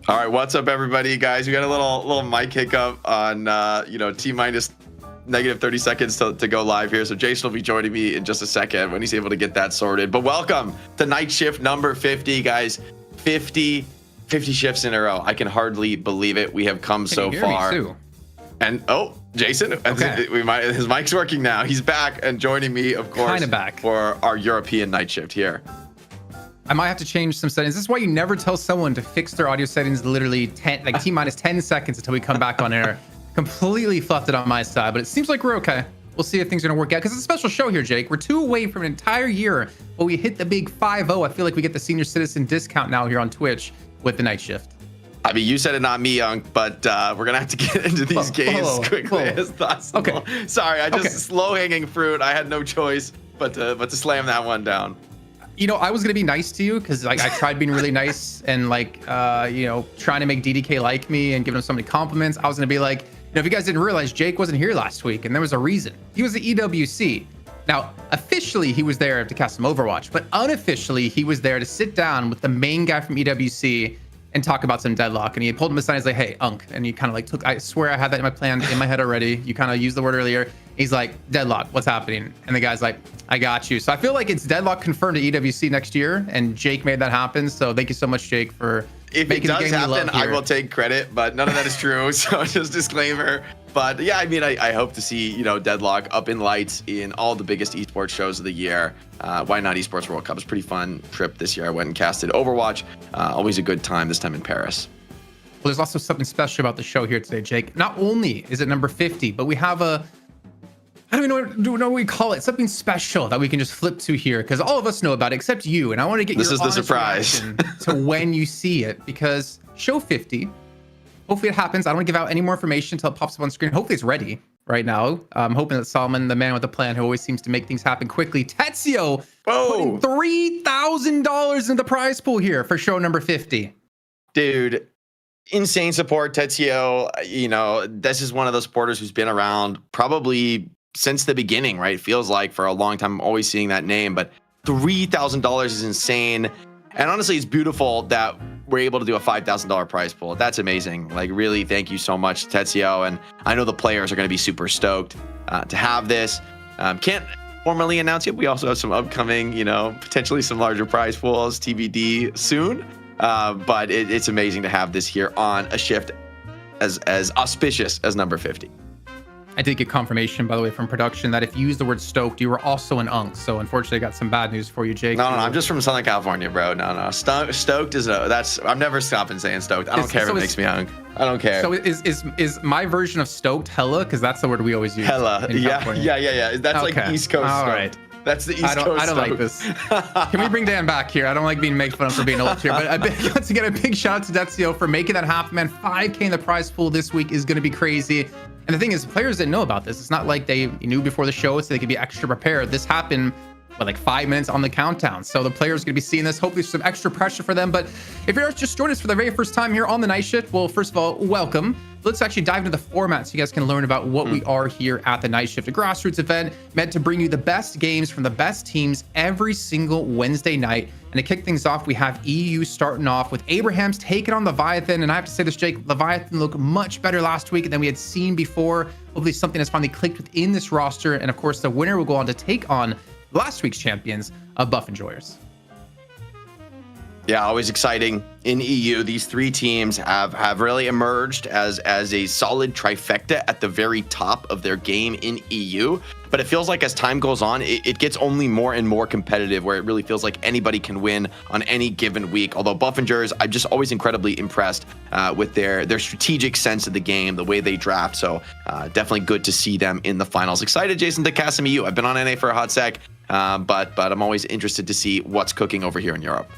All right, what's up, everybody, guys? We got a little mic hiccup on T minus negative 30 seconds to go live here. So Jason will be joining me in just a second when he's able to get that sorted. But welcome to night shift number 50, guys. 50 shifts in a row. I can hardly believe it. We have come so far. And Jason, okay. His mic's working now. He's back and joining me, of course, kind of back for our European night shift here. I might have to change some settings. This is why you never tell someone to fix their audio settings literally T minus 10 seconds until we come back on air. Completely fluffed it on my side, but it seems like we're okay. We'll see if things are gonna work out, because it's a special show here, Jake. We're 2 away from an entire year, but we hit the big 5-0. I feel like we get the senior citizen discount now here on Twitch with the night shift. I mean, you said it, not me, Unc, but we're gonna have to get into these games quickly as possible. Okay. Sorry, I just low-hanging fruit. I had no choice but to slam that one down. You know, I was gonna be nice to you because I tried being really nice and trying to make DDK like me and giving him so many compliments. I was gonna be like, if you guys didn't realize, Jake wasn't here last week, and there was a reason. He was at EWC. Now, officially, he was there to cast some Overwatch, but unofficially, he was there to sit down with the main guy from EWC and talk about some Deadlock. And he pulled him aside. He's like, "Hey, Unc," and you kind of like took. I swear, I had that in my plan in my head already. You kind of used the word earlier. He's like, "Deadlock, what's happening?" And the guy's like, "I got you." So I feel like it's Deadlock confirmed at EWC next year, and Jake made that happen. So thank you so much, Jake, for if it does happen, I will take credit, but none of that is true. So just disclaimer. But yeah, I mean, I hope to see Deadlock up in lights in all the biggest esports shows of the year. Why not Esports World Cup? It's a pretty fun trip this year. I went and casted Overwatch. Always a good time. This time in Paris. Well, there's also something special about the show here today, Jake. Not only is it number 50, but we have a I don't even know what we call it. Something special that we can just flip to here because all of us know about it except you. And I want to get this your is the surprise reaction to when you see it because show 50. Hopefully it happens. I don't want to give out any more information until it pops up on screen. Hopefully it's ready right now. I'm hoping that Solomon, the man with the plan, who always seems to make things happen quickly, Tetsio, putting $3,000 into the prize pool here for show number 50. Dude, insane support, Tetsio. You know, this is one of those supporters who's been around probably since the beginning, right? It feels like for a long time. I'm always seeing that name, but $3,000 is insane. And honestly, it's beautiful that we're able to do a $5,000 prize pool. That's amazing. Like, really, thank you so much, Tetsio. And I know the players are going to be super stoked to have this. Can't formally announce it. We also have some upcoming, you know, potentially some larger prize pools, TBD soon. But it's amazing to have this here on a shift as auspicious as number 50. I did get confirmation, by the way, from production that if you use the word stoked, you were also an unk. So unfortunately, I got some bad news for you, Jake. No, I'm just from Southern California, bro. No. Stoked is I'm never stopping saying stoked. I don't care if it makes me unk. I don't care. So is my version of stoked hella? Because that's the word we always use. Hella. Yeah. That's okay. Like East Coast. All stoked. Right. That's the East Coast. I don't like this. Can we bring Dan back here? I don't like being made fun of for being old here, but once again, a big shout out to Detsio for making that happen, man. 5K in the prize pool this week is going to be crazy. And the thing is, players didn't know about this. It's not like they knew before the show, so they could be extra prepared. This happened with like 5 minutes on the countdown. So the players are going to be seeing this. Hopefully some extra pressure for them. But if you're just joining us for the very first time here on the night shift, well, first of all, welcome. Let's actually dive into the format so you guys can learn about what we are here at the night shift, a grassroots event meant to bring you the best games from the best teams every single Wednesday night. And to kick things off, we have EU starting off with Abraham's taking on Leviathan. And I have to say this, Jake, Leviathan looked much better last week than we had seen before. Hopefully something has finally clicked within this roster. And of course, the winner will go on to take on last week's champions of Buff Enjoyers. Yeah, always exciting in EU. These three teams have really emerged as a solid trifecta at the very top of their game in EU. But it feels like as time goes on, it gets only more and more competitive, where it really feels like anybody can win on any given week. Although Buff Enjoyers, I'm just always incredibly impressed with their strategic sense of the game, the way they draft. So definitely good to see them in the finals. Excited, Jason, to cast some EU. I've been on NA for a hot sec, but I'm always interested to see what's cooking over here in Europe.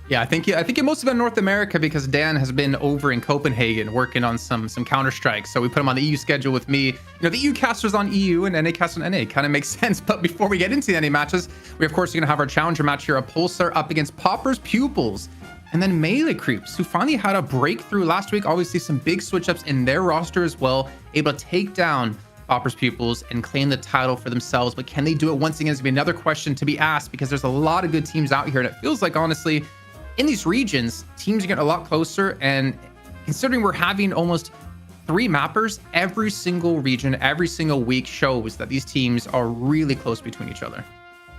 Yeah, I think it must have been North America because Dan has been over in Copenhagen working on some Counter-Strike. So we put him on the EU schedule with me. You know, the EU caster's on EU and NA caster on NA. Kind of makes sense. But before we get into the NA matches, we of course are going to have our challenger match here, a Pulsar up against Pupils. And then Melee Creeps, who finally had a breakthrough last week. Obviously some big switch-ups in their roster as well. Able to take down Pupils and claim the title for themselves. But can they do it once again? Is going to be another question to be asked because there's a lot of good teams out here. And it feels like, honestly, in these regions, teams are getting a lot closer, and considering we're having almost 3 mappers every single region, every single week, shows that these teams are really close between each other.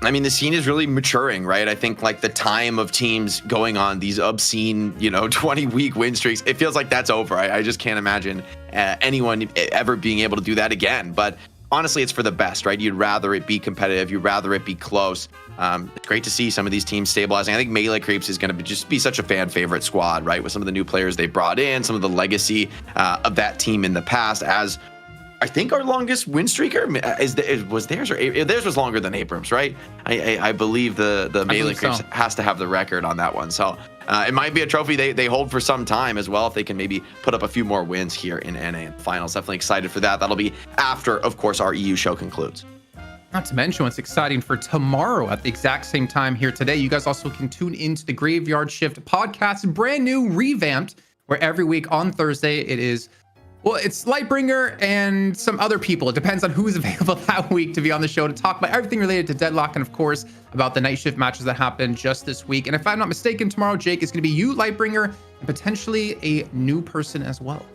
I mean, the scene is really maturing, right? I think like the time of teams going on these obscene, 20-week win streaks, it feels like that's over. I just can't imagine anyone ever being able to do that again. But honestly, it's for the best, right? You'd rather it be competitive. You'd rather it be close. It's great to see some of these teams stabilizing. I think Melee Creeps is going to just be such a fan favorite squad, right? With some of the new players they brought in, some of the legacy of that team in the past. As I think our longest win streaker was theirs, or theirs was longer than Abrams, right? I believe the Melee Creeps has to have the record on that one. So it might be a trophy they hold for some time as well, if they can maybe put up a few more wins here in NA and finals. Definitely excited for that. That'll be after, of course, our EU show concludes. Not to mention what's exciting for tomorrow at the exact same time here today. You guys also can tune into the Graveyard Shift podcast, brand new, revamped, where every week on Thursday it's Lightbringer and some other people. It depends on who's available that week to be on the show to talk about everything related to Deadlock and, of course, about the night shift matches that happened just this week. And if I'm not mistaken, tomorrow, Jake, is going to be you, Lightbringer, and potentially a new person as well.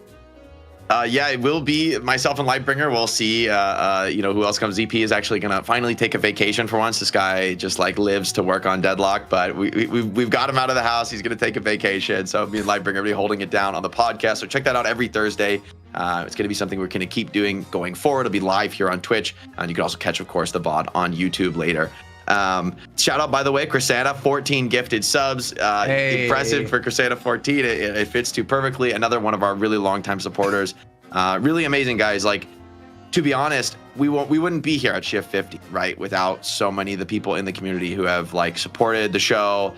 Yeah, it will be myself and Lightbringer. We'll see, who else comes. ZP is actually going to finally take a vacation for once. This guy just lives to work on Deadlock, but we've got him out of the house. He's going to take a vacation. So me and Lightbringer will be holding it down on the podcast. So check that out every Thursday. It's going to be something we're going to keep doing going forward. It'll be live here on Twitch. And you can also catch, of course, the VOD on YouTube later. Shout out, by the way, Crisanta, 14 gifted subs. Hey. Impressive for Crisanta 14. It fits too perfectly. Another one of our really long time supporters. Really amazing guys. Like, to be honest, we wouldn't be here at Shift 50, right, without so many of the people in the community who have like supported the show,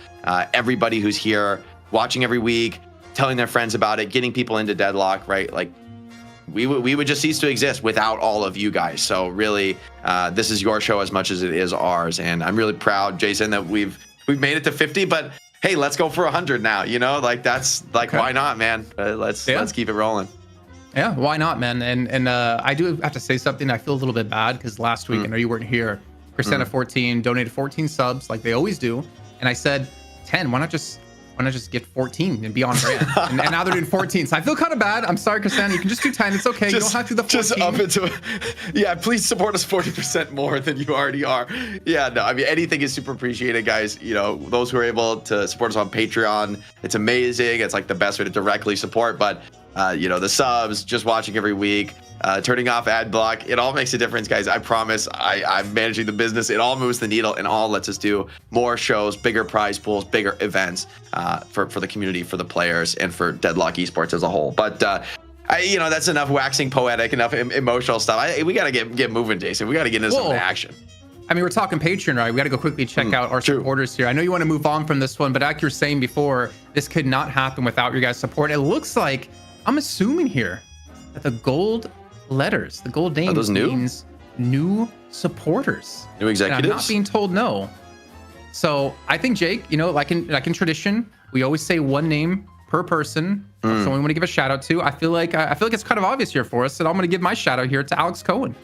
everybody who's here watching every week, telling their friends about it, getting people into Deadlock, right? Like we would just cease to exist without all of you guys. So really, this is your show as much as it is ours, and I'm really proud, Jason, that we've made it to 50. But hey, let's go for 100 now. You know, like that's like okay. Why not, man? Let's keep it rolling. Yeah, why not, man? And I do have to say something. I feel a little bit bad because last week, I know you weren't here. Christina14 donated 14 subs like they always do, and I said 10. Why not just get 14 and be on brand? and now they're doing 14. So I feel kind of bad. I'm sorry, Christina. You can just do 10. It's okay. You don't have to do the 14. Just up into yeah. Please support us 40% more than you already are. Yeah, no. I mean, anything is super appreciated, guys. You know, those who are able to support us on Patreon, it's amazing. It's like the best way to directly support. But you know, the subs, just watching every week, turning off ad block, it all makes a difference, guys. I promise. I'm managing the business. It all moves the needle and all lets us do more shows, bigger prize pools, bigger events for the community, for the players, and for Deadlock Esports as a whole. But you know, that's enough waxing poetic, enough emotional stuff. We got to get moving, Jason. We got to get into some action. I mean, we're talking Patreon, right? We got to go quickly check out our supporters here. I know you want to move on from this one, but like you were saying before, this could not happen without your guys' support. It looks like, I'm assuming here, that the gold letters, the gold name means new supporters, new executives. And I'm not being told no. So I think, Jake, you know, like in tradition, we always say one name per person. So we want to give a shout out to. I feel like it's kind of obvious here for us, and I'm going to give my shout out here to Alex Cohen.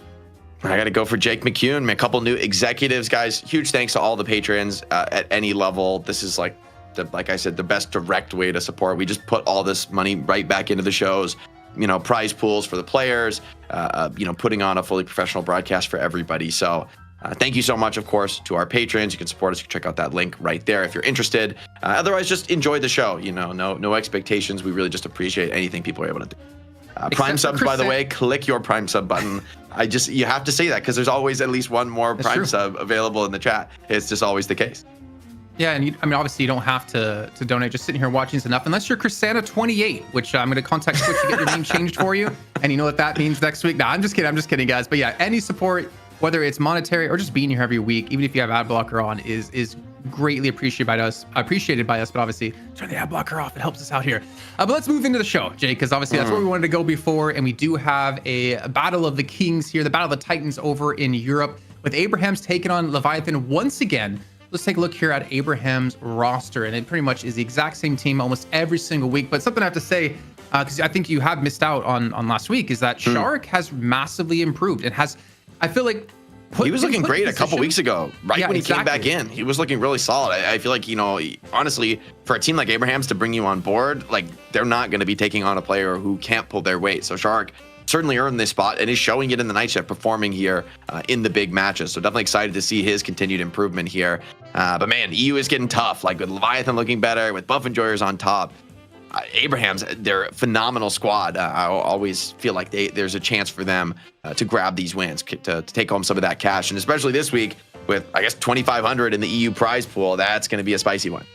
I got to go for Jake McCune, a couple new executives, guys. Huge thanks to all the patrons at any level. This is like I said, the best direct way to support. We just put all this money right back into the shows, you know, prize pools for the players, you know, putting on a fully professional broadcast for everybody. So thank you so much, of course, to our patrons. You can support us. You can check out that link right there if you're interested. Otherwise, just enjoy the show. You know, no expectations. We really just appreciate anything people are able to do. Prime subs, by the way, click your Prime sub button. You have to say that because there's always at least one more Prime sub available in the chat. It's just always the case. Yeah, and I mean, obviously, you don't have to donate. Just sitting here watching is enough, unless you're Chrisana28, which I'm going to contact Twitch to get your name changed for you. And you know what that means next week? No, I'm just kidding, guys. But yeah, any support, whether it's monetary or just being here every week, even if you have ad blocker on, is greatly appreciated by us. But obviously, turn the ad blocker off. It helps us out here. But let's move into the show, Jake, because obviously that's where we wanted to go before. And we do have a Battle of the Kings here, the Battle of the Titans over in Europe, with Abraham's taking on Leviathan once again. Let's take a look here at Abraham's roster, and it pretty much is the exact same team almost every single week. But something I have to say, because I think you have missed out on last week, is that Shark has massively improved and has, I feel like, he was looking great a couple weeks ago, right when he came back in. He was looking really solid. I feel like, you know, honestly, for a team like Abraham's to bring you on board, like they're not going to be taking on a player who can't pull their weight. So Shark certainly earned this spot and is showing it in the night shift, performing here in the big matches. So definitely excited to see his continued improvement here. But man, EU is getting tough, like with Leviathan looking better, with Buff Enjoyers on top. Abraham's, they're a phenomenal squad. I always feel like there's a chance for them to grab these wins, to take home some of that cash. And especially this week with, I guess, 2,500 in the EU prize pool, that's going to be a spicy one.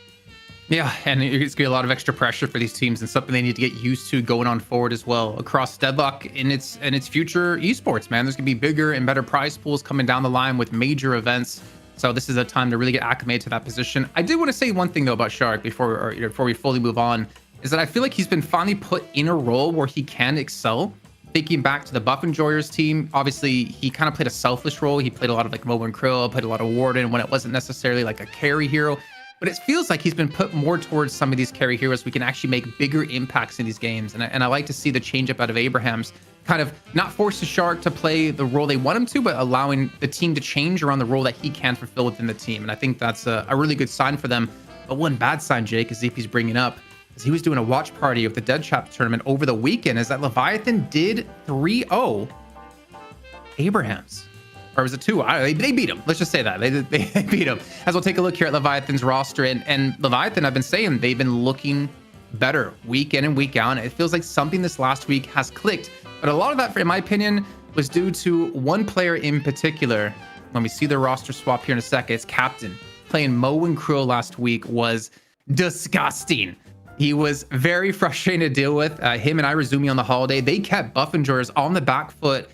Yeah, and it's going to be a lot of extra pressure for these teams and something they need to get used to going on forward as well across Deadlock in its future esports, man. There's going to be bigger and better prize pools coming down the line with major events. So this is a time to really get acclimated to that position. I did want to say one thing, though, about Shark before we fully move on, is that I feel like he's been finally put in a role where he can excel. Thinking back to the Buff Enjoyers team, obviously, he kind of played a selfish role. He played a lot of like Mobo and Krill, played a lot of Warden when it wasn't necessarily like a carry hero. But it feels like he's been put more towards some of these carry heroes. We can actually make bigger impacts in these games. And I like to see the change up out of Abraham's, kind of not force the Shark to play the role they want him to, but allowing the team to change around the role that he can fulfill within the team. And I think that's a really good sign for them. But one bad sign, Jake, is if he's bringing up, is he was doing a watch party of the Dead Trap tournament over the weekend, is that Leviathan did 3-0 Abraham's. Or was it 2? They beat him. Let's just say that. They beat him. As we'll take a look here at Leviathan's roster. And Leviathan, I've been saying, they've been looking better week in and week out. It feels like something this last week has clicked. But a lot of that, in my opinion, was due to one player in particular. When we see the roster swap here in a second, it's Captain. Playing Mo and Krill last week was disgusting. He was very frustrating to deal with. Him and Irazumi on the holiday, they kept Buff Enjoyers on the back foot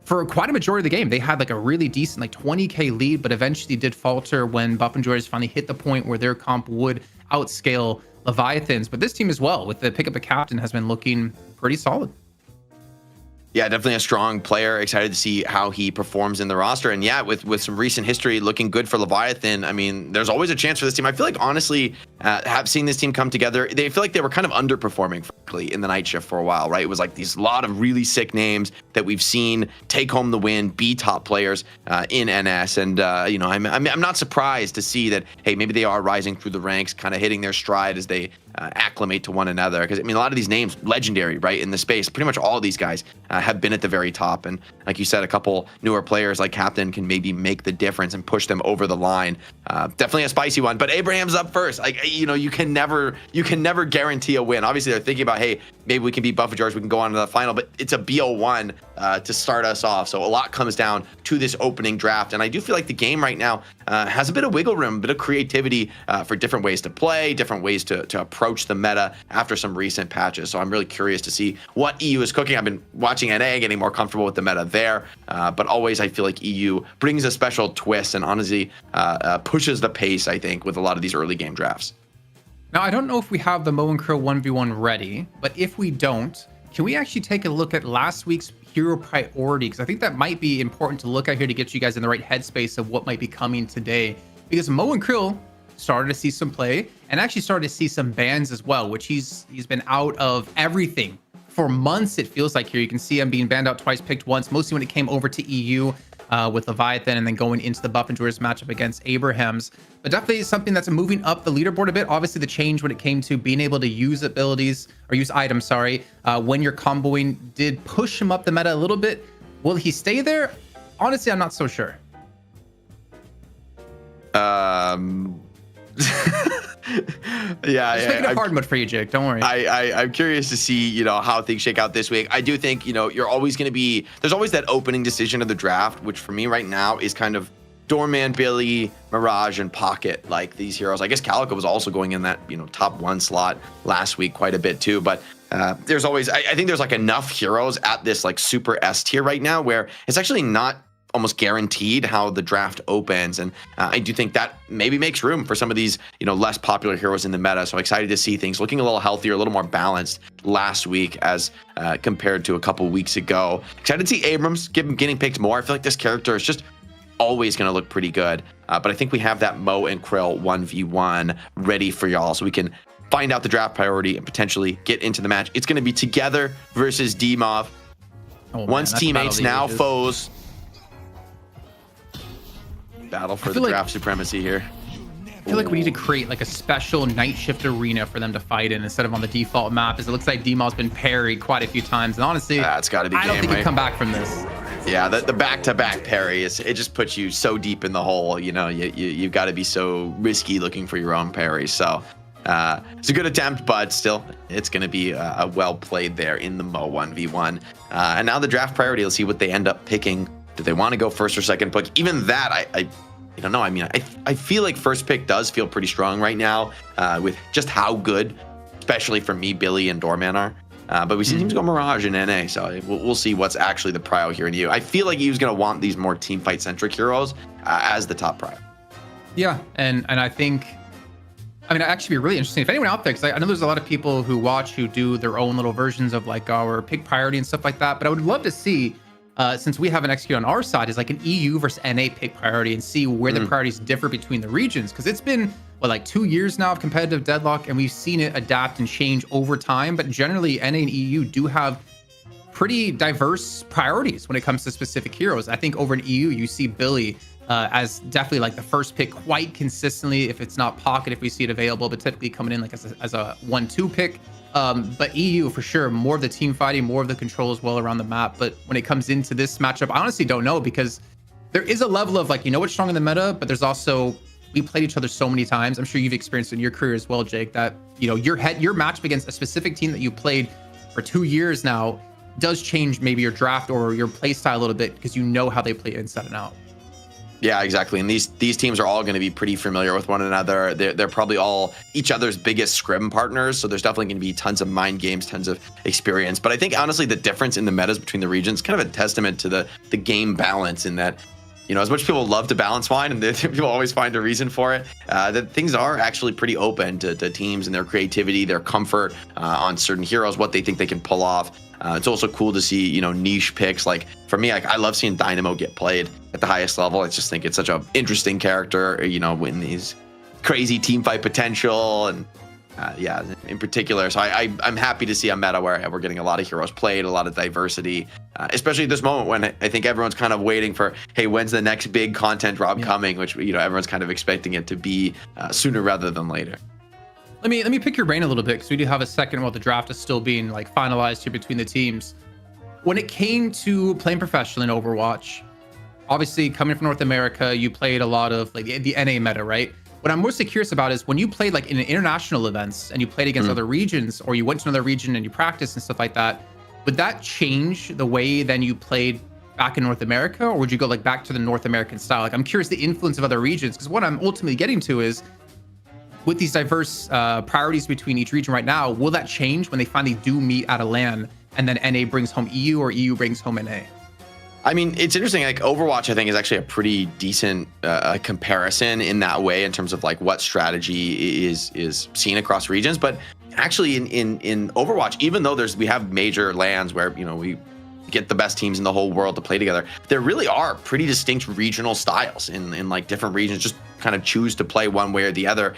for quite a majority of the game, they had like a really decent like 20k lead, but eventually did falter when Buff Enjoyers finally hit the point where their comp would outscale Leviathans. But this team as well, with the pick up a captain, has been looking pretty solid. Yeah, definitely a strong player. Excited to see how he performs in the roster. And yeah, with some recent history looking good for Leviathan, I mean, there's always a chance for this team. I feel like, honestly, have seen this team come together. They feel like they were kind of underperforming, frankly, in the night shift for a while, right? It was like these lot of really sick names that we've seen take home the win, be top players in NS. And, you know, I'm not surprised to see that, hey, maybe they are rising through the ranks, kind of hitting their stride as they acclimate to one another. Because, I mean, a lot of these names, legendary, right, in the space. Pretty much all of these guys have been at the very top. And like you said, a couple newer players like Captain can maybe make the difference and push them over the line. Definitely a spicy one. But Abraham's up first. Like, you know, you can never guarantee a win. Obviously, they're thinking about, hey, maybe we can beat Buff Enjoyers, we can go on to the final. But it's a BO1 to start us off. So a lot comes down to this opening draft. And I do feel like the game right now has a bit of wiggle room, a bit of creativity for different ways to play, different ways to approach the meta after some recent patches. So I'm really curious to see what EU is cooking. I've been watching NA, getting more comfortable with the meta there. But always I feel like EU brings a special twist and honestly pushes the pace, I think, with a lot of these early game drafts. Now, I don't know if we have the Mo and Krill 1v1 ready, but if we don't, can we actually take a look at last week's hero priority? Because I think that might be important to look at here to get you guys in the right headspace of what might be coming today. Because Mo and Krill started to see some play and actually started to see some bans as well, which he's been out of everything for months, it feels like here. You can see him being banned out twice, picked once, mostly when it came over to EU with Leviathan, and then going into the Buff Enjoyers matchup against Abrahams. But definitely something that's moving up the leaderboard a bit. Obviously, the change when it came to being able to use abilities, or use items, sorry, when you're comboing did push him up the meta a little bit. Will he stay there? Honestly, I'm not so sure. Yeah, just making it hard mode for you, Jake. Don't worry. I'm curious to see, you know, how things shake out this week. I do think, you know, you're always going to be, there's always that opening decision of the draft, which for me right now is kind of Doorman, Billy, Mirage, and Pocket, like these heroes. I guess Calico was also going in that, you know, top 1 slot last week quite a bit too. But there's always, I think there's like enough heroes at this like super S tier right now where it's actually not almost guaranteed how the draft opens. And I do think that maybe makes room for some of these, you know, less popular heroes in the meta. So excited to see things looking a little healthier, a little more balanced last week as compared to a couple weeks ago. Excited to see Abrams getting picked more. I feel like this character is just always going to look pretty good. But I think we have that Mo and Krill 1v1 ready for y'all, so we can find out the draft priority and potentially get into the match. It's going to be Together versus D-Mov. Once teammates, now foes. Battle for the draft supremacy here. I feel like we need to create like a special night shift arena for them to fight in instead of on the default map, as it looks like D-Mav's been parried quite a few times. And honestly, it's got to be I don't think right? he'd come back from this. Yeah, the back-to-back parry, it just puts you so deep in the hole. You know, you've got to be so risky looking for your own parry. So it's a good attempt, but still, it's going to be a well played there in the Mo 1v1. And now the draft priority, let's see what they end up picking. Do they want to go first or second pick? Even that, I don't know. I mean, I feel like first pick does feel pretty strong right now with just how good, especially for me, Billy and Doorman are. But we see teams go Mirage and NA, so we'll see what's actually the prio here in EU. I feel like EU's going to want these more team fight centric heroes as the top prio. Yeah, and I think, I mean, it'd actually be really interesting if anyone out there, because I know there's a lot of people who watch who do their own little versions of like our pick priority and stuff like that. But I would love to see, since we haven't executed on our side, is like an EU versus NA pick priority and see where the priorities differ between the regions. Because it's been, what, like 2 years now of competitive Deadlock, and we've seen it adapt and change over time. But generally, NA and EU do have pretty diverse priorities when it comes to specific heroes. I think over in EU, you see Billy as definitely like the first pick quite consistently. If it's not Pocket, if we see it available, but typically coming in like as a 1-2 pick. But EU for sure, more of the team fighting, more of the control as well around the map. But when it comes into this matchup, I honestly don't know, because there is a level of like, you know what's strong in the meta, but there's also, we played each other so many times. I'm sure you've experienced in your career as well, Jake, that, you know, your match against a specific team that you played for 2 years now does change maybe your draft or your play style a little bit, because you know how they play inside and out. Yeah, exactly. And these teams are all going to be pretty familiar with one another. They're probably all each other's biggest scrim partners. So there's definitely going to be tons of mind games, tons of experience. But I think honestly, the difference in the metas between the regions is kind of a testament to the game balance in that, as much people love to balance wine and people always find a reason for it, that things are actually pretty open to teams and their creativity, their comfort on certain heroes, what they think they can pull off. It's also cool to see, niche picks. Like for me, I love seeing Dynamo get played at the highest level. I just think it's such an interesting character, in these crazy team fight potential and in particular. So I'm happy to see a meta where we're getting a lot of heroes played, a lot of diversity, especially at this moment when I think everyone's kind of waiting for, hey, when's the next big content drop coming, which, everyone's kind of expecting it to be sooner rather than later. Let me pick your brain a little bit because we do have a second while the draft is still being finalized here between the teams. When it came to playing professionally in Overwatch, obviously coming from North America, you played a lot of the NA meta, right? What I'm mostly curious about is when you played in international events and you played against other regions, or you went to another region and you practiced and stuff like that, would that change the way then you played back in North America, or would you go back to the North American style? I'm curious the influence of other regions, because what I'm ultimately getting to is, with these diverse priorities between each region right now, will that change when they finally do meet at a LAN and then NA brings home EU or EU brings home NA? I mean, it's interesting. Overwatch, I think, is actually a pretty decent comparison in that way in terms of what strategy is seen across regions. But actually, in Overwatch, even though we have major LANs where we get the best teams in the whole world to play together, there really are pretty distinct regional styles in different regions. Just kind of choose to play one way or the other.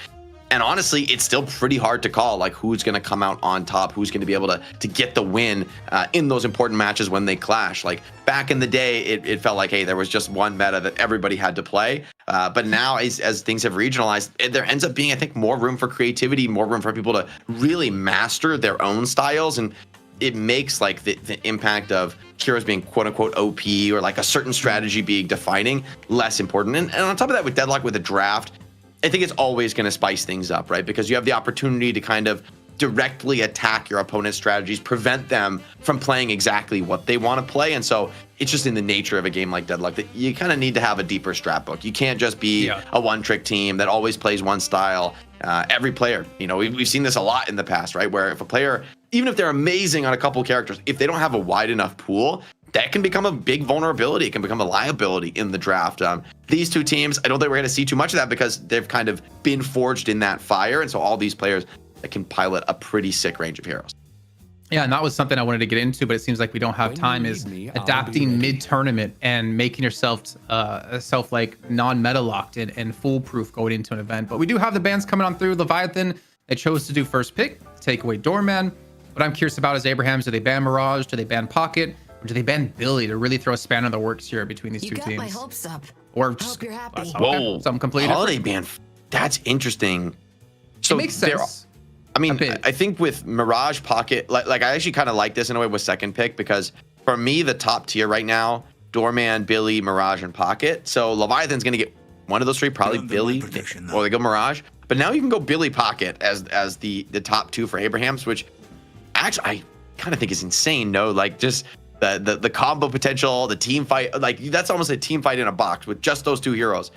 And honestly, it's still pretty hard to call who's going to come out on top, who's going to be able to get the win in those important matches when they clash. Back in the day, it felt like, hey, there was just one meta that everybody had to play. But now, as things have regionalized, there ends up being, I think, more room for creativity, more room for people to really master their own styles. And it makes the impact of heroes being quote unquote OP or a certain strategy being defining less important. And on top of that, with Deadlock, with the draft, I think it's always going to spice things up, right? Because you have the opportunity to kind of directly attack your opponent's strategies, prevent them from playing exactly what they want to play. And so it's just in the nature of a game like Deadlock that you kind of need to have a deeper strat book. You can't just be a one-trick team that always plays one style. Every player, we've seen this a lot in the past, right? Where if a player, even if they're amazing on a couple characters, if they don't have a wide enough pool, that can become a big vulnerability. It can become a liability in the draft. These two teams, I don't think we're going to see too much of that because they've kind of been forged in that fire. And so all these players that can pilot a pretty sick range of heroes. Yeah, and that was something I wanted to get into, but it seems like we don't have time, is adapting mid-tournament and making yourself non-meta locked and foolproof going into an event. But we do have the bans coming on through. Leviathan, they chose to do first pick, take away Doorman. What I'm curious about is Abraham's, do they ban Mirage? Do they ban Pocket? Or do they ban Billy to really throw a span in the works here between these two teams? My hopes up. Or just whoa, something completely holiday ban. That's interesting. So it makes sense. I mean, I think with Mirage, Pocket, I actually kind of like this in a way with second pick, because for me, the top tier right now, Doorman, Billy, Mirage, and Pocket. So Leviathan's going to get one of those three, probably Billy, or they go Mirage. But now you can go Billy, Pocket as the top two for Abraham's, which actually I kind of think is insane. No, just the combo potential, the team fight, that's almost a team fight in a box with just those two heroes.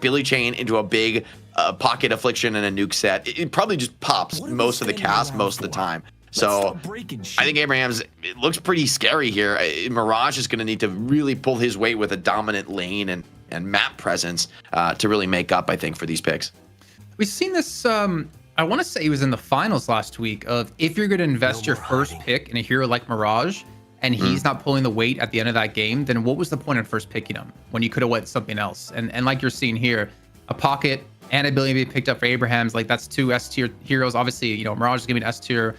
Billy Chain into a big Pocket Affliction and a nuke set. It probably just pops most of the cast most of the time. So I think Abraham's, it looks pretty scary here. Mirage is going to need to really pull his weight with a dominant lane and map presence to really make up, I think, for these picks. We've seen this, I want to say it was in the finals last week, of if you're going to invest your first pick in a hero like Mirage, and he's not pulling the weight at the end of that game, then what was the point of first picking him when you could have went something else? And like you're seeing here, a Pocket and a Billy being picked up for Abraham's, that's two S-tier heroes. Obviously, Mirage is giving S-tier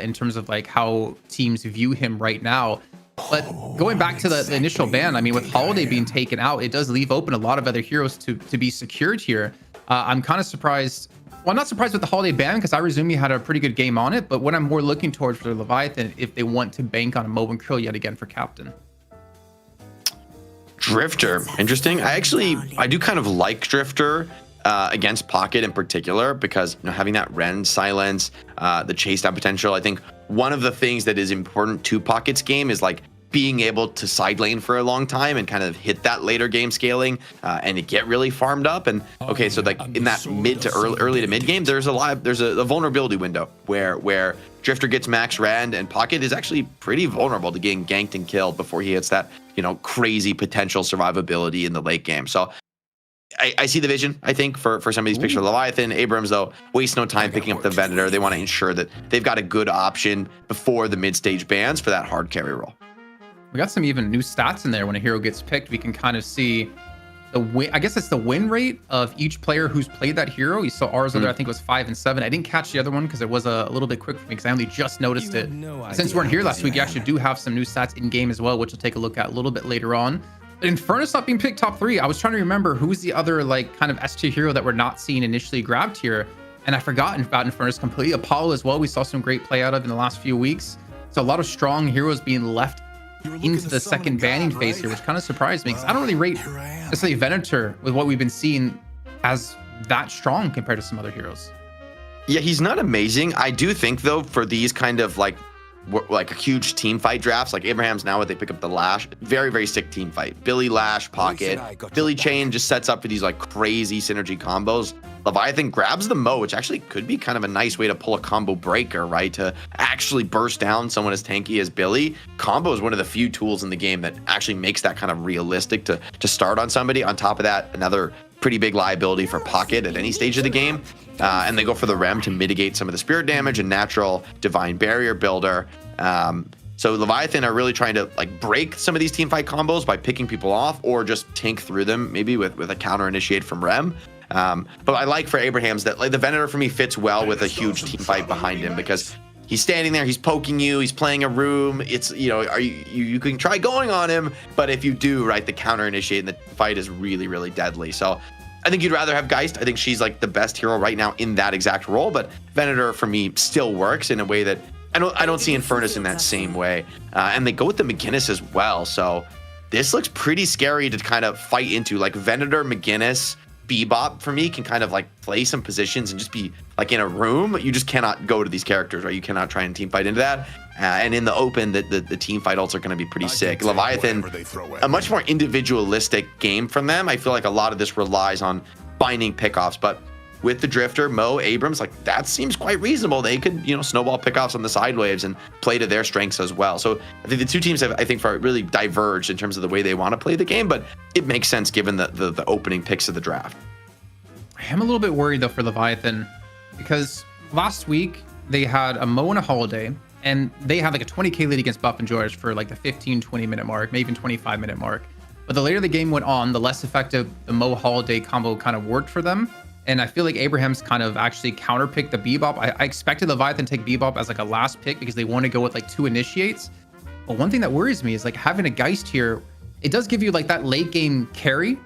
in terms of how teams view him right now. But going back to the initial ban, I mean, with Holiday being taken out, it does leave open a lot of other heroes to be secured here. I'm kind of surprised. Well, I'm not surprised with the Holiday ban, because I resume you had a pretty good game on it. But what I'm more looking towards for Leviathan, if they want to bank on a Mob and Krill yet again for captain. Drifter, interesting. I do kind of like Drifter against Pocket in particular, because having that Ren silence, the chase down potential. I think one of the things that is important to Pocket's game is being able to side lane for a long time and kind of hit that later game scaling and it get really farmed up. And okay, so like in that mid to early to mid game, there's a vulnerability window where Drifter gets max rend and Pocket is actually pretty vulnerable to getting ganked and killed before he hits that, crazy potential survivability in the late game. So I see the vision, I think, for some of these picks for Leviathan. Abrams, though, waste no time picking up the Venator. They want to ensure that they've got a good option before the mid-stage bans for that hard carry role. We got some even new stats in there. When a hero gets picked, we can kind of see the win. I guess it's the win rate of each player who's played that hero. You saw ours there, I think it was 5 and 7. I didn't catch the other one because it was a little bit quick for me because I only just noticed it. Since we weren't here last week, you actually do have some new stats in game as well, which we'll take a look at a little bit later on. But Infernus not being picked top 3, I was trying to remember who's the other like kind of S tier hero that we're not seeing initially grabbed here, and I forgot about Infernus completely. Apollo as well, we saw some great play out of in the last few weeks. So a lot of strong heroes being left into the second banning phase here, which kind of surprised me because I don't really rate necessarily Venator with what we've been seeing as that strong compared to some other heroes. Yeah, he's not amazing. I do think though, for these kind of like a huge team fight drafts, like Abraham's now, what they pick up the Lash, very, very sick team fight. Billy Lash, Pocket, Billy Chain just sets up for these like crazy synergy combos. Leviathan grabs the Mo, which actually could be kind of a nice way to pull a combo breaker, right? To actually burst down someone as tanky as Billy. Combo is one of the few tools in the game that actually makes that kind of realistic to start on somebody. On top of that, another pretty big liability for Pocket at any stage of the game. And they go for the Rem to mitigate some of the spirit damage and natural divine barrier builder. So Leviathan are really trying to like break some of these team fight combos by picking people off or just tank through them, maybe with a counter initiate from Rem. But I like for Abraham's that like the Venator for me fits well with a huge team fight behind him because he's standing there, he's poking you, he's playing a room. It's, you can try going on him, but if you do, right, the counter initiate and the fight is really, really deadly. So I think you'd rather have Geist. I think she's like the best hero right now in that exact role, but Venator for me still works in a way that I don't see Infernus in that same way. And they go with the McGinnis as well. So this looks pretty scary to kind of fight into. Like Venator, McGinnis, Bebop for me can kind of like play some positions and just be like in a room. You just cannot go to these characters, right? You cannot try and team fight into that. And in the open, the team fight ults are going to be pretty sick. Leviathan, a much more individualistic game from them. I feel like a lot of this relies on finding pickoffs, but with the Drifter, Mo, Abrams, like that seems quite reasonable. They could, snowball pickoffs on the side waves and play to their strengths as well. So I think the two teams have, really diverged in terms of the way they want to play the game, but it makes sense given the opening picks of the draft. I am a little bit worried though for Leviathan because last week they had a Mo and a Holiday, and they had like a 20k lead against Buff and George for like the 15-20 minute mark, maybe even 25-minute mark. But the later the game went on, the less effective the Mo Holiday combo kind of worked for them. And I feel like Abraham's kind of actually counterpicked the Bebop. I expected Leviathan to take Bebop as like a last pick because they want to go with like 2 initiates. But one thing that worries me is like having a Geist here, it does give you like that late game carry.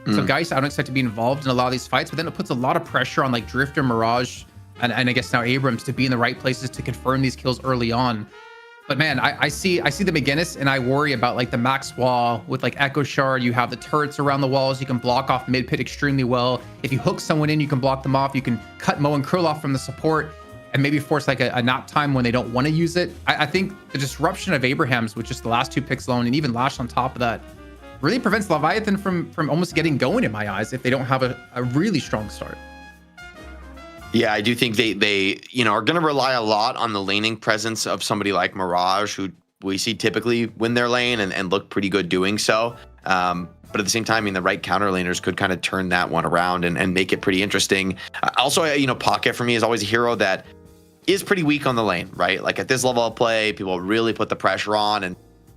So Geist, I don't expect to be involved in a lot of these fights, but then it puts a lot of pressure on like Drifter, Mirage, and I guess now Abrams to be in the right places to confirm these kills early on. But man, I see the McGinnis and I worry about like the max wall with like Echo Shard. You have the turrets around the walls. You can block off mid pit extremely well. If you hook someone in, you can block them off. You can cut Mo and Krill off from the support and maybe force like a nap time when they don't want to use it. I think the disruption of Abraham's with just the last 2 picks alone and even Lash on top of that really prevents Leviathan from almost getting going in my eyes if they don't have a really strong start. Yeah, I do think they are going to rely a lot on the laning presence of somebody like Mirage, who we see typically win their lane and look pretty good doing so. But at the same time, the right counter laners could kind of turn that one around and make it pretty interesting. Also, Pocket for me is always a hero that is pretty weak on the lane, right? Like at this level of play, people really put the pressure on, and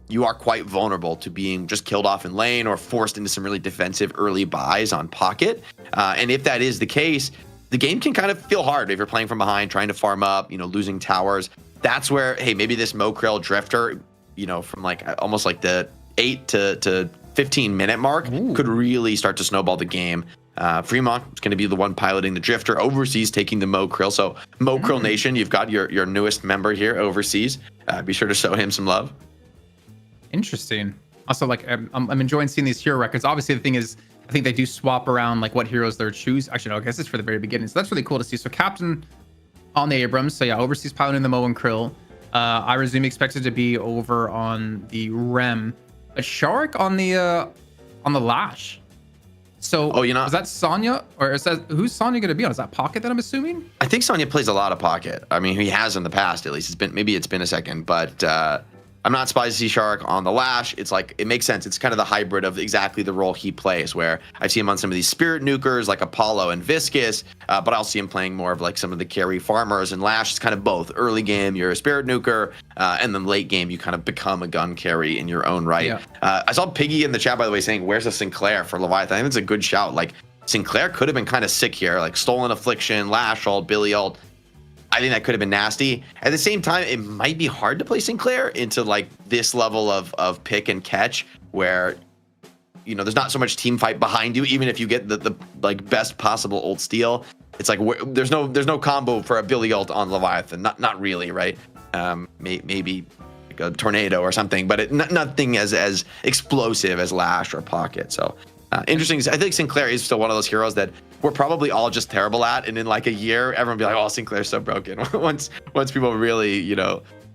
you are quite vulnerable to being just killed off in lane or forced into some really defensive early buys on Pocket. And if that is the case, the game can kind of feel hard if you're playing from behind, trying to farm up, losing towers. That's where, hey, maybe this Mo Krill Drifter, from like almost like the 8 to 15 minute mark could really start to snowball the game. Fremont is going to be the one piloting the Drifter, Overseas taking the Mo Krill. So Mo Krill Nation, you've got your newest member here, Overseas. Be sure to show him some love. Interesting. Also, like I'm enjoying seeing these hero records. Obviously, the thing is, I think they do swap around like what heroes they're choose. Actually, no, I guess it's for the very beginning. So that's really cool to see. So Captain on the Abrams. So yeah, Overseas piloting the Mo and Krill. I resume expected to be over on the Rem. A Shark on the Lash. So Oh, you know, is that Sonya, or is that who's Sonya going to be on? Is that Pocket that I'm assuming? I think Sonya plays a lot of pocket. I mean, he has in the past, at least. It's been a second, but I'm not surprised to see Shark on the Lash. It's like, it makes sense. It's kind of the hybrid of exactly the role he plays, where I see him on some of these spirit nukers like Apollo and Viscus, but I'll see him playing more of like some of the carry farmers, and Lash is kind of both. Early game, you're a spirit nuker, and then late game, you kind of become a gun carry in your own right. Yeah. I saw Piggy in the chat, by the way, saying, where's the Sinclair for Leviathan? I think it's a good shout. Like, Sinclair could have been kind of sick here, like Stolen Affliction, Lash ult, Billy ult. I think that could have been nasty. At the same time, it might be hard to play Sinclair into like this level of pick and catch, where there's not so much team fight behind you. Even if you get the like best possible ult steal, it's like there's no combo for a Billy ult on Leviathan. Not really, right? Maybe like a tornado or something, but nothing as explosive as Lash or Pocket. So interesting. I think Sinclair is still one of those heroes that we're probably all just terrible at, and in like a year, everyone will be like, "Oh, Sinclair's so broken." once people really,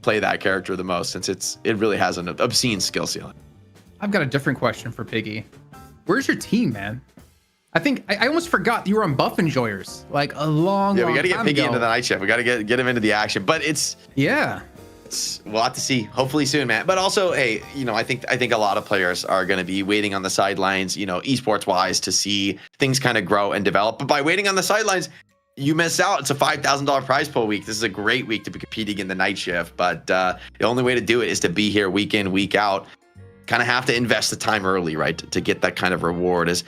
play that character the most, since it really has an obscene skill ceiling. I've got a different question for Piggy. Where's your team, man? I think I almost forgot you were on Buff Enjoyers like a long We got to get time Piggy ago. into the night shift. We got to get him into the action, but we'll have to see. Hopefully soon, man. But also, hey, I think a lot of players are going to be waiting on the sidelines, esports wise, to see things kind of grow and develop. But by waiting on the sidelines, you miss out. It's a $5,000 prize pool week. This is a great week to be competing in the night shift. But the only way to do it is to be here week in, week out. Kind of have to invest the time early, right, to get that kind of reward. As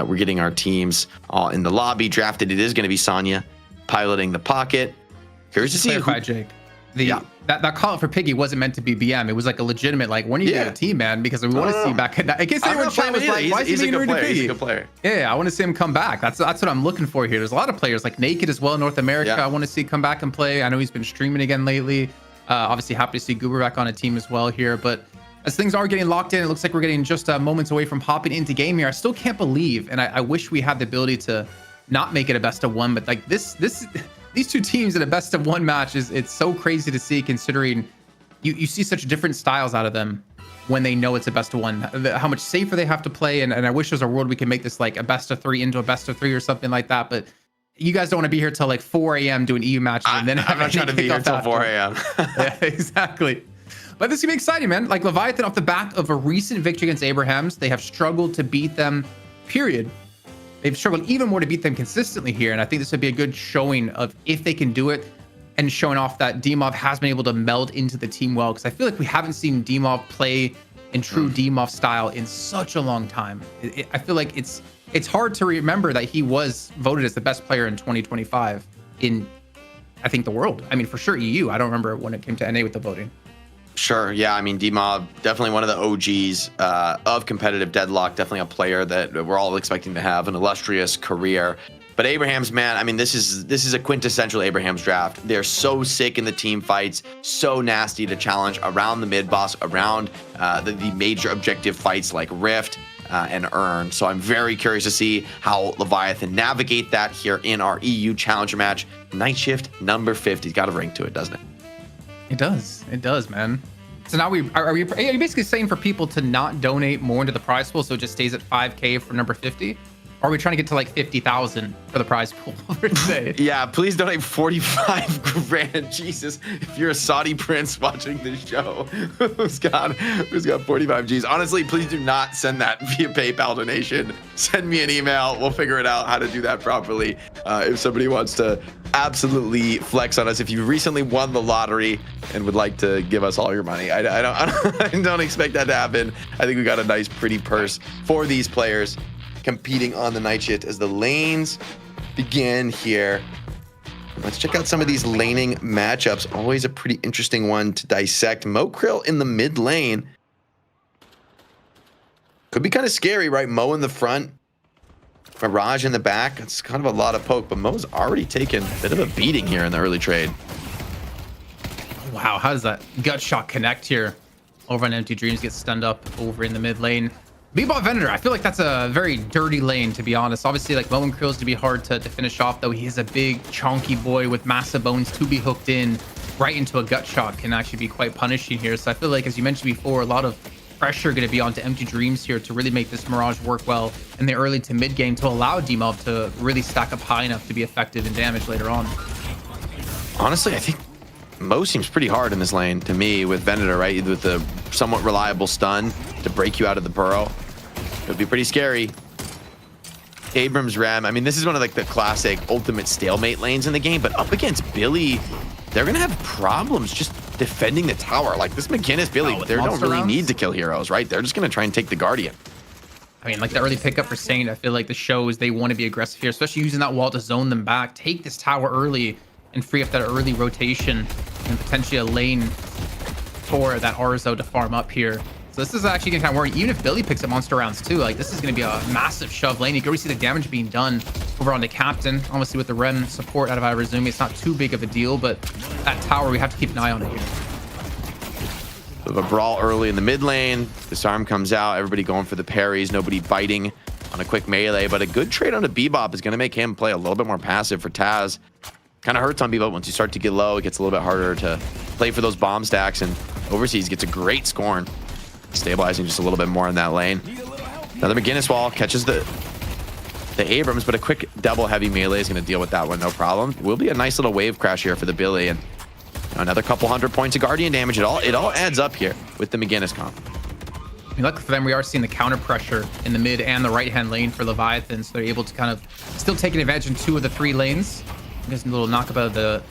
we're getting our teams all in the lobby drafted. It is going to be Sonya piloting the Pocket. Curious to see Clarify, Jake. That call out for Piggy wasn't meant to be BM. It was like a legitimate, like, when are you get a team, man? Because we want to see back. In case anyone chat was like, why is he being rude to Piggy? He's a good player. Yeah, I want to see him come back. That's what I'm looking for here. There's a lot of players like Naked as well in North America. I want to see come back and play. I know he's been streaming again lately. Obviously happy to see Goober back on a team as well here. But as things are getting locked in, it looks like we're getting just moments away from hopping into game here. I still can't believe, and I wish we had the ability to not make it a best of one, but like these two teams in a best of one match it's so crazy to see, considering you see such different styles out of them when they know it's a best of one, how much safer they have to play. And I wish there's a world we can make this like a best of three into a best of three or something like that. But you guys don't want to be here till like 4 a.m. doing EU matches. And then I'm not trying to be here till 4 a.m. Yeah, exactly. But this is gonna be exciting, man. Like Leviathan, off the back of a recent victory against Abrahams, they have struggled to beat them, period. They've struggled even more to beat them consistently here. And I think this would be a good showing of if they can do it, and showing off that Dimov has been able to meld into the team well. Because I feel like we haven't seen Dimov play in true Dimov style in such a long time. I feel like it's hard to remember that he was voted as the best player in 2025 in, I think, the world. I mean, for sure EU. I don't remember when it came to NA with the voting. Sure. Yeah. I mean, D-Mob, definitely one of the OGs of competitive Deadlock. Definitely a player that we're all expecting to have an illustrious career. But Abrahams, man, I mean, this is a quintessential Abrahams draft. They're so sick in the team fights, so nasty to challenge around the mid boss, around the major objective fights like Rift and Earn. So I'm very curious to see how Leviathan navigate that here in our EU Challenger match. Night Shift number 50. Got a ring to it, doesn't it? It does, man. So now are you basically saying for people to not donate more into the prize pool so it just stays at 5K for number 50? Or are we trying to get to like 50,000 for the prize pool for today? Yeah, please donate 45 grand. Jesus, if you're a Saudi prince watching this show, who's got 45 G's. Honestly, please do not send that via PayPal donation. Send me an email. We'll figure it out how to do that properly. If somebody wants to absolutely flex on us, if you recently won the lottery and would like to give us all your money, I don't expect that to happen. I think we got a nice, pretty purse for these players competing on the night shift as the lanes begin here. Let's check out some of these laning matchups. Always a pretty interesting one to dissect. Mokrill in the mid lane. Could be kind of scary, right? Mo in the front, Mirage in the back. It's kind of a lot of poke, but Mo's already taken a bit of a beating here in the early trade. Wow, how does that gut shot connect here? Over on Empty Dreams, gets stunned up over in the mid lane. Bebop Venator, I feel like that's a very dirty lane, to be honest. Obviously, like Moen Krill's to be hard to finish off, though. He is a big, chunky boy with massive bones to be hooked in right into a gut shot can actually be quite punishing here. So I feel like, as you mentioned before, a lot of pressure going to be onto Empty Dreams here to really make this Mirage work well in the early to mid game to allow Demob to really stack up high enough to be effective in damage later on. Honestly, I think Mo seems pretty hard in this lane to me with Venator, right? With the somewhat reliable stun to break you out of the burrow. It would be pretty scary. Abrams Rem, I mean, this is one of like the classic ultimate stalemate lanes in the game, but up against Billy, they're gonna have problems just defending the tower. Like this McGinnis Billy, they don't really need to kill heroes, right? They're just gonna try and take the Guardian. I mean, like the early pickup for Saint, I feel like the shows they want to be aggressive here, especially using that wall to zone them back, take this tower early and free up that early rotation and potentially a lane for that Arzo to farm up here. So this is actually gonna kind of worry. Even if Billy picks up monster rounds too, like this is gonna be a massive shove lane. You can already see the damage being done over on the Captain. Obviously with the Rem support out of Irazumi, it's not too big of a deal, but that tower, we have to keep an eye on it here. Bit of a brawl early in the mid lane. Disarm comes out, everybody going for the parries, nobody biting on a quick melee, but a good trade onto Bebop is gonna make him play a little bit more passive for Taz. Kind of hurts on Bebop once you start to get low. It gets a little bit harder to play for those bomb stacks, and Overseas gets a great scorn, stabilizing just a little bit more in that lane. Another McGinnis wall catches the Abrams, but a quick double heavy melee is going to deal with that one, no problem. Will be a nice little wave crash here for the Billy, and another couple hundred points of Guardian damage. It all adds up here with the McGinnis comp. I mean, luckily for them, we are seeing the counter pressure in the mid and the right hand lane for Leviathan, so they're able to kind of still take an advantage in 2 of the 3 lanes. There's a little knock about the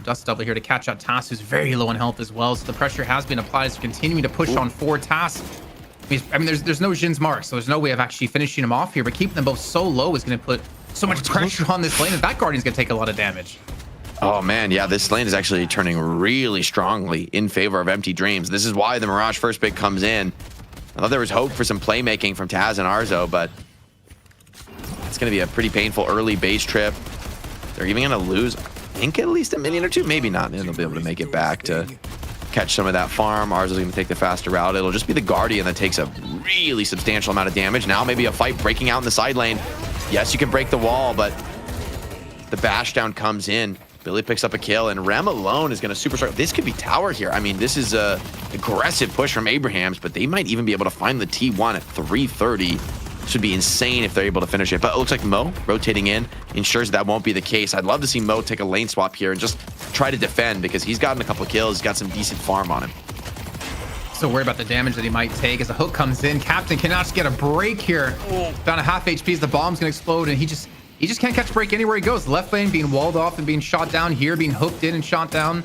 Dust Devil here to catch out Tass, who's very low on health as well. So the pressure has been applied as continuing to push on 4 Tass. I mean, there's no Jin's mark, so there's no way of actually finishing him off here. But keeping them both so low is going to put so much pressure on this lane, and that Guardian's going to take a lot of damage. Oh man, yeah, this lane is actually turning really strongly in favor of Empty Dreams. This is why the Mirage first pick comes in. I thought there was hope for some playmaking from Taz and Arzo, but it's going to be a pretty painful early base trip. They're even going to lose, I think, at least a minion or 2. Maybe not. Then they'll be able to make it back to catch some of that farm. Arzo's going to take the faster route. It'll just be the Guardian that takes a really substantial amount of damage. Now maybe a fight breaking out in the side lane. Yes, you can break the wall, but the bash down comes in. Billy picks up a kill, and Rem alone is going to super struggle. This could be tower here. I mean, this is a aggressive push from Abrahams, but they might even be able to find the T1 at 330. Should be insane if they're able to finish it. But it looks like Mo rotating in ensures that won't be the case. I'd love to see Mo take a lane swap here and just try to defend, because he's gotten a couple of kills. He's got some decent farm on him. So worried about the damage that he might take as a hook comes in. Captain cannot get a break here. Down a half HP as the bomb's gonna explode, and he just can't catch a break anywhere he goes. Left lane being walled off and being shot down, here being hooked in and shot down.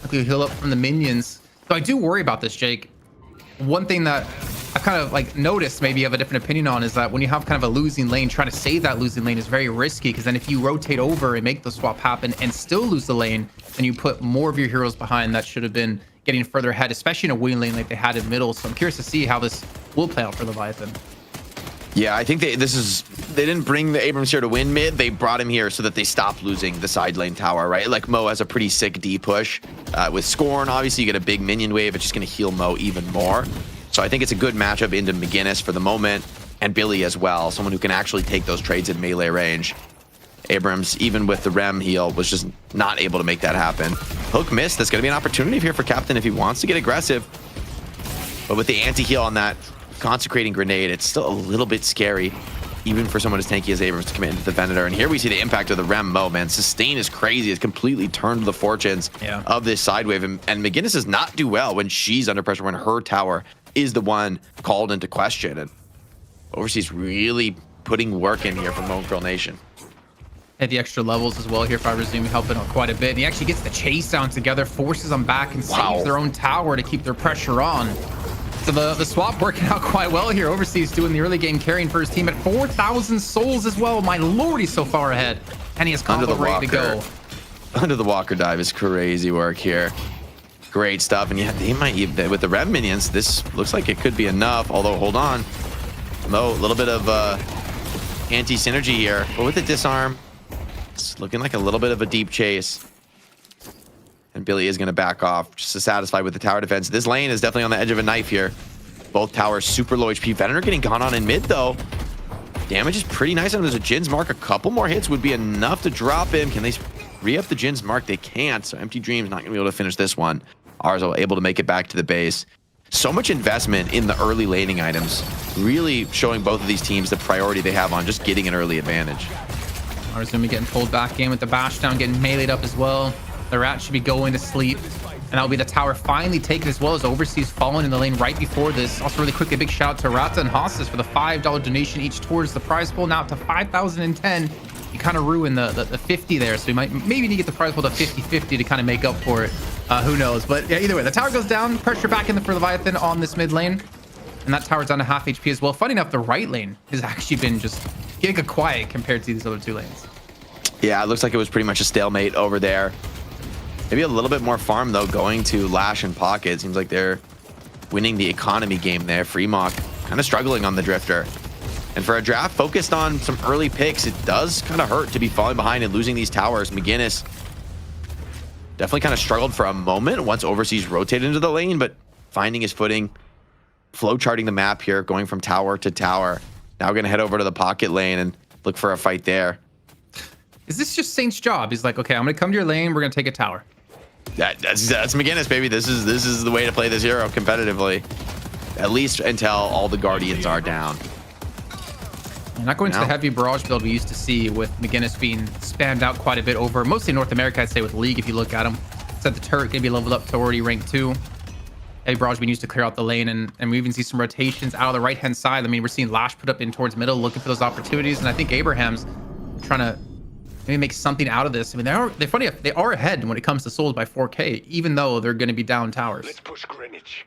Luckily heal up from the minions. So I do worry about this, Jake. One thing that I've kind of like noticed, maybe have a different opinion on, is that when you have kind of a losing lane, trying to save that losing lane is very risky, because then if you rotate over and make the swap happen and still lose the lane, then you put more of your heroes behind that should have been getting further ahead, especially in a winning lane like they had in middle. So I'm curious to see how this will play out for Leviathan. Yeah, I think they didn't bring the Abrams here to win mid. They brought him here so that they stop losing the side lane tower, right? Like Mo has a pretty sick D push with Scorn. Obviously, you get a big minion wave. It's just going to heal Mo even more. So I think it's a good matchup into McGinnis for the moment, and Billy as well, someone who can actually take those trades in melee range. Abrams, even with the Rem heal, was just not able to make that happen. Hook missed. That's going to be an opportunity here for Captain if he wants to get aggressive. But with the anti-heal on that consecrating grenade, it's still a little bit scary, even for someone as tanky as Abrams, to commit into the Venator. And here we see the impact of the Rem Mo, man. Sustain is crazy. It's completely turned the fortunes of this side wave. And McGinnis does not do well when she's under pressure, when her tower is the one called into question. And Overseas really putting work in here from Moen Krill Nation. Had the extra levels as well here for Irazumi, helping out quite a bit. And he actually gets the chase down together, forces them back, and saves their own tower to keep their pressure on. So the swap working out quite well here. Overseas doing the early game, carrying for his team at 4,000 souls as well. My lord, he's so far ahead. And he has combo ready to go. Under the Walker dive is crazy work here. Great stuff. And yeah, they might even, with the Rev minions, this looks like it could be enough. Although, hold on. Mo, a little bit of anti-synergy here. But with the disarm, it's looking like a little bit of a deep chase. And Billy is going to back off just to satisfy with the tower defense. This lane is definitely on the edge of a knife here. Both towers super low HP. Veteran getting gone on in mid though. Damage is pretty nice. And there's a Jin's mark. A couple more hits would be enough to drop him. Can they re-up the Jin's mark? They can't. So Empty Dream's not going to be able to finish this one. Ours are able to make it back to the base. So much investment in the early laning items. Really showing both of these teams the priority they have on just getting an early advantage. Ours going to be getting pulled back in with the bash down, getting meleeed up as well. The rat should be going to sleep. And that'll be the tower finally taken, as well as Overseas falling in the lane right before this. Also, really quickly, a big shout out to Rata and Hostas for the $5 donation each towards the prize pool. Now up to 5,010. You kind of ruined the 50 there, so we might maybe need to get the prize pool to 50-50 to kind of make up for it. Who knows? But yeah, either way, the tower goes down. Pressure back in for Leviathan on this mid lane. And that tower's down to half HP as well. Funny enough, the right lane has actually been just giga quiet compared to these other two lanes. Yeah, it looks like it was pretty much a stalemate over there. Maybe a little bit more farm, though, going to Lash and Pocket. Seems like they're winning the economy game there. Freemok kind of struggling on the Drifter. And for a draft focused on some early picks, it does kind of hurt to be falling behind and losing these towers. McGinnis definitely kind of struggled for a moment once Overseas rotated into the lane, but finding his footing, flow charting the map here, going from tower to tower. Now we're going to head over to the Pocket lane and look for a fight there. Is this just Saint's job? He's like, okay, I'm going to come to your lane. We're going to take a tower. That's McGinnis, baby. This is the way to play this hero competitively, at least until all the Guardians are down. I'm not going to the heavy barrage build we used to see with McGinnis being spammed out quite a bit over, mostly North America, I'd say, with League, if you look at him. Said the turret can be leveled up to already rank 2. Heavy barrage being used to clear out the lane, and we even see some rotations out of the right-hand side. I mean, we're seeing Lash put up in towards middle, looking for those opportunities, and I think Abraham's trying to maybe make something out of this. I mean, they're funny enough, they are ahead when it comes to souls by 4K, even though they're going to be down towers. Let's push Greenwich.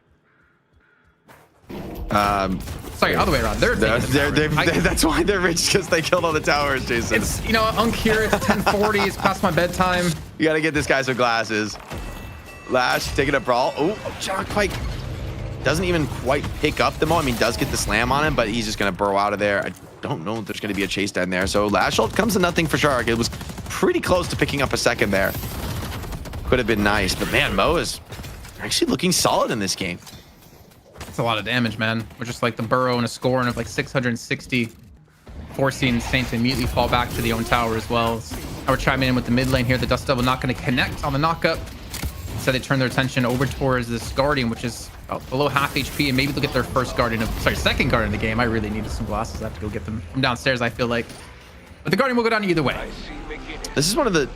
Sorry, other way around. That's why they're rich, because they killed all the towers, Jason. It's, you know, uncure. It's 10:40. It's past my bedtime. You got to get this guy some glasses. Lash taking a brawl. Oh, Shock Pike doesn't even quite pick up the mo. I mean, does get the slam on him, but he's just going to burrow out of there. I don't know if there's going to be a chase down there. So Lash ult comes to nothing for Shark. It was pretty close to picking up a second there. Could have been nice, but man, Mo is actually looking solid in this game. It's a lot of damage, man. We're just like the burrow and a scoring of like 660, forcing Saint to immediately fall back to the own tower as well. Now we're chiming in with the mid lane here. The Dust Devil not going to connect on the knockup. So they turn their attention over towards this Guardian, which is below half HP, and maybe they'll get their second Guardian of the game. I really needed some glasses. I have to go get them from downstairs, I feel like. But the Guardian will go down either way. This is one of the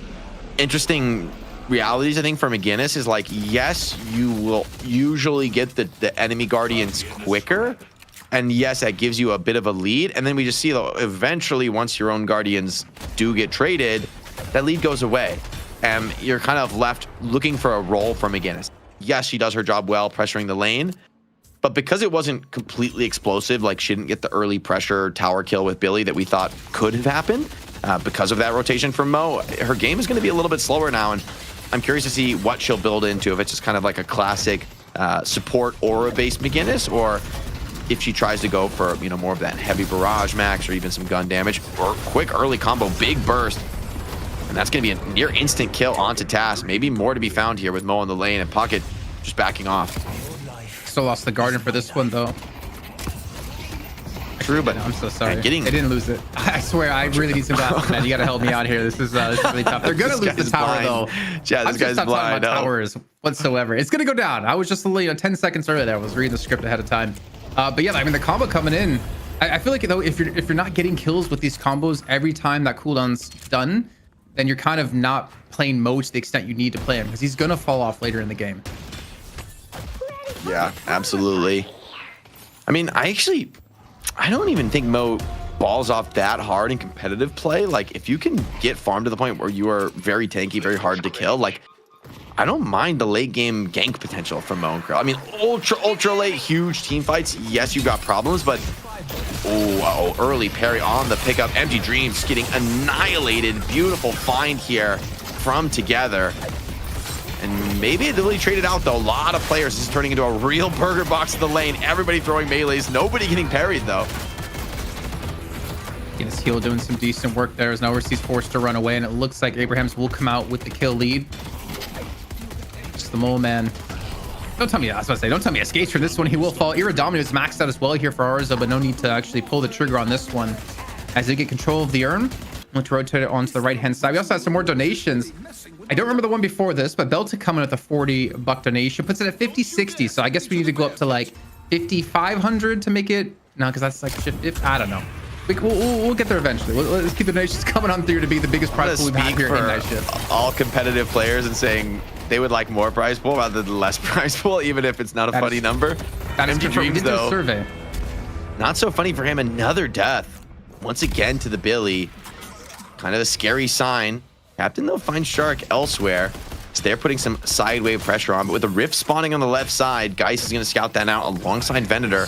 interesting realities, I think, for McGinnis is like, yes, you will usually get the enemy Guardians quicker. And yes, that gives you a bit of a lead. And then we just see that eventually, once your own Guardians do get traded, that lead goes away. And you're kind of left looking for a role from McGinnis. Yes, she does her job well, pressuring the lane. But because it wasn't completely explosive, like she didn't get the early pressure tower kill with Billy that we thought could have happened, because of that rotation from Mo, her game is going to be a little bit slower now. And I'm curious to see what she'll build into, if it's just kind of like a classic support aura-based McGinnis, or if she tries to go for, you know, more of that heavy barrage max or even some gun damage, or quick early combo, big burst. And that's going to be a near instant kill onto Task. Maybe more to be found here with Mo in the lane and Pocket just backing off. Still lost the Guardian for this one, though. True, but I'm so sorry. They didn't lose it. I swear, I really need some glasses, man. You got to help me out here. This is really tough. They're going to lose the tower, though. Yeah, this guy's blind. Towers whatsoever. It's going to go down. I was just 10 seconds earlier there. I was reading the script ahead of time. But yeah, I mean, the combo coming in, I feel like, though, if you're not getting kills with these combos every time that cooldown's done, then you're kind of not playing Mo to the extent you need to play him, because he's going to fall off later in the game. Yeah, absolutely. I mean, I don't even think Mo balls off that hard in competitive play. Like, if you can get farmed to the point where you are very tanky, very hard to kill, like, I don't mind the late game gank potential from Mo and Krill. I mean, ultra late, huge team fights. Yes, you got problems, but early parry on the pickup. Empty Dreams getting annihilated. Beautiful find here from Together. And maybe it really traded out, though. A lot of players. This is turning into a real burger box in the lane. Everybody throwing melees. Nobody getting parried, though. His heel doing some decent work there as now Overseas forced to run away, and it looks like Abrahams will come out with the kill lead. Just the mole man Don't tell me, I was about to say, don't tell me escapes for this one. He will fall. Iridominus is maxed out as well here for Arzo, but no need to actually pull the trigger on this one. As they get control of the urn, let's rotate it onto the right-hand side. We also have some more donations. I don't remember the one before this, but Belta coming with a $40 donation. Puts it at 50-60, so I guess we need to go up to like 5,500 to make it. No, because that's like, if I don't know. We'll get there eventually. Let's keep the donations coming on through to be the biggest prize pool we've had here in Night Shift. All competitive players and saying they would like more prize pool rather than less prize pool, even if it's not a funny number. That is Dreams, though. Survey. Not so funny for him. Another death. Once again to the Billy. Kind of a scary sign. Captain, though, finds Shark elsewhere. So they're putting some sideway pressure on. But with the rift spawning on the left side, Geist is going to scout that out alongside Venator.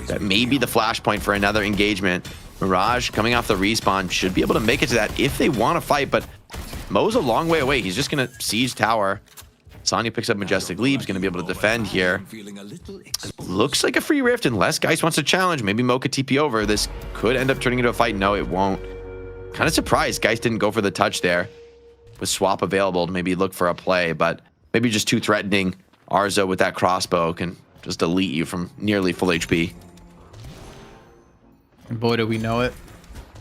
That may be the flashpoint for another engagement. Mirage coming off the respawn should be able to make it to that if they want to fight, but Mo's a long way away. He's just going to siege tower. Sonya picks up Majestic Leap. He's going to be able to defend here. Looks like a free rift unless Geist wants to challenge. Maybe Mo could TP over. This could end up turning into a fight. No, it won't. Kind of surprised Geist didn't go for the touch there. With swap available to maybe look for a play, but maybe just too threatening. Arzo with that crossbow can just delete you from nearly full HP. And boy, do we know it.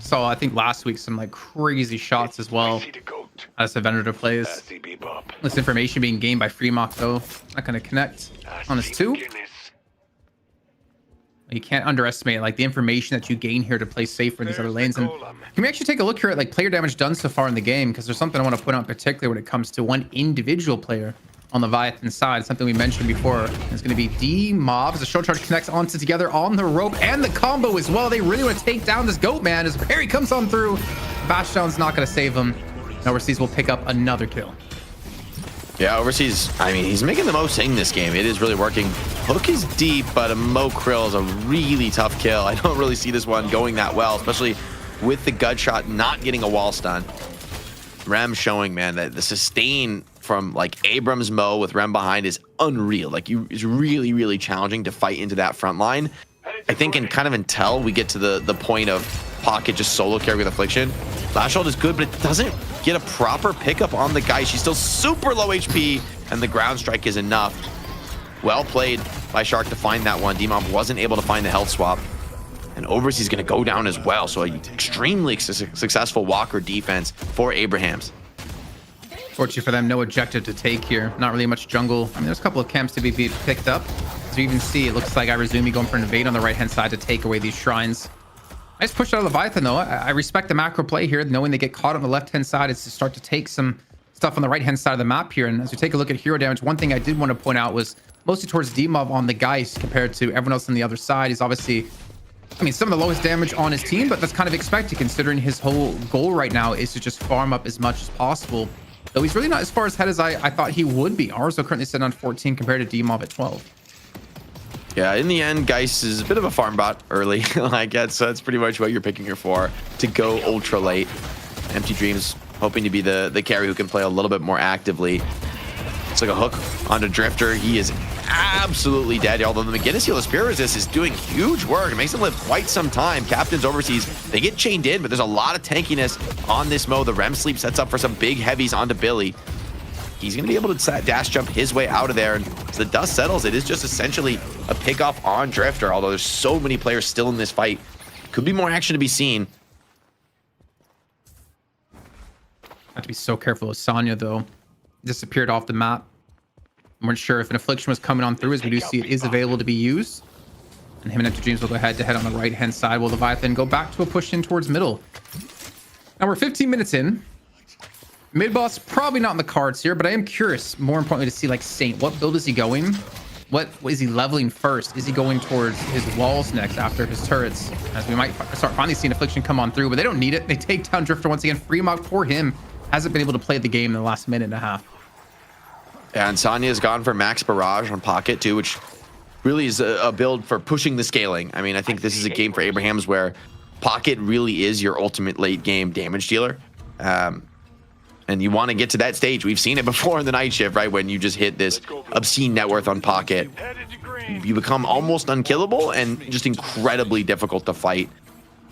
Saw, I think last week, some like crazy shots as well as the Venator plays. This information being gained by Fremont, though. Not going to connect on this 2. You can't underestimate like the information that you gain here to play safe for these other lanes. And can we actually take a look here at like player damage done so far in the game? Because there's something I want to point out particularly when it comes to one individual player on the Leviathan side. Something we mentioned before. It's going to be D-Mob as the show charge connects onto together on the rope and the combo as well. They really want to take down this goat man as Perry comes on through. Bashdown's not going to save him. Overseas will pick up another kill. Yeah, Overseas, I mean, he's making the most in this game. It is really working. Hook is deep, but a Mo Krill is a really tough kill. I don't really see this one going that well, especially with the gut shot not getting a wall stun. Rem showing, man, that the sustain from like Abrams Mo with Rem behind is unreal. Like, it's really, really challenging to fight into that front line. I think until we get to the point of Pocket just solo carry with Affliction, Lashhold is good, but it doesn't get a proper pickup on the guy. She's still super low HP, and the ground strike is enough. Well played by Shark to find that one. D-Mob wasn't able to find the health swap. And Overseas is going to go down as well. So an extremely successful Walker defense for Abrahams. Fortunately for them, no objective to take here. Not really much jungle. I mean, there's a couple of camps to be picked up. As you even see, it looks like Irizumi going for an invade on the right-hand side to take away these shrines. Nice push out of Leviathan, though. I respect the macro play here, knowing they get caught on the left-hand side is to start to take some stuff on the right-hand side of the map here. And as we take a look at hero damage, one thing I did want to point out was mostly towards D-Mob on the Geist compared to everyone else on the other side. He's obviously, I mean, some of the lowest damage on his team, but that's kind of expected considering his whole goal right now is to just farm up as much as possible. Though he's really not as far ahead as I thought he would be. Arzo currently sitting on 14 compared to D-Mob at 12. Yeah, in the end, Geist is a bit of a farm bot early. I guess so that's pretty much what you're picking her for, to go ultra late. Empty Dreams hoping to be the carry who can play a little bit more actively. It's like a hook onto Drifter. He is absolutely dead, although the McGinnis heal of Spear Resist is doing huge work. It makes him live quite some time. Captains Overseas, they get chained in, but there's a lot of tankiness on this Mo. The Rem Sleep sets up for some big heavies onto Billy. He's going to be able to dash jump his way out of there. And as the dust settles, it is just essentially a pickoff on Drifter, although there's so many players still in this fight. Could be more action to be seen. Have to be so careful with Sonya, though. Disappeared off the map. We weren't sure if an Affliction was coming on through, as we do see it is available to be used. And him and Empty Dreams will go head to head on the right-hand side, while Leviathan go back to a push in towards middle. Now we're 15 minutes in. Mid-boss probably not in the cards here, but I am curious, more importantly, to see like Saint. What build is he going? What is he leveling first? Is he going towards his walls next after his turrets? As we might start finally seeing Affliction come on through, but they don't need it. They take down Drifter once again. Fremont, poor him, hasn't been able to play the game in the last minute and a half. Yeah, and Sonya has gone for Max Barrage on Pocket too, which really is a build for pushing the scaling. I mean, I think this is a game for Abrahams where Pocket really is your ultimate late game damage dealer. And you want to get to that stage. We've seen it before in the Night Shift, right? When you just hit this obscene net worth on Pocket, you become almost unkillable and just incredibly difficult to fight.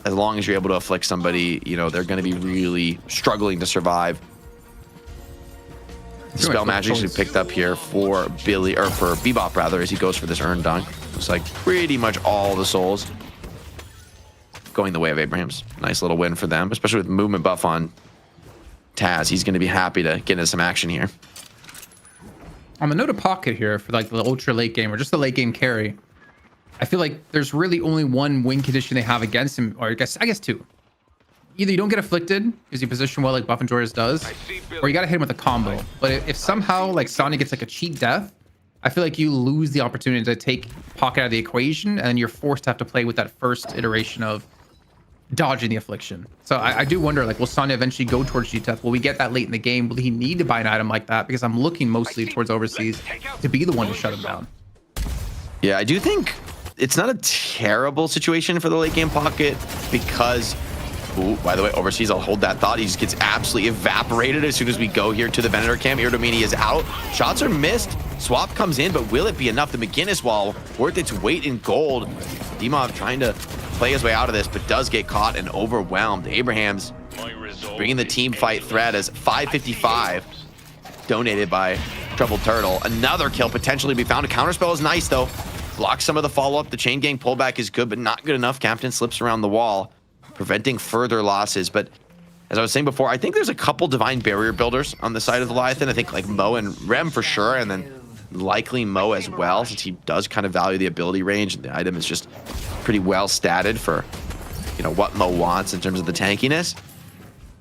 As long as you're able to afflict somebody, you know, they're going to be really struggling to survive. Spell Magic should be picked up here for Billy, or for Bebop rather, as he goes for this Earn Dunk. Looks like pretty much all the souls going the way of Abraham's. Nice little win for them, especially with movement buff on Taz. He's going to be happy to get into some action here. On the note of Pocket here for like the ultra late game or just the late game carry, I feel like there's really only one win condition they have against him, or I guess two. Either you don't get afflicted because you position well like Buff and Joris does, or you got to hit him with a combo. But if somehow like Sonny gets like a cheat death, I feel like you lose the opportunity to take Pocket out of the equation, and you're forced to have to play with that first iteration of dodging the affliction. So I do wonder, like, will Sonny eventually go towards cheat death? Will we get that late in the game? Will he need to buy an item like that? Because I'm looking mostly towards overseas to be the one to shut him down. Yeah, I do think it's not a terrible situation for the late game Pocket because, ooh, by the way, overseas, I'll hold that thought. He just gets absolutely evaporated as soon as we go here to the Venator camp. Irdomini is out. Shots are missed. Swap comes in, but will it be enough? The McGinnis wall worth its weight in gold. Dimov trying to play his way out of this, but does get caught and overwhelmed. Abraham's bringing the team fight threat as 555 donated by Troubled Turtle. Another kill potentially be found. A counterspell is nice though. Blocks some of the follow-up. The chain gang pullback is good, but not good enough. Captain slips around the wall, preventing further losses. But as I was saying before, I think there's a couple Divine Barrier builders on the side of the Leviathan. I think like Mo and Rem for sure, and then likely Mo as well, since he does kind of value the ability range, and the item is just pretty well statted for, you know, what Mo wants in terms of the tankiness.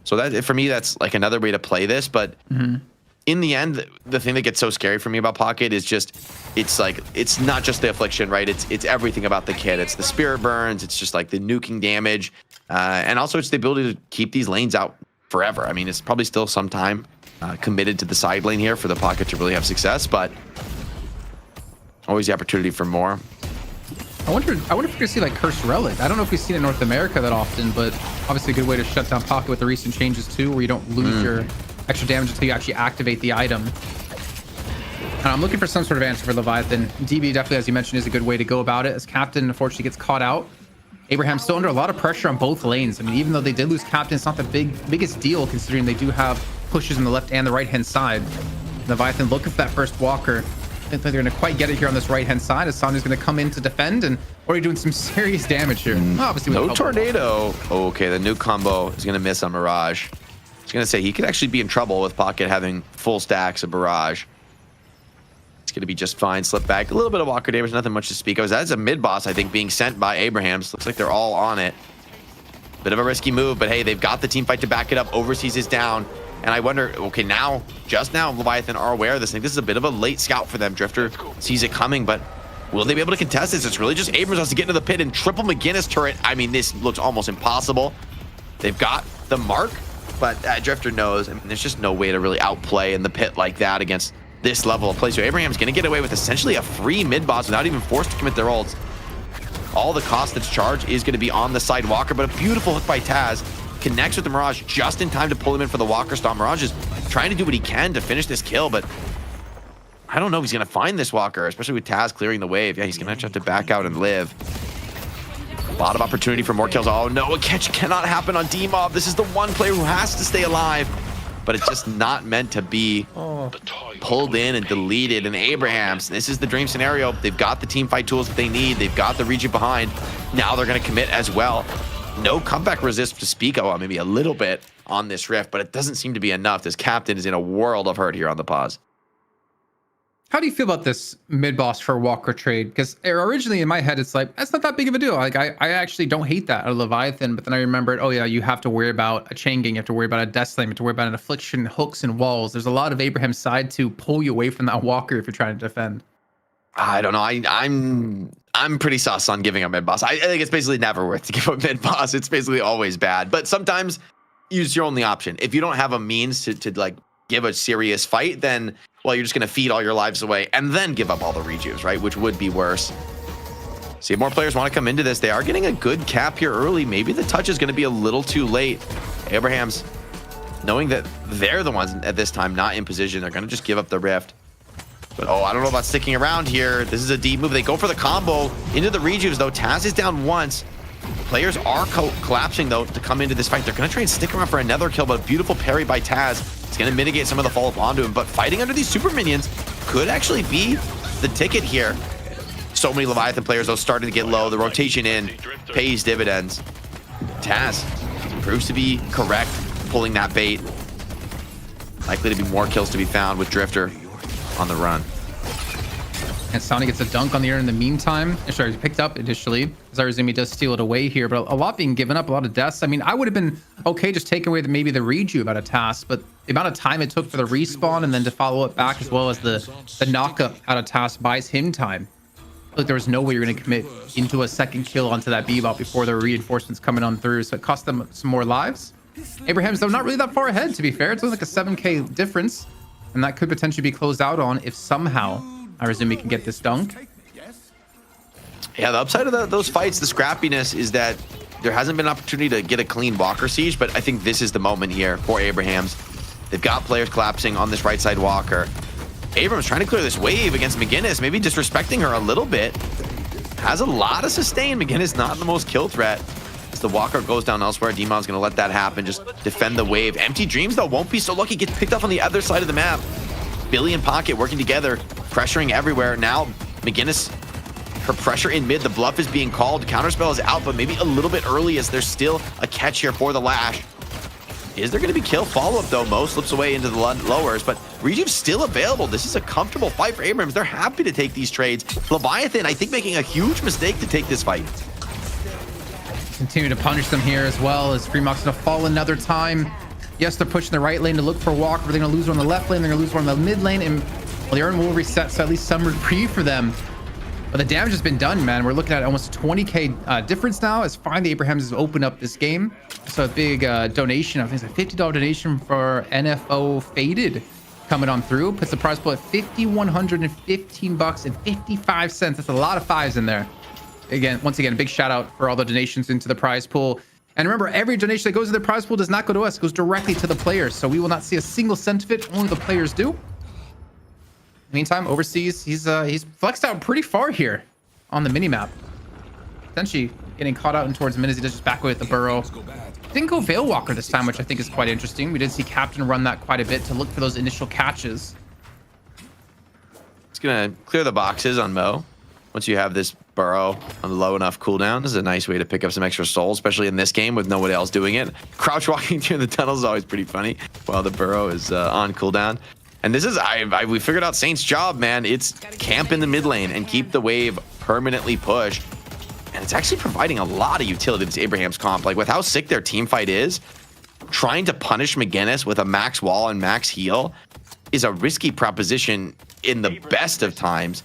So that, for me, that's like another way to play this. But in the end, the thing that gets so scary for me about Pocket is just, it's like, it's not just the affliction, right? It's everything about the kit. It's the spirit burns. It's just like the nuking damage. And also it's the ability to keep these lanes out forever. I mean, it's probably still some time committed to the side lane here for the Pocket to really have success, but always the opportunity for more. I wonder if we're gonna see like Cursed Relic. I don't know if we've seen it in North America that often, but obviously a good way to shut down Pocket with the recent changes too, where you don't lose your extra damage until you actually activate the item. And I'm looking for some sort of answer for Leviathan. DB definitely, as you mentioned, is a good way to go about it, as Captain unfortunately gets caught out. Abraham's still under a lot of pressure on both lanes. I mean, even though they did lose Captain, it's not the biggest deal considering they do have pushes on the left and the right hand side. Leviathan looking for that first walker. I don't think they're going to quite get it here on this right hand side, as Sonya's going to come in to defend and already doing some serious damage here. Obviously, no tornado. Okay, the new combo is going to miss on Mirage. I was going to say he could actually be in trouble with Pocket having full stacks of Barrage. It's going to be just fine. Slip back. A little bit of walker damage, nothing much to speak of. That's a mid boss, I think, being sent by Abrahams. Looks like they're all on it. Bit of a risky move, but hey, they've got the team fight to back it up. Overseas is down. And I wonder, okay, now, just now, Leviathan are aware of this thing. This is a bit of a late scout for them. Drifter sees it coming, but will they be able to contest this? It's really just Abrams has to get into the pit and triple McGinnis turret. I mean, this looks almost impossible. They've got the mark, but Drifter knows. I mean, there's just no way to really outplay in the pit like that against this level of play. So Abraham's going to get away with essentially a free mid-boss without even forced to commit their ults. All the cost that's charged is going to be on the side walker, but a beautiful hook by Taz. Connects with the Mirage just in time to pull him in for the walker stomp. Mirage is trying to do what he can to finish this kill, but I don't know if he's going to find this walker, especially with Taz clearing the wave. Yeah, he's going to have to back out and live. A lot of opportunity for more kills. Oh no, a catch cannot happen on D-Mob. This is the one player who has to stay alive, but it's just not meant to be pulled in and deleted. And Abrahams, this is the dream scenario. They've got the team fight tools that they need. They've got the region behind. Now they're going to commit as well. No comeback resist to speak of, maybe a little bit on this rift, but it doesn't seem to be enough. This Captain is in a world of hurt here on the pause. How do you feel about this mid-boss for Walker trade? Because originally in my head, it's like, that's not that big of a deal. Like, I actually don't hate that out of Leviathan, but then I remembered, oh yeah, you have to worry about a chain gang, you have to worry about a death slam, you have to worry about an affliction, hooks, and walls. There's a lot of Abraham's side to pull you away from that Walker if you're trying to defend. I don't know. I'm pretty sus on giving up mid boss. I think it's basically never worth to give up mid boss. It's basically always bad. But sometimes use your only option. If you don't have a means to like give a serious fight, then well, you're just gonna feed all your lives away and then give up all the rejuves, right? Which would be worse. See if more players want to come into this. They are getting a good cap here early. Maybe the touch is gonna be a little too late. Abraham's knowing that they're the ones at this time not in position, they're gonna just give up the rift. But oh, I don't know about sticking around here. This is a deep move. They go for the combo into the rejuves though. Taz is down once. Players are collapsing, though, to come into this fight. They're going to try and stick around for another kill, but a beautiful parry by Taz. It's going to mitigate some of the follow-up onto him, but fighting under these super minions could actually be the ticket here. So many Leviathan players, though, starting to get low. The rotation in pays dividends. Taz proves to be correct, pulling that bait. Likely to be more kills to be found with Drifter on the run. And Sonny gets a dunk on the air in the meantime. Sorry, picked up initially. Zarazumi does steal it away here, but a lot being given up, a lot of deaths. I mean, I would have been okay just taking away maybe the reju about a task, but the amount of time it took for the respawn and then to follow it back, as well as the knockup out of task, buys him time. Like there was no way you're going to commit into a second kill onto that Bebop before the reinforcements coming on through, so it cost them some more lives. Abraham's, though, not really that far ahead, to be fair. It's only like a 7k difference, and that could potentially be closed out on if somehow Arazumi can get this dunk. Yeah, the upside of those fights, the scrappiness, is that there hasn't been an opportunity to get a clean Walker siege, but I think this is the moment here for Abrahams. They've got players collapsing on this right side Walker. Abrams trying to clear this wave against McGinnis, maybe disrespecting her a little bit. Has a lot of sustain. McGinnis not the most kill threat. As the Walker goes down elsewhere, Demon's going to let that happen. Just defend the wave. Empty Dreams, though, won't be so lucky. Gets picked up on the other side of the map. Billy and Pocket working together, pressuring everywhere. Now, McGinnis, her pressure in mid. The bluff is being called. Counterspell is out, but maybe a little bit early as there's still a catch here for the Lash. Is there going to be kill follow-up, though? Mo slips away into the lowers, but Rejuve's still available. This is a comfortable fight for Abrams. They're happy to take these trades. Leviathan, I think, making a huge mistake to take this fight. Continue to punish them here as well, as Fremock's going to fall another time. Yes, they're pushing the right lane to look for Walker, but they're going to lose one on the left lane. They're going to lose one on the mid lane, and well, the Urn will reset, so at least some reprieve for them. But the damage has been done, man. We're looking at almost 20k difference now, as finally Abrahams has opened up this game. So a big donation, I think it's a $50 donation for NFO Faded coming on through. Puts the prize pool at $5,115 and 55 cents. That's a lot of fives in there. Again, once again, a big shout out for all the donations into the prize pool. And remember, every donation that goes to the prize pool does not go to us. It goes directly to the players. So we will not see a single cent of it. Only the players do. Meantime, overseas, he's flexed out pretty far here on the minimap. Potentially getting caught out and towards mid as he does just back away with the burrow. Didn't go Veil Walker this time, which I think is quite interesting. We did see Captain run that quite a bit to look for those initial catches. It's going to clear the boxes on Mo. Once you have this burrow on low enough cooldown, this is a nice way to pick up some extra souls, especially in this game with nobody else doing it. Crouch walking through the tunnels is always pretty funny while the burrow is on cooldown. And this is, we figured out Saint's job, man. It's camp in the mid lane and keep the wave permanently pushed. And it's actually providing a lot of utility to this Abraham's comp. Like, with how sick their team fight is, trying to punish McGinnis with a max wall and max heal is a risky proposition in the best of times.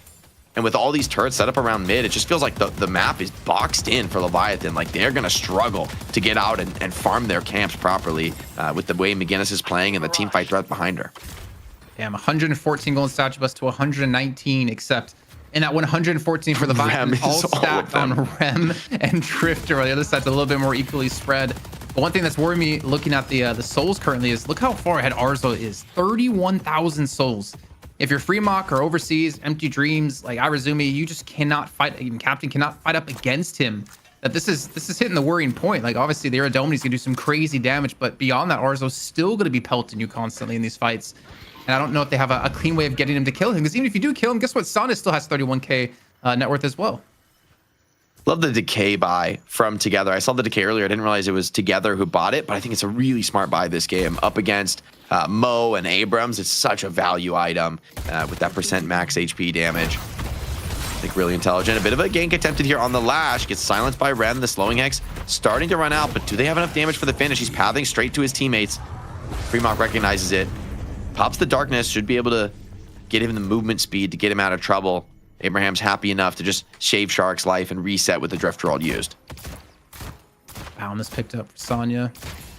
And with all these turrets set up around mid, it just feels like the map is boxed in for Leviathan. Like, they're going to struggle to get out and farm their camps properly with the way McGinnis is playing and the team fight threat behind her. Damn, 114 golden statue bus to 119, except in that 114 for the Leviathan, all stacked on Rem and Drifter. On the other side's a little bit more equally spread. But one thing that's worrying me looking at the souls currently is look how far ahead Arzo is. 31,000 souls. If you're Fremock or overseas, Empty Dreams, like Arazumi, you just cannot fight. Even Captain cannot fight up against him. That this is hitting the worrying point. Like, obviously the Iradomi's gonna do some crazy damage, but beyond that, Arzo's still gonna be pelting you constantly in these fights. And I don't know if they have a clean way of getting him to kill him, because even if you do kill him, guess what? Sana still has 31k net worth as well. Love the Decay buy from Together. I saw the Decay earlier. I didn't realize it was Together who bought it, but I think it's a really smart buy this game. Up against Mo and Abrams, it's such a value item with that percent max HP damage. I think really intelligent. A bit of a gank attempted here on the Lash. Gets silenced by Ren. The slowing hex starting to run out, but do they have enough damage for the finish? He's pathing straight to his teammates. Fremock recognizes it. Pops the darkness, should be able to get him the movement speed to get him out of trouble. Abraham's happy enough to just shave Shark's life and reset with the Drift Roll used. Bound is picked up for Sonya.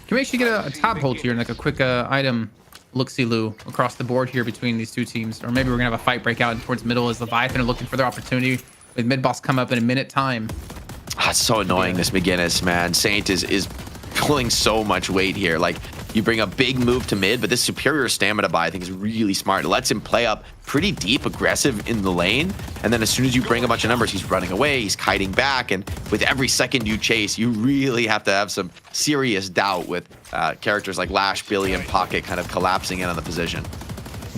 Can we actually get a tab hold here and like a quick item look-see-loo across the board here between these two teams? Or maybe we're gonna have a fight break out towards middle as Leviathan are looking for their opportunity with mid-boss come up in a minute time. It's so annoying, this McGinnis, man. Saint is pulling so much weight here. Like, You bring a big move to mid, but this superior stamina buy I think is really smart. It lets him play up pretty deep, aggressive in the lane, and then as soon as you bring a bunch of numbers, he's running away, he's kiting back, and with every second you chase, you really have to have some serious doubt with characters like Lash, Billy, and Pocket kind of collapsing in on the position.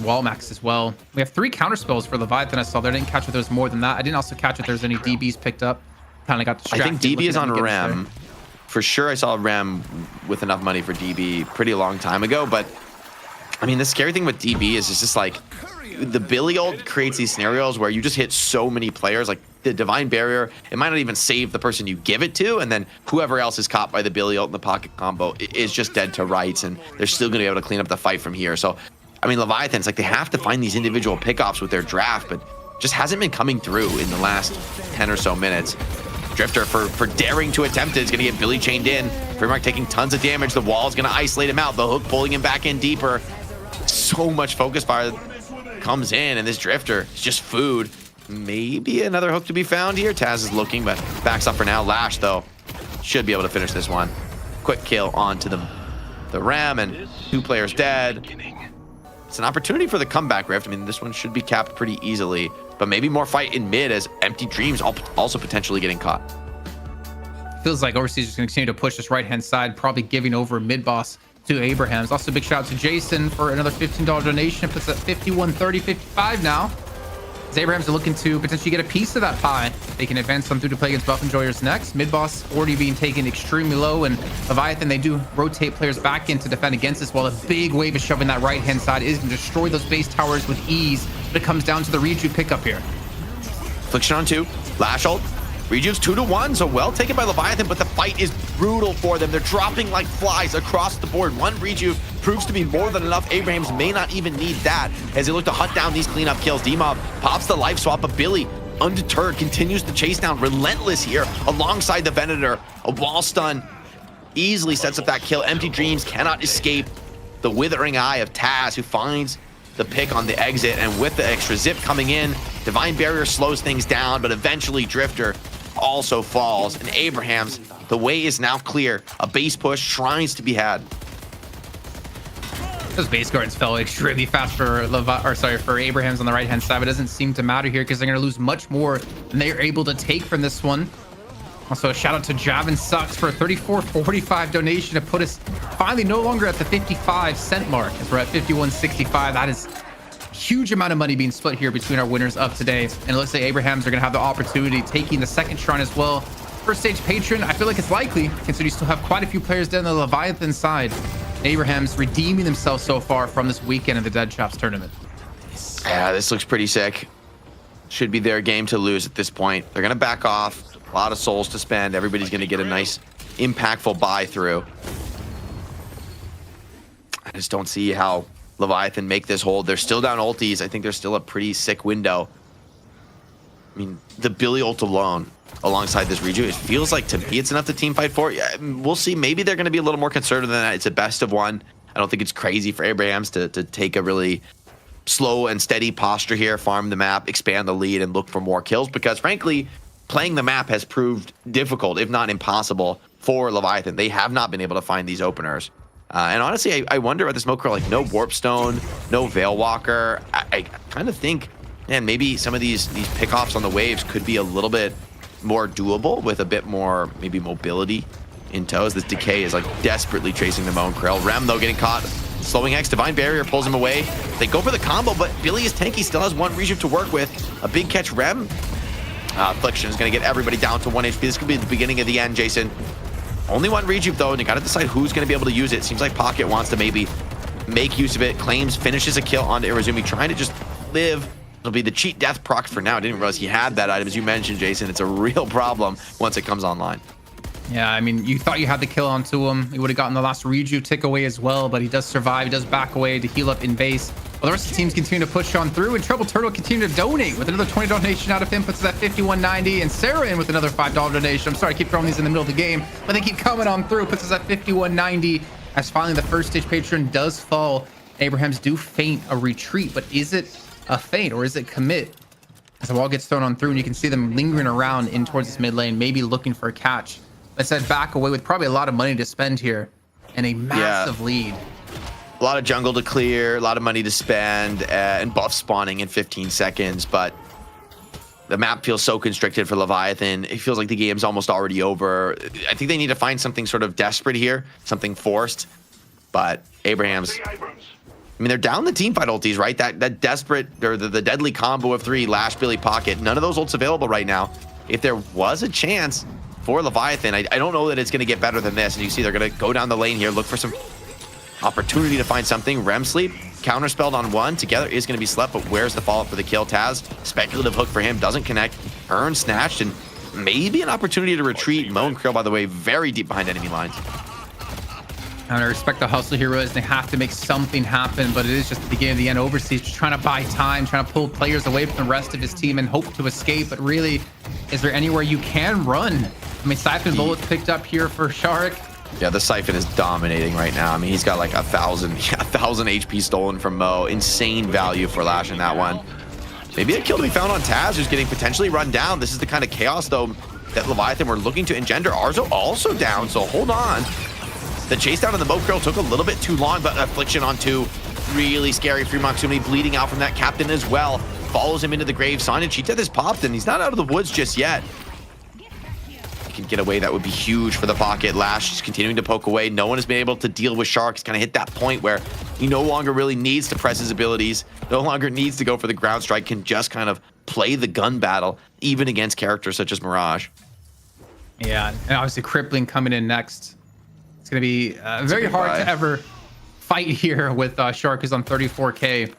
Wall max as well. We have 3 counter spells for Leviathan. I saw there. I didn't catch if there's more than that. I didn't also catch if there's any DBs picked up. Kind of got distracted. I think DB is on Rem. For sure, I saw Rem with enough money for DB pretty long time ago. But I mean, the scary thing with DB is it's just like the Billy ult creates these scenarios where you just hit so many players. Like the Divine Barrier, it might not even save the person you give it to, and then whoever else is caught by the Billy ult and the Pocket combo is just dead to rights, and they're still going to be able to clean up the fight from here. So I mean, Leviathan's like they have to find these individual pickoffs with their draft, but just hasn't been coming through in the last 10 or so minutes. Drifter for daring to attempt it is going to get Billy chained in. Primark taking tons of damage. The wall is going to isolate him out. The hook pulling him back in deeper. So much focus fire comes in, and this Drifter is just food. Maybe another hook to be found here. Taz is looking, but backs up for now. Lash, though, should be able to finish this one. Quick kill onto the Ram, and 2 players dead. It's an opportunity for the comeback rift. I mean, this one should be capped pretty easily, but maybe more fight in mid as Empty Dreams also potentially getting caught. Feels like Overseas is going to continue to push this right-hand side, probably giving over mid boss to Abrahams. Also, big shout out to Jason for another $15 donation. It puts at 51.30, 55 now. As Abrahams are looking to potentially get a piece of that pie. They can advance on through to play against Buff Enjoyers next. Mid boss already being taken extremely low, and Leviathan, they do rotate players back in to defend against this, while a big wave is shoving that right hand side is going to destroy those base towers with ease. But it comes down to the Reju pickup here. Affliction on 2. Lash ult. Rejuve's 2-1, so well taken by Leviathan, but the fight is brutal for them. They're dropping like flies across the board. 1 Rejuve proves to be more than enough. Abrahams may not even need that as they look to hunt down these cleanup kills. D-Mob pops the life swap, but Billy, undeterred, continues to chase down. Relentless here alongside the Venator. A wall stun easily sets up that kill. Empty Dreams cannot escape the withering eye of Taz, who finds the pick on the exit, and with the extra zip coming in, Divine Barrier slows things down, but eventually Drifter also falls, and Abrahams, the way is now clear. A base push, shrines to be had. Those base guards fell extremely fast for for Abrahams on the right hand side, but it doesn't seem to matter here because they're going to lose much more than they're able to take from this one. Also, a shout out to Javin Sucks for a 34.45 donation to put us finally no longer at the 55-cent mark, as we're at 51.65. That is a huge amount of money being split here between our winners of today. And it looks like Abrahams are going to have the opportunity taking the second shrine as well. First stage patron, I feel like it's likely, considering you still have quite a few players down the Leviathan side. Abrahams redeeming themselves so far from this weekend of the Dead Chops tournament. Yeah, this looks pretty sick. Should be their game to lose at this point. They're going to back off. A lot of souls to spend. Everybody's going to get a nice, impactful buy through. I just don't see how Leviathan make this hold. They're still down ultis. I think they're still a pretty sick window. I mean, the Billy ult alone, alongside this Reju, it feels like to me it's enough to team fight for. Yeah, we'll see. Maybe they're going to be a little more conservative than that. It's a best of one. I don't think it's crazy for Abrahams to take a really slow and steady posture here, farm the map, expand the lead, and look for more kills, because frankly, playing the map has proved difficult, if not impossible, for Leviathan. They have not been able to find these openers. And honestly, I wonder about the smoke curl, like no Warp Stone, no Veil Walker. I kind of think, man, maybe some of these pickoffs on the waves could be a little bit more doable with a bit more maybe mobility in toes. This Decay is like desperately chasing the Moan Krill. Rem, though, getting caught. Slowing X, Divine Barrier pulls him away. They go for the combo, but Billy is tanky, still has 1 Rejuve to work with. A big catch, Rem. Affliction is going to get everybody down to 1 HP. This could be the beginning of the end, Jason. Only 1 Rejuve, though, and you got to decide who's going to be able to use it. Seems like Pocket wants to maybe make use of it. Claims, finishes a kill onto Irizumi, trying to just live. It'll be the cheat death proc for now. I didn't realize he had that item. As you mentioned, Jason, it's a real problem once it comes online. Yeah, I mean, you thought you had the kill onto him. He would have gotten the last Reju tick away as well, but he does survive. He does back away to heal up in base. Well, the rest of the teams continue to push on through, and Trouble Turtle continue to donate with another 20 donation out of him, puts us at 51.90, and Sarah in with another $5 donation. I'm sorry, I keep throwing these in the middle of the game, but they keep coming on through, puts us at 51.90, as finally the first stage patron does fall. Abrahams do feint a retreat, but is it a feint or is it commit? As the wall gets thrown on through, and you can see them lingering around in towards this mid lane, maybe looking for a catch. I said back away with probably a lot of money to spend here. and a massive lead. A lot of jungle to clear, a lot of money to spend, and buff spawning in 15 seconds, but the map feels so constricted for Leviathan. It feels like the game's almost already over. I think they need to find something sort of desperate here, something forced, but Abraham's... I mean, they're down the team fight ultis, right? That desperate, or the deadly combo of 3, Lash, Billy, Pocket, none of those ults available right now. If there was a chance for Leviathan, I don't know that it's going to get better than this. And you see they're going to go down the lane here, look for some opportunity to find something. Rem sleep, counterspelled on 1, together is going to be slept, but where's the follow-up for the kill? Taz, speculative hook for him, doesn't connect, Earn snatched, and maybe an opportunity to retreat. Mo and Krill, by the way, very deep behind enemy lines. And I respect the hustle here, realize they have to make something happen, but it is just the beginning of the end. Overseas just trying to buy time, trying to pull players away from the rest of his team and hope to escape. But really, is there anywhere you can run? I mean, Siphon Bullets picked up here for Shark. Yeah, the Siphon is dominating right now. I mean, he's got like 1,000 HP stolen from Mo. Insane value for Lash in that one. Maybe a kill to be found on Taz, who's getting potentially run down. This is the kind of chaos, though, that Leviathan were looking to engender. Arzo also down, so hold on. The chase down on the Mo Krill took a little bit too long, but Affliction on 2. Really scary. Fremont Sumi bleeding out from that captain as well. Follows him into the grave. Sonya Cheetah has popped, and he's not out of the woods just yet. He can get away. That would be huge for the Pocket. Lash is continuing to poke away. No one has been able to deal with Shark. He's kind of hit that point where he no longer really needs to press his abilities, no longer needs to go for the ground strike, can just kind of play the gun battle, even against characters such as Mirage. Yeah, and obviously Crippling coming in next. It's going to be very hard to ever fight here with Shark, who's on 34K.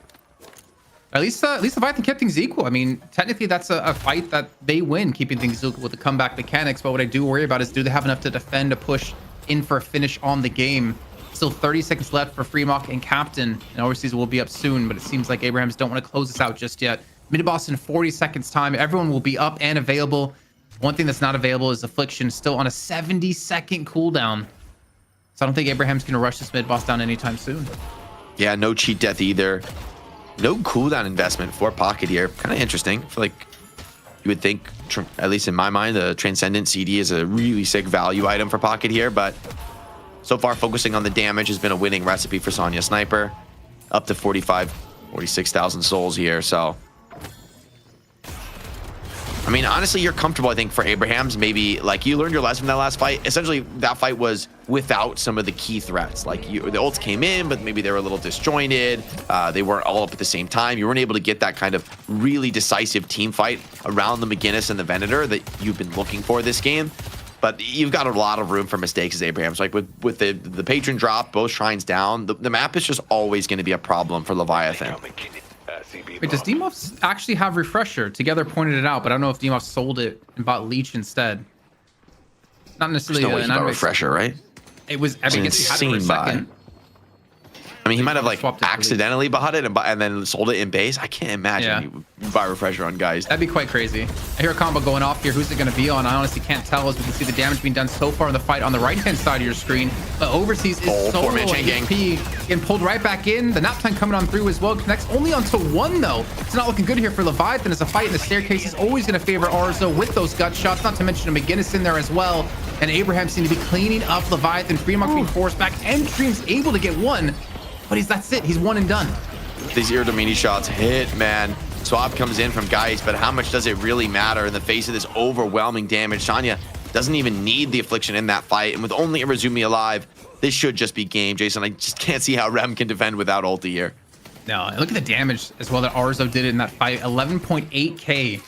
At least Leviathan kept things equal. I mean, technically that's a fight that they win, keeping things equal with the comeback mechanics. But what I do worry about is, do they have enough to defend, to push in for a finish on the game? Still 30 seconds left for Fremont and Captain, and Overseas will be up soon, but it seems like Abrahams don't want to close this out just yet. Mid-boss in 40 seconds time. Everyone will be up and available. One thing that's not available is Affliction, still on a 70-second cooldown. So I don't think Abraham's going to rush this mid-boss down anytime soon. Yeah, no cheat death either. No cooldown investment for Pocket here. Kind of interesting. I feel like you would think, at least in my mind, the Transcendent CD is a really sick value item for Pocket here, but so far focusing on the damage has been a winning recipe for Sonya Sniper. Up to 46,000 souls here, so... I mean, honestly, you're comfortable, I think, for Abrahams. Maybe, like, you learned your lesson from that last fight. Essentially, that fight was without some of the key threats. Like, the ults came in, but maybe they were a little disjointed. They weren't all up at the same time. You weren't able to get that kind of really decisive team fight around the McGinnis and the Venator that you've been looking for this game. But you've got a lot of room for mistakes as Abrahams. Like, with the patron drop, both shrines down, the map is just always going to be a problem for Leviathan. Wait, does Demoff actually have Refresher? Together pointed it out, but I don't know if Demoff sold it and bought Leech instead. Not necessarily There's no way he bought Refresher, right? It was, I mean, he had it for a second. I mean, he might have like accidentally bought it and then sold it in base. I can't imagine you buy Refresher on guys. That'd be quite crazy. I hear a combo going off here. Who's it going to be on? I honestly can't tell, as we can see the damage being done so far in the fight on the right-hand side of your screen. But Overseas is so low HP, getting pulled right back in. The nap time coming on through as well. Connects only onto 1, though. It's not looking good here for Leviathan, as a fight in the staircase is always going to favor Arzo with those gut shots, not to mention a McGinnis in there as well. And Abraham seems to be cleaning up Leviathan. Fremont being forced back, and Dream's able to get 1. But that's it. He's 1 and done. These Irdomini shots hit, man. Swap comes in from Geist, but how much does it really matter in the face of this overwhelming damage? Sonya doesn't even need the Affliction in that fight, and with only Irizumi alive, this should just be game. Jason, I just can't see how Rem can defend without ulti here. No, and look at the damage as well that Arzo did in that fight. 11.8k.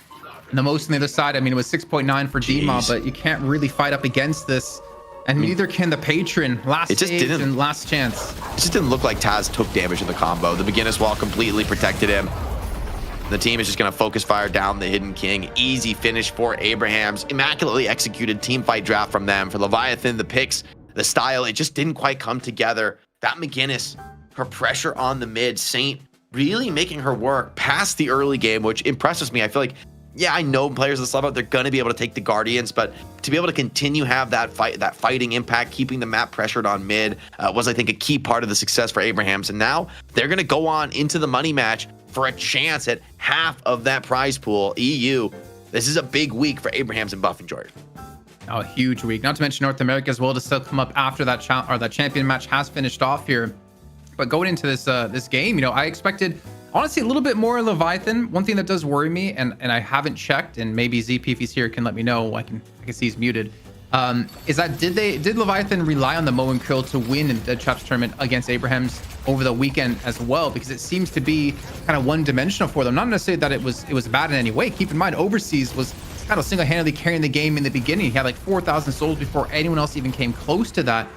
And the most on the other side, I mean, it was 6.9 for Dima, but you can't really fight up against this. And neither can the patron. Last stage and last chance. It just didn't look like Taz took damage in the combo. The McGinnis wall completely protected him. The team is just going to focus fire down the Hidden King. Easy finish for Abrahams. Immaculately executed team fight draft from them. For Leviathan, the picks, the style, it just didn't quite come together. That McGinnis, her pressure on the mid, Saint really making her work past the early game, which impresses me. I feel like, yeah, I know players at this level, they're going to be able to take the Guardians, but to be able to continue have that fighting impact, keeping the map pressured on mid, was, I think, a key part of the success for Abrahams. And now they're going to go on into the money match for a chance at half of that prize pool. EU, this is a big week for Abrahams and Buff and Jordan. Oh, a huge week. Not to mention North America as well to still come up after that that champion match has finished off here. But going into this this game, I expected honestly a little bit more Leviathan. One thing that does worry me, and I haven't checked, and maybe ZP if he's here can let me know. I can see he's muted. Is that did Leviathan rely on the Mo and Krill to win in the Chaps tournament against Abrahams over the weekend as well? Because it seems to be kind of one-dimensional for them. Not necessarily that it was bad in any way. Keep in mind, Overseas was kind of single-handedly carrying the game in the beginning. He had like 4,000 souls before anyone else even came close to that.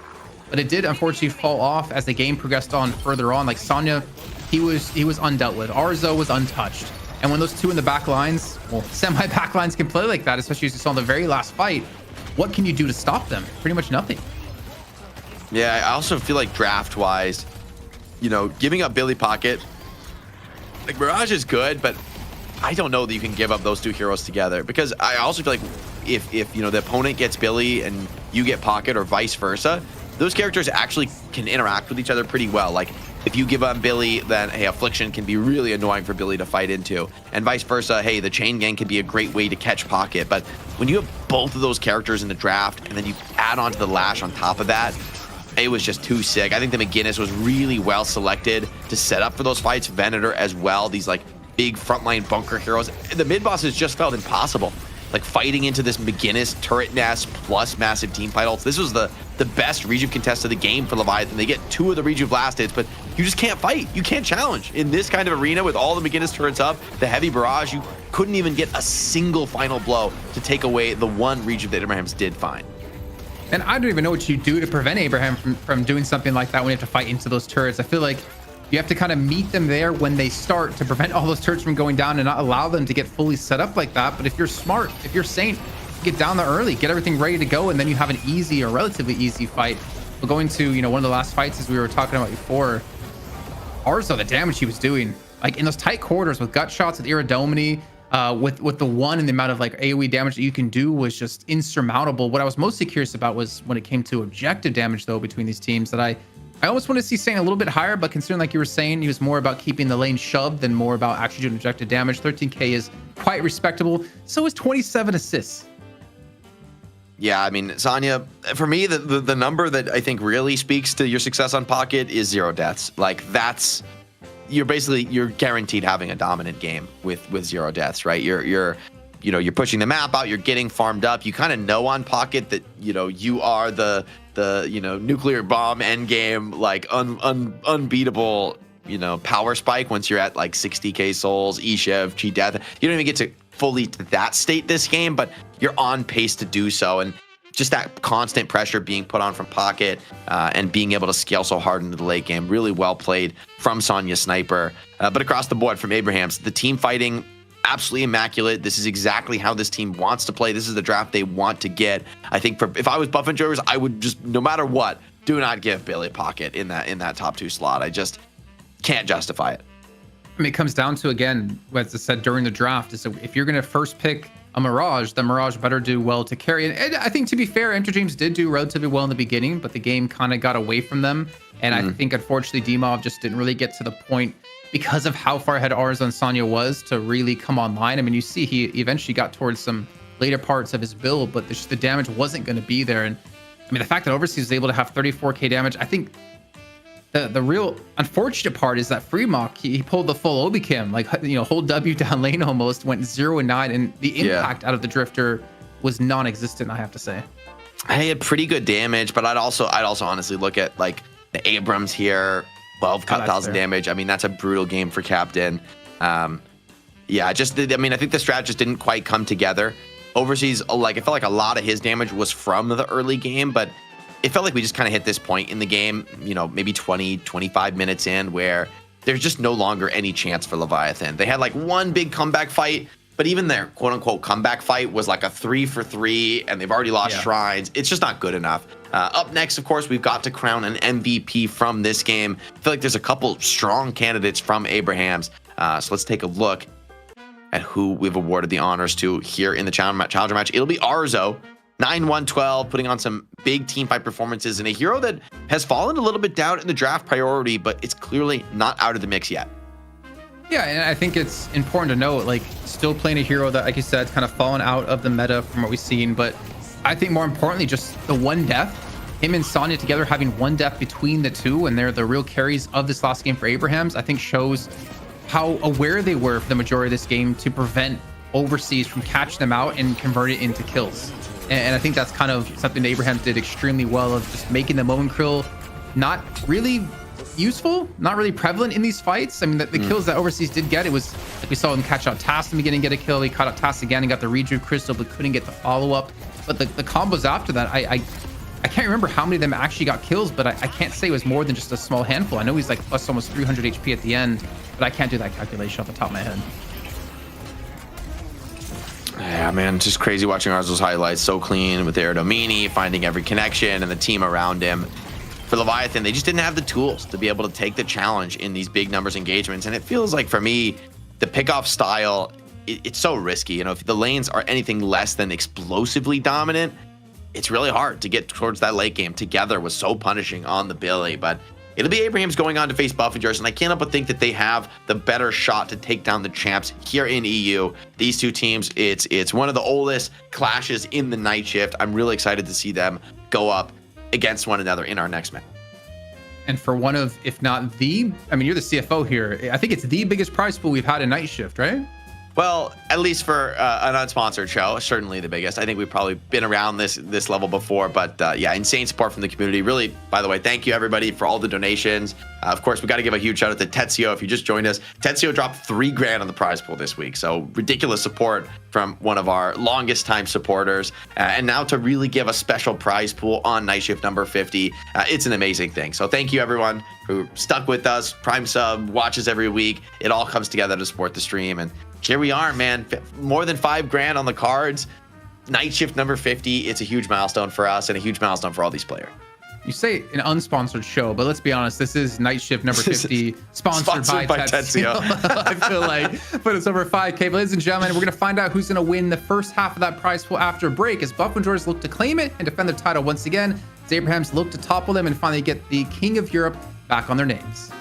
But it did unfortunately fall off as the game progressed on further on. Like Sonya, he was undealt with. Arzo was untouched. And when those two in the back lines, well, semi-back lines can play like that, especially as you saw in the very last fight, what can you do to stop them? Pretty much nothing. Yeah, I also feel like draft-wise, giving up Billy Pocket, like Mirage is good, but I don't know that you can give up those two heroes together, because I also feel like if the opponent gets Billy and you get Pocket or vice versa, those characters actually can interact with each other pretty well. Like if you give up Billy, then hey, Affliction can be really annoying for Billy to fight into, and vice versa. Hey, the Chain Gang can be a great way to catch Pocket. But when you have both of those characters in the draft and then you add on to the Lash on top of that, it was just too sick. I think the McGinnis was really well selected to set up for those fights. Venator as well. These like big frontline bunker heroes. The mid bosses just felt impossible. Like fighting into this McGinnis turret nest plus massive team fight ults. This was the best rejuve contest of the game for Leviathan. They get 2 of the rejuve last hits, but you just can't fight. You can't challenge. In this kind of arena with all the McGinnis turrets up, the heavy barrage, you couldn't even get a single final blow to take away the one rejuve that Abrahams did find. And I don't even know what you do to prevent Abraham from doing something like that when you have to fight into those turrets. I feel like you have to kind of meet them there when they start to prevent all those turrets from going down and not allow them to get fully set up like that. But if you're smart, if you're sane, get down there early, get everything ready to go, and then you have an easy or relatively easy fight. But going to, one of the last fights as we were talking about before, Arzo, the damage he was doing, like in those tight quarters with gut shots, with Iridomini, with the one and the amount of like AoE damage that you can do was just insurmountable. What I was mostly curious about was when it came to objective damage though between these teams, that I almost want to see Saint a little bit higher, but considering like you were saying, he was more about keeping the lane shoved than more about actually doing objective damage. 13k is quite respectable. So is 27 assists. Yeah, I mean, Sonya, for me, the number that I think really speaks to your success on Pocket is 0 deaths. Like you're guaranteed having a dominant game with 0 deaths, right? You're pushing the map out, you're getting farmed up. You kind of know on Pocket that, you are the nuclear bomb end game, like unbeatable, power spike once you're at like 60k souls, Ishev, Chi Death. You don't even get to fully to that state this game, but you're on pace to do so. And just that constant pressure being put on from Pocket and being able to scale so hard into the late game, really well played from Sonya Sniper. But across the board from Abrahams, the team fighting, absolutely immaculate. This is exactly how this team wants to play. This is the draft they want to get. I think if I was Buff and Jokers, I would just, no matter what, do not give Billy Pocket in that top 2 slot. I just can't justify it. I mean, it comes down to, again, as I said during the draft, is if you're going to first pick a Mirage, the Mirage better do well to carry. And I think, to be fair, Enter James did do relatively well in the beginning, but the game kind of got away from them. And I think, unfortunately, Dimov just didn't really get to the point, because of how far ahead Arzo and Sonya was, to really come online. I mean, you see he eventually got towards some later parts of his build, but the damage wasn't going to be there. And I mean, the fact that Overseas was able to have 34k damage, I think the real unfortunate part is that Fremok, he pulled the full Obi Kim, like, whole W down lane almost, went 0-9, and the impact out of the Drifter was non-existent, I have to say. He had pretty good damage, but I'd also honestly look at like the Abrams here. 12,000 damage. I mean, that's a brutal game for Captain. I think the strat just didn't quite come together. Overseas, like, I felt like a lot of his damage was from the early game, but it felt like we just kind of hit this point in the game, maybe 20, 25 minutes in, where there's just no longer any chance for Leviathan. They had like one big comeback fight, but even their quote unquote comeback fight was like a 3-for-3, and they've already lost shrines. It's just not good enough. Up next, of course, we've got to crown an MVP from this game. I feel like there's a couple strong candidates from Abrahams. So let's take a look at who we've awarded the honors to here in the challenger match. It'll be Arzo, 9-1-12, putting on some big team fight performances, and a hero that has fallen a little bit down in the draft priority, but it's clearly not out of the mix yet. Yeah, and I think it's important to note, like, still playing a hero that, like you said, kind of fallen out of the meta from what we've seen, but I think more importantly, just the one death, him and Sonya together having one death between the two, and they're the real carries of this last game for Abrahams, I think shows how aware they were for the majority of this game to prevent Overseas from catching them out and convert it into kills. And I think that's kind of something that Abrahams did extremely well, of just making the moment krill not really useful, not really prevalent in these fights. I mean, the kills that Overseas did get, it was like we saw him catch out Tass in the beginning, get a kill. He caught out Tass again and got the rejuve crystal, but couldn't get the follow-up. But the combos after that, I can't remember how many of them actually got kills, but I can't say it was more than just a small handful. I know he's like plus almost 300 HP at the end, but I can't do that calculation off the top of my head. Yeah, man, just crazy watching Arzel's highlights. So clean with Domini, finding every connection and the team around him. For Leviathan, they just didn't have the tools to be able to take the challenge in these big numbers engagements. And it feels like, for me, the pickoff style, it's so risky. You know, if the lanes are anything less than explosively dominant, it's really hard to get towards that late game. Together was so punishing on the Billy, but it'll be Abrahams going on to face Buffingers, and I can't help but think that they have the better shot to take down the champs here in EU. These two teams, it's one of the oldest clashes in the night shift. I'm really excited to see them go up against one another in our next match. And for one of, if not the, I mean, you're the CFO here, I think it's the biggest prize pool we've had in night shift, right? Well, at least for an unsponsored show, certainly the biggest. I think we've probably been around this level before, but yeah, insane support from the community. Really, by the way, thank you everybody for all the donations. Of course, we got to give a huge shout out to Tetsio. If you just joined us, Tetsio dropped $3,000 on the prize pool this week. So ridiculous support from one of our longest time supporters. And now to really give a special prize pool on night shift number 50, it's an amazing thing. So thank you everyone who stuck with us, Prime sub, watches every week. It all comes together to support the stream. And here we are, man. More than $5,000 on the cards. Night shift number 50. It's a huge milestone for us and a huge milestone for all these players. You say an unsponsored show, but let's be honest, this is night shift number 50, sponsored by Tetsio. I feel like, but it's over 5K. But ladies and gentlemen, we're going to find out who's going to win the first half of that prize pool after a break, as Buffingers look to claim it and defend the title once again, as Abrahams look to topple them and finally get the King of Europe back on their names.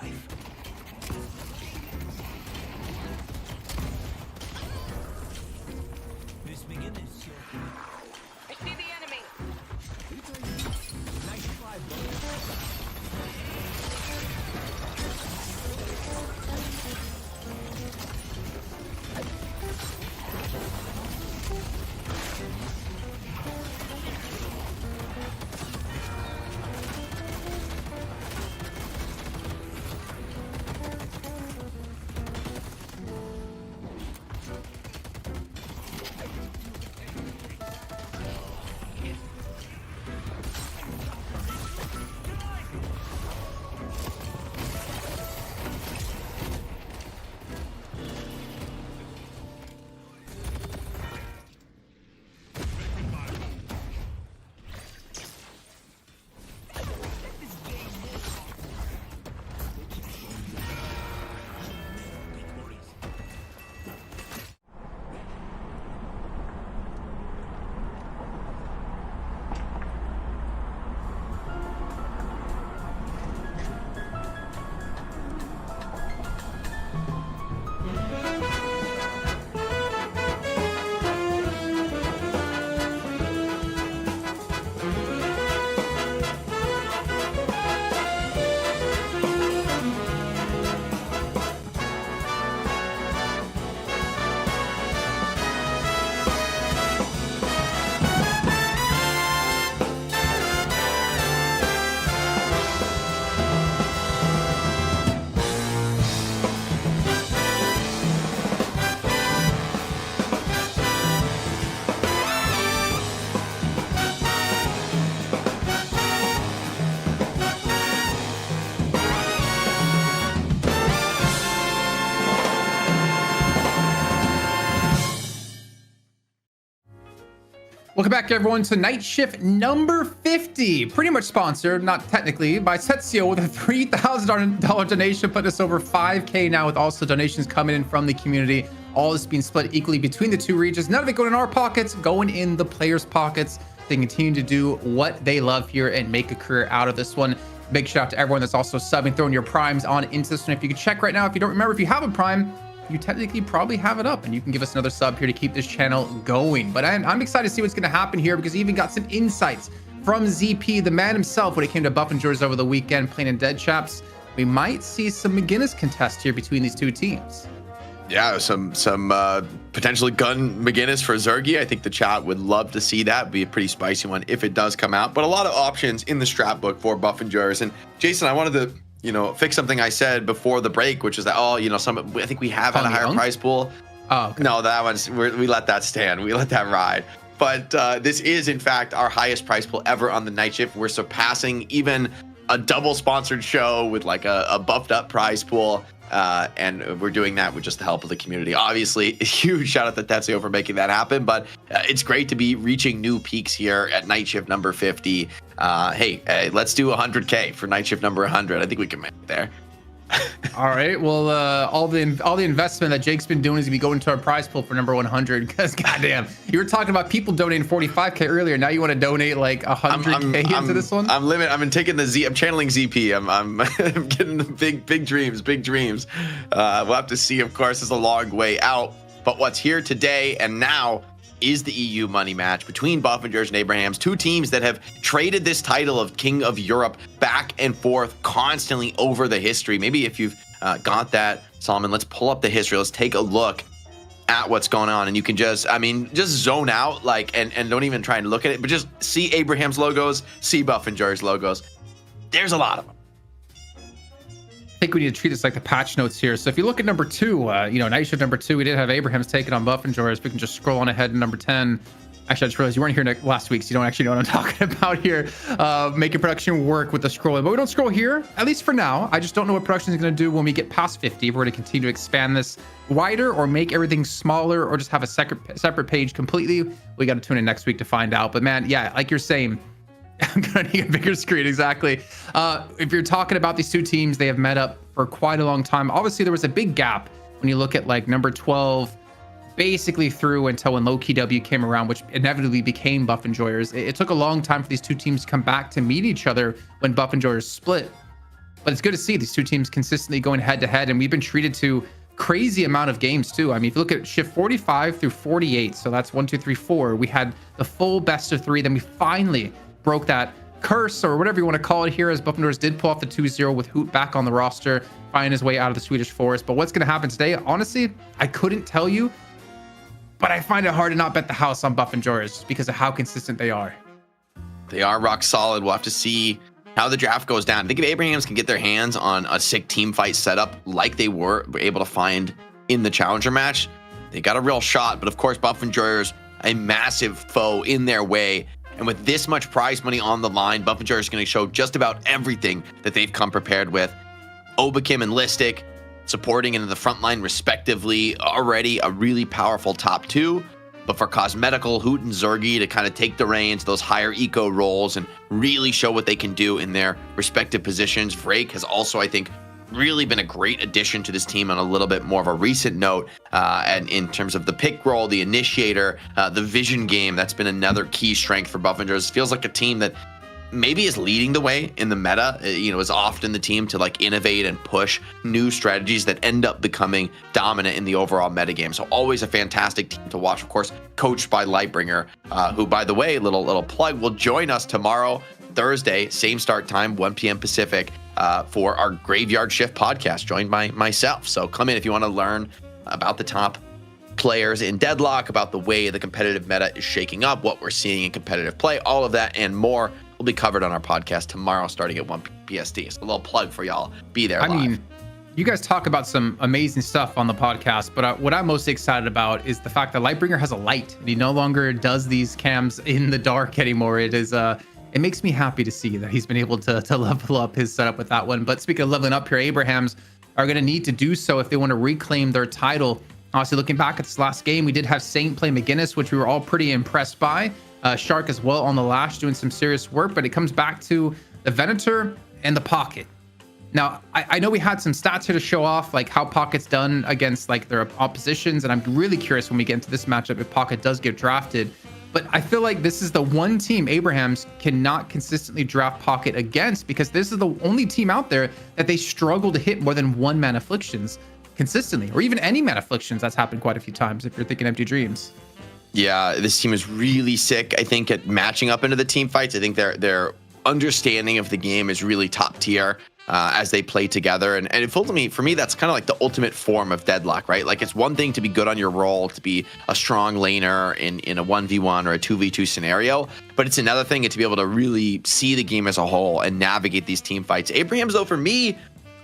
I see the enemy. Welcome back, everyone, to night shift number 50. Pretty much sponsored, not technically, by Setsio with a $3,000 donation, putting us over 5K now, with also donations coming in from the community. All this being split equally between the two regions. None of it going in our pockets, going in the players' pockets. They continue to do what they love here and make a career out of this one. Big shout out to everyone that's also subbing, throwing your primes on into this one. If you could check right now, if you don't remember, if you have a prime, you technically probably have it up, and you can give us another sub here to keep this channel going. But I'm excited to see what's going to happen here, because he even got some insights from ZP, the man himself, when it came to buff and George over the weekend playing in Dead Chaps. We might see some McGinnis contest here between these two teams. Yeah, some potentially gun McGinnis for Zergy. I think the chat would love to see that. It'd be a pretty spicy one if it does come out. But a lot of options in the strat book for buff and Jers. And Jason, I wanted to fix something I said before the break, which is that, I think we have had a higher prize pool. Oh, okay. No, that one's, we let that stand. We let that ride. But this is, in fact, our highest prize pool ever on the night shift. We're surpassing even a double sponsored show with like a buffed up prize pool. And we're doing that with just the help of the community. Obviously, a huge shout out to Tetsuo for making that happen. But it's great to be reaching new peaks here at night shift number 50. Hey, let's do 100K for night shift number 100. I think we can make it there. All right. Well, all the investment that Jake's been doing is gonna be going to our prize pool for number 100. Because goddamn, you were talking about people donating 45K earlier. Now you want to donate like 100K into this one? I'm taking the Z. I'm channeling ZP. I'm getting the big dreams. We'll have to see. Of course, it's a long way out. But what's here today and now is the EU money match between Buffingers and Abrahams, two teams that have traded this title of King of Europe back and forth constantly over the history. Maybe if you've got that, Solomon, let's pull up the history. Let's take a look at what's going on, and you can just zone out, and don't even try and look at it, but just see Abraham's logos, see Buffingers logos. There's a lot of them. I think we need to treat this like the patch notes here. So if you look at number 2, night shift number 2, we did have Abraham's taken on Buff and George. We can just scroll on ahead to number 10. Actually, I just realized you weren't here last week, so you don't actually know what I'm talking about here. Making production work with the scrolling, but we don't scroll here, at least for now. I just don't know what production is going to do when we get past 50. If we're going to continue to expand this wider, or make everything smaller, or just have a separate page completely. We got to tune in next week to find out. But man, yeah, like you're saying, I'm gonna need a bigger screen. Exactly. If you're talking about these two teams, they have met up for quite a long time. Obviously, there was a big gap when you look at like number 12, basically through until when Low Key W came around, which inevitably became Buff Enjoyers. It took a long time for these two teams to come back to meet each other when Buff Enjoyers split. But it's good to see these two teams consistently going head to head, and we've been treated to crazy amount of games too. I mean, if you look at shift 45 through 48, so that's 1, 2, 3, 4. We had the full best of 3. Then we finally broke that curse or whatever you want to call it here, as Buffendorf did pull off the 2-0 with Hoot back on the roster, finding his way out of the Swedish forest. But what's going to happen today? Honestly, I couldn't tell you, but I find it hard to not bet the house on Buffendorf just because of how consistent they are. They are rock solid. We'll have to see how the draft goes down. I think if Abrahams can get their hands on a sick team fight setup like they were able to find in the challenger match, they got a real shot. But of course, Buffendorf, a massive foe in their way. And with this much prize money on the line, Buffendorf is going to show just about everything that they've come prepared with. Obakim and Listic supporting into the front line respectively, already a really powerful top 2. But for Cosmetical, Hoot, and Zergy to kind of take the reins, those higher eco roles, and really show what they can do in their respective positions. Vrake has also, I think, really been a great addition to this team on a little bit more of a recent note. And in terms of the pick role, the initiator, the vision game, that's been another key strength for Buffendorf. It feels like a team that maybe is leading the way in the meta, is often the team to like innovate and push new strategies that end up becoming dominant in the overall metagame. So always a fantastic team to watch, of course, coached by Lightbringer, who, by the way, little plug, will join us tomorrow, Thursday, same start time, 1 p.m. Pacific, for our Graveyard Shift podcast, joined by myself. So come in if you want to learn about the top players in Deadlock, about the way the competitive meta is shaking up, what we're seeing in competitive play, all of that and more will be covered on our podcast tomorrow starting at 1 PST. So a little plug for y'all. Be there live. I mean, you guys talk about some amazing stuff on the podcast, but what I'm most excited about is the fact that Lightbringer has a light and he no longer does these cams in the dark anymore. It makes me happy to see that he's been able to level up his setup with that one. But speaking of leveling up here, Abrahams are going to need to do so if they want to reclaim their title. Honestly, looking back at this last game, we did have Saint play McGinnis, which we were all pretty impressed by. Shark as well on the lash, doing some serious work, but it comes back to the Venator and the Pocket. Now, I know we had some stats here to show off, like how Pocket's done against like their oppositions, and I'm really curious when we get into this matchup if Pocket does get drafted. But I feel like this is the one team Abrahams cannot consistently draft Pocket against, because this is the only team out there that they struggle to hit more than 1 mana afflictions consistently, or even any mana afflictions. That's happened quite a few times if you're thinking Empty Dreams. Yeah, this team is really sick, I think, at matching up into the team fights. I think their understanding of the game is really top tier as they play together. And it feels to me, for me, that's kind of like the ultimate form of Deadlock, right? Like, it's one thing to be good on your role, to be a strong laner in a 1v1 or a 2v2 scenario, but it's another thing to be able to really see the game as a whole and navigate these team fights. Abrahams, though, for me,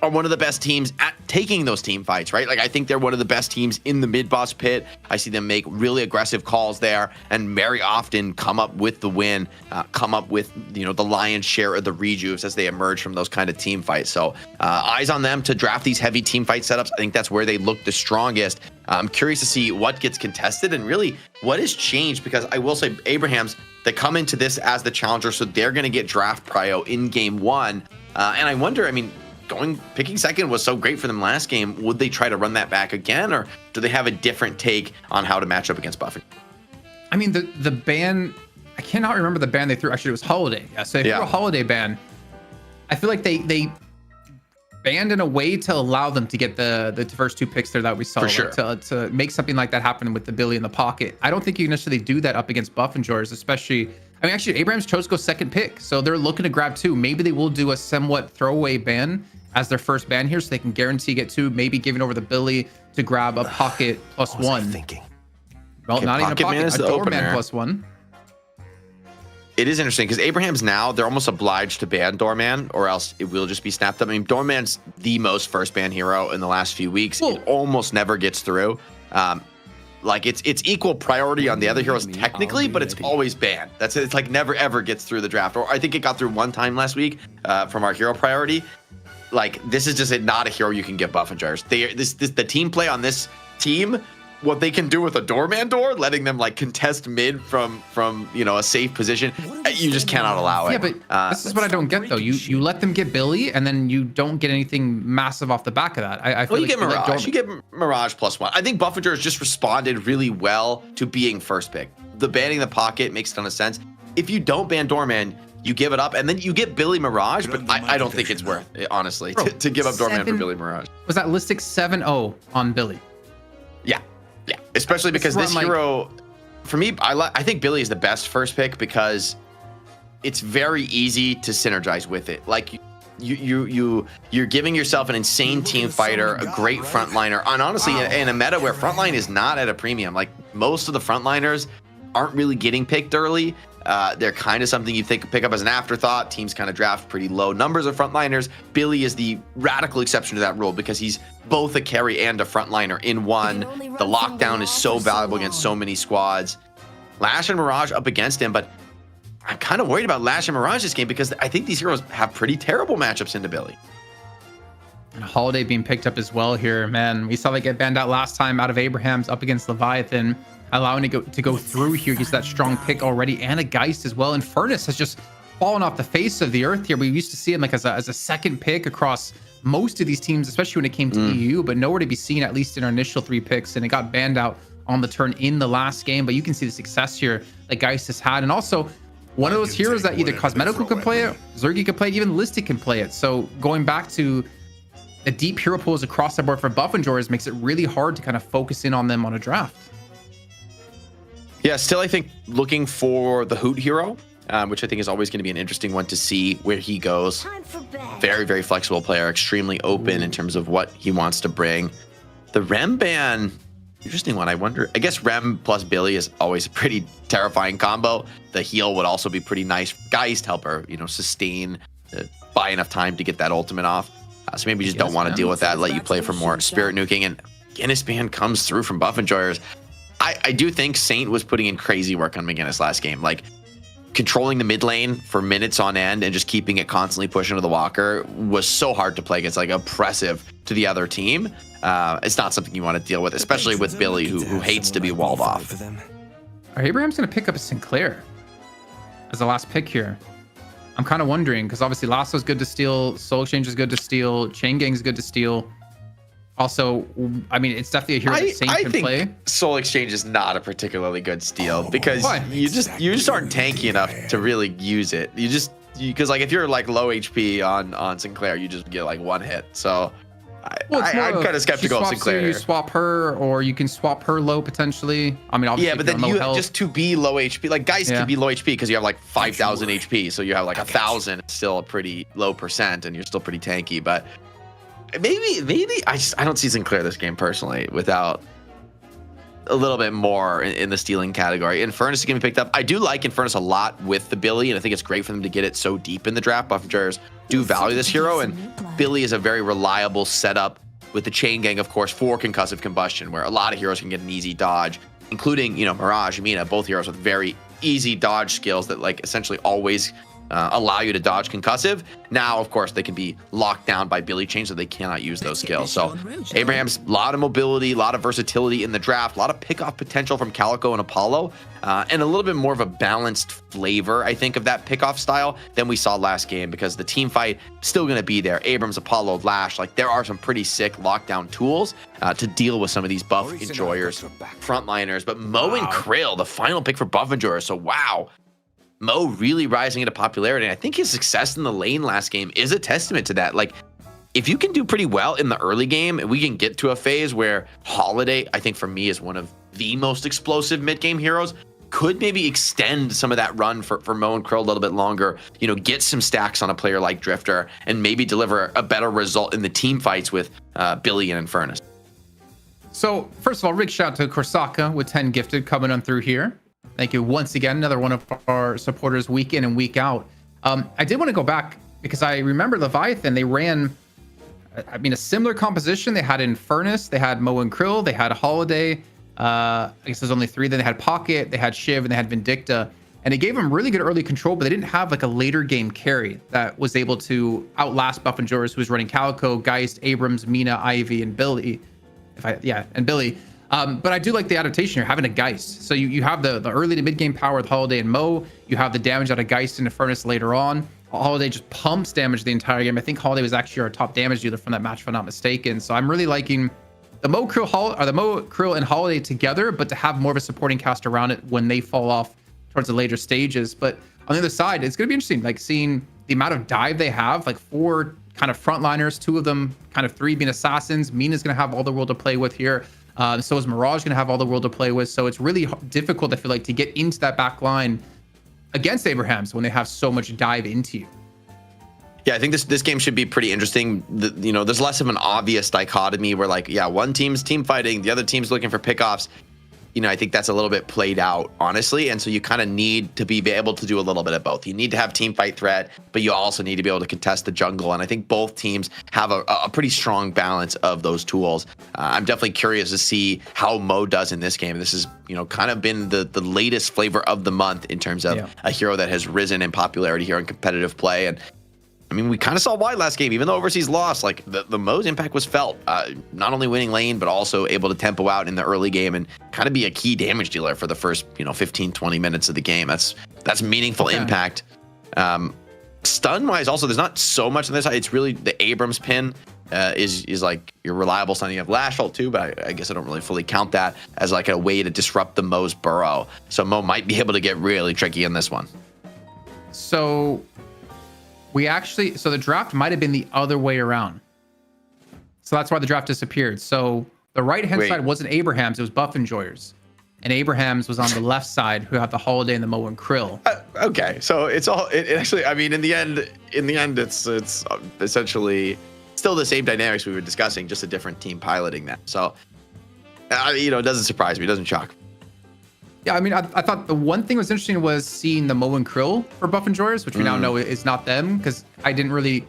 are one of the best teams at taking those team fights, right? Like, I think they're one of the best teams in the mid-boss pit. I see them make really aggressive calls there and very often come up with the win, come up with, the lion's share of the rejuves as they emerge from those kind of team fights. So eyes on them to draft these heavy team fight setups. I think that's where they look the strongest. I'm curious to see what gets contested and really what has changed, because I will say Abrahams, they come into this as the challenger, so they're going to get draft prio in game 1. And I wonder, I mean, picking second was so great for them last game. Would they try to run that back again, or do they have a different take on how to match up against Buffett? I mean, the ban, I cannot remember the ban they threw. Actually, it was Holiday. Yeah, so if you're a Holiday ban, I feel like they banned in a way to allow them to get the first 2 picks there that we saw. For sure. To make something like that happen with the Billy in the Pocket. I don't think you can necessarily do that up against Buffendorf, especially. I mean, actually, Abrahams chose to go second pick, so they're looking to grab 2. Maybe they will do a somewhat throwaway ban as their first ban here, so they can guarantee get 2, maybe giving over the Billy to grab a Pocket plus 1. What was I thinking? Well, okay, not even a Pocket, a Doorman plus 1. It is interesting because Abrahams now, they're almost obliged to ban Doorman, or else it will just be snapped up. I mean, Doorman's the most first ban hero in the last few weeks. It almost never gets through. Like, it's equal priority on the other heroes technically, but it's always banned. It's like never ever gets through the draft. Or I think it got through 1 time last week from our hero priority. Like, this is just not a hero you can get Buffendorf. The team play on this team, what they can do with a Doorman door, letting them like contest mid from a safe position, you just cannot allow it. Yeah, but this is what I don't get though. You let them get Billy, and then you don't get anything massive off the back of that. I feel you like get Mirage. You get Mirage plus 1. I think Buffendorf just responded really well to being first pick. The banning the Pocket makes a ton of sense. If you don't ban Doorman, you give it up, and then you get Billy Mirage, but I don't think it's worth it, honestly, Bro, to give up Doorman for Billy Mirage. Was that Listic 7-0 on Billy? Yeah, especially because this hero, for me, I think Billy is the best first pick because it's very easy to synergize with it. Like you're giving yourself an insane team fighter, a great frontliner, and honestly, in a meta where frontline is not at a premium, like most of the frontliners aren't really getting picked early. They're kind of something you pick up as an afterthought. Teams kind of draft pretty low numbers of frontliners. Billy is the radical exception to that rule because he's both a carry and a frontliner in one. The lockdown is so valuable against so many squads. Lash and Mirage up against him, but I'm kind of worried about Lash and Mirage this game because I think these heroes have pretty terrible matchups into Billy. And Holiday being picked up as well here, man. We saw they get banned out last time out of Abraham's up against Leviathan, allowing it to go through here. Gets that strong pick already, and a Geist as well. And Furnace has just fallen off the face of the earth here. We used to see him like as a second pick across most of these teams, especially when it came to EU, but nowhere to be seen, at least in our initial 3 picks. And it got banned out on the turn in the last game. But you can see the success here that Geist has had. And also, one of those heroes that either Cosmetical can play it, Zergy can play it, even Listic can play it. So going back to the deep hero pools across the board for buff enjoyers makes it really hard to kind of focus in on them on a draft. Yeah, still I think looking for the Hoot hero, which I think is always going to be an interesting one to see where he goes. Very, very flexible player, extremely open in terms of what he wants to bring. The Rem ban, interesting one. I wonder, I guess Rem plus Billy is always a pretty terrifying combo. The heal would also be pretty nice. Geist help her, sustain, buy enough time to get that ultimate off. So maybe you just don't want to deal with that. Let you play for more spirit nuking. And Guinness ban comes through from buff enjoyers. I do think Saint was putting in crazy work on McGinnis last game. Like controlling the mid lane for minutes on end and just keeping it constantly pushing to the walker was so hard to play against, like oppressive to the other team. It's not something you want to deal with, especially with Billy, who hates to be walled off. Abraham's going to pick up a Sinclair as the last pick here. I'm kind of wondering, because obviously Lasso's good to steal, Soul Exchange is good to steal, Chain Gang's good to steal. Also, I mean, it's definitely a hero that Saint can play. Soul Exchange is not a particularly good steal because you just aren't tanky enough to really use it. Because like if you're like low HP on Sinclair, you just get like one hit. So I'm kind of skeptical of Sinclair. You swap her, or you can swap her low potentially. I mean, obviously, yeah, but then just to be low HP, like Geist can be low HP because you have like 5,000 HP, so you have like 1,000. It's still a pretty low percent, and you're still pretty tanky. But maybe I don't see Sinclair this game personally without a little bit more in the stealing category. Infernus is going to be picked up. I do like Infernus a lot with the Billy, and I think it's great for them to get it so deep in the draft. Buff enjoyers do value this hero, and Billy is a very reliable setup with the Chain Gang, of course, for concussive combustion, where a lot of heroes can get an easy dodge, including, Mirage and Mina, both heroes with very easy dodge skills that like essentially always allow you to dodge concussive. Now, of course, they can be locked down by Billy Chain, so they cannot use those skills. So Abraham's a lot of mobility, a lot of versatility in the draft, a lot of pick-off potential from Calico and Apollo, and a little bit more of a balanced flavor, I think, of that pick-off style than we saw last game, because the team fight still going to be there. Abrams, Apollo, Lash, like there are some pretty sick lockdown tools to deal with some of these buff enjoyers, frontliners. But Mo and Krill, the final pick for buff enjoyers. So wow. Mo really rising into popularity. And I think his success in the lane last game is a testament to that. Like, if you can do pretty well in the early game, and we can get to a phase where Holiday, I think for me, is one of the most explosive mid-game heroes, could maybe extend some of that run for Mo and Krill a little bit longer, get some stacks on a player like Drifter, and maybe deliver a better result in the team fights with Billy and Infernus. So, first of all, big shout out to Korsaka with 10 gifted coming on through here. Thank you once again, another one of our supporters week in and week out. I did want to go back because I remember Leviathan, they ran, a similar composition. They had Infernus, they had Mo and Krill, they had Holiday. I guess there's only 3. Then they had Pocket, they had Shiv, and they had Vindicta. And it gave them really good early control, but they didn't have like a later game carry that was able to outlast Buff Enjoyers, who was running Calico, Geist, Abrams, Mina, Ivy, and Billy. And Billy. But I do like the adaptation here, having a Geist. So you have the early to mid game power with Holiday and Mo. You have the damage out of Geist into Furnace later on. Holiday just pumps damage the entire game. I think Holiday was actually our top damage dealer from that match, if I'm not mistaken. So I'm really liking the Mo Krill and Holiday together, but to have more of a supporting cast around it when they fall off towards the later stages. But on the other side, it's going to be interesting, like seeing the amount of dive they have, like 4 kind of frontliners, 2 of them kind of 3 being assassins. Mina's going to have all the world to play with here. So is Mirage going to have all the world to play with. So it's really difficult, I feel like, to get into that back line against Abrahams when they have so much dive into you. Yeah, I think this game should be pretty interesting. There's less of an obvious dichotomy where, like, yeah, one team's team fighting, the other team's looking for pickoffs. I think that's a little bit played out, honestly. And so you kind of need to be able to do a little bit of both. You need to have team fight threat, but you also need to be able to contest the jungle. And I think both teams have a pretty strong balance of those tools. I'm definitely curious to see how Mo does in this game. This is, kind of been the latest flavor of the month in terms of a hero that has risen in popularity here in competitive play. And I mean, we kind of saw why last game, even though Overseas lost, like the Mo's impact was felt. Not only winning lane, but also able to tempo out in the early game and kind of be a key damage dealer for the first, 15, 20 minutes of the game. That's meaningful impact. Stun wise, also, there's not so much on this side. It's really the Abrams pin is like your reliable stun. You have Lash ult too, but I guess I don't really fully count that as like a way to disrupt the Mo's burrow. So Mo might be able to get really tricky in this one. So the draft might have been the other way around. So that's why the draft disappeared. So the right-hand side wasn't Abrahams, it was Buff Enjoyers. And Abrahams was on the left side, who have the Holiday and the Mo and Krill. Okay, so it's all, it actually, I mean, in the end, it's essentially still the same dynamics we were discussing, just a different team piloting that. So, it doesn't surprise me, it doesn't shock me. Yeah, I mean, I thought the one thing that was interesting was seeing the Mo and Krill for Buff Enjoyers, which we now know is not them, because I didn't really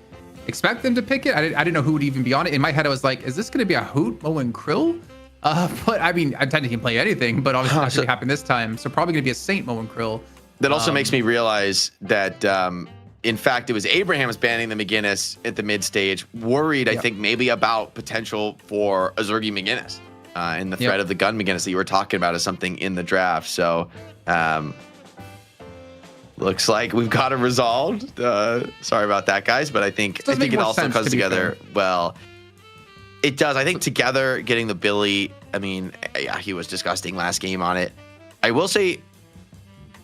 expect them to pick it. I didn't know who would even be on it. In my head, I was like, is this going to be a Hoot, Mo and Krill? But I mean, I technically can play anything, but obviously not going to happen this time. So probably going to be a Saint, Mo and Krill. That also makes me realize that, in fact, it was Abrahams banning the McGinnis at the mid stage, worried, I think, maybe about potential for a Zergy McGinnis. In the threat of the gun McGinnis that you were talking about as something in the draft. So looks like we've got it resolved. Sorry about that, guys, but I think it also comes together well. It does. I think together getting the Billy, I mean, yeah, he was disgusting last game on it. I will say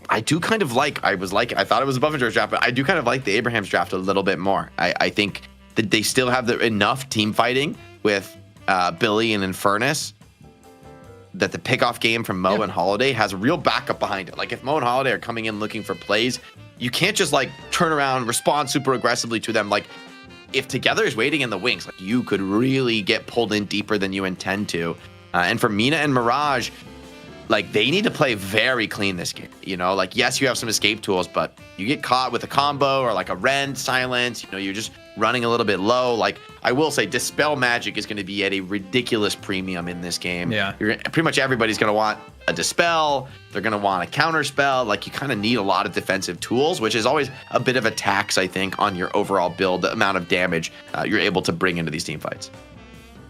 I do kind of I thought it was a Buff Enjoyers draft, but I do kind of like the Abrahams draft a little bit more. I think that they still have enough team fighting with Billy and Infernus that the pickoff game from Mo and Holiday has a real backup behind it. Like if Mo and Holiday are coming in looking for plays, you can't just like turn around, respond super aggressively to them. Like if Together is waiting in the wings, like you could really get pulled in deeper than you intend to. And for Mina and Mirage, like they need to play very clean this game. Like yes, you have some escape tools, but you get caught with a combo or like a rend silence, you're just running a little bit low. Like I will say Dispel Magic is going to be at a ridiculous premium in this game. Yeah. Pretty much everybody's going to want a Dispel. They're going to want a counter spell. Like you kind of need a lot of defensive tools, which is always a bit of a tax, I think, on your overall build, the amount of damage you're able to bring into these team fights.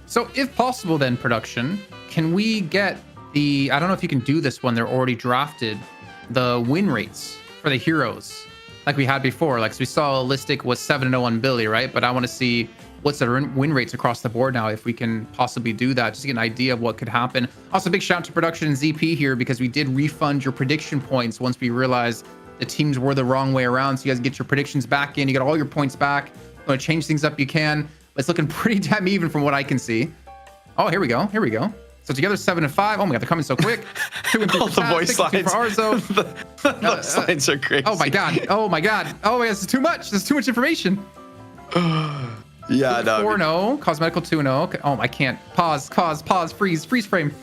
So if possible then, production, can we get I don't know if you can do this when they're already drafted, the win rates for the heroes like we had before. Like so we saw Listic was 7-0 on Billy, right? But I want to see what's the win rates across the board now, if we can possibly do that, just to get an idea of what could happen. Also, big shout out to production and ZP here, because we did refund your prediction points once we realized the teams were the wrong way around. So you guys get your predictions back in, you get all your points back. You want to change things up, you can. But it's looking pretty damn even from what I can see. Oh, here we go. So Together 7-5. Oh my god, they're coming so quick. All the voice lines. For Arzo. Those lines are crazy. Oh my god. Oh my this is too much. There's too much information. Yeah, no. 4-0. Cosmetical 2-0. Okay. Oh, I can't. Pause, freeze frame.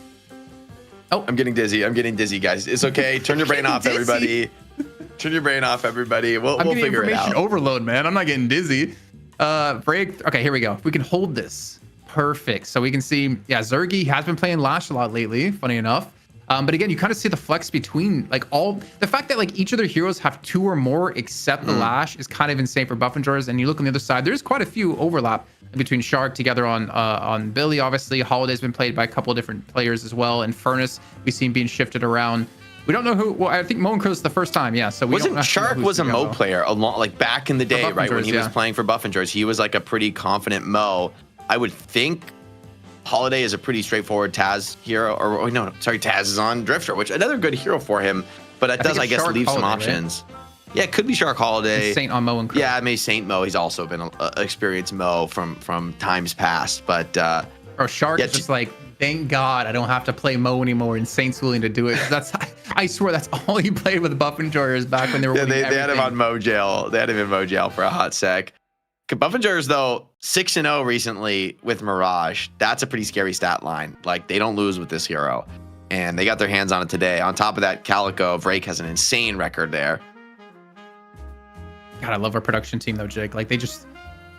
Oh, I'm getting dizzy, guys. It's okay. Turn your brain off, everybody. Turn your brain off, everybody. We'll figure it out. Information overload, man. I'm not getting dizzy. Break. Okay, here we go. If we can hold this. Perfect. So we can see, Zergy has been playing Lash a lot lately, funny enough. But again, you kind of see the flex between like the fact that like each of their heroes have 2 or more except the Lash is kind of insane for Buff Enjoyers. And you look on the other side, there's quite a few overlap between Shark Together on Billy. Obviously, Holiday's been played by a couple of different players as well. And Furnace, we've seen being shifted around. We don't know who. Well, I think Mo and Krill is the first time. Yeah, so we wasn't Shark was a Mo player a lot, like back in the day, right? When he was playing for Buff Enjoyers, he was like a pretty confident Mo. I would think Holiday is a pretty straightforward Taz hero, Taz is on Drifter, which another good hero for him. but it does, think I it's guess, Shark leave some Holiday, right? options. Yeah, it could be Shark Holiday. Saint on Mo and Krill. Yeah, I mean Saint Mo. He's also been a experienced Mo from times past. But Or Shark is just like, thank God I don't have to play Mo anymore, and Saint's willing to do it. That's I swear that's all he played with the Buff Enjoyers back when they were. yeah, they had him on Mo Jail. They had him in Mo Jail for a hot sec. Buff Enjoyers though 6-0 recently with Mirage. That's a pretty scary stat line. Like they don't lose with this hero, and they got their hands on it today. On top of that, Calico Vrake has an insane record there. God, I love our production team though, Jake. Like they just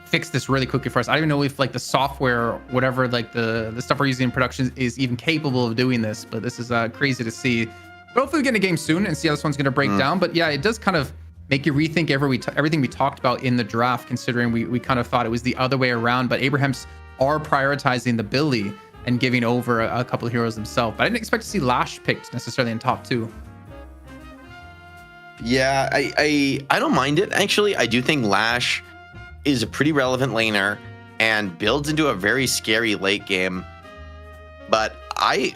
fixed this really quickly for us. I don't even know if like the software, or whatever, like the stuff we're using in production is even capable of doing this. But this is crazy to see. But hopefully we get in a game soon and see how this one's going to break down. But yeah, it does kind of make you rethink everything we talked about in the draft, considering we kind of thought it was the other way around. But Abrahams are prioritizing the Billy and giving over a couple of heroes themselves. But I didn't expect to see Lash picked necessarily in top 2. Yeah, I don't mind it actually. I do think Lash is a pretty relevant laner and builds into a very scary late game. But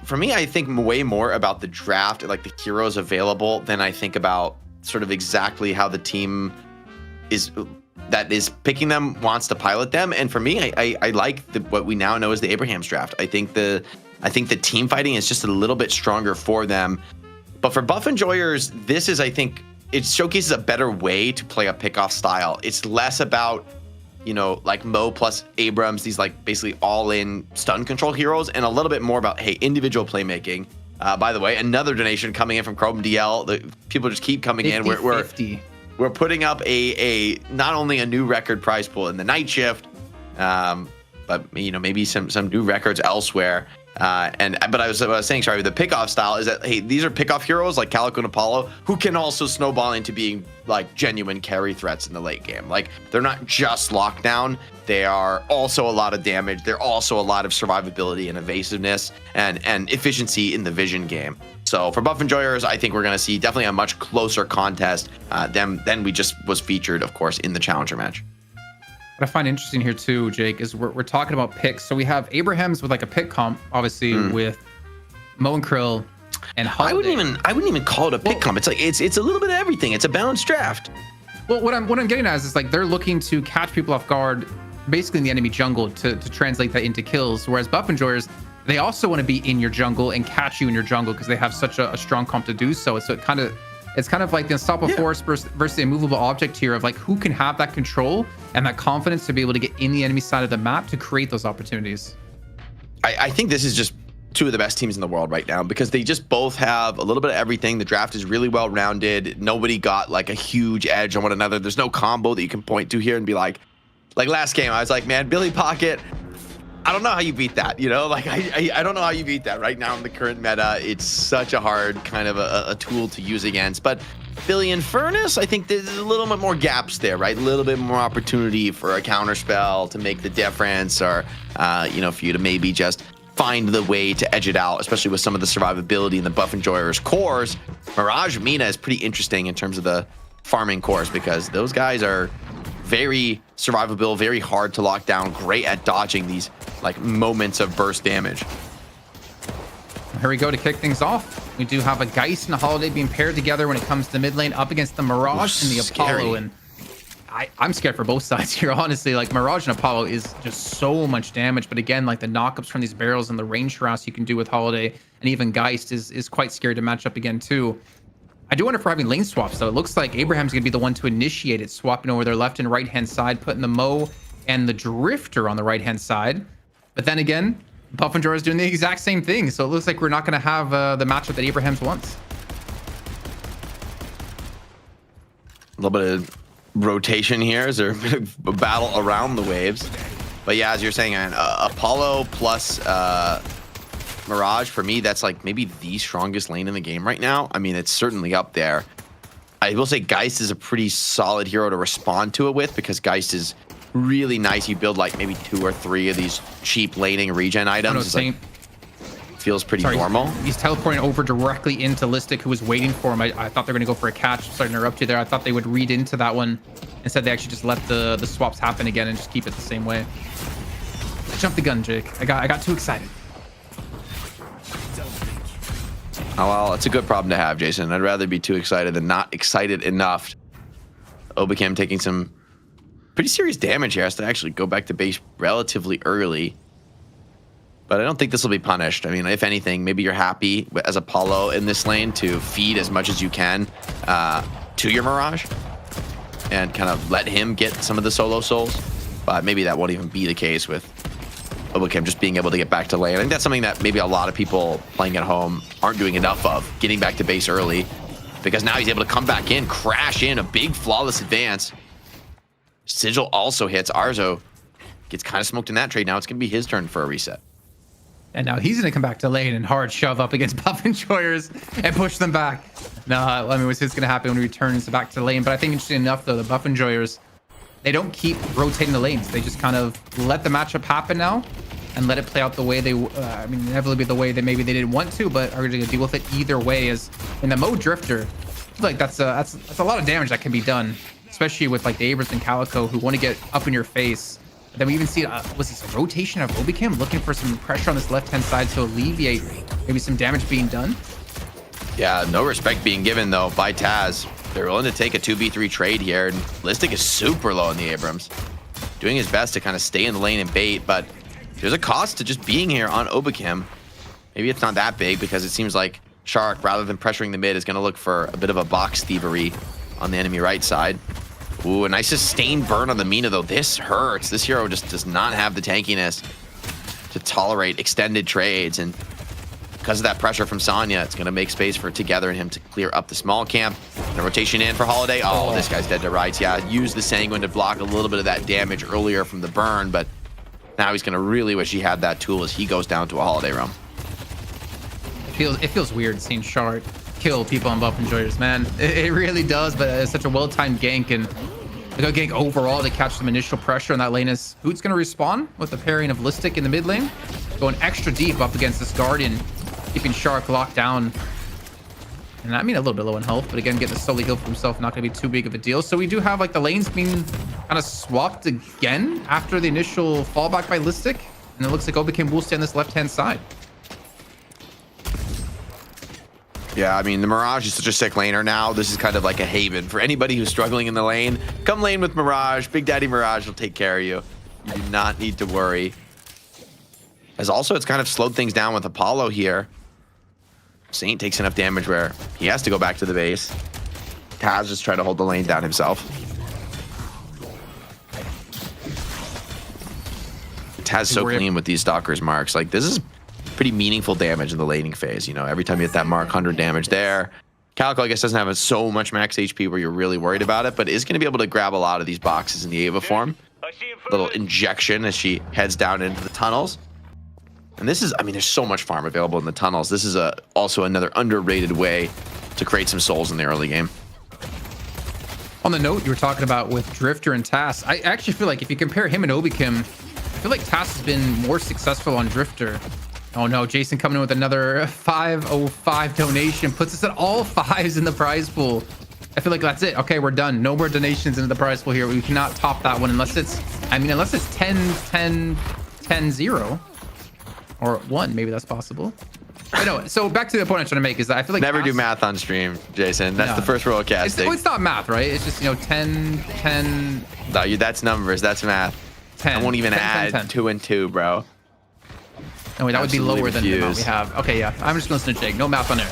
for me, I think way more about the draft and like the heroes available than I think about sort of exactly how the team that is picking them wants to pilot them. And for me, I like what we now know as the Abrahams draft. I think the team fighting is just a little bit stronger for them. But for Buff Enjoyers, this is, I think, it showcases a better way to play a pickoff style. It's less about, like Mo plus Abrams, these like basically all-in stun control heroes, and a little bit more about, hey, individual playmaking. By the way, another donation coming in from Chrome DL. The people just keep coming 50, in. We're putting up a not only a new record prize pool in the night shift, but maybe some new records elsewhere. But I was saying, sorry, the pickoff style is that, hey, these are pickoff heroes like Calico and Apollo who can also snowball into being like genuine carry threats in the late game. Like they're not just lockdown. They are also a lot of damage. They're also a lot of survivability and evasiveness and efficiency in the vision game. So for Buff Enjoyers, I think we're going to see definitely a much closer contest than we just was featured, of course, in the Challenger match. What I find interesting here too, Jake, is we're talking about picks. So we have Abrahams with like a pick comp, obviously with Mo and Krill and Holiday. I wouldn't even call it a pick comp. It's like it's a little bit of everything. It's a balanced draft. Well, what I'm getting at is like they're looking to catch people off guard, basically in the enemy jungle to translate that into kills. Whereas Buff Enjoyers, they also want to be in your jungle and catch you in your jungle because they have such a strong comp to do so. So it's kind of like the unstoppable force versus the immovable object here of like who can have that control and that confidence to be able to get in the enemy side of the map to create those opportunities. I think this is just two of the best teams in the world right now because they just both have a little bit of everything. The draft is really well rounded. Nobody got like a huge edge on one another. There's no combo that you can point to here and be like last game, I was like, man, Billy Pocket, I don't know how you beat that, like I don't know how you beat that right now in the current meta. It's such a hard kind of a tool to use against. But Billy and Furnace, I think there's a little bit more gaps there, right? A little bit more opportunity for a counter spell to make the difference, or for you to maybe just find the way to edge it out, especially with some of the survivability in the Buff Enjoyers cores. Mirage Mina is pretty interesting in terms of the farming cores because those guys are very survivable, very hard to lock down, great at dodging these like moments of burst damage. Here we go to kick things off. We do have a Geist and a Holiday being paired together when it comes to the mid lane up against the Mirage and the Apollo. And I'm scared for both sides here, honestly. Like Mirage and Apollo is just so much damage. But again, like the knockups from these barrels and the range harass you can do with Holiday and even Geist is quite scary to match up again too. I do wonder if we're having lane swaps, though. It looks like Abraham's going to be the one to initiate it, swapping over their left and right-hand side, putting the Mo and the Drifter on the right-hand side. But then again, Buff Enjoyer is doing the exact same thing. So it looks like we're not going to have the matchup that Abraham's wants. A little bit of rotation here. Is there a bit of a battle around the waves? But yeah, as you're saying, Apollo plus Mirage, for me, that's like maybe the strongest lane in the game right now. I mean, it's certainly up there. I will say Geist is a pretty solid hero to respond to it with because Geist is really nice. You build like maybe 2 or 3 of these cheap laning regen items. It's like, feels pretty normal. He's teleporting over directly into Listic, who was waiting for him. I thought they were going to go for a catch. Sorry to interrupt you there. I thought they would read into that one. Instead, they actually just let the swaps happen again and just keep it the same way. I jumped the gun, Jake. I got too excited. Oh, well, it's a good problem to have, Jason. I'd rather be too excited than not excited enough. Obicam taking some pretty serious damage here. Has to actually go back to base relatively early. But I don't think this will be punished. I mean, if anything, maybe you're happy as Apollo in this lane to feed as much as you can to your Mirage and kind of let him get some of the solo souls. But maybe that won't even be the case with Obicam just being able to get back to lane. I think that's something that maybe a lot of people playing at home aren't doing enough of, getting back to base early. Because now he's able to come back in, crash in, a big flawless advance. Sigil also hits. Arzo gets kind of smoked in that trade. Now it's going to be his turn for a reset. And now he's going to come back to lane and hard shove up against Buff Enjoyers and push them back. No, I mean, what's going to happen when he returns back to lane? But I think interesting enough, though, the Buff Enjoyers, they don't keep rotating the lanes. They just kind of let the matchup happen now and let it play out the way they, I mean, inevitably the way that maybe they didn't want to, but are going to deal with it either way. As in the mode Drifter, I feel like that's a lot of damage that can be done, especially with like the Abrams and Calico who want to get up in your face. Then we even see, was this a rotation of Obicam looking for some pressure on this left-hand side to alleviate maybe some damage being done? Yeah, no respect being given, though, by Taz. They're willing to take a 2v3 trade here, and Listic is super low in the Abrams. Doing his best to kind of stay in the lane and bait, but there's a cost to just being here on Obicam. Maybe it's not that big, because it seems like Shark, rather than pressuring the mid, is going to look for a bit of a box thievery on the enemy right side. Ooh, a nice sustained burn on the Mina, though. This hurts. This hero just does not have the tankiness to tolerate extended trades. And because of that pressure from Sonya, it's going to make space for Together and him to clear up the small camp. The rotation in for Holiday. Oh, this guy's dead to rights. Yeah, use the Sanguine to block a little bit of that damage earlier from the burn, but now he's going to really wish he had that tool as he goes down to a Holiday roam. It feels weird seeing Shark kill people on Buff Enjoyers, man. It really does, but it's such a well-timed gank, and a good gank overall to catch some initial pressure on that lane. Is Hoot's going to respawn with the pairing of Listic in the mid lane, going extra deep up against this Guardian, keeping Shark locked down. And I mean, a little bit low in health, but again, getting the solely heal for himself, not going to be too big of a deal. So we do have like the lanes being kind of swapped again after the initial fallback by Listic, and it looks like Obicam will stay on this left-hand side. Yeah, I mean, the Mirage is such a sick laner now. This is kind of like a haven for anybody who's struggling in the lane. Come lane with Mirage. Big Daddy Mirage will take care of you. You do not need to worry. As also, it's kind of slowed things down with Apollo here. Saint takes enough damage where he has to go back to the base. Taz just trying to hold the lane down himself. Taz so clean with these Stalker's marks. Like, this is pretty meaningful damage in the laning phase. You know, every time you hit that mark, 100 damage there. Calico, I guess, doesn't have so much max HP where you're really worried about it, but is going to be able to grab a lot of these boxes in the Ava form. Little injection as she heads down into the tunnels. And this is, I mean, there's so much farm available in the tunnels. This is also another underrated way to create some souls in the early game. On the note you were talking about with Drifter and Tass, I actually feel like if you compare him and Obicam, I feel like Tass has been more successful on Drifter. Oh no, Jason coming in with another 505 donation, puts us at all fives in the prize pool. I feel like that's it. Okay, we're done. No more donations into the prize pool here. We cannot top that one unless it's, I mean, unless it's 10, 10, 10, 0. Or 1, maybe that's possible. I know. So back to the point I'm trying to make is that I feel like never do math on stream, Jason. That's the first rule of casting. It's not math, right? It's just, you know, 10, 10. No, that's numbers. That's math. 10. I won't even 10, add 10, 10. 2 and 2, bro. No, wait, that would be Absolutely lower than the amount we refuse. have. Okay, yeah. I'm just listening to Jake. No math on there.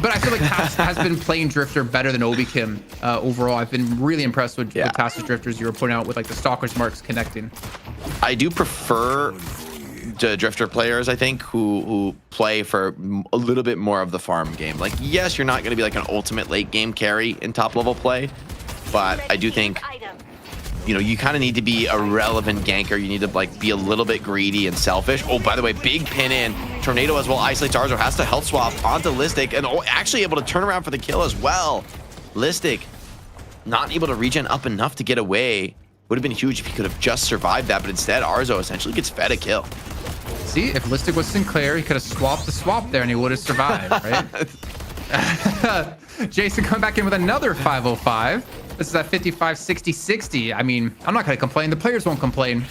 But I feel like Tass has been playing Drifter better than Obicam overall. I've been really impressed with Tass's Drifters you were putting out with like the Stalker's marks connecting. I do prefer the Drifter players, I think, who play for a little bit more of the farm game. Like, yes, you're not going to be like an ultimate late game carry in top level play, but I do think, you know, you kind of need to be a relevant ganker. You need to like be a little bit greedy and selfish. Oh, by the way, big pin in. Tornado as well isolates Arzo, has to health swap onto Listic, and actually able to turn around for the kill as well. Listic not able to regen up enough to get away. Would have been huge if he could have just survived that, but instead Arzo essentially gets fed a kill. See, if Listic was Sinclair, he could have swapped the swap there and he would have survived, right? Jason coming back in with another 505. This is at 55, 60, 60. I mean, I'm not going to complain. The players won't complain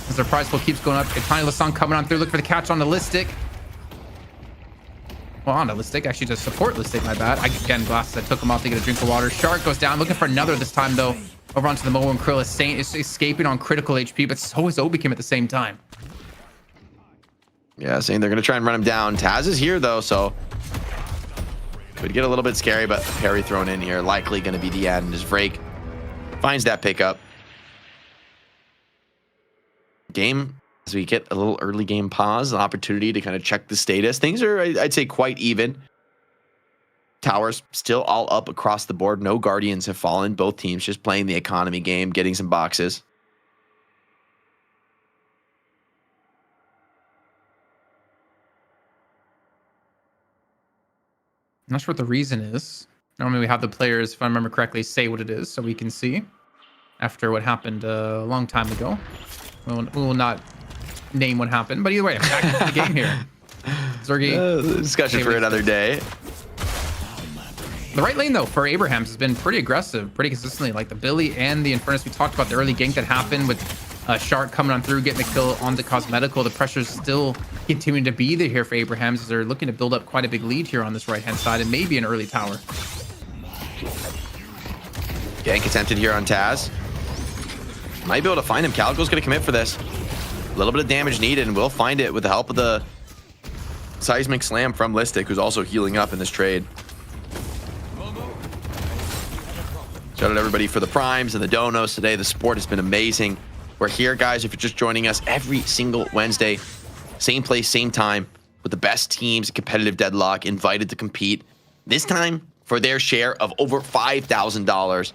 as their prize pool keeps going up. Tiny Lassong coming on through, look for the catch on the Listic. Well, on to Listic, actually to support Listic, my bad. Again, Glasses, I took him off to get a drink of water. Shark goes down, looking for another this time, though. Over onto the Momo, and Krill is escaping on critical HP, but so is Obikim at the same time. Yeah, saying they're going to try and run him down. Taz is here, though, so could get a little bit scary, but parry thrown in here. Likely going to be the end as Vrake finds that pickup. Game, as we get a little early game pause, an opportunity to kind of check the status. Things are, I'd say, quite even. Towers still all up across the board. No Guardians have fallen. Both teams just playing the economy game, getting some boxes. I'm not sure what the reason is. Normally we have the players, if I remember correctly, say what it is so we can see after what happened a long time ago. We will not name what happened, but either way, back into the game here. Zergy. Discussion for another day. The right lane, though, for Abrahams has been pretty aggressive, pretty consistently. Like the Billy and the Infernus, we talked about the early gank that happened with Shark coming on through, getting the kill on the Cosmetical. The pressure's still continuing to be there here for Abrahams as they're looking to build up quite a big lead here on this right-hand side and maybe an early tower. Gank attempted here on Taz. Might be able to find him. Calico's going to commit for this. A little bit of damage needed, and we'll find it with the help of the Seismic Slam from Listic, who's also healing up in this trade. Shout out everybody for the primes and the donos today. The support has been amazing. We're here, guys, if you're just joining us every single Wednesday. Same place, same time, with the best teams in competitive Deadlock invited to compete. This time for their share of over $5,000.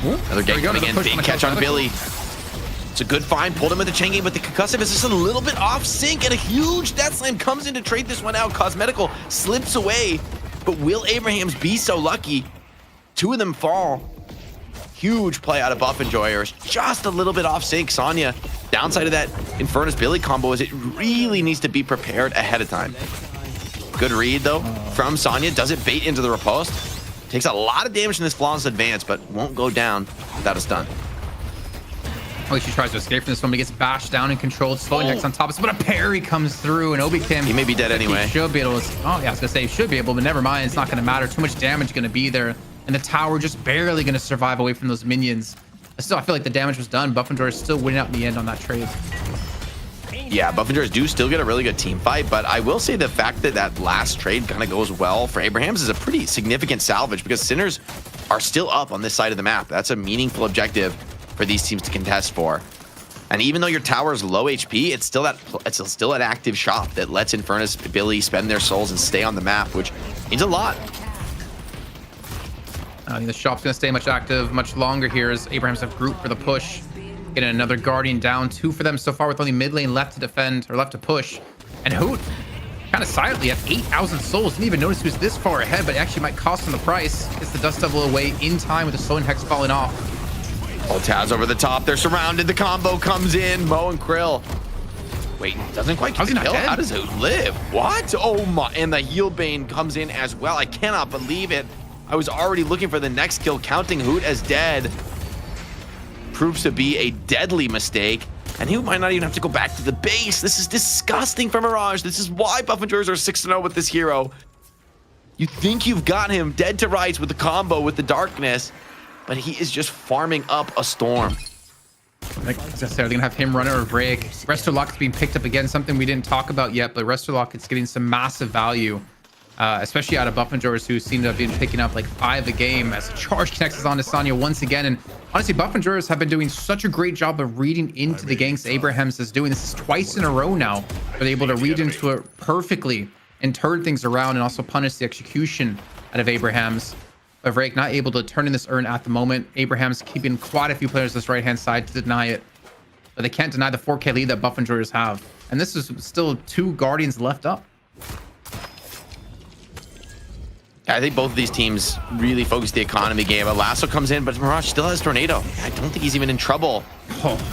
Another gang coming in. Big catch on Billy. It's a good find. Pulled him with the chain game, but the concussive is just a little bit off sync, and a huge Death Slam comes in to trade this one out. Cosmetical slips away, but will Abrahams be so lucky? Two of them fall. Huge play out of Buff Enjoyers. Just a little bit off sync. Sonya, downside of that Infernus Billy combo is it really needs to be prepared ahead of time. Good read, though, from Sonya. Does it bait into the riposte? Takes a lot of damage in this flawless advance, but won't go down without a stun. Oh, she tries to escape from this one, but gets bashed down and controlled. Slowing Hex on top of it, but a parry comes through, and Obikim. He may be dead anyway. He should be able to. Oh, yeah, I was going to say he should be able, but never mind. It's not going to matter. Too much damage going to be there. And the tower just barely going to survive away from those minions. Still, I feel like the damage was done. Buff Enjoyer is still winning out in the end on that trade. Yeah, Buff Enjoyers do still get a really good team fight, but I will say the fact that that last trade kind of goes well for Abrahams is a pretty significant salvage because Sinners are still up on this side of the map. That's a meaningful objective for these teams to contest for. And even though your tower is low HP, it's still an active shop that lets Infernus Billy spend their souls and stay on the map, which means a lot. I think the shop's going to stay much active, much longer here as Abrahams have grouped for the push. Getting another Guardian down. 2 for them so far with only mid lane left to defend, or left to push. And Hoot, kind of silently at 8,000 souls. Didn't even notice he was this far ahead, but it actually might cost him the price. Gets the Dust Devil away in time with the Slowing Hex falling off. Oh, Taz over the top. They're surrounded. The combo comes in. Mo and Krill. Wait, doesn't quite get the kill. How does Hoot live? What? Oh my! And the Heal Bane comes in as well. I cannot believe it. I was already looking for the next kill, counting Hoot as dead. Proves to be a deadly mistake, and he might not even have to go back to the base. This is disgusting for Mirage. This is why Buff Enjoyers are 6-0 with this hero. You think you've got him dead to rights with the combo with the darkness, but he is just farming up a storm. Like they're gonna have him run it or break. Restock is being picked up again, something we didn't talk about yet, but Restock is getting some massive value. Especially out of Buff Enjoyers, who seem to have been picking up like 5 a game as Charge connects on to Sonya once again. And honestly, Buff Enjoyers have been doing such a great job of reading into the ganks Abrahams is doing. This is twice in a row now. They're able to read into it perfectly and turn things around and also punish the execution out of Abrahams. But Vrake not able to turn in this urn at the moment. Abrahams keeping quite a few players this right-hand side to deny it. But they can't deny the 4K lead that Buff Enjoyers have. And this is still 2 Guardians left up. I think both of these teams really focus the economy game. Lasso comes in, but Mirage still has Tornado. I don't think he's even in trouble.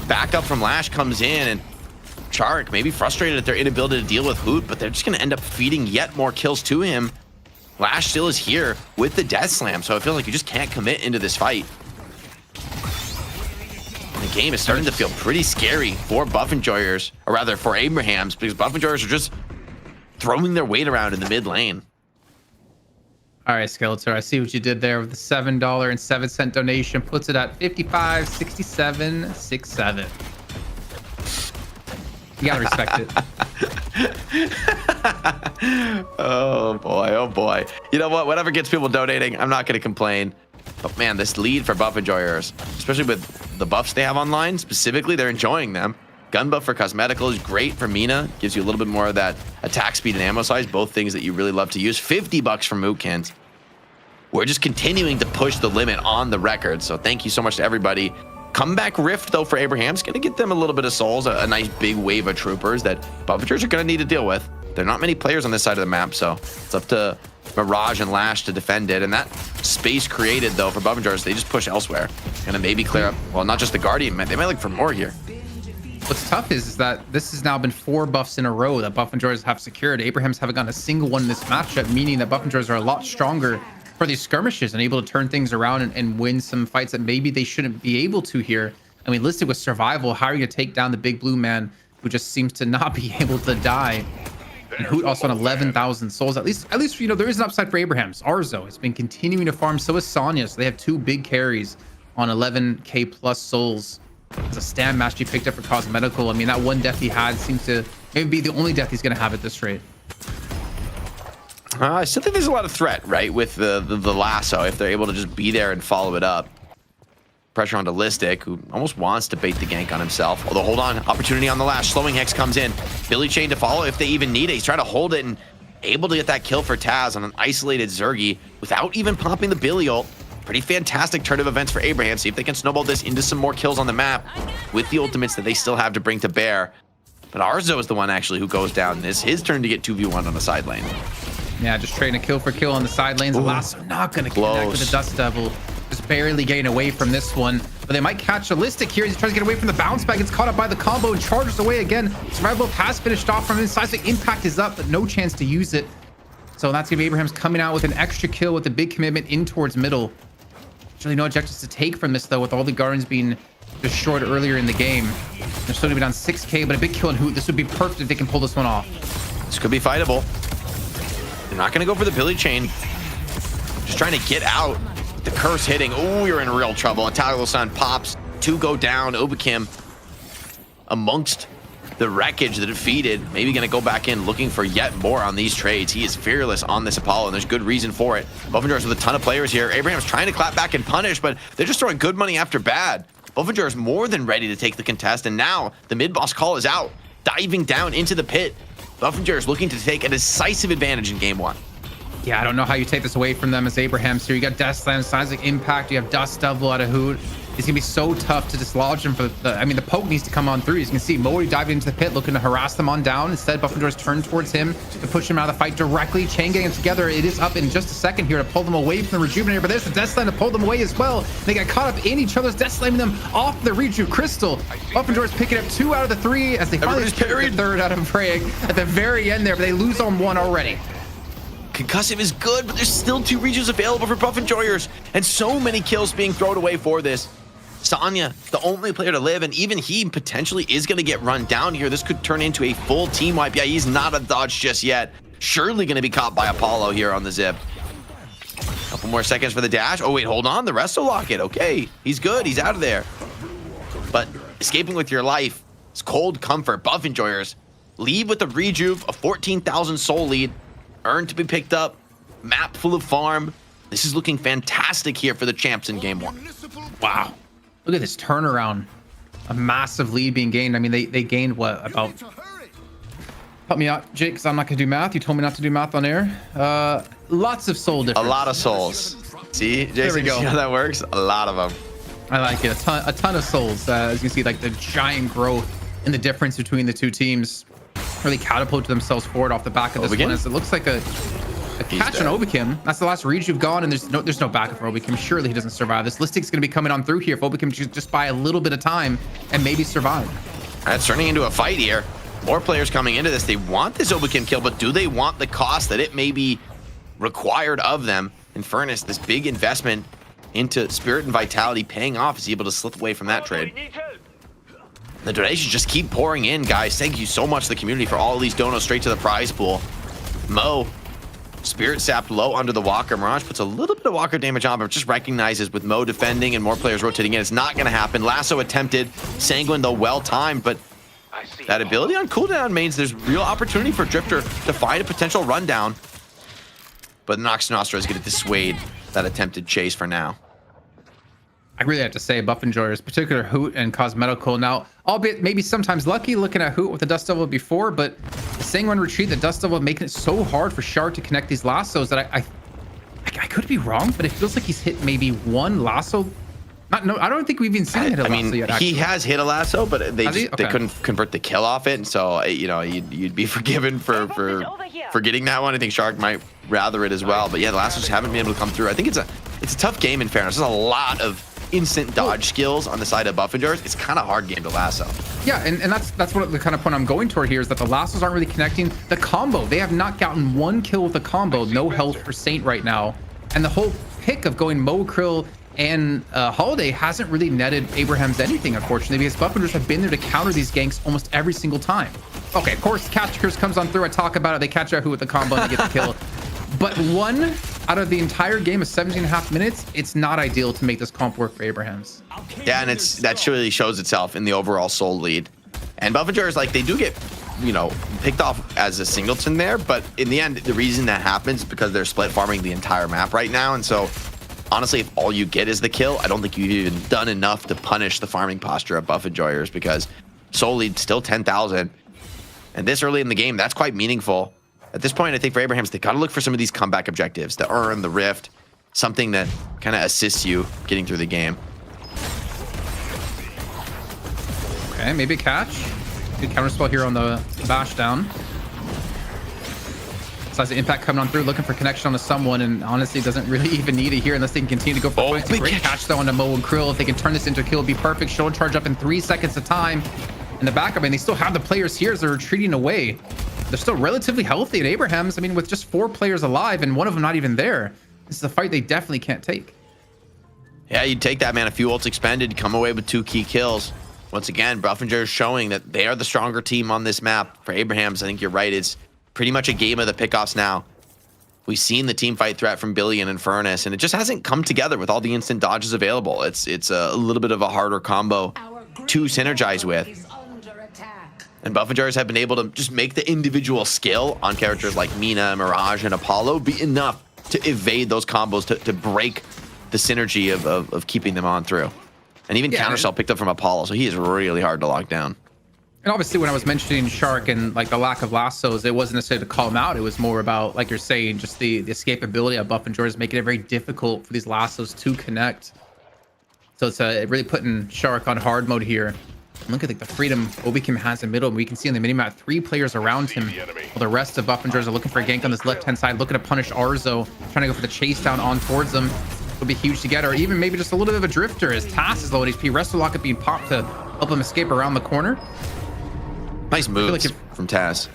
Backup from Lash comes in, and Shark maybe frustrated at their inability to deal with Hoot, but they're just going to end up feeding yet more kills to him. Lash still is here with the Death Slam, so I feel like you just can't commit into this fight. And the game is starting to feel pretty scary for Buff Enjoyers, or rather for Abrahams, because Buff Enjoyers are just throwing their weight around in the mid lane. All right, Skeletor, I see what you did there with the $7.07 donation. Puts it at 55.6767. You gotta respect it. Oh boy, oh boy. You know what? Whatever gets people donating, I'm not gonna complain. But man, this lead for buff enjoyers, especially with the buffs they have online, specifically, they're enjoying them. Gun buff for cosmetical is great for Mina. Gives you a little bit more of that attack speed and ammo size, both things that you really love to use. 50 bucks from Mootkins. We're just continuing to push the limit on the record. So thank you so much to everybody. Comeback Rift, though, for Abraham's going to get them a little bit of souls, a nice big wave of troopers that Buffeters are going to need to deal with. There are not many players on this side of the map, so it's up to Mirage and Lash to defend it. And that space created, though, for Buffeters, they just push elsewhere. Going to maybe clear up, well, not just the Guardian, they might look for more here. What's tough is that this has now been 4 buffs in a row that buff enjoyers have secured. Abrahams haven't gotten a single one in this matchup, meaning that buff enjoyers are a lot stronger for these skirmishes and able to turn things around and win some fights that maybe they shouldn't be able to here. I mean, listed with survival, how are you going to take down the big blue man who just seems to not be able to die? And Hoot also on 11,000 souls. At least, you know, there is an upside for Abrahams. Arzo has been continuing to farm. So is Sonya. So they have 2 big carries on 11k plus souls. It's a stand match he picked up for cosmetical. I mean, that one death he had seems to maybe be the only death he's going to have at this rate. I still think there's a lot of threat, right, with the lasso, if they're able to just be there and follow it up. Pressure on Ballistic, who almost wants to bait the gank on himself. Although, hold on, opportunity on the Lash. Slowing Hex comes in. Billy Chain to follow if they even need it. He's trying to hold it and able to get that kill for Taz on an isolated Zergy without even popping the Billy ult. Pretty fantastic turn of events for Abraham. See if they can snowball this into some more kills on the map with the ultimates that they still have to bring to bear. But Arzo is the one actually who goes down. It's his turn to get 2v1 on the side lane. Yeah, just trading a kill for kill on the side lanes. Lasso not going to connect with the Dust Devil. Just barely getting away from this one. But they might catch Ballistic here. He's trying to get away from the bounce back. Gets caught up by the combo and charges away again. Survival has finished off from inside. The impact is up, but no chance to use it. So that's going to be Abraham's coming out with an extra kill with a big commitment in towards middle. There's really no objectives to take from this, though, with all the Guardians being destroyed earlier in the game. They're still going to be down 6k, but a big kill in Hoot. This would be perfect if they can pull this one off. This could be fightable. They're not going to go for the Billy Chain. Just trying to get out. The curse hitting. Oh, you're in real trouble. And Talisan pops. 2 go down. Obakim amongst the wreckage, the defeated. Maybe going to go back in looking for yet more on these trades. He is fearless on this Apollo, and there's good reason for it. Buffendor's with a ton of players here. Abraham's trying to clap back and punish, but they're just throwing good money after bad. Buffendor is more than ready to take the contest, and now the mid-boss call is out. Diving down into the pit. Buffendor is looking to take a decisive advantage in game 1. Yeah, I don't know how you take this away from them as Abraham's here. You got Death Slam, Seismic Impact, you have Dust Devil out of Hoot. It's gonna be so tough to dislodge him for the poke needs to come on through. As you can see, Mori diving into the pit, looking to harass them on down. Instead, Buffendor's turned towards him to push him out of the fight directly. Chain getting together. It is up in just a second here to pull them away from the Rejuvenator, but there's the Death Slam to pull them away as well. They got caught up in each other's Death Slamming them off the Reju Crystal. Buffendor's picking up 2 out of the 3 as they finally pick the 3rd out of Frag at the very end there, but they lose on 1 already. Concussive is good, but there's still 2 regions available for Buff Enjoyers, and so many kills being thrown away for this. Sonya, the only player to live, and even he potentially is going to get run down here. This could turn into a full team wipe. Yeah, he's not a dodge just yet. Surely going to be caught by Apollo here on the zip. Couple more seconds for the dash. Oh, wait, hold on. The Resto Locket. Okay, he's good. He's out of there. But escaping with your life is cold comfort. Buff Enjoyers leave with a rejuve, a 14,000 soul lead. Earned to be picked up. Map full of farm. This is looking fantastic here for the champs in game 1. Wow. Look at this turnaround. A massive lead being gained. I mean, they gained what, about... Help me out, Jake, because I'm not going to do math. You told me not to do math on air. Lots of soul difference. A lot of souls. See, Jason, you see how that works? A lot of them. I like it. A ton of souls. As you can see, like the giant growth in the difference between the 2 teams really catapulted themselves forward off the back of this one. As it looks like a catch on Obakim. That's the last read you've gone, and there's no backup for Obakim. Surely he doesn't survive. This Listic's going to be coming on through here if Obakim just buy a little bit of time and maybe survive. It's turning into a fight here. More players coming into this. They want this Obakim kill, but do they want the cost that it may be required of them? In Furnace, this big investment into Spirit and Vitality paying off is he able to slip away from that trade. The donations just keep pouring in, guys. Thank you so much to the community for all of these donos straight to the prize pool. Mo, Spirit Sapped low under the Walker. Mirage puts a little bit of Walker damage on, but just recognizes with Mo defending and more players rotating in, it's not going to happen. Lasso attempted. Sanguine, though, well-timed, but that ability on cooldown means there's real opportunity for Drifter to find a potential rundown. But Nox Nostra is going to dissuade that attempted chase for now. I really have to say, Buff Enjoyers, particular Hoot and Cosmetical. Now, albeit maybe sometimes lucky looking at Hoot with the Dust Devil before, but the Sanguine Retreat, the Dust Devil making it so hard for Shark to connect these lassos that I could be wrong, but it feels like he's hit maybe one lasso. I don't think we've even seen him hit a lasso yet. Actually. He has hit a lasso, but they Okay. couldn't convert the kill off it, and so you'd be forgiven for getting that one. I think Shark might rather it as well, but yeah, the lassos just haven't been able to come through. I think it's a tough game in fairness. There's a lot of instant dodge skills on the side of Buff Enjoyers. It's kind of hard game to lasso. Yeah, and that's what the kind of point I'm going toward here is that the lassos aren't really connecting. The combo, they have not gotten one kill with the combo. No health for Saint right now, and the whole pick of going Mo, Krill, and Holiday hasn't really netted Abraham's anything, unfortunately, because Buff Enjoyers have been there to counter these ganks almost every single time. Okay, of course, Catch Curse comes on through. I talk about it. They catch Yahoo with the combo and they get the kill. But one out of the entire game of 17.5 minutes, it's not ideal to make this comp work for Abrahams. Yeah, and that really shows itself in the overall soul lead. And Buff Enjoyers, like, they do get, picked off as a singleton there, but in the end, the reason that happens is because they're split farming the entire map right now. And so, honestly, if all you get is the kill, I don't think you've even done enough to punish the farming posture of Buff Enjoyers, because soul lead still 10,000. And this early in the game, that's quite meaningful. At this point, I think for Abrahams, they got to look for some of these comeback objectives, the Urn, the Rift, something that kind of assists you getting through the game. Okay, maybe a catch. Good counterspell here on the bash down. Size of impact coming on through, looking for connection onto someone, and honestly doesn't really even need it here unless they can continue to go for fights. Great catch though onto Mo and Krill. If they can turn this into a kill, it'd be perfect. Shoulder charge up in 3 seconds of time. In the backup, and they still have the players here as they're retreating away. They're still relatively healthy at Abrahams. I mean, with just 4 players alive and one of them not even there, this is a fight they definitely can't take. Yeah, you'd take that, man. A few ults expended, come away with 2 key kills. Once again, Buff Enjoyers is showing that they are the stronger team on this map. For Abrahams, I think you're right. It's pretty much a game of the pickoffs now. We've seen the team fight threat from Billy and Infernus, and it just hasn't come together with all the instant dodges available. It's a little bit of a harder combo to synergize with. And Buff Enjoyers have been able to just make the individual skill on characters like Mina, Mirage, and Apollo be enough to evade those combos, to break the synergy of keeping them on through. And even Countercell picked up from Apollo, so he is really hard to lock down. And obviously, when I was mentioning Shark and like the lack of lassos, it wasn't necessarily to call him out. It was more about, like you're saying, just the escapability of Buff Enjoyers, making it very difficult for these lassos to connect. So it's really putting Shark on hard mode here. Look at the freedom Obikim has in middle, and we can see on the minimap 3 players around him, while the rest of Buff Enjoyers are looking for a gank on this left-hand side, looking to punish Arzo, trying to go for the chase down on towards them. Would be huge to get, or even maybe just a little bit of a drifter as Tass is low on HP. Wrestle Locket being popped to help him escape around the corner. Nice moves from Tass.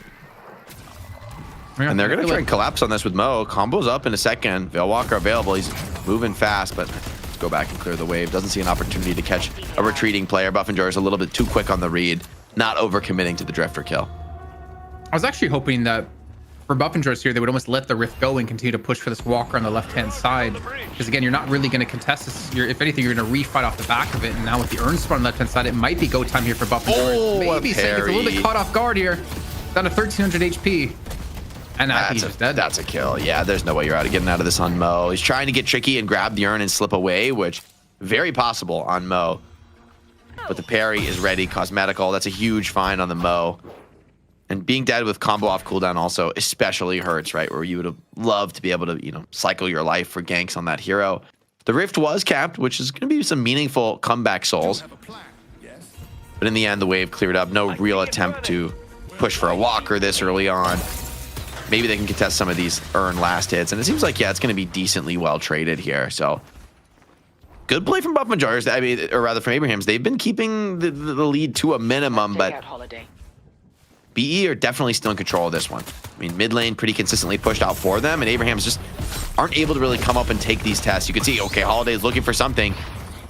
And they're going to try and collapse on this with Mo. Combo's up in a second. Veil Walker available. He's moving fast, but let's go back and clear the wave. Doesn't see an opportunity to catch a retreating player. Buff Enjoyers a little bit too quick on the read, not overcommitting to the drifter kill. I was actually hoping that for Buff Enjoyers here, they would almost let the Rift go and continue to push for this Walker on the left-hand side. Because again, you're not really going to contest this. If anything, you're going to refight off the back of it. And now with the Urn spawn on the left-hand side, it might be go time here for Buff Enjoyers. Maybe Saint gets a little bit caught off guard here. Down to 1,300 HP. And I think he's just dead. That's a kill. Yeah, there's no way you're getting out of this on Mo. He's trying to get tricky and grab the Urn and slip away, which very possible on Mo. But the parry is ready. Cosmetical. That's a huge find on the Mo. And being dead with combo off cooldown also especially hurts, right? Where you would have loved to be able to, cycle your life for ganks on that hero. The Rift was capped, which is going to be some meaningful comeback souls. But in the end, the wave cleared up. No real attempt to push for a Walker this early on. Maybe they can contest some of these Urn last hits. And it seems like, it's going to be decently well traded here. So good play from Buff Enjoyers. I mean, or rather from Abrahams. They've been keeping the lead to a minimum, but BE are definitely still in control of this one. I mean, mid lane pretty consistently pushed out for them, and Abrahams just aren't able to really come up and take these tests. You can see, okay, Holiday's looking for something.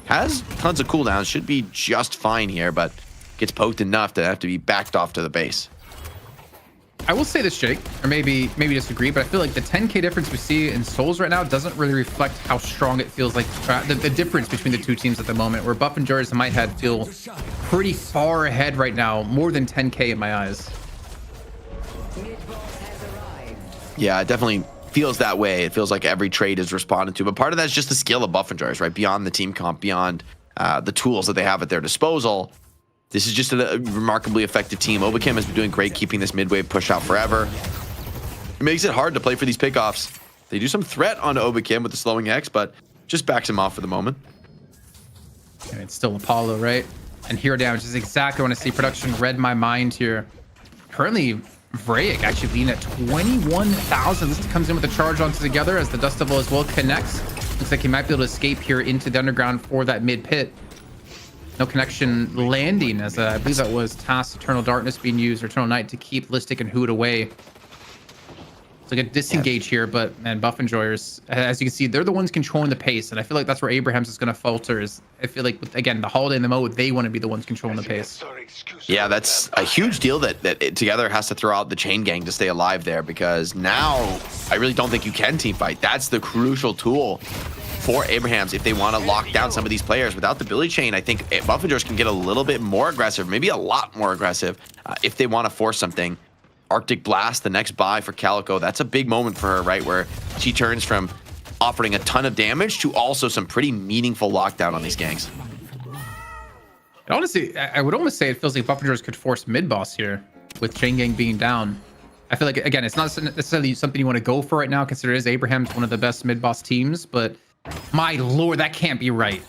Has tons of cooldowns, should be just fine here, but gets poked enough to have to be backed off to the base. I will say this, Jake, or maybe disagree, but I feel like the 10K difference we see in Souls right now doesn't really reflect how strong it feels like the difference between the two teams at the moment, where Buff and Joyers in my head feel pretty far ahead right now, more than 10K in my eyes. Yeah, it definitely feels that way. It feels like every trade is responded to, but part of that's just the skill of Buff and Joyers, right? Beyond the team comp, beyond the tools that they have at their disposal. This is just a remarkably effective team. Obacam has been doing great keeping this mid-wave push out forever. It makes it hard to play for these pickoffs. They do some threat on Obacam with the slowing X, but just backs him off for the moment. And it's still Apollo, right? And hero damage is exactly what I see. Production read my mind here. Currently, Vraic actually being at 21,000. This comes in with a charge onto together as the Dust Devil as well connects. Looks like he might be able to escape here into the underground for that mid pit. No connection landing, as I believe that was Task Eternal Darkness being used, or Eternal Night, to keep Listic and Hoot away. It's like a disengage here, but man, Buff and Joyers, as you can see, they're the ones controlling the pace, and I feel like that's where Abrahams is going to falter. Is I feel like, again, the Holiday and the mode, they want to be the ones controlling the pace. Yeah, that's a huge deal that it together has to throw out the chain gang to stay alive there, because now I really don't think you can team fight. That's the crucial tool for Abrahams if they want to lock down some of these players. Without the Billy chain, I think Buff and Joyers can get a little bit more aggressive, maybe a lot more aggressive, if they want to force something. Arctic Blast, the next buy for Calico, that's a big moment for her, right? Where she turns from offering a ton of damage to also some pretty meaningful lockdown on these gangs. Honestly, I would almost say it feels like Buff and Joyers could force mid boss here with chain gang being down. I feel like, again, it's not necessarily something you want to go for right now, considering Abraham's one of the best mid boss teams, but my lord, that can't be right.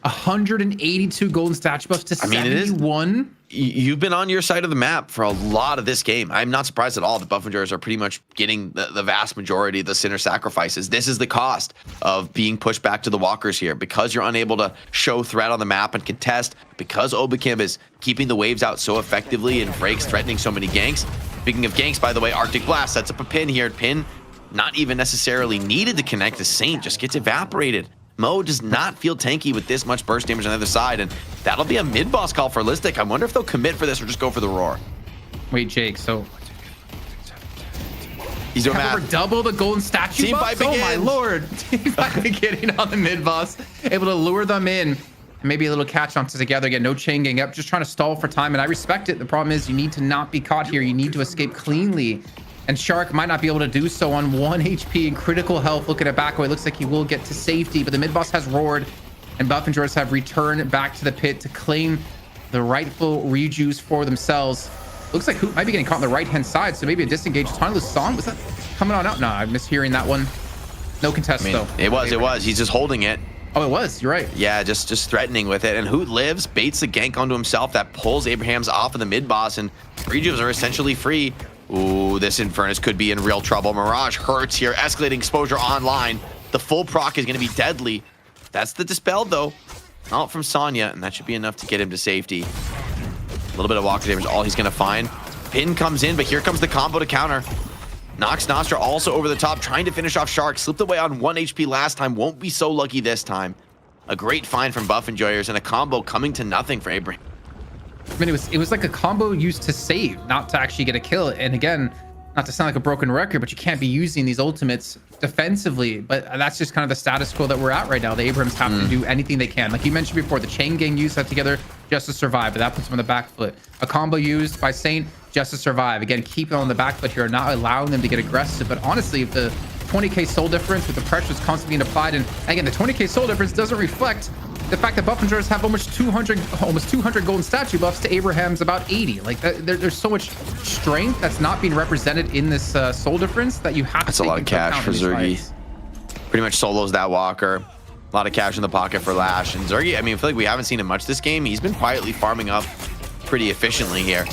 182 golden statue buffs to 71. You've been on your side of the map for a lot of this game. I'm not surprised at all that Buff and Joyers are pretty much getting the vast majority of the Sinner sacrifices. This is the cost of being pushed back to the walkers here, because you're unable to show threat on the map and contest, because Obacam is keeping the waves out so effectively and breaks threatening so many ganks. Speaking of ganks, by the way, Arctic Blast sets up a pin here. Pin not even necessarily needed to connect. The Saint just gets evaporated. Mo does not feel tanky with this much burst damage on the other side, and that'll be a mid-boss call for Listic. I wonder if they'll commit for this or just go for the roar. Wait, Jake, so he's doing over math. double the golden statue Team buffs? fight Oh my begins. lord. Team fight beginning on the mid-boss, able to lure them in, and maybe a little catch onto together. Again, no chain gang up, just trying to stall for time, and I respect it. The problem is you need to not be caught here. You need to escape cleanly. And Shark might not be able to do so on 1 HP and critical health. Looking at back away, looks like he will get to safety, but the mid-boss has roared, and Buff and Joyers have returned back to the pit to claim the rightful rejuice for themselves. Looks like Hoot might be getting caught on the right-hand side, so maybe a disengaged Tauntless Song. Was that coming on out? No, I'm mishearing that one. No contest, though. It was. He's just holding it. Oh, it was. You're right. Yeah, just threatening with it. And Hoot lives, baits the gank onto himself. That pulls Abrahams off of the mid-boss, and Rejuves are essentially free. Ooh, this Infernus could be in real trouble. Mirage hurts here. Escalating exposure online. The full proc is going to be deadly. That's the Dispelled, though. Out from Sonya, and that should be enough to get him to safety. A little bit of walker damage, all he's going to find. Pin comes in, but here comes the combo to counter. Nox Nostra also over the top, trying to finish off Shark. Slipped away on 1 HP last time. Won't be so lucky this time. A great find from Buff and Joyers, and a combo coming to nothing for Abraham. I mean, it was like a combo used to save, not to actually get a kill. And again, not to sound like a broken record, but you can't be using these ultimates defensively. But that's just kind of the status quo that we're at right now. The Abrams have to do anything they can. Like you mentioned before, the chain gang used that together just to survive, but that puts them on the back foot. A combo used by Saint just to survive. Again, keep them on the back foot here, not allowing them to get aggressive. But honestly, if the 20k soul difference with the pressure is constantly being applied, and again, the 20k soul difference doesn't reflect the fact that Buff and Joyers have almost 200 golden statue buffs to Abraham's about 80. Like there's so much strength that's not being represented in this soul difference that you have. That's a lot of cash for Zergy. Pretty much solos that walker. A lot of cash in the pocket for Lash. And Zergy, I mean, I feel like we haven't seen him much this game. He's been quietly farming up pretty efficiently here.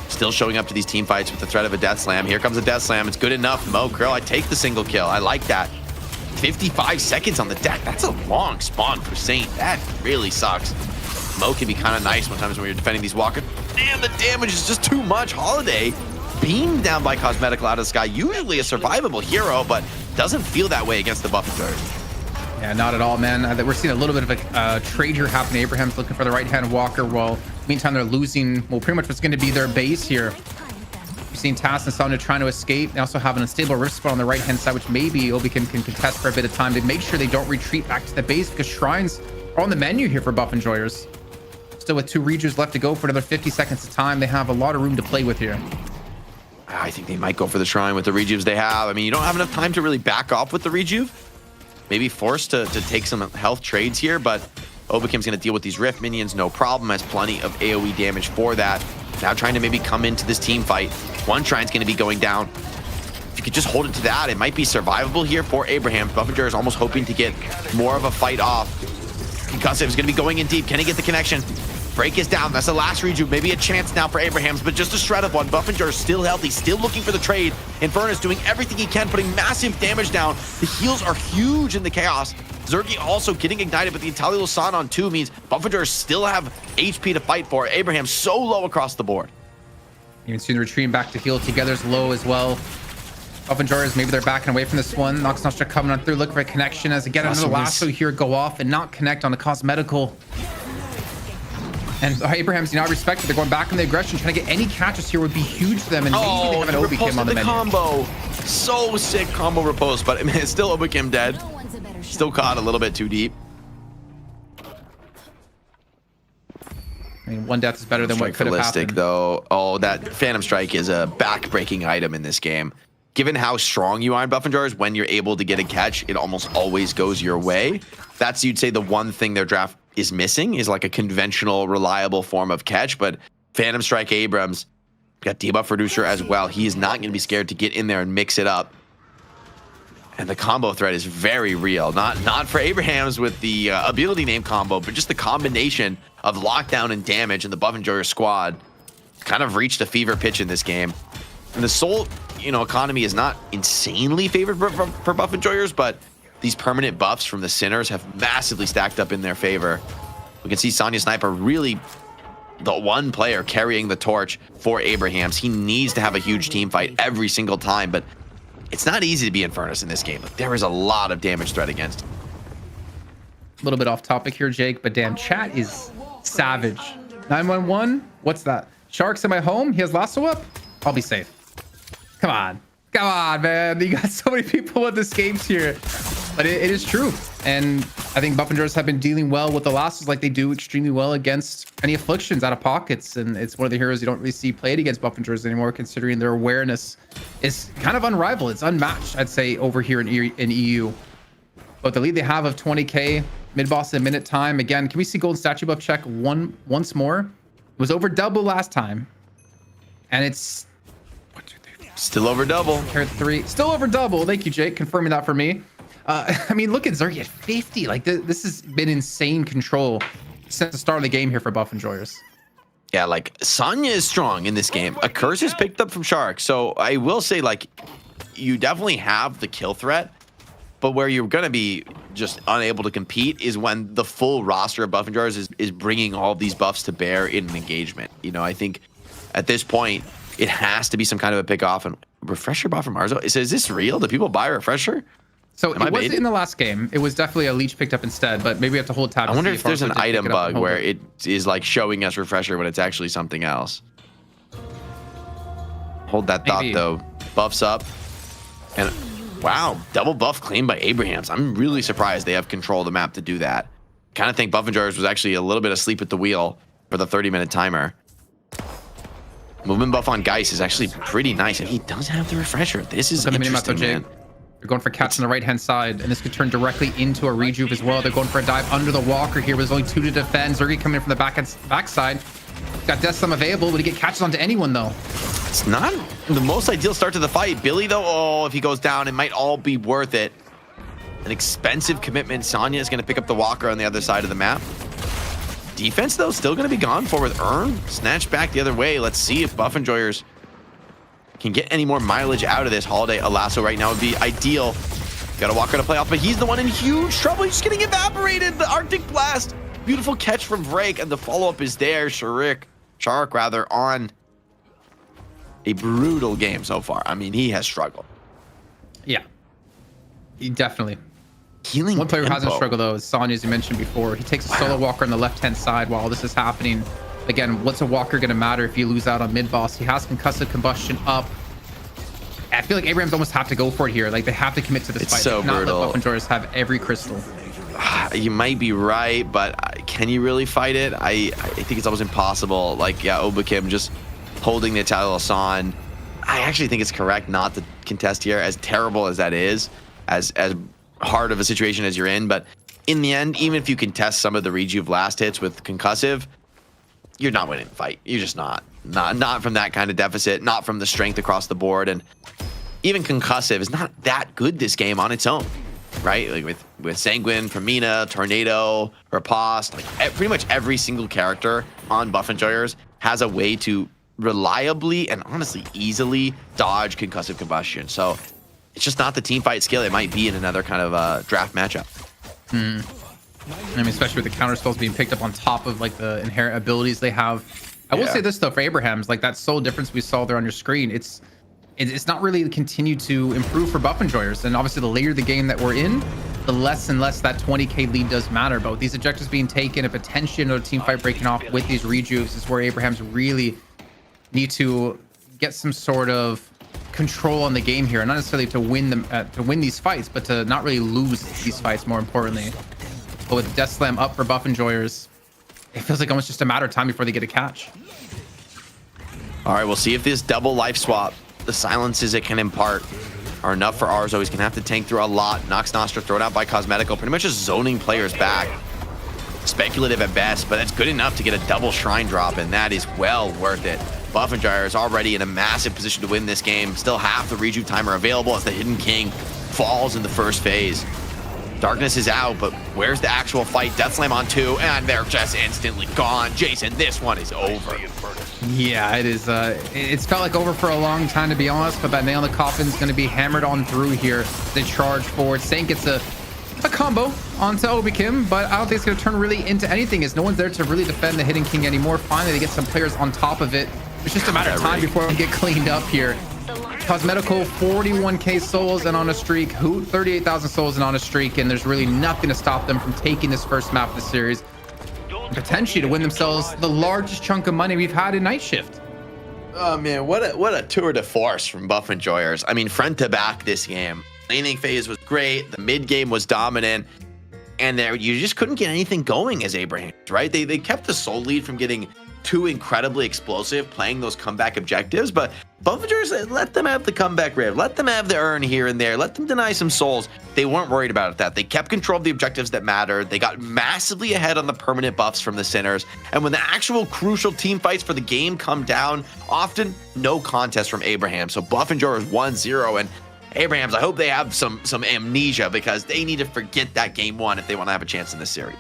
Still showing up to these team fights with the threat of a death slam. Here comes a death slam. It's good enough. Mo, girl, I take the single kill. I like that. 55 seconds on the deck. That's a long spawn for Saint. That really sucks. Mo can be kind of nice sometimes when you're defending these walkers. Damn, the damage is just too much. Holiday beamed down by Cosmetical out of the sky. Usually a survivable hero, but doesn't feel that way against the Buff and Joyers. Yeah, not at all, man. We're seeing a little bit of a trade here happen. Abraham's looking for the right-hand walker, while meantime they're losing, well, pretty much what's going to be their base here. You've seen Tass and Sonya trying to escape. They also have an unstable rift spot on the right-hand side, which maybe Obi can contest for a bit of time to make sure they don't retreat back to the base, because Shrines are on the menu here for Buff Enjoyers. Still with 2 Rejuves left to go for another 50 seconds of time. They have a lot of room to play with here. I think they might go for the Shrine with the Rejuves they have. I mean, you don't have enough time to really back off with the Rejuve. Maybe forced to take some health trades here, but Obakim's going to deal with these Rift minions, no problem. Has plenty of AoE damage for that. Now trying to maybe come into this team fight. One Shrine's going to be going down. If you could just hold it to that, it might be survivable here for Abraham. Buffinger is almost hoping to get more of a fight off. Concussive is going to be going in deep. Can he get the connection? Break is down. That's the last rejuve. Maybe a chance now for Abrahams, but just a shred of one. Buffinger is still healthy, still looking for the trade. Infernus doing everything he can, putting massive damage down. The heals are huge in the chaos. Zergy also getting ignited, but the Italio San on 2 means Buffinger still have HP to fight for. Abraham so low across the board. You can see them retreating back to heal. Together's low as well. Buff Enjoyers, maybe they're backing away from this one. Nox Nostra coming on through, looking for a connection as again another lasso here go off and not connect on the cosmetical. And Abraham's not respected. They're going back in the aggression, trying to get any catches here would be huge for them. And maybe they have an Obi Kim on the menu. Combo. So sick combo riposte, but I mean, it's still Obi Kim dead. Still caught a little bit too deep. I mean, 1 death is better than what could have happened. Though. Oh, that Phantom Strike is a back-breaking item in this game. Given how strong you are in Buff Enjoyers, when you're able to get a catch, it almost always goes your way. That's, you'd say, the one thing their draft is missing, is like a conventional, reliable form of catch. But Phantom Strike Abrams got debuff reducer as well. He is not going to be scared to get in there and mix it up. And the combo threat is very real. Not for Abrahams with the ability name combo, but just the combination of lockdown and damage in the Buff Enjoyer squad kind of reached a fever pitch in this game. And the Soul, economy is not insanely favored for Buff Enjoyers, but these permanent buffs from the Sinners have massively stacked up in their favor. We can see Sonya Sniper really the one player carrying the torch for Abrahams. He needs to have a huge team fight every single time, but it's not easy to be Infernus in this game. Like, there is a lot of damage threat against him. A little bit off topic here, Jake, but damn, chat is savage. 911, what's that? Sharks in my home? He has lasso up? I'll be safe. Come on, man. You got so many people with escapes here, but it is true. And I think Buff Enjoyers have been dealing well with the lassos like they do extremely well against any afflictions out of pockets. And it's one of the heroes you don't really see played against Buff Enjoyers anymore, considering their awareness is kind of unrivaled. It's unmatched, I'd say, over here in EU. But the lead they have of 20k, mid-boss in a minute time. Again, can we see Golden Statue buff check once more? It was over double last time. And it's... Still over double. 3. Still over double. Thank you, Jake, confirming that for me. I mean, look at Zergy at 50. Like, this has been insane control since the start of the game here for Buff Enjoyers. Yeah, like, Sonya is strong in this game. A curse is picked up from Shark. So I will say, like, you definitely have the kill threat, but where you're going to be just unable to compete is when the full roster of Buff Enjoyers is bringing all of these buffs to bear in an engagement. I think at this point, it has to be some kind of a pick off. And refresher buff from Arzo. Is this real? Do people buy a refresher? So it wasn't in the last game. It was definitely a leech picked up instead, but maybe we have to hold tab. I wonder if there's an item bug where it is like showing us refresher when it's actually something else. Hold that thought though. Buffs up. And wow, double buff claimed by Abrahams. I'm really surprised they have control of the map to do that. Kind of think Buff Enjoyers was actually a little bit asleep at the wheel for the 30-minute timer. Movement buff on Geist is actually pretty nice, and he does have the refresher. This is interesting, man. They're going for cats on the right-hand side, and this could turn directly into a rejuve as well. They're going for a dive under the walker here. There's only 2 to defend. Zergy coming in from the backside. Got Death Slam available. Would he get catches onto anyone, though? It's not the most ideal start to the fight. Billy, though, if he goes down, it might all be worth it. An expensive commitment. Sonya is going to pick up the walker on the other side of the map. Defense, though, still going to be gone for with Earn. Snatched back the other way. Let's see if Buff Enjoyers can get any more mileage out of this. Holiday, a lasso right now would be ideal. Got a walker to play off, but he's the one in huge trouble. He's just getting evaporated. The Arctic Blast. Beautiful catch from Vrake, and the follow-up is there. Shark, on a brutal game so far. I mean, he has struggled. Yeah, he definitely. Healing one player who tempo. hasn't struggled though is Sonya, as you mentioned before. He takes a solo walker on the left-hand side while this is happening. Again, what's a Walker going to matter if you lose out on mid boss? He has concussive combustion up. I feel like Abrahams almost have to go for it here. Like, they have to commit to this It's fight. so If not, brutal. let Buff and Joris have every crystal. You might be right, but can you really fight it? I think it's almost impossible. Like, yeah, Obakim just holding the Italian Lasan. I actually think it's correct not to contest here, as terrible as that is, as hard of a situation as you're in. But in the end, even if you contest some of the Rejuve last hits with concussive, you're not winning the fight. You're just not from that kind of deficit, not from the strength across the board. And even concussive is not that good this game on its own, right? Like with Sanguine, Femina, Tornado, Riposte, like pretty much every single character on Buff Enjoyers has a way to reliably and honestly easily dodge concussive combustion. So it's just not the team fight skill it might be in another kind of draft matchup. I mean, especially with the counter spells being picked up on top of like the inherent abilities they have. I will say this though, for Abrahams, like that soul difference we saw there on your screen, it's not really continued to improve for Buff Enjoyers. And obviously the later the game that we're in, the less and less that 20k lead does matter. But with these objectives being taken, a potential another team fight breaking off with these rejuves is where Abrahams really need to get some sort of control on the game here, and not necessarily to win them to win these fights, but to not really lose these fights, more importantly. But with Death Slam up for Buff Enjoyers, it feels like almost just a matter of time before they get a catch. All right, we'll see if this double life swap, the silences it can impart, are enough for Arzo. He's gonna have to tank through a lot. Nox Nostra thrown out by Cosmetical, pretty much just zoning players back. Speculative at best, but that's good enough to get a double shrine drop, and that is well worth it. Buff Enjoyer is already in a massive position to win this game. Still half the rejuve timer available as the Hidden King falls in the first phase. Darkness is out, but where's the actual fight? Death Slam on 2, and they're just instantly gone. Jason, this one is over. Yeah, it is. It's felt like over for a long time, to be honest, but that nail in the coffin is going to be hammered on through here. They charge forward. Saint gets a combo onto Obakim, but I don't think it's going to turn really into anything, as no one's there to really defend the Hidden King anymore. Finally, they get some players on top of it. It's just a matter of time before we get cleaned up here. Cosmetical 41k souls and on a streak. Hoot 38,000 souls and on a streak, and there's really nothing to stop them from taking this first map of the series, and potentially to win themselves the largest chunk of money we've had in Night Shift. Oh man, what a tour de force from Buff Enjoyers. I mean, front to back this game. Laning phase was great. The mid game was dominant, and there you just couldn't get anything going as Abraham, right? They kept the soul lead from getting too incredibly explosive playing those comeback objectives, but Buff Enjoyers, let them have the comeback rave, let them have the earn here and there, let them deny some souls. They weren't worried about that. They kept control of the objectives that mattered. They got massively ahead on the permanent buffs from the Sinners, and when the actual crucial team fights for the game come down, often no contest from Abraham. So Buff Enjoyers 1-0, and Abrahams, I hope they have some amnesia, because they need to forget that game one if they want to have a chance in this series.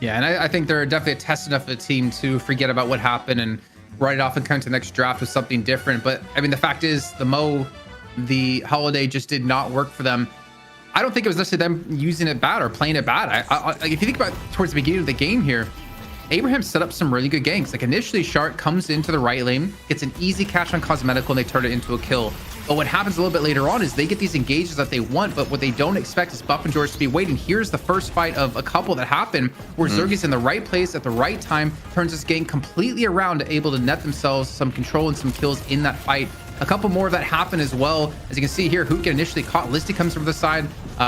Yeah, and I think they're definitely a test enough of a team to forget about what happened and write it off and come to the next draft with something different. But I mean, the fact is, the holiday just did not work for them. I don't think it was necessarily them using it bad or playing it bad. Like, if you think about towards the beginning of the game here, Abraham set up some really good ganks. Like, initially, Shark comes into the right lane, gets an easy catch on Cosmetical, and they turn it into a kill. But what happens a little bit later on is they get these engages that they want, but what they don't expect is Buff Enjoyers to be waiting. Here's the first fight of a couple that happened, where Zergi's in the right place at the right time, turns this game completely around, able to net themselves some control and some kills in that fight. A couple more of that happen as well. As you can see here, Hoot get initially caught. Listy comes from the side.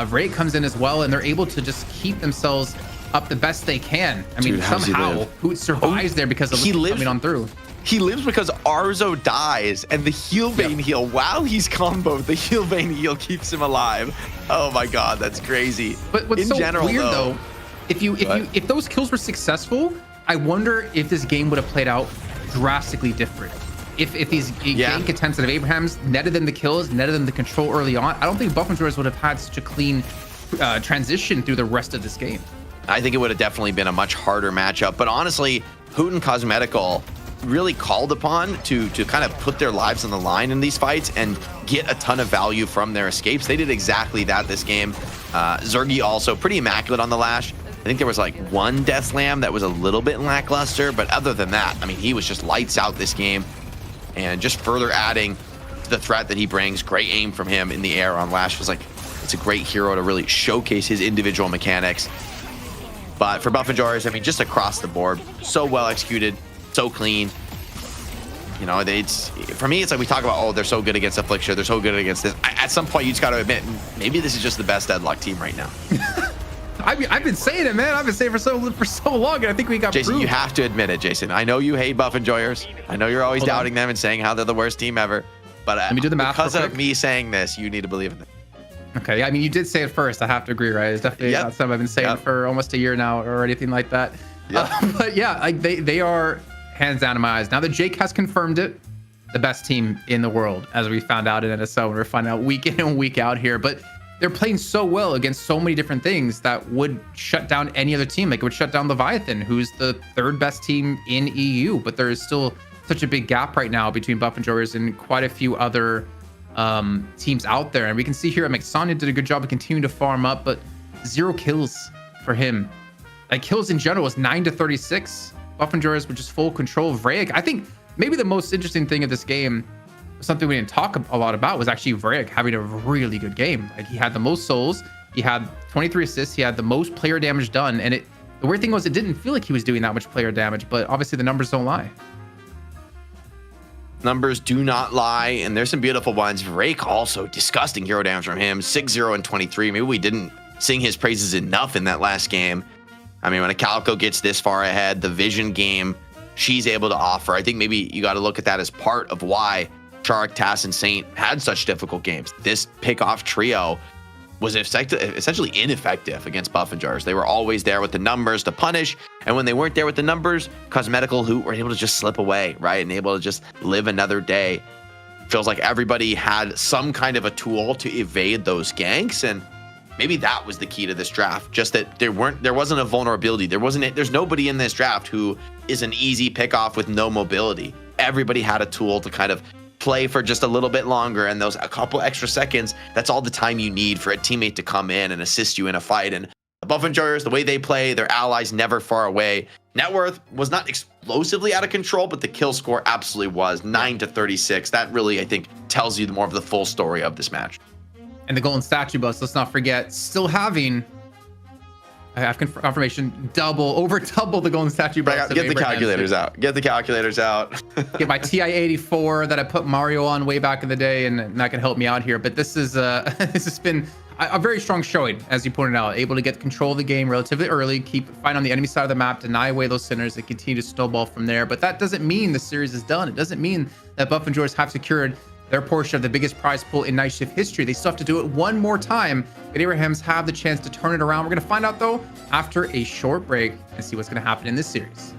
Ray comes in as well, and they're able to just keep themselves up the best they can. I mean, somehow Hoot survives there because of Listy coming on through. He lives because Arzo dies, and the heal vein heal, while he's comboed, the heal vein heal keeps him alive. Oh my god, that's crazy. But what's so weird though, if those kills were successful, I wonder if this game would have played out drastically different. If these gank attempts of Abrahams netted them the kills, netted them the control early on, I don't think Buff Enjoyers would have had such a clean transition through the rest of this game. I think it would have definitely been a much harder matchup. But honestly, Hoot and Cosmetical really called upon to kind of put their lives on the line in these fights and get a ton of value from their escapes. They did exactly that this game. Zergi also pretty immaculate on the lash. I think there was like one Death Slam that was a little bit lackluster, but other than that, I mean, he was just lights out this game, and just further adding to the threat that he brings. Great aim from him in the air on lash. Was like, it's a great hero to really showcase his individual mechanics. But for Buff and Joyers, I mean, just across the board, so well executed, so clean. You know, it's for me, it's like we talk about, oh, they're so good against Affliction, they're so good against this. At some point, you just got to admit, maybe this is just the best Deadlock team right now. I've been saying it, man. I've been saying it for so long, and I think we got Jason, proved. you have to admit it, Jason. I know you hate Buff and Joyers. I know you're always doubting them and saying how they're the worst team ever. But let me do the math because real of quick. me saying this, you need to believe in them. Okay, I mean, you did say it first. I have to agree, right? It's definitely not something I've been saying for almost a year now or anything like that. But yeah, like they are hands down in my eyes. Now that Jake has confirmed it, the best team in the world, as we found out in NSL, and we're finding out week in and week out here. But they're playing so well against so many different things that would shut down any other team. Like it would shut down Leviathan, who's the third best team in EU. But there is still such a big gap right now between Buff and Joyers and quite a few other teams out there. And we can see here, Sonya did a good job of continuing to farm up, but 0 kills for him. Like kills in general was 9 to 36. Buff and Joyers with just full control of Vrayek. I think maybe the most interesting thing of this game, something we didn't talk a lot about, was actually Vrayek having a really good game. Like he had the most souls, he had 23 assists, he had the most player damage done, and the weird thing was it didn't feel like he was doing that much player damage, but obviously the numbers don't lie. Numbers do not lie, and there's some beautiful ones. Vrayek also disgusting hero damage from him, 6-0 and 23. Maybe we didn't sing his praises enough in that last game. I mean, when a Calico gets this far ahead, the vision game she's able to offer, I think maybe you got to look at that as part of why Shark, Tass, and Saint had such difficult games. This pick-off trio was essentially ineffective against Buff and Joyers. They were always there with the numbers to punish, and when they weren't there with the numbers, Cosmetical Hoot were able to just slip away, right, and able to just live another day. Feels like everybody had some kind of a tool to evade those ganks, and maybe that was the key to this draft. Just that there wasn't a vulnerability. There's nobody in this draft who is an easy pick-off with no mobility. Everybody had a tool to kind of play for just a little bit longer, and a couple extra seconds, that's all the time you need for a teammate to come in and assist you in a fight. And the Buff and Joyers, the way they play, their allies never far away. Net worth was not explosively out of control, but the kill score absolutely was 9 to 36. That really, I think, tells you more of the full story of this match. And the golden statue bus, let's not forget, still having, I have confirmation, over double the golden statue bus. Get the calculators out. Get the calculators out. Get my TI-84 that I put Mario on way back in the day, and that can help me out here. But this has been a very strong showing, as you pointed out, able to get control of the game relatively early, keep fighting on the enemy side of the map, deny away those sinners, and continue to snowball from there. But that doesn't mean the series is done. It doesn't mean that Buff and Joyers have secured their portion of the biggest prize pool in Night Shift history. They still have to do it one more time. But Abrahams have the chance to turn it around. We're going to find out, though, after a short break and see what's going to happen in this series.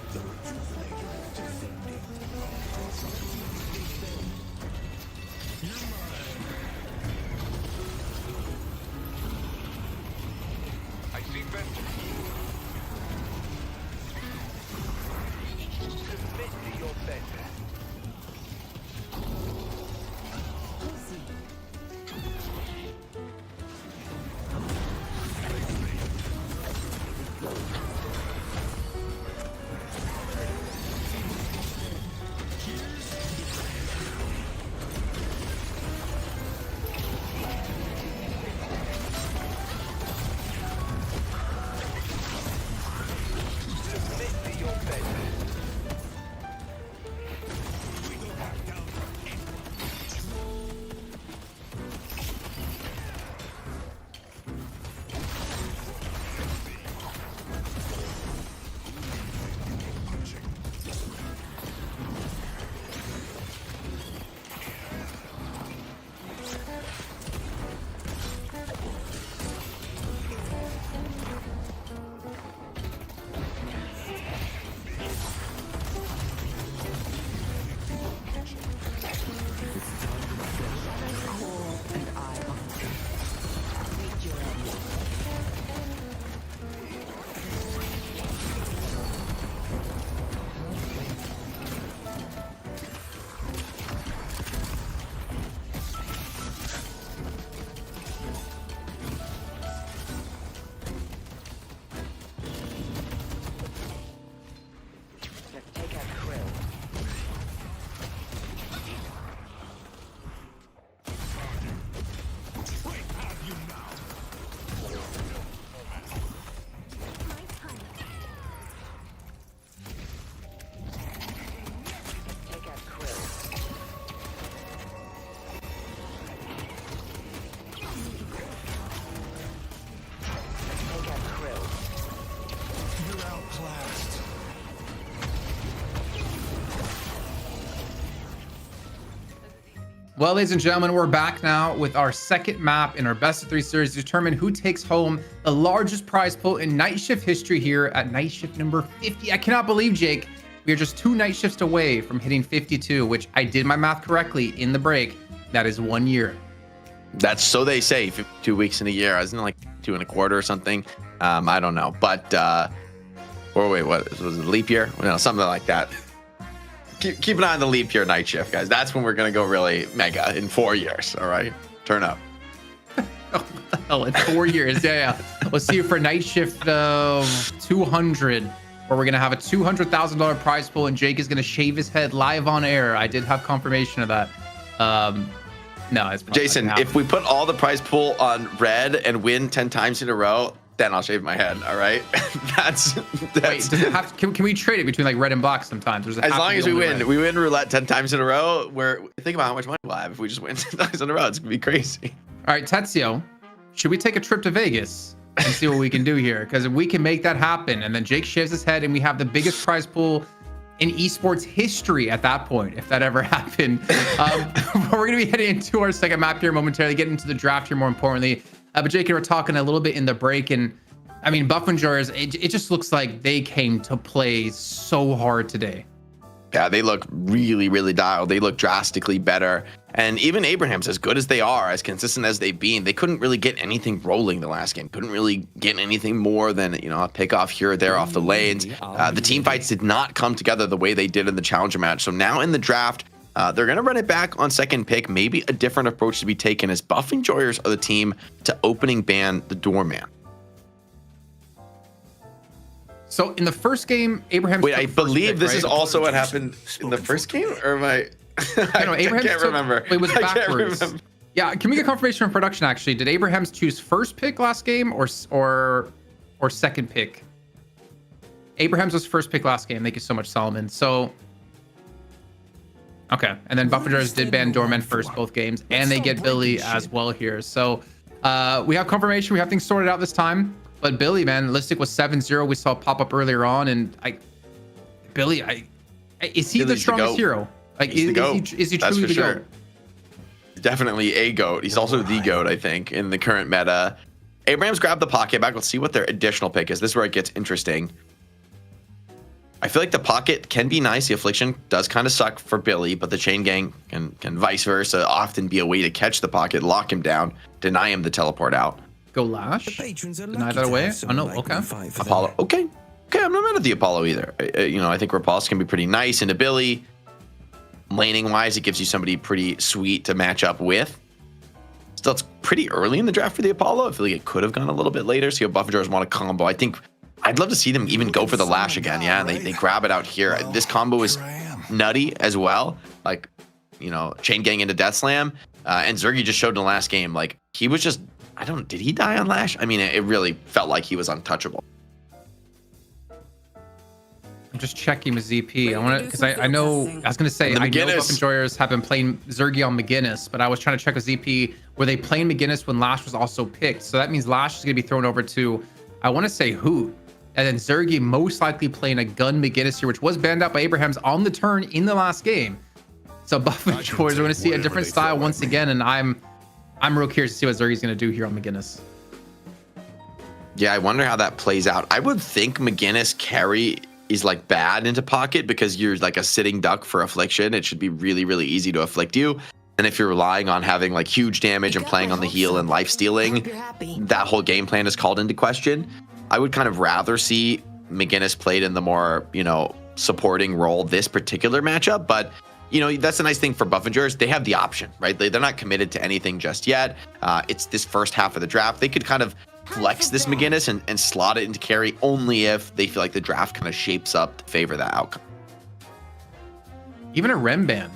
I see vengeance. Submit to your bender. Submit to your bender. Take out Krill. Take out Krill. Take out Krill. You're outclassed. Well, ladies and gentlemen, we're back now with our second map in our best of 3 series to determine who takes home the largest prize pool in night shift history here at night shift number 50. I cannot believe, Jake, we are just 2 night shifts away from hitting 52, which I did my math correctly in the break. That is 1 year. That's so they say. 2 weeks in a year. Isn't it like 2 and a quarter or something? I don't know. But, or wait, what was it? Leap year? No, something like that. Keep an eye on the leap year night shift, guys. That's when we're going to go really mega in 4 years. All right. Turn up. Oh, in 4 years. Yeah. We'll see you for night shift 200, where we're going to have a $200,000 prize pool and Jake is going to shave his head live on air. I did have confirmation of that. No, it's probably Jason, not gonna if we put all the prize pool on red and win 10 times in a row, then I'll shave my head. All right. that's Wait, does it have can we trade it between like red and black sometimes? Or does it as have to long be as we only win. red? We win roulette 10 times in a row. Think about how much money we'll have if we just win 10 times in a row. It's gonna be crazy. All right, Tetsio, should we take a trip to Vegas and see what we can do here? Because if we can make that happen, and then Jake shaves his head, and we have the biggest prize pool in esports history at that point, if that ever happened. We're going to be heading into our second map here momentarily, getting into the draft here more importantly. But Jake and I were talking a little bit in the break, and I mean, Buff and Jars, it just looks like they came to play so hard today. Yeah, they look really, really dialed. They look drastically better. And even Abraham's, as good as they are, as consistent as they've been, they couldn't really get anything rolling the last game. Couldn't really get anything more than, a pick off here or there off the lanes. The team fights did not come together the way they did in the challenger match. So now in the draft, they're going to run it back on second pick. Maybe a different approach to be taken, as Buff Enjoyers are the team to opening ban the doorman. So in the first game, Abraham. Wait, I believe this is also what happened in the first game, or am I? I can't remember. It was I can't backwards. remember. Yeah, can we get confirmation from production? Actually, did Abrahams choose first pick last game or second pick? Abrahams was first pick last game. Thank you so much, Solomon. So, okay, and then Buffingers did ban Doorman first both games, and they get Billy as well here. So, we have confirmation. We have things sorted out this time. But Billy, man, Listic was 7-0. We saw pop up earlier on, and Billy, is he the strongest hero? Like, is he truly the GOAT? Definitely a GOAT. He's also the GOAT, I think, in the current meta. Abrams grabbed the pocket back. Let's see what their additional pick is. This is where it gets interesting. I feel like the pocket can be nice. The affliction does kind of suck for Billy, but the chain gang can vice versa often be a way to catch the pocket, lock him down, deny him the teleport out. Go Lash. Patrons are Deny lucky that to away. have Oh someone no. like Okay. me fight for them. Apollo. Okay, I'm not mad at the Apollo either. I think Repulse can be pretty nice into Billy. Laning wise, it gives you somebody pretty sweet to match up with. Still, it's pretty early in the draft for the Apollo. I feel like it could have gone a little bit later. So Buff and Jars want a combo. I think I'd love to see them even go for the Lash again. Yeah, they grab it out here. Well, This combo is here I am. nutty as well. Like, chain gang into Death Slam. And Zergy just showed in the last game, like, he was just, did he die on Lash? I mean, it really felt like he was untouchable. I'm just checking with ZP. I want to, because I know, I was going to say, And the I know McGinnis. Buff Enjoyers have been playing Zergy on McGinnis, but I was trying to check with ZP, were they playing McGinnis when Lash was also picked? So that means Lash is going to be thrown over to, I want to say Hoot. And then Zergy most likely playing a gun McGinnis here, which was banned out by Abrahams on the turn in the last game. So Buff Enjoyers are going to see a whatever different they style throw at once me. again, and I'm real curious to see what Zergy's going to do here on McGinnis. Yeah, I wonder how that plays out. I would think McGinnis carry is like bad into pocket because you're like a sitting duck for affliction. It should be really, really easy to afflict you. And if you're relying on having like huge damage and playing on the heal and life stealing, that whole game plan is called into question. I would kind of rather see McGinnis played in the more, supporting role this particular matchup. But, that's the nice thing for Buff and Jers. They have the option, right? They're not committed to anything just yet. It's this first half of the draft. They could kind of flex this McGinnis and slot it into carry only if they feel like the draft kind of shapes up to favor that outcome. Even a Rem ban.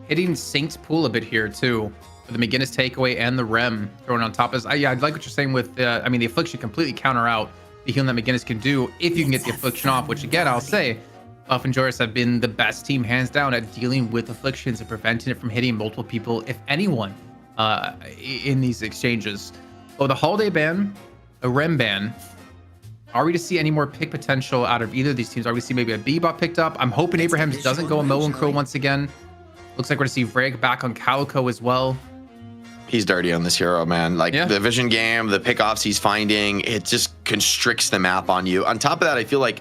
Hitting Saint's pool a bit here too. With the McGinnis takeaway and the Rem thrown on top. I like what you're saying with, the affliction completely counter out the healing that McGinnis can do if you can get the affliction off, which again, I'll say, Buff and Joris have been the best team hands down at dealing with afflictions and preventing it from hitting multiple people, if anyone, in these exchanges. Oh, the holiday ban, a Rem ban. Are we to see any more pick potential out of either of these teams? Are we to see maybe a Bebop picked up? I'm hoping Abrahams doesn't go a Mo and Crow once again. Looks like we're to see Vreg back on Calico as well. He's dirty on this hero, man. Like Yeah. the vision game, the pickoffs he's finding, it just constricts the map on you. On top of that, I feel like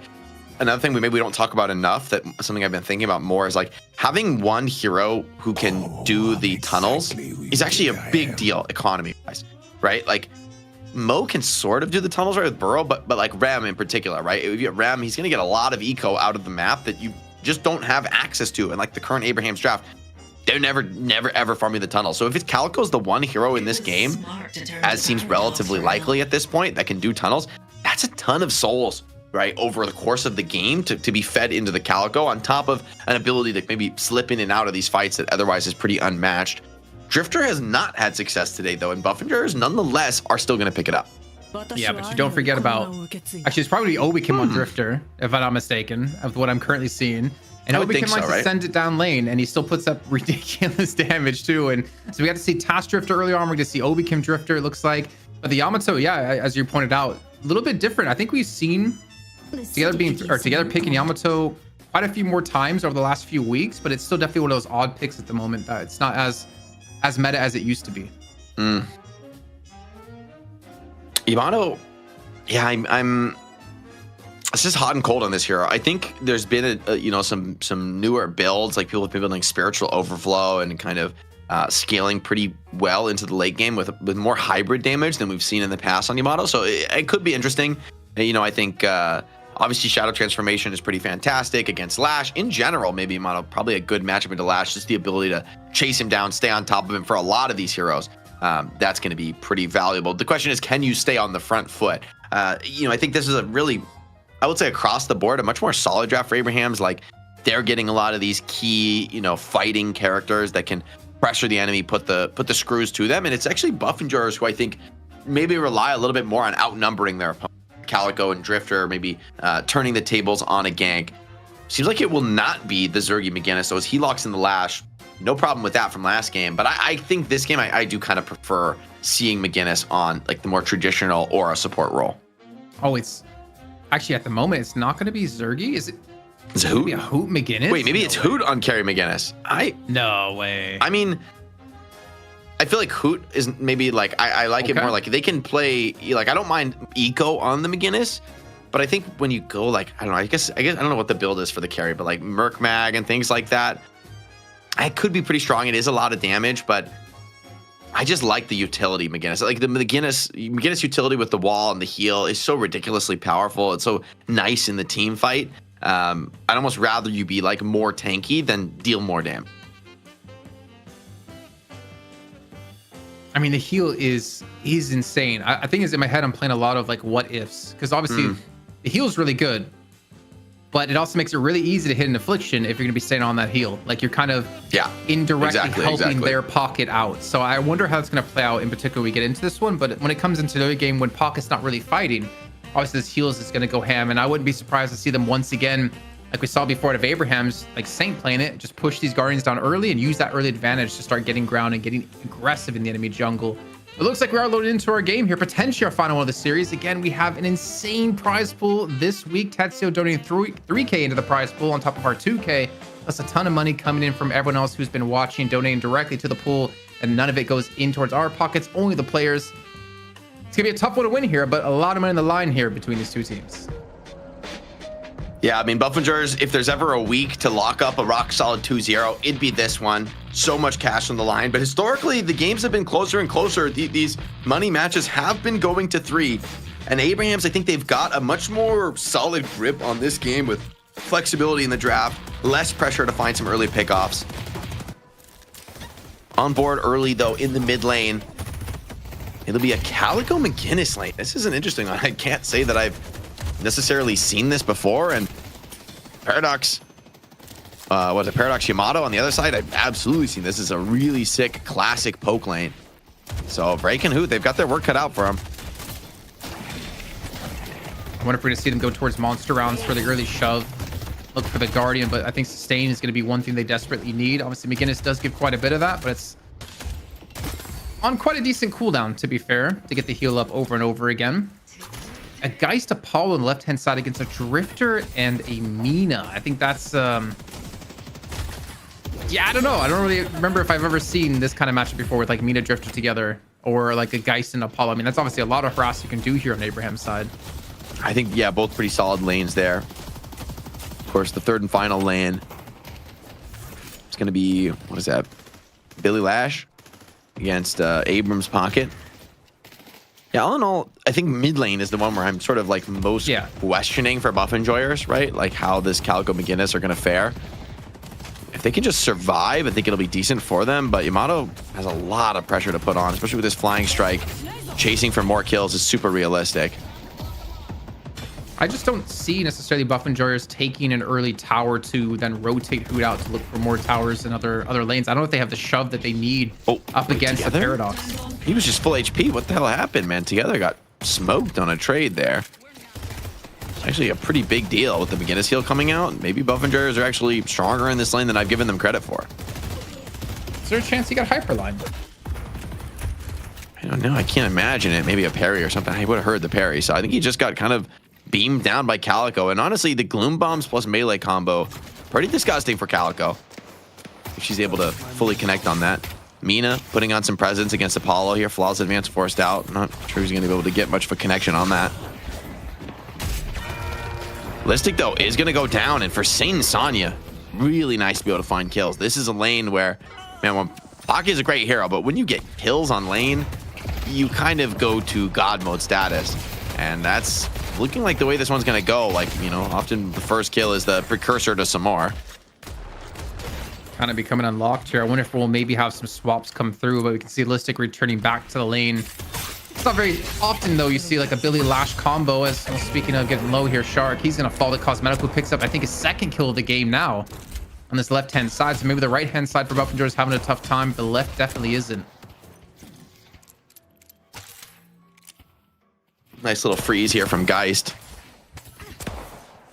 another thing we don't talk about enough, that something I've been thinking about more, is like having one hero who can do the tunnels is actually a big deal economy wise, right? Like Mo can sort of do the tunnels right with Burrow, but like Rem in particular, right? If you get Rem, he's gonna get a lot of eco out of the map that you just don't have access to. And like the current Abraham's draft, they're never ever farming the tunnel. So if it's Calico's the one hero in this game, as seems relatively likely at this point, that can do tunnels, that's a ton of souls, right, over the course of the game to be fed into the Calico, on top of an ability to maybe slip in and out of these fights that otherwise is pretty unmatched. Drifter has not had success today, though, and Buffingers nonetheless are still going to pick it up. Yeah, but you don't forget about... Actually, it's probably Obi Kim on Drifter, if I'm not mistaken, of what I'm currently seeing. And I would Obi Kim think so, likes to right? send it down lane, and he still puts up ridiculous damage, too. And so we got to see Task Drifter earlier on. We're going to see Obi Kim Drifter, it looks like. But the Yamato, yeah, as you pointed out, a little bit different. I think we've seen together picking Yamato quite a few more times over the last few weeks, but it's still definitely one of those odd picks at the moment that it's not as meta as it used to be. Yamato, yeah, I'm it's just hot and cold on this hero. I think there's been some newer builds, like people have been building Spiritual Overflow and kind of scaling pretty well into the late game with more hybrid damage than we've seen in the past on Yamato. So it could be interesting. I think obviously Shadow Transformation is pretty fantastic against Lash. In general, maybe Yamato probably a good matchup into Lash. Just the ability to chase him down, stay on top of him for a lot of these heroes. That's going to be pretty valuable. The question is, can you stay on the front foot? I think this is a really, I would say across the board, a much more solid draft for Abrahams. Like they're getting a lot of these key, fighting characters that can pressure the enemy, put the screws to them. And it's actually Buff and Jurors who I think maybe rely a little bit more on outnumbering their opponent. Calico and Drifter, maybe turning the tables on a gank. Seems like it will not be the Zergy McGinnis. So as he locks in the Lash, no problem with that from last game. But I think this game, I do kind of prefer seeing McGinnis on like the more traditional Aura support role. Oh, it's actually at the moment, it's not going to be Zergy. Is it? Is it Maybe Hoot? a Hoot McGinnis? Wait, maybe it's Hoot on carry McGinnis. No way. I mean, I feel like Hoot is maybe like I like it Okay. more like they can play like I don't mind eco on the McGinnis, But I think when you go like, I don't know, I guess I don't know what the build is for the carry, but like Merc Mag and things like that, it could be pretty strong. It is a lot of damage, but I just like the utility McGinnis. Like the McGinnis utility with the wall and the heal is so ridiculously powerful. It's so nice in the team fight. I'd almost rather you be like more tanky than deal more damage. I mean, the heal is insane. I think is in my head, I'm playing a lot of like what ifs, because obviously the heal is really good, but it also makes it really easy to hit an affliction if you're going to be staying on that heal. Like you're kind of indirectly helping their pocket out. So I wonder how it's going to play out in particular. We get into this one, but when it comes into the game when pocket's not really fighting, obviously this heals is going to go ham, and I wouldn't be surprised to see them once again, like we saw before at Abraham's, like Saint playing it, just push these Guardians down early and use that early advantage to start getting ground and getting aggressive in the enemy jungle. It looks like we are loaded into our game here, potentially our final one of the series. Again, we have an insane prize pool this week. Tetsuo donating 3K into the prize pool on top of our 2K. That's a ton of money coming in from everyone else who's been watching, donating directly to the pool, and none of it goes in towards our pockets, only the players. It's gonna be a tough one to win here, but a lot of money in the line here between these two teams. Yeah, I mean, Buffingers, if there's ever a week to lock up a rock solid 2-0, it'd be this one. So much cash on the line. But historically, the games have been closer and closer. These money matches have been going to 3. And Abrahams, I think they've got a much more solid grip on this game with flexibility in the draft, less pressure to find some early pickoffs. On board early, though, in the mid lane. It'll be a Calico McGinnis lane. This is an interesting one. I can't say that I've necessarily seen this before. And Paradox, Paradox Yamato on the other side, I've absolutely seen this. Is a really sick classic poke lane. So Break and Hoot, they've got their work cut out for them. I wonder if we're going to see them go towards monster rounds for the early shove. Look for the Guardian, but I think sustain is going to be one thing they desperately need. Obviously, McGinnis does give quite a bit of that, but it's on quite a decent cooldown, to be fair, to get the heal up over and over again. A Geist Apollo on the left-hand side against a Drifter and a Mina. I think that's, yeah, I don't know. I don't really remember if I've ever seen this kind of matchup before with like Mina Drifter together or like a Geist and Apollo. I mean, that's obviously a lot of harass you can do here on Abraham's side. I think, yeah, both pretty solid lanes there. Of course, the third and final lane. It's going to be, what is that? Billy Lash against Abrams Pocket. Yeah, all in all, I think mid lane is the one where I'm sort of like most questioning for buff enjoyers, right? Like how this Calico McGinnis are going to fare. If they can just survive, I think it'll be decent for them. But Yamato has a lot of pressure to put on, especially with this flying strike. Chasing for more kills is super realistic. I just don't see necessarily buff enjoyers taking an early tower to then rotate Hoot out to look for more towers in other lanes. I don't know if they have the shove that they need up against the Paradox. He was just full HP. What the hell happened, man? Together got smoked on a trade there. It's actually a pretty big deal with the McGinnis heal coming out. Maybe buff enjoyers are actually stronger in this lane than I've given them credit for. Is there a chance he got hyperline? I don't know. I can't imagine it. Maybe a parry or something. I would have heard the parry. So I think he just got kind of beamed down by Calico. And honestly, the Gloom Bombs plus melee combo, pretty disgusting for Calico. If she's able to fully connect on that. Mina putting on some presence against Apollo here. Flawless advance forced out. Not sure he's going to be able to get much of a connection on that. Listic, though, is going to go down. And for Saint Sonya, really nice to be able to find kills. This is a lane where, man, when Pocky is a great hero, but when you get kills on lane, you kind of go to God mode status. And that's looking like the way this one's going to go. Like, you know, often the first kill is the precursor to some more. Kind of becoming unlocked here. I wonder if we'll maybe have some swaps come through, but we can see Listic returning back to the lane. It's not very often, though, you see like a Billy Lash combo. As well, speaking of getting low here, Shark, he's going to fall to Cosmetic, who picks up, I think, his second kill of the game now on this left-hand side. So maybe the right-hand side for Buffingers is having a tough time, but the left definitely isn't. Nice little freeze here from Geist.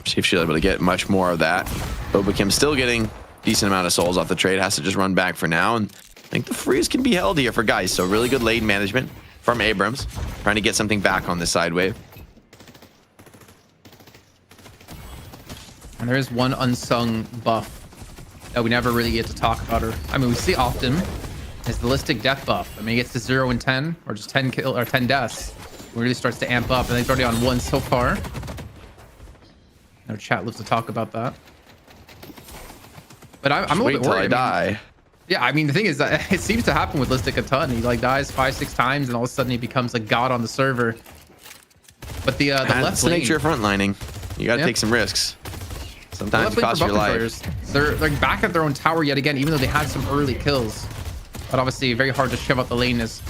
See if she's able to get much more of that. Bobakim still getting decent amount of souls off the trade. Has to just run back for now. And I think the freeze can be held here for Geist. So really good lane management from Abrams. Trying to get something back on this side wave. And there is one unsung buff that we never really get to talk about. Or I mean, we see often is the Listic death buff. I mean, he gets to 0 and 10 or just 10 kill or 10 deaths. Really starts to amp up, and they've already on 1 so far. No chat lives to talk about that. But I'm a Wait little bit till I worried. die. Yeah, I mean, the thing is that it seems to happen with Listic a ton. He like dies 5-6 times, and all of a sudden he becomes a god on the server. But the That's left the lane, nature of frontlining. You got to Yep. take some risks. the Sometimes left it lane costs for your Buffalo life. players, they're back at their own tower yet again, even though they had some early kills. But obviously, very hard to shove out the lane as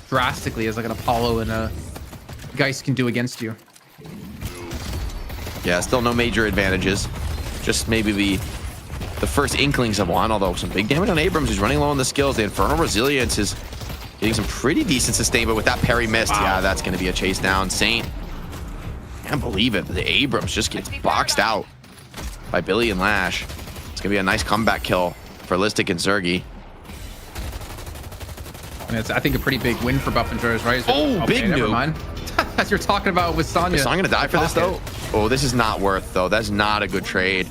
drastically as like an Apollo and a Geist can do against you. Yeah, still no major advantages. Just maybe the first inklings of one, although some big damage on Abrams, who's running low on the skills. The Infernal Resilience is getting some pretty decent sustain, but with that parry missed, yeah, that's going to be a chase down. Saint, can't believe it. The Abrams just gets boxed out by Billy and Lash. It's going to be a nice comeback kill for Listic and Zergy. And it's, I think, a pretty big win for Buff and Jers, right? Oh, big never nuke. mind. As you're talking about with Sonya. So I'm going to die for this, though. Oh, this is not worth, though. That's not a good trade.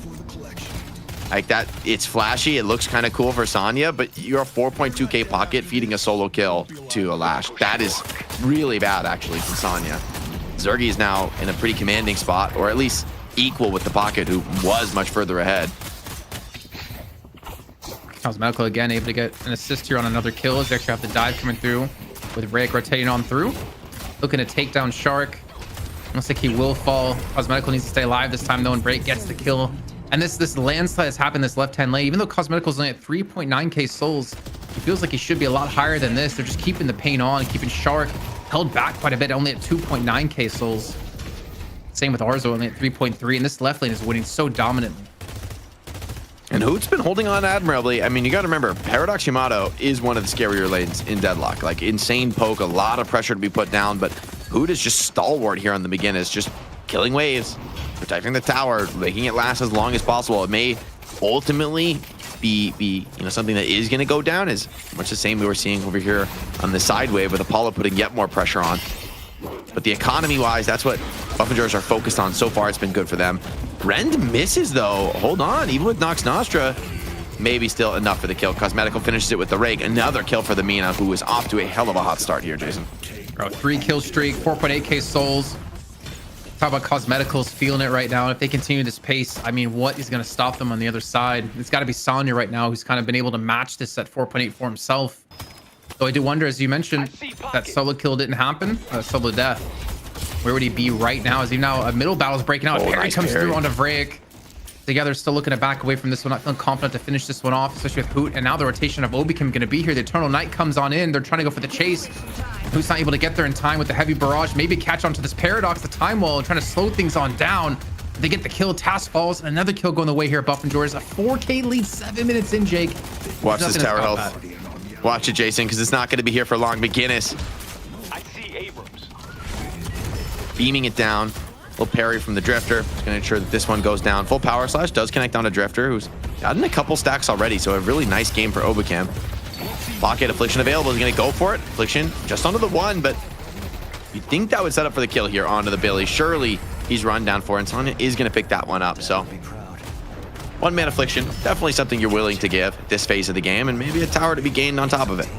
Like that, it's flashy. It looks kind of cool for Sonya, but you're a 4.2k pocket feeding a solo kill to a Lash. That is really bad, actually, from Sonya. Zergy is now in a pretty commanding spot, or at least equal with the pocket, who was much further ahead. Cosmetical again, able to get an assist here on another kill as they actually have the dive coming through with Rayek rotating on through. Looking to take down Shark. Looks like he will fall. Cosmetical needs to stay alive this time though, and Break gets the kill. And this landslide has happened this left-hand lane. Even though Cosmetical's only at 3.9k souls, it feels like he should be a lot higher than this. They're just keeping the pain on, keeping Shark held back quite a bit, only at 2.9k souls. Same with Arzo, only at 3.3, and this left lane is winning so dominantly. And Hoot's been holding on admirably. I mean, you got to remember, Paradox Yamato is one of the scarier lanes in Deadlock. Like, insane poke, a lot of pressure to be put down, but Hoot is just stalwart here on the beginning. It's just killing waves, protecting the tower, making it last as long as possible. It may ultimately be something that is going to go down, is much the same we were seeing over here on the side wave with Apollo putting yet more pressure on. But the economy-wise, that's what Buffingers are focused on. So far, it's been good for them. Rend misses, though. Hold on. Even with Nox Nostra, maybe still enough for the kill. Cosmetical finishes it with the Rake. Another kill for the Mina, who is off to a hell of a hot start here, Jason. Bro, 3-kill streak, 4.8k souls. Talk about Cosmeticals feeling it right now. And if they continue this pace, I mean, what is going to stop them on the other side? It's got to be Sonya right now, who's kind of been able to match this at 4.8 for himself. So I do wonder, as you mentioned, that solo kill didn't happen, solo death. Where would he be right now? As he now a middle battle is breaking out. Oh, Parry nice comes parry. through onto Vrayek. Together, still looking to back away from this one. Not feeling confident to finish this one off, especially with Hoot. And now the rotation of Obicam going to be here. The Eternal Knight comes on in. They're trying to go for the chase. Hoot's not able to get there in time with the heavy barrage. Maybe catch onto this Paradox, the time wall, and trying to slow things on down. They get the kill. Task falls, and another kill going the way here at Buff and Jors. A 4k lead, 7 minutes in, Jake. Watch There's this nothing to tower stop health. that. Watch it, Jason, because it's not going to be here for long. McGinnis I see Abrams. beaming it down. Little parry from the Drifter. It's going to ensure that this one goes down. Full power slash does connect on a Drifter, who's gotten a couple stacks already, so a really nice game for Obicam. Pocket Affliction available. He's going to go for it. Affliction just onto the one, but you'd think that would set up for the kill here onto the Billy. Surely he's run down for, and Sonya is going to pick that one up, so... One-man Affliction, definitely something you're willing to give at this phase of the game, and maybe a tower to be gained on top of it.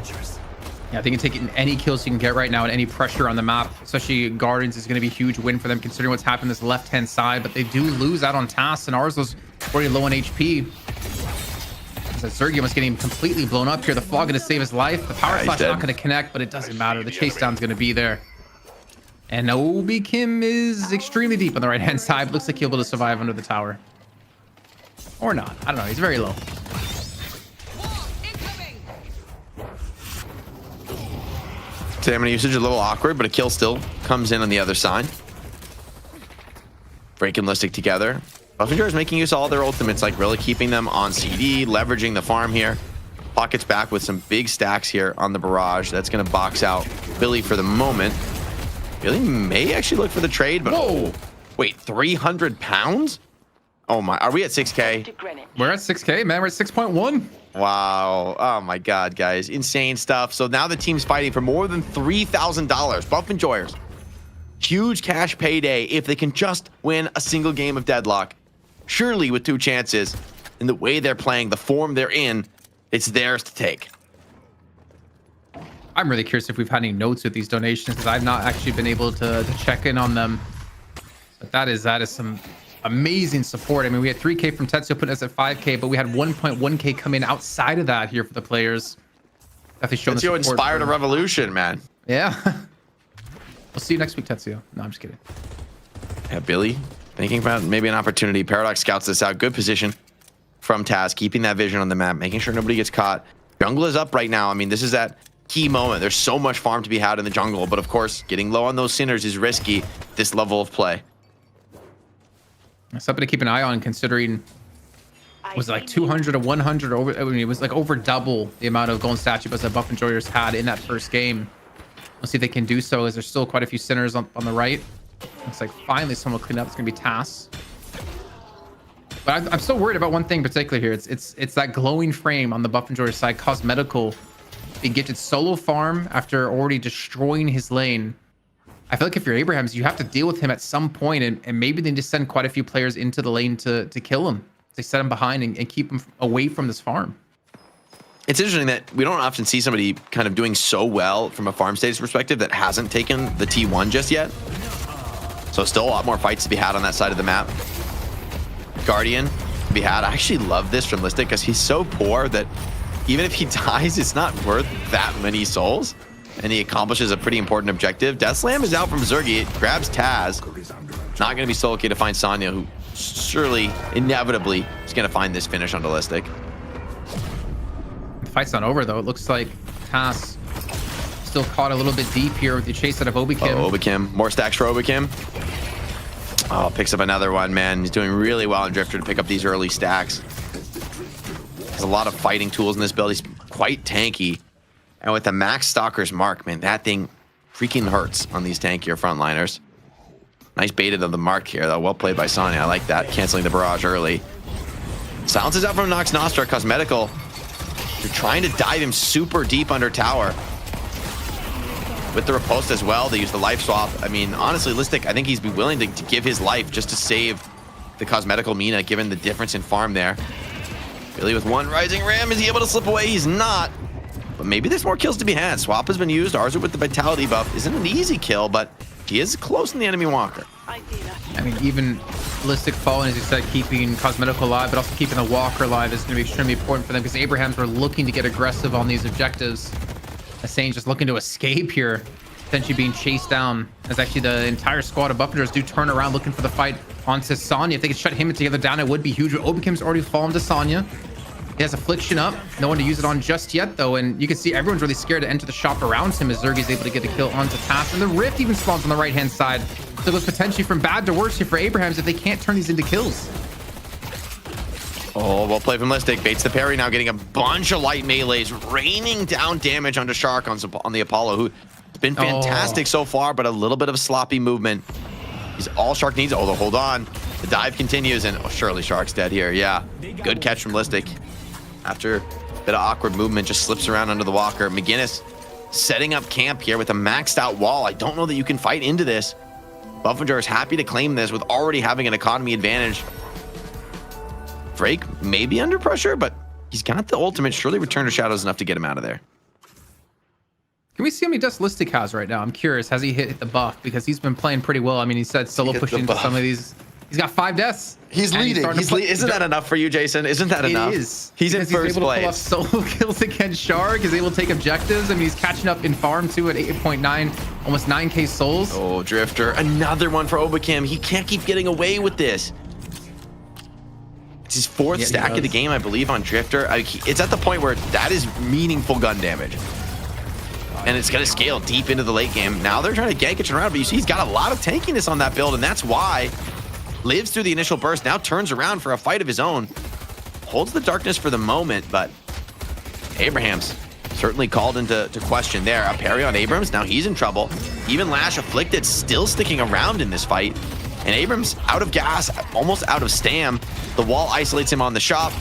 Yeah, I think you can take any kills you can get right now and any pressure on the map, especially Guardians, is going to be a huge win for them considering what's happened this left-hand side, but they do lose out on tasks, and Arzo's already low on HP. Zergy was getting completely blown up here. The fog going to save his life. The power Yeah, he's slash dead. not going to connect, but it doesn't matter. The chase down's going to be there. And Obi Kim is extremely deep on the right-hand side. Looks like he'll be able to survive under the tower. Or not. I don't know. He's very low. Incoming. Stamina usage a little awkward, but a kill still comes in on the other side. Break and Listic together. Buffingers is making use of all their ultimates, like really keeping them on CD, leveraging the farm here. Pockets back with some big stacks here on the barrage. That's going to box out Billy for the moment. Billy may actually look for the trade, but Whoa! Wait, 300 pounds? Oh my, are we at 6K? To Greenwich. We're at 6k, man. We're at 6.1. Wow. Oh my God, guys. Insane stuff. So now the team's fighting for more than $3,000. Buff Enjoyers. Huge cash payday if they can just win a single game of Deadlock. Surely with 2 chances, in the way they're playing, the form they're in, it's theirs to take. I'm really curious if we've had any notes with these donations because I've not actually been able to check in on them. But that is some amazing support. I mean, we had 3K from Tetsuo putting us at 5K, but we had 1.1K come in outside of that here for the players. Definitely showing the Tetsuo support inspired a for- revolution, man. Yeah. We'll see you next week, Tetsuo. No, I'm just kidding. Yeah, Billy, thinking about maybe an opportunity. Paradox scouts this out. Good position from Taz, keeping that vision on the map, making sure nobody gets caught. Jungle is up right now. I mean, this is that key moment. There's so much farm to be had in the jungle, but of course, getting low on those sinners is risky this level of play. Something to keep an eye on, considering was it like 200 to 100 over. I mean, it was like over double the amount of golden statue bus that Buff Enjoyers had in that first game. We'll see if they can do so, as there's still quite a few sinners on the right. Looks like finally someone will clean up. It's gonna be Tass. But I'm still worried about one thing in particular here. It's that glowing frame on the Buff Enjoyer side. Cosmetical being gifted solo farm after already destroying his lane. I feel like if you're Abrahams, you have to deal with him at some point, and maybe they just send quite a few players into the lane to kill him. They set him behind and keep him away from this farm. It's interesting that we don't often see somebody kind of doing so well from a farm stage perspective that hasn't taken the T1 just yet. So still a lot more fights to be had on that side of the map. Guardian to be had. I actually love this from Listic because he's so poor that even if he dies, it's not worth that many souls. And he accomplishes a pretty important objective. Death Slam is out from Zergi. It grabs Taz. Not going to be solo K to find Sonya, who surely, inevitably, is going to find this finish on Ballistic. The fight's not over, though. It looks like Tass still caught a little bit deep here with the chase out of Obikim. Oh, Obikim. More stacks for Obikim. Oh, picks up another one, man. He's doing really well in Drifter to pick up these early stacks. Has a lot of fighting tools in this build. He's quite tanky. And with the max Stalker's Mark, man, that thing freaking hurts on these tankier frontliners. Nice baited of the Mark here, though. Well played by Sonya. I like that. Canceling the barrage early. Silence is out from Nox Nostra. Cosmetical. You're trying to dive him super deep under tower. With the riposte as well, they use the life swap. I mean, honestly, Listic, I think he's be willing to give his life just to save the Cosmetical Mina, given the difference in farm there. Billy with one Rising Ram. Is he able to slip away? He's not. But maybe there's more kills to be had. Swap has been used. Arzu with the Vitality buff isn't an easy kill, but he is close in the enemy walker. I mean, even Listic falling, as you said, keeping Cosmetical alive, but also keeping the walker alive is going to be extremely important for them, because Abrahams were looking to get aggressive on these objectives. Asane just looking to escape here, potentially being chased down, as actually the entire squad of Buffingers do turn around looking for the fight onto Sonya. If they could shut him together down, it would be huge. Obikim's already fallen to Sonya. He has Affliction up. No one to use it on just yet, though. And you can see everyone's really scared to enter the shop around him, as Zergi's able to get a kill onto Tass. And the Rift even spawns on the right-hand side. So it goes potentially from bad to worse here for Abrahams if they can't turn these into kills. Oh, well played from Listic. Baits the parry, now getting a bunch of light melees, raining down damage onto Shark on the Apollo, who's been fantastic so far, but a little bit of sloppy movement. He's all Shark needs. Oh, hold on. The dive continues, and surely Shark's dead here. Yeah, good catch from Listic. After a bit of awkward movement, just slips around under the walker. McGinnis setting up camp here with a maxed out wall. I don't know that you can fight into this. Buffenjar is happy to claim this with already having an economy advantage. Drake may be under pressure, but he's got the ultimate. Surely Return to Shadows enough to get him out of there. Can we see how many deaths Listic has right now? I'm curious. Has he hit the buff? Because he's been playing pretty well. I mean, he said solo pushing into some of these. He's got 5 deaths. He's leading. Isn't that enough for you, Jason? Isn't that enough? It is. He's in first able place. To pull off solo kills against Shark. He's able to take objectives. I mean, he's catching up in farm too at 8.9, almost 9k souls. Oh, Drifter. Another one for Obikim. He can't keep getting away with this. It's his 4th stack of the game, I believe, on Drifter. It's at the point where that is meaningful gun damage. And it's going to scale deep into the late game. Now they're trying to gank it around, but you see he's got a lot of tankiness on that build, and that's why lives through the initial burst, now turns around for a fight of his own. Holds the darkness for the moment, but Abrahams certainly called into question there. A parry on Abrams, now he's in trouble. Even Lash Afflicted still sticking around in this fight. And Abrams out of gas, almost out of stam. The wall isolates him on the shop.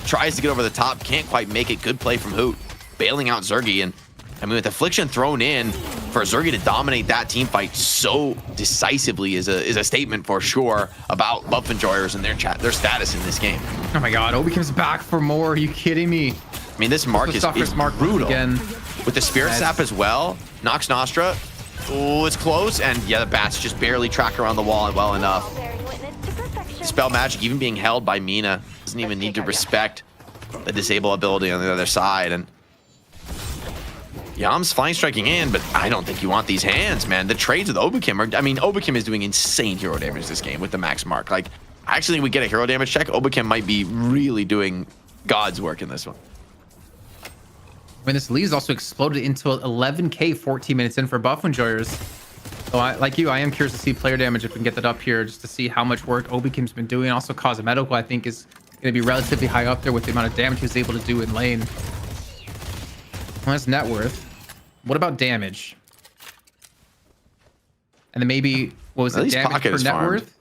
Tries to get over the top, can't quite make it. Good play from Hoot, bailing out Zergi. And I mean, with Affliction thrown in, for Zergi to dominate that team fight so decisively is a statement for sure about Buff Enjoyers and their status in this game. Oh my god, Obi comes back for more. Are you kidding me? I mean, this Mark is brutal. Again. With the Spirit Sap as well, Nox Nostra. Oh, it's close, and yeah, the bats just barely track around the wall well enough. Dispel Magic even being held by Mina. Doesn't even need to respect the disable ability on the other side. And Yam's flying striking in, but I don't think you want these hands, man. The trades with Obakim are, I mean, Obakim is doing insane hero damage this game with the max mark. Like, actually, we get a hero damage check. Obakim might be really doing God's work in this one. I mean, this lead has also exploded into 11K 14 minutes in for Buff Enjoyers. So like you, I am curious to see player damage if we can get that up here just to see how much work Obakim's been doing. Also, Cosmetical, I think, is going to be relatively high up there with the amount of damage he was able to do in lane. Well, that's net worth. What about damage? And then maybe, what was it, damage per net worth?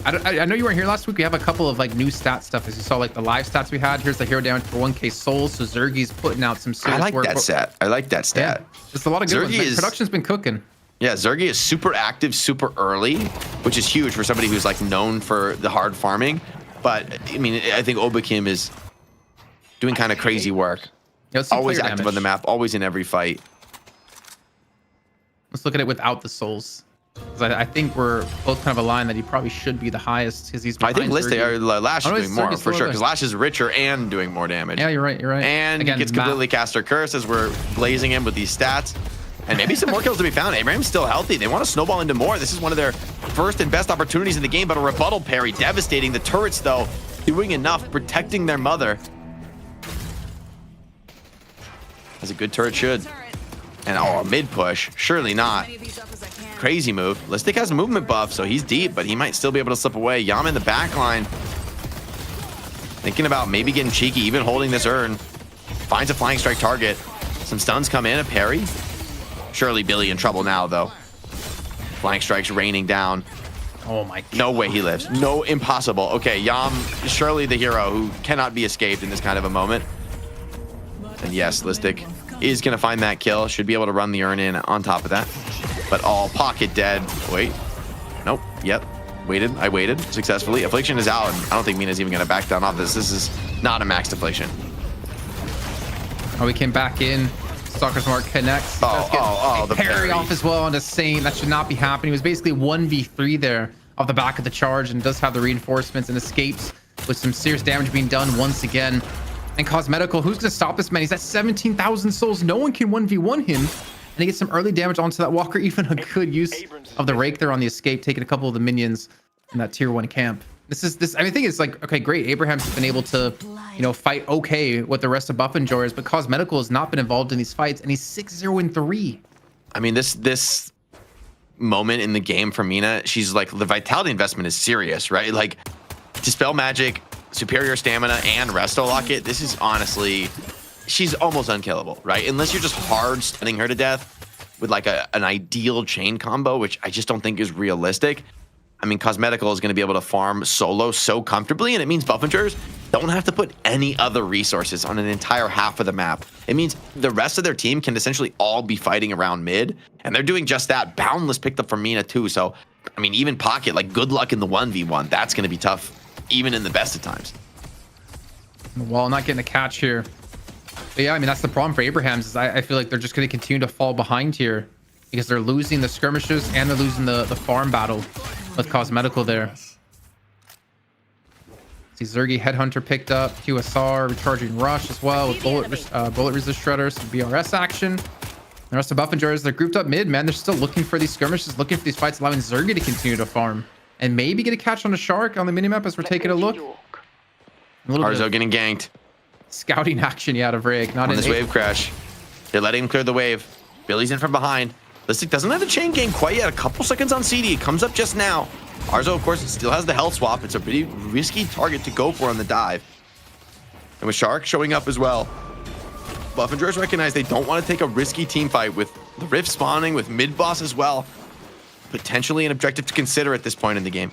I know you weren't here last week. We have a couple of like new stat stuff. As you saw, like the live stats we had. Here's the hero damage for 1K souls. So Zergi's putting out some serious work. I like that stat. I like that stat. Yeah, just a lot of good ones. Man, production's been cooking. Yeah, Zergi is super active, super early, which is huge for somebody who's like known for the hard farming. But I mean, I think Obakim is doing kind of crazy work. Yeah, always active on the map, always in every fight. Let's look at it without the souls. I think we're both kind of aligned that he probably should be the highest because he's. I think Lash is doing more for sure because Lash is richer and doing more damage. Yeah, you're right. You're right. And again, gets completely caster curse as we're blazing him with these stats. And maybe some more kills to be found. Abraham's still healthy. They want to snowball into more. This is one of their first and best opportunities in the game, but a rebuttal parry devastating. The turrets, though, doing enough, protecting their mother. As a good turret should. And a mid push. Surely not. Crazy move. Listic has a movement buff, so he's deep, but he might still be able to slip away. Yam in the back line. Thinking about maybe getting cheeky, even holding this urn. Finds a flying strike target. Some stuns come in, a parry. Surely Billy in trouble now, though. Flying strikes raining down. Oh my God. No way he lives. No, impossible. Okay, Yam, surely the hero who cannot be escaped in this kind of a moment. And yes, Listic is going to find that kill. Should be able to run the urn in on top of that. But all pocket dead. Wait. Nope. Yep. Waited. I waited successfully. Affliction is out. And I don't think Mina's even going to back down off this. This is not a maxed affliction. Oh, we came back in. Stalker's Mark connects. The parry off as well onto Saint. That should not be happening. He was basically 1v3 there off the back of the charge and does have the reinforcements and escapes with some serious damage being done once again. And Cosmetical, who's going to stop this man? He's at 17,000 souls. No one can 1v1 him. And he gets some early damage onto that Walker. Even a good use of the rake there on the escape, taking a couple of the minions in that tier 1 camp. I mean, I think it's like, okay, great. Abraham's been able to, you know, fight okay with the rest of Buff Enjoyers, but Cosmetical has not been involved in these fights, and he's 6-0-3. I mean, this moment in the game for Mina, she's like, the vitality investment is serious, right? Like, Dispel Magic, superior stamina, and Resto Locket. This is honestly, she's almost unkillable, right? Unless you're just hard stunning her to death with like an ideal chain combo, which I just don't think is realistic. I mean, Cosmetical is going to be able to farm solo so comfortably, and it means Buff Enjoyers don't have to put any other resources on an entire half of the map. It means the rest of their team can essentially all be fighting around mid, and they're doing just that. Boundless picked up from Mina too, so, I mean, even Pocket, like, good luck in the 1v1. That's going to be tough, even in the best of times. Well, not getting a catch here. But yeah, I mean, that's the problem for Abraham's, is I feel like they're just going to continue to fall behind here because they're losing the skirmishes and they're losing the farm battle with Cosmetical there. See Zergi Headhunter picked up, QSR recharging Rush as well with bullet resist shredder, some BRS action. The rest of Buff Enjoyers, they're grouped up mid, man. They're still looking for these skirmishes, looking for these fights, allowing Zergi to continue to farm and maybe get a catch on a shark on the minimap as we're taking a look. Arzo getting ganked. Scouting action, yeah, out of Rig. Not on in this wave crash. They're letting him clear the wave. Billy's in from behind. Listic doesn't have the chain gang quite yet. A couple seconds on CD. It comes up just now. Arzo, of course, still has the health swap. It's a pretty risky target to go for on the dive. And with Shark showing up as well, Buff Enjoyers recognize they don't want to take a risky team fight with the Rift spawning, with mid-boss as well. Potentially an objective to consider at this point in the game.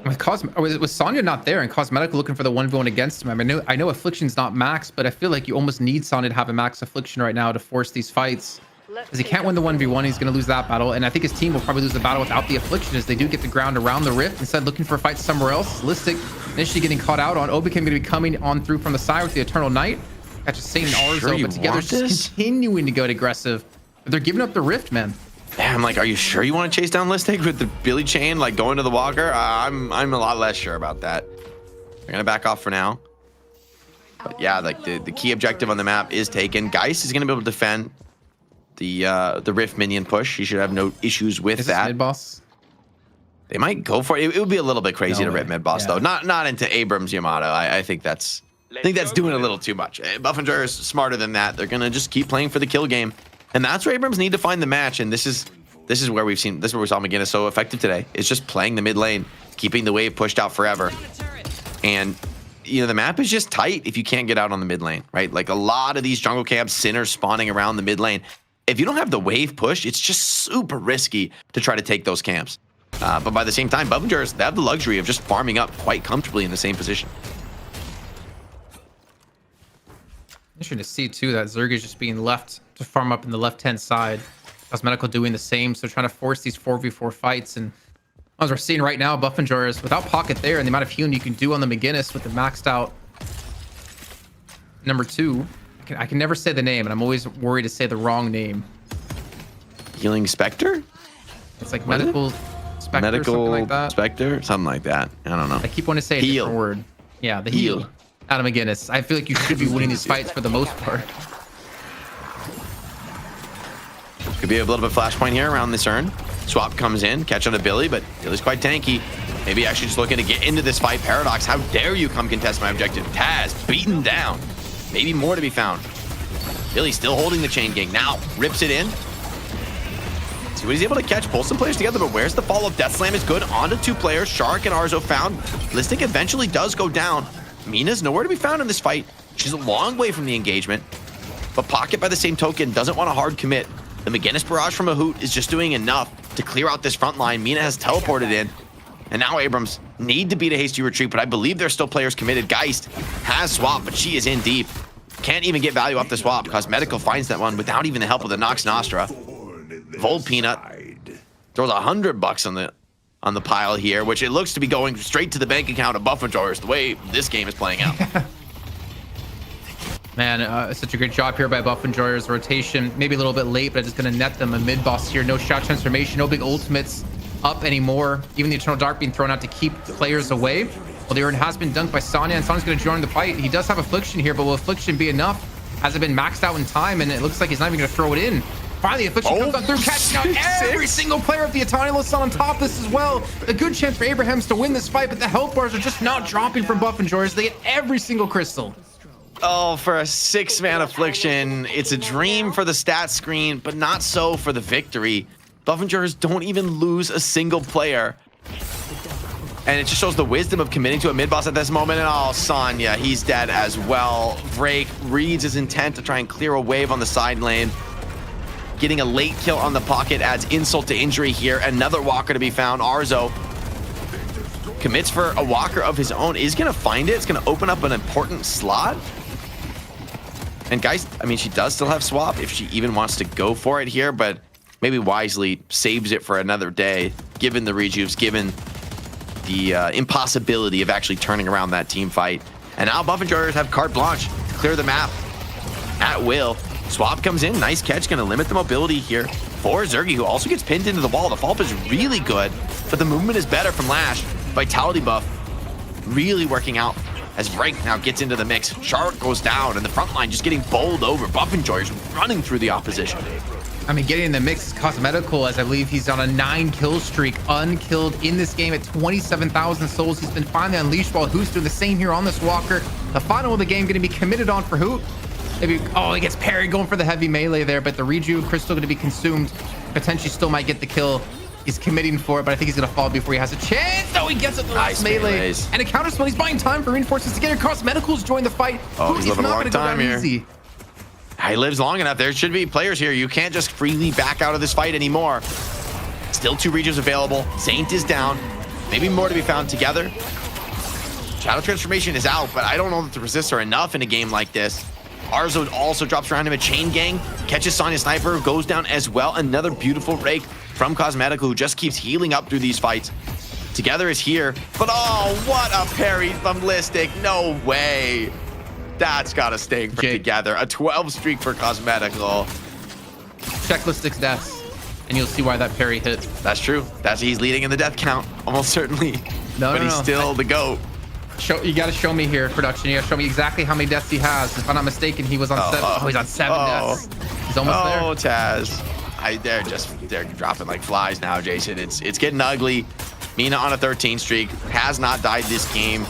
With Sonya not there and Cosmetical looking for the 1v1 against him, I mean, I know Affliction's not max, but I feel like you almost need Sonya to have a max Affliction right now to force these fights. Because he can't win the 1v1, he's going to lose that battle. And I think his team will probably lose the battle without the Affliction as they do get the ground around the Rift. Instead, looking for a fight somewhere else. Listic initially getting caught out on. Obakim going to be coming on through from the side with the Eternal Knight. Catches Saint and Arzo, but together just continuing to go aggressive. But they're giving up the Rift, man. I'm like, are you sure you want to chase down Listic with the Billy Chain, like going to the Walker? I'm a lot less sure about that. They're gonna back off for now. But yeah, like the key objective on the map is taken. Geist is gonna be able to defend the Rift minion push. He should have no issues with that. Mid boss. They might go for it. It would be a little bit crazy to No way. rip mid boss though. Not into Abrams Yamato. I think that's doing a little too much. Buffenjar is smarter than that. They're gonna just keep playing for the kill game, and that's where Abrams need to find the match. And this is where we saw McGinnis so effective today. It's just playing the mid lane, keeping the wave pushed out forever, and you know the map is just tight if you can't get out on the mid lane, right? Like a lot of these jungle camps, sinners spawning around the mid lane. If you don't have the wave push, it's just super risky to try to take those camps. But by the same time, Buffenjars, they have the luxury of just farming up quite comfortably in the same position. Interesting to see too that Zerg is just being left to farm up in the left-hand side. Cosmetical doing the same, so trying to force these 4v4 fights. And as we're seeing right now, Buffenjars without pocket there and the amount of healing you can do on the McGinnis with the maxed out number 2. I can never say the name, and I'm always worried to say the wrong name. Healing Spectre? It's like What is it? medical spectre, something Medical like that. Spectre? Something like that. I don't know. I keep wanting to say a Heal. different word. Yeah, the Heal. heal. Adam McGinnis. I feel like you should be winning these fights for the most part. Could be a little bit flashpoint here around this urn. Swap comes in, catch on to Billy, but Billy's quite tanky. Maybe actually just looking to get into this fight. Paradox, how dare you come contest my objective? Taz, beaten down. Maybe more to be found. Billy still holding the chain gang. Now, rips it in. See what he's able to catch. Pull some players together, but where's the follow-up? Death Slam is good. On to 2 players. Shark and Arzo found. Listic eventually does go down. Mina's nowhere to be found in this fight. She's a long way from the engagement. But Pocket, by the same token, doesn't want a hard commit. The McGinnis barrage from a Hoot is just doing enough to clear out this front line. Mina has teleported in. And now Abrams need to beat a hasty retreat, but I believe there's still players committed. Geist has swap, but she is in deep. Can't even get value off the swap. Cosmetical finds that one without even the help of the Nox Nostra. Vol Peanut throws $100 on the pile here, which it looks to be going straight to the bank account of Buffenjars the way this game is playing out. Man, such a great job here by Buffenjars. Rotation, maybe a little bit late, but just going to net them a mid-boss here. No shot transformation, no big ultimates up anymore. Even the Eternal Dark being thrown out to keep players away. Well, the urn has been dunked by Sonya, and Sonya's going to join the fight. He does have Affliction here, but will Affliction be enough? Has it been maxed out in time? And it looks like he's not even going to throw it in. Finally, Affliction comes on through, catching out every single player of the Eternalist on top of this as well. A good chance for Abrahams to win this fight, but the health bars are just not dropping from Buffenjars. They get every single crystal. Oh, for a 6-man Affliction, it's a dream for the stat screen, but not so for the victory. Buffenjars don't even lose a single player. And it just shows the wisdom of committing to a mid-boss at this moment. And oh, Sonya, he's dead as well. Vrake reads his intent to try and clear a wave on the side lane. Getting a late kill on the Pocket adds insult to injury here. Another walker to be found. Arzo commits for a walker of his own. Is going to find it. It's going to open up an important slot. And guys, I mean, she does still have swap if she even wants to go for it here, but maybe wisely saves it for another day, given the rejuves, given the impossibility of actually turning around that team fight. And now Buffenjars have carte blanche to clear the map at will. Swap comes in, nice catch, gonna limit the mobility here for Zergy, who also gets pinned into the wall. The follow-up is really good, but the movement is better from Lash. Vitality buff really working out as Vrake now gets into the mix. Shark goes down, and the front line just getting bowled over. Buffenjars running through the opposition. I mean, getting in the mix is Cosmetical, as I believe he's on a 9-kill streak, unkilled in this game at 27,000 souls. He's been finally unleashed while Hoot's doing the same here on this Walker. The final of the game going to be committed on for Hoot. Maybe, oh, he gets parried going for the heavy melee there, but the Reju Crystal going to be consumed. Potentially still might get the kill. He's committing for it, but I think he's going to fall before he has a chance. No, he gets it the last Nice melee. melees. And a counter spell. He's buying time for reinforcements to get here. Cosmeticals join the fight. Oh, he's living a not long gonna go time down here. easy. He lives long enough. There should be players here. You can't just freely back out of this fight anymore. Still 2 regions available. Saint is down. Maybe more to be found together. Shadow Transformation is out, but I don't know that the resists are enough in a game like this. Arzo also drops around him a chain gang, catches Sonya Sniper, goes down as well. Another beautiful rake from Cosmetical, who just keeps healing up through these fights. Together is here, but oh, what a parry from Listic. No way. That's got to stay for Jake. together. A 12 streak for Cosmetical. Check Listic's deaths. and you'll see why that parry hit. That's true. He's leading in the death count, almost certainly. No, but no, he's no. still the GOAT. You got to show me here, production. You got to show me exactly how many deaths he has. If I'm not mistaken, he was on 7. Oh, he's on 7 deaths. He's almost there. Oh, Taz. They're dropping like flies now, Jason. It's getting ugly. Mina on a 13 streak, has not died this game.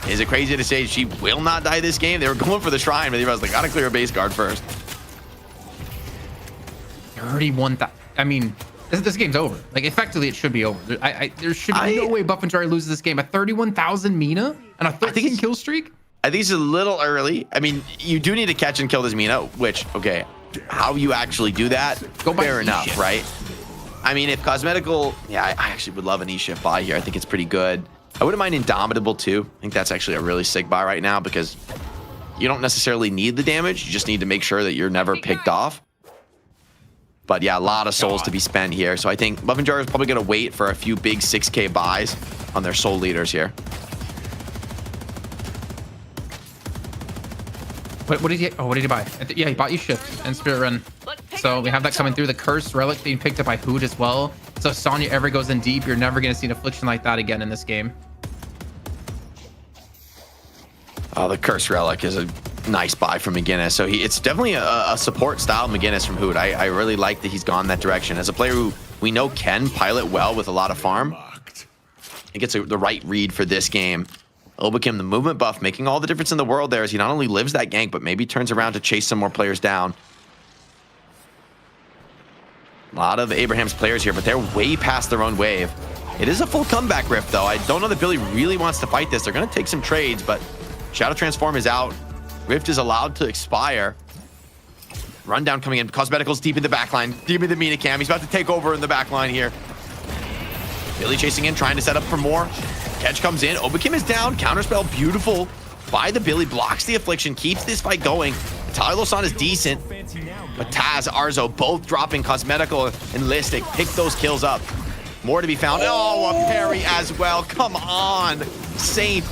Is it crazy to say she will not die this game? They were going for the shrine, but they realized they gotta clear a base guard first. 31,000. I mean, this game's over. Like, effectively, it should be over. There should be no way Buff and Jari loses this game. A 31,000 Mina and a 13 kill streak? I think it's a little early. I mean, you do need to catch and kill this Mina, which, okay, how you actually do that, fair enough, E-shift. right? I mean, if Cosmetical, yeah, I actually would love an E-shift buy here. I think it's pretty good. I wouldn't mind Indomitable too. I think that's actually a really sick buy right now because you don't necessarily need the damage. You just need to make sure that you're never picked off. But yeah, a lot of souls to be spent here. So I think Buff and Jar is probably going to wait for a few big 6K buys on their soul leaders here. What did he? Oh, what did he buy? Yeah, he bought you shift and spirit run. So we have that coming through. The curse relic being picked up by Hood as well. So if Sonya ever goes in deep, you're never going to see an affliction like that again in this game. Oh, the curse relic is a nice buy from McGinnis. So it's definitely a support style McGinnis from Hood. I really like that he's gone that direction. As a player who we know can pilot well with a lot of farm, he gets the right read for this game. Obakim, the movement buff, making all the difference in the world there as he not only lives that gank, but maybe turns around to chase some more players down. A lot of Abraham's players here, but they're way past their own wave. It is a full comeback rift, though. I don't know that Billy really wants to fight this. They're going to take some trades, but Shadow Transform is out. Rift is allowed to expire. Rundown coming in. Cosmeticals deep in the backline. Deep in the Mina cam. He's about to take over in the backline here. Billy chasing in, trying to set up for more. Catch comes in. Obakim is down. Counterspell, beautiful by the Billy. Blocks the affliction. Keeps this fight going. Tyler is decent. But Taz, Arzo, both dropping Cosmetical and Listic. Pick those kills up. More to be found. Oh, a parry as well. Come on. Saint.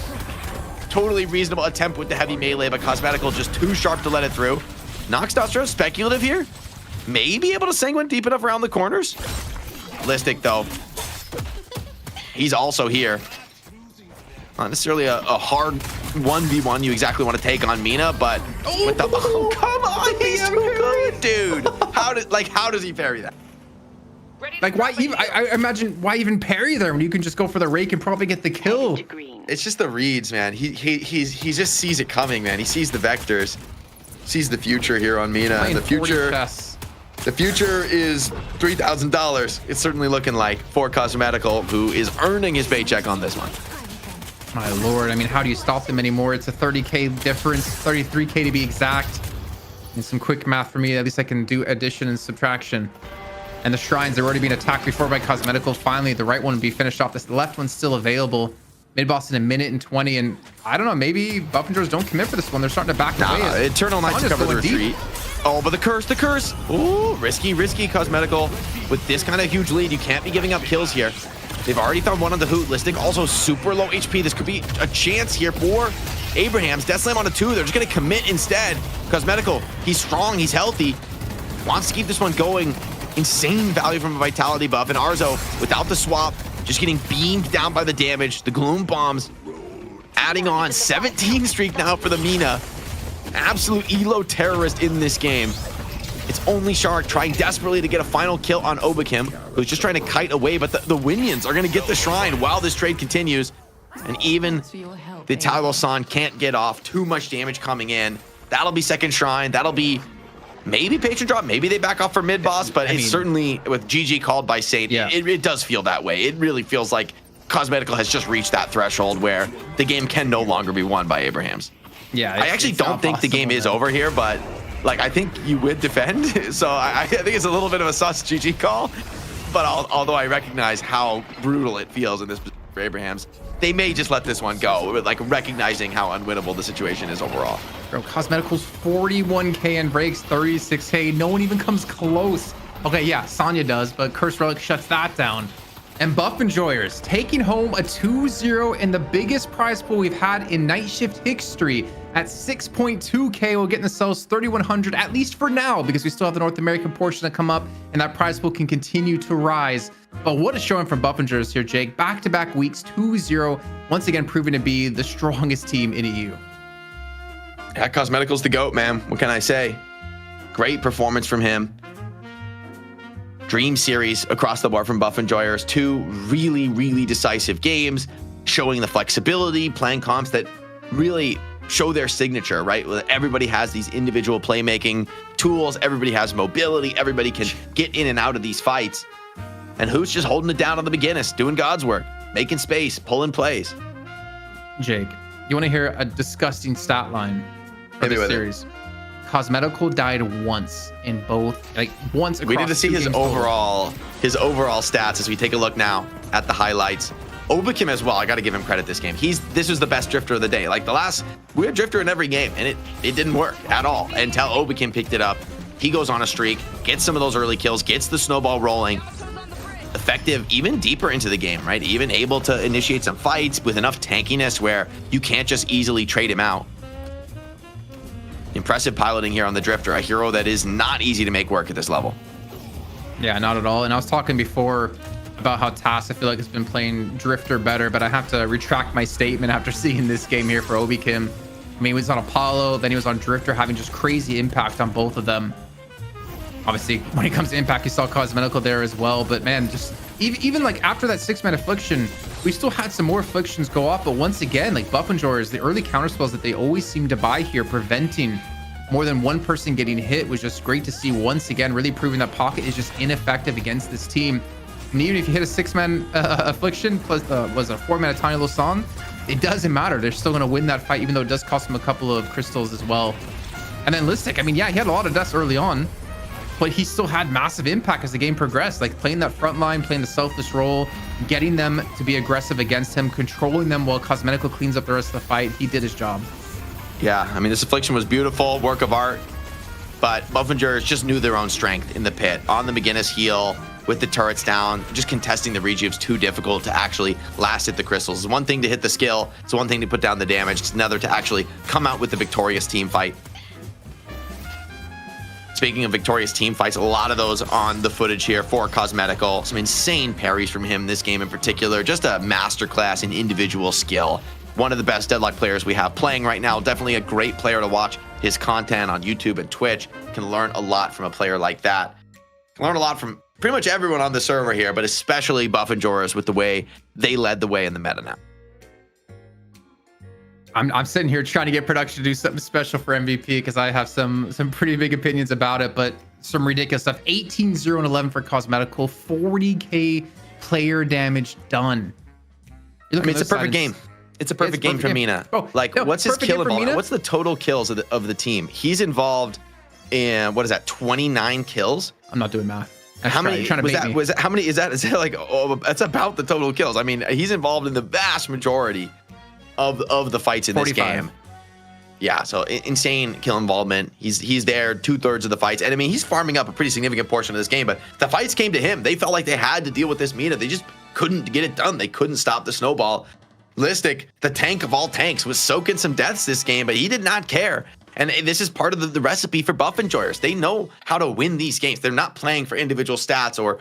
Totally reasonable attempt with the heavy melee, but Cosmetical just too sharp to let it through. Nox Dostro, speculative here. Maybe able to sanguine deep enough around the corners. Listic, though. He's also here. Not necessarily a hard 1v1 you exactly want to take on Mina, but with the, oh, come on, he's too good, dude. How does he parry that? Like, why even? I imagine why even parry there when you can just go for the rake and probably get the kill. It's just the reads, man. He just sees it coming, man. He sees the vectors, sees the future here on Mina. And the future is $3,000. It's certainly looking like for Cosmetical, who is earning his paycheck on this one. My lord, I mean, how do you stop them anymore? It's a 30k difference, 33k to be exact. And some quick math for me. At least I can do addition and subtraction. And the shrines are already being attacked before by Cosmetical. Finally, the right one will be finished off. This left one's still available. Mid boss in 1 minute and 20. And I don't know, maybe Buff and Jars don't commit for this one. They're starting to back away. Eternal Knight to cover the retreat. Oh, but the curse. Ooh, risky Cosmetical. With this kind of huge lead, you can't be giving up kills here. They've already found one on the Hoot. Listing also super low HP. This could be a chance here for Abraham's. Death Slam on a 2. They're just going to commit instead. Cosmetical, he's strong, he's healthy. Wants to keep this one going. Insane value from a Vitality buff. And Arzo, without the swap, just getting beamed down by the damage. The Gloom Bombs adding on 17 streak now for the Mina. Absolute elo terrorist in this game. It's only Shark trying desperately to get a final kill on Obakim, who's just trying to kite away, but the Winions are going to get the shrine while this trade continues. And even the Tylo-san can't get off. Too much damage coming in. That'll be second shrine. That'll be maybe patron drop. Maybe they back off for mid boss, but it's certainly with GG called by Saint. Yeah. It does feel that way. It really feels like Cosmetical has just reached that threshold where the game can no longer be won by Abraham's. Yeah, I actually don't think the game is over here, but like I think you would defend. So I think it's a little bit of a sus GG call. But although I recognize how brutal it feels in this for Abraham's, they may just let this one go, like recognizing how unwinnable the situation is overall. Bro, Cosmetical's 41k and breaks 36k. No one even comes close. Okay, yeah, Sonya does, but Curse Relic shuts that down. And Buff Enjoyers taking home a 2-0 in the biggest prize pool we've had in Night Shift history at 6.2K. We'll get themselves 3,100, at least for now, because we still have the North American portion to come up, and that prize pool can continue to rise. But what a showing from Buff Enjoyers here, Jake. Back-to-back weeks, 2-0, once again proving to be the strongest team in EU. Yeah, Cosmetical's the GOAT, man. What can I say? Great performance from him. Dream series across the board from Buff Enjoyers. 2 really, really decisive games, showing the flexibility, playing comps that really show their signature, right? Everybody has these individual playmaking tools. Everybody has mobility. Everybody can get in and out of these fights. And who's just holding it down on the beginners, doing God's work, making space, pulling plays. Jake, you want to hear a disgusting stat line for this series? Cosmetical died once in both, like once across. We need to see his overall stats as we take a look now at the highlights. Obakim as well. I got to give him credit this game. This was the best drifter of the day. Like we had drifter in every game, and it didn't work at all until Obakim picked it up. He goes on a streak, gets some of those early kills, gets the snowball rolling. Effective even deeper into the game, right? Even able to initiate some fights with enough tankiness where you can't just easily trade him out. Impressive piloting here on the drifter, a hero that is not easy to make work at this level. Yeah, not at all. And I was talking before about how TAS, I feel like, has been playing drifter better, but I have to retract my statement after seeing this game here for Obi Kim. I mean, he was on Apollo, then he was on drifter, having just crazy impact on both of them. Obviously, when it comes to impact, you saw Cosmetical there as well. But man, just even like after that 6-man affliction, we still had some more afflictions go off. But once again, like Buff Enjoyers, the early counter spells that they always seem to buy here, preventing more than one person getting hit, was just great to see once again, really proving that Pocket is just ineffective against this team. And even if you hit a 6-man affliction plus was a 4-man tiny little song, it doesn't matter. They're still going to win that fight, even though it does cost them a couple of crystals as well. And then Listic, I mean, yeah, he had a lot of deaths early on, but he still had massive impact as the game progressed, like playing that front line, playing the selfless role, getting them to be aggressive against him, controlling them while Cosmetical cleans up the rest of the fight. He did his job. Yeah, I mean, this affliction was beautiful, work of art, but Buff Enjoyers just knew their own strength in the pit. On the McGinnis heel, with the turrets down, just contesting the rejuve's too difficult to actually last hit the crystals. It's one thing to hit the skill, it's one thing to put down the damage, it's another to actually come out with the victorious team fight. Speaking of victorious team fights, a lot of those on the footage here for Cosmetical. Some insane parries from him this game in particular. Just a masterclass in individual skill. One of the best Deadlock players we have playing right now. Definitely a great player to watch his content on YouTube and Twitch. Can learn a lot from a player like that. Can learn a lot from pretty much everyone on the server here, but especially Buff Enjoyers with the way they led the way in the meta now. I'm sitting here trying to get production to do something special for MVP because I have some pretty big opinions about it, but some ridiculous stuff. 18-0 and 11 for Cosmetical, 40k player damage done. I mean, it's a perfect game. It's a perfect game for Mina. Oh, like, no, what's his kill involvement? Mina? What's the total kills of the team? He's involved in, what is that, 29 kills? I'm not doing math. How many was that? How many is that? Is that like, oh, that's about the total kills? I mean, he's involved in the vast majority of the fights in 45. This game. Yeah, so insane kill involvement. He's there 2/3 of the fights, and I mean, he's farming up a pretty significant portion of this game. But the fights came to him. They felt like they had to deal with this Mina. They just couldn't get it done. They couldn't stop the snowball. Listic, the tank of all tanks, was soaking some deaths this game, but he did not care. And this is part of the recipe for Buff Enjoyers. They know how to win these games. They're not playing for individual stats or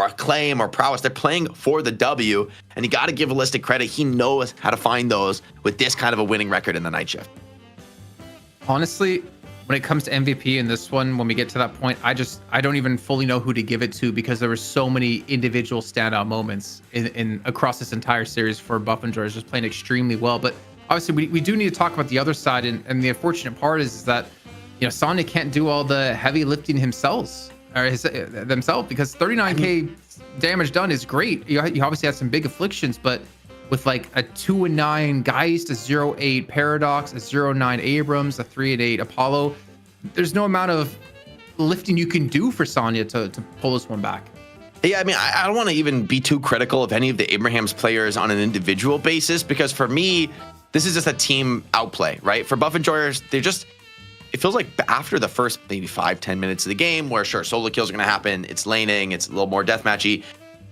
acclaim or prowess. They're playing for the W. And you got to give Listic credit. He knows how to find those with this kind of a winning record in the night shift. Honestly, when it comes to MVP in this one, when we get to that point, I don't even fully know who to give it to because there were so many individual standout moments in across this entire series for Buff Enjoyers, just playing extremely well. But obviously, we do need to talk about the other side, and the unfortunate part is that, you know, Sonya can't do all the heavy lifting themselves because 39k damage done is great. You obviously had some big afflictions, but with like a 2-9 Geist, a 0-8 Paradox, a 0-9 Abrams, a 3-8 Apollo, there's no amount of lifting you can do for Sonya to pull this one back. Yeah, I mean, I don't want to even be too critical of any of the Abraham's players on an individual basis, because for me, this is just a team outplay, right? For Buff Enjoyers, it feels like after the first maybe 5-10 minutes of the game, where sure, solo kills are going to happen, it's laning, it's a little more deathmatchy,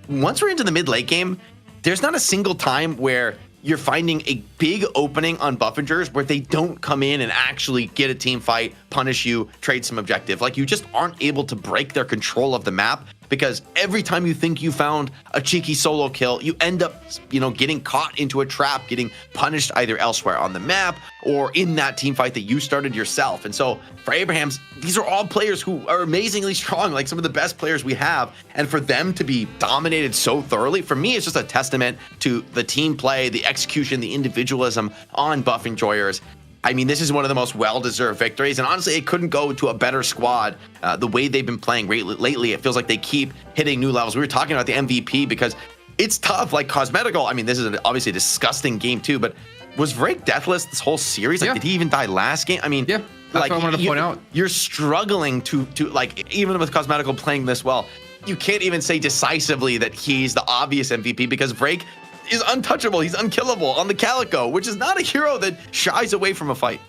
once we're into the mid late game, there's not a single time where you're finding a big opening on Buffingers where they don't come in and actually get a team fight, punish you, trade some objective. Like, you just aren't able to break their control of the map, because every time you think you found a cheeky solo kill, you end up, getting caught into a trap, getting punished either elsewhere on the map or in that team fight that you started yourself. And so for Abrahams, these are all players who are amazingly strong, like some of the best players we have. And for them to be dominated so thoroughly, for me, it's just a testament to the team play, the execution, the individualism on Buff Enjoyers. I mean, this is one of the most well-deserved victories, and honestly, it couldn't go to a better squad. The way they've been playing lately, it feels like they keep hitting new levels. We were talking about the MVP because it's tough, like Cosmetical. I mean, this is obviously a disgusting game too, but was Vrake deathless this whole series? Like, did he even die last game? I mean, yeah, that's what I wanted to point out. You're struggling to like, even with Cosmetical playing this well, you can't even say decisively that he's the obvious MVP, because Vrake is untouchable. He's unkillable on the Calico, which is not a hero that shies away from a fight.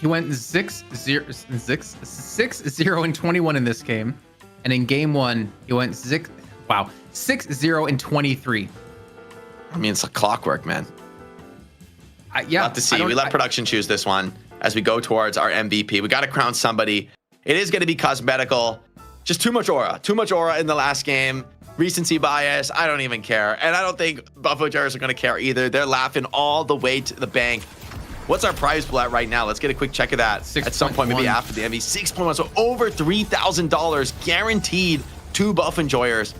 He went 6-0 and 21 in this game, and in game 1 he went 6-0 and 23. I mean, it's like clockwork, man. Yeah, Lot to see. We let production choose this one as we go towards our MVP. We got to crown somebody. It is going to be Cosmetical. Just too much aura in the last game. Recency bias, I don't even care. And I don't think Buffalo Jars are going to care either. They're laughing all the way to the bank. What's our prize pool at right now? Let's get a quick check of that 6. at some point, maybe after the MV. 6.1, so over $3,000 guaranteed to Buff Enjoyers.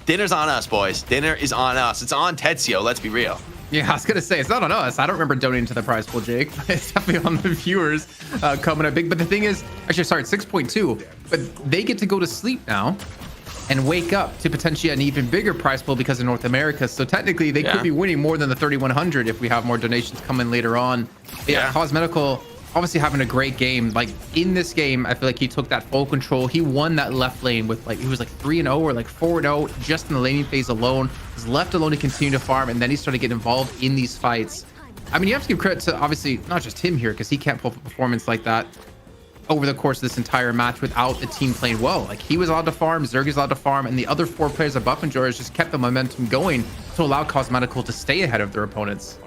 Dinner's on us, boys. Dinner is on us. It's on Tetsio, let's be real. Yeah, I was going to say, it's not on us. I don't remember donating to the prize pool, Jake. It's definitely on the viewers coming up big. But the thing is, actually, sorry, it's 6.2. But they get to go to sleep now and wake up to potentially an even bigger prize pool because of North America. So technically, they could be winning more than the 3,100 if we have more donations coming later on. But yeah, Cosmetical obviously having a great game. Like, in this game, I feel like he took that full control. He won that left lane with, like, he was like 3-0 or like 4-0 just in the laning phase alone. He was left alone to continue to farm, and then he started getting involved in these fights. I mean, you have to give credit to, obviously, not just him here, because he can't pull up a performance like that over the course of this entire match without the team playing well. Like, he was allowed to farm, Zerg's allowed to farm, and the other 4 players of Buff Enjoyers just kept the momentum going to allow Cosmetical to stay ahead of their opponents.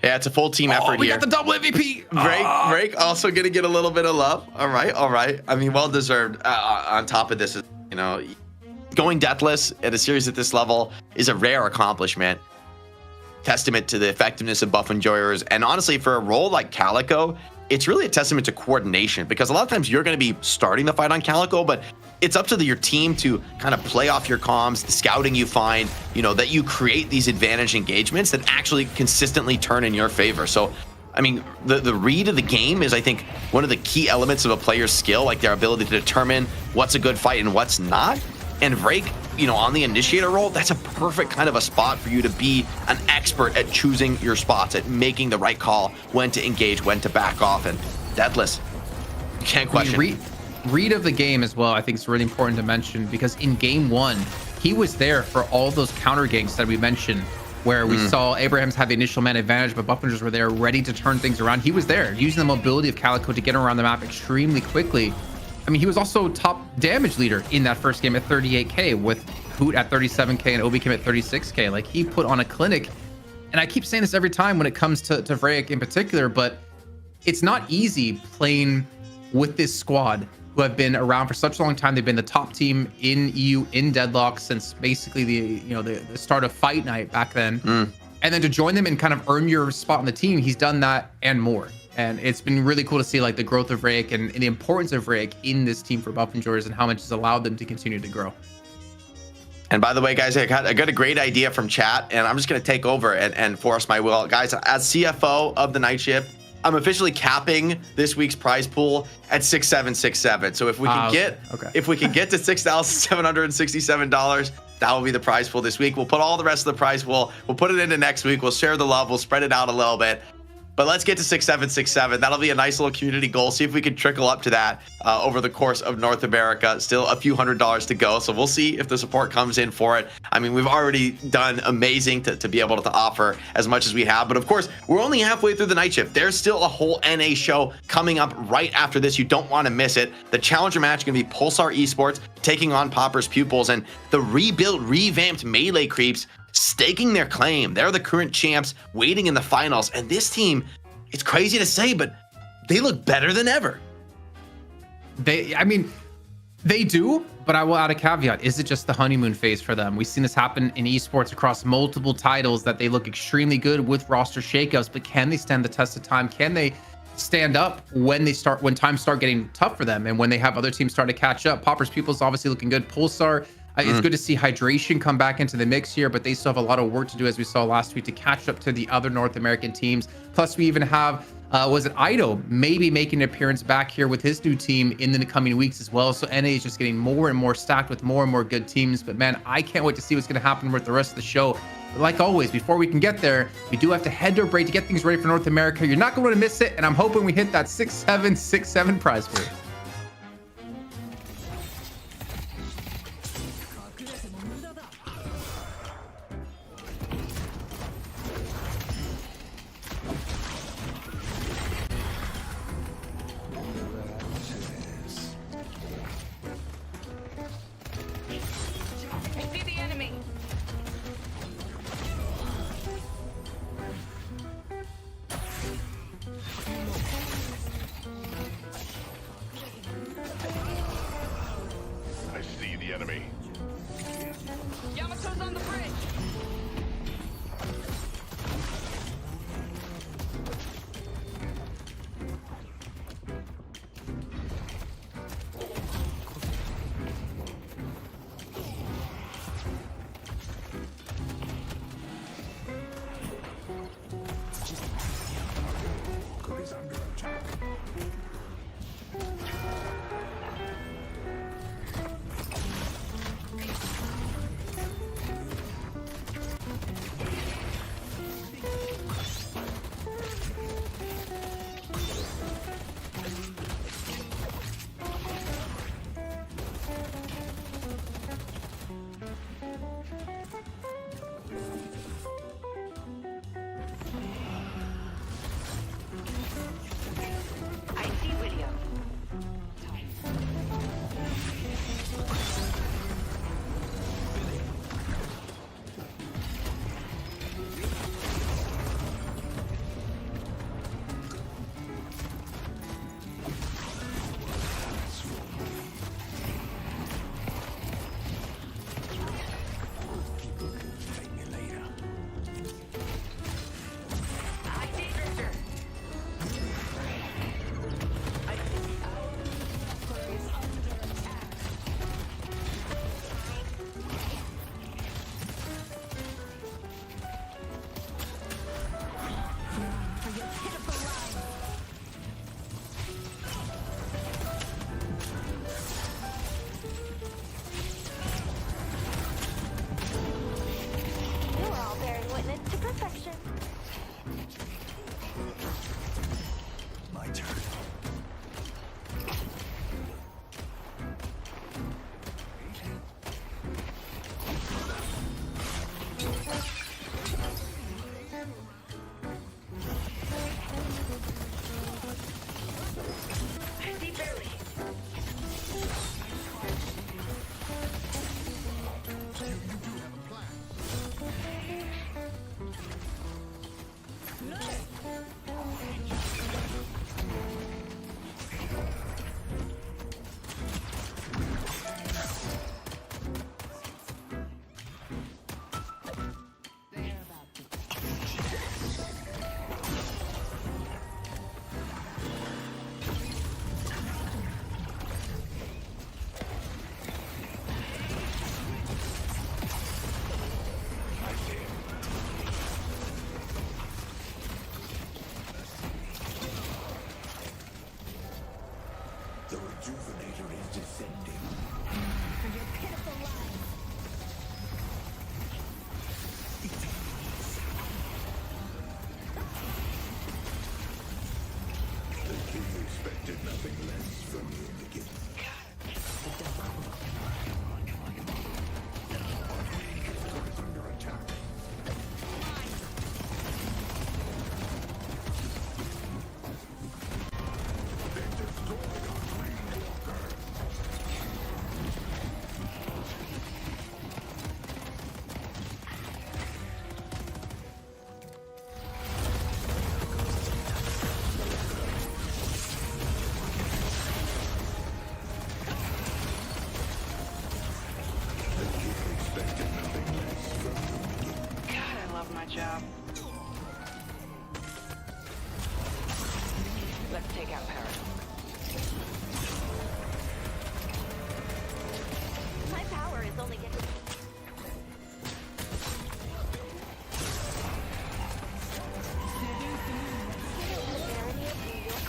Yeah, it's a full team effort we here. got the double MVP. Vrake also gonna get a little bit of love. All right. I mean, well deserved. On top of this, going deathless at a series at this level is a rare accomplishment. Testament to the effectiveness of Buff Enjoyers, and honestly, for a role like Calico, it's really a testament to coordination, because a lot of times you're going to be starting the fight on Calico, but it's up to your team to kind of play off your comms, the scouting you find, that you create these advantage engagements that actually consistently turn in your favor. So, I mean, the read of the game is, I think, one of the key elements of a player's skill, like their ability to determine what's a good fight and what's not. And Vrake, on the initiator role, that's a perfect kind of a spot for you to be an expert at choosing your spots, at making the right call, when to engage, when to back off, and deathless. You can't question. Read of the game as well, I think it's really important to mention, because in game 1, he was there for all those counter ganks that we mentioned, where we saw Abrahams have the initial man advantage, but Buffingers were there ready to turn things around. He was there using the mobility of Calico to get around the map extremely quickly. I mean, he was also top damage leader in that first game at 38k, with Hoot at 37k and Obi Kim at 36k. Like, he put on a clinic. And I keep saying this every time when it comes to Vrake in particular, but it's not easy playing with this squad who have been around for such a long time. They've been the top team in EU in Deadlock since basically the start of Fight Night back then. And then to join them and kind of earn your spot on the team, he's done that and more. And it's been really cool to see, like, the growth of Vrake and the importance of Vrake in this team for Buff Enjoyers and how much it's allowed them to continue to grow. And by the way, guys, I got a great idea from chat, and I'm just going to take over and force my will. Guys, as CFO of the night shift, I'm officially capping this week's prize pool at $6,767. So if we can if we can get to $6,767, that will be the prize pool this week. We'll put all the rest of the prize pool. We'll put it into next week. We'll share the love. We'll spread it out a little bit. But let's get to 6767. That'll be a nice little community goal. See if we can trickle up to that over the course of North America. Still a few $100s to go. So we'll see if the support comes in for it. I mean, we've already done amazing to be able to offer as much as we have. But of course, we're only halfway through the night shift. There's still a whole NA show coming up right after this. You don't want to miss it. The challenger match is going to be Pulsar Esports taking on Popper's Pupils, and the rebuilt, revamped Melee Creeps staking their claim. They're the current champs waiting in the finals. And this team, it's crazy to say, but they look better than ever. I mean, they do, but I will add a caveat. Is it just the honeymoon phase for them? We've seen this happen in esports across multiple titles, that they look extremely good with roster shakeups, but can they stand the test of time? Can they stand up when times start getting tough for them and when they have other teams start to catch up? Popper's Pupils obviously looking good. Pulsar, it's good to see Hydration come back into the mix here, but they still have a lot of work to do, as we saw last week, to catch up to the other North American teams. Plus, we even have, was it Ido maybe making an appearance back here with his new team in the coming weeks as well. So NA is just getting more and more stacked with more and more good teams. But man, I can't wait to see what's going to happen with the rest of the show. But like always, before we can get there, we do have to head to a break to get things ready for North America. You're not going to miss it, and I'm hoping we hit that 6767 prize pool. I see the enemy. I see the enemy. Yamato's on the bridge. I see video. I see Drifter. You're all bearing witness to perfection. My turn. I see Barry. God, I love my job. Let's take out Paris. My power is only getting. Severity of New York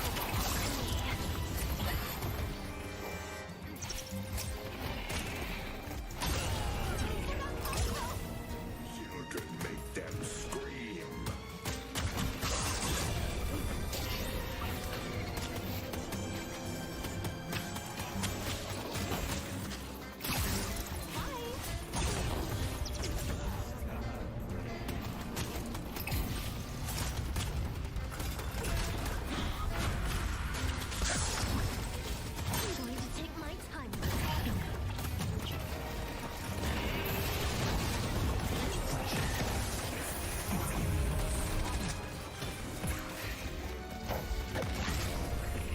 You can make them scream. I'm going to take my time.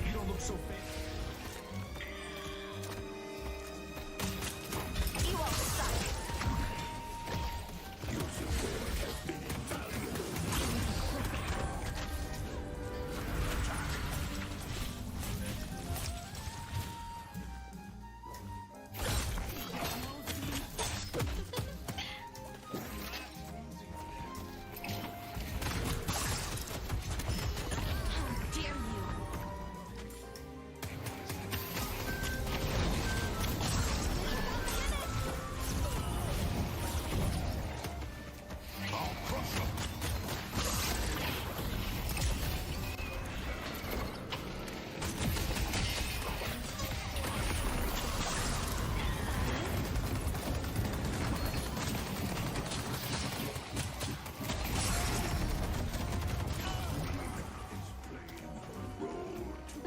You don't look so fake. You all suck. Your support has been invaluable. How dare you? I'll crush them.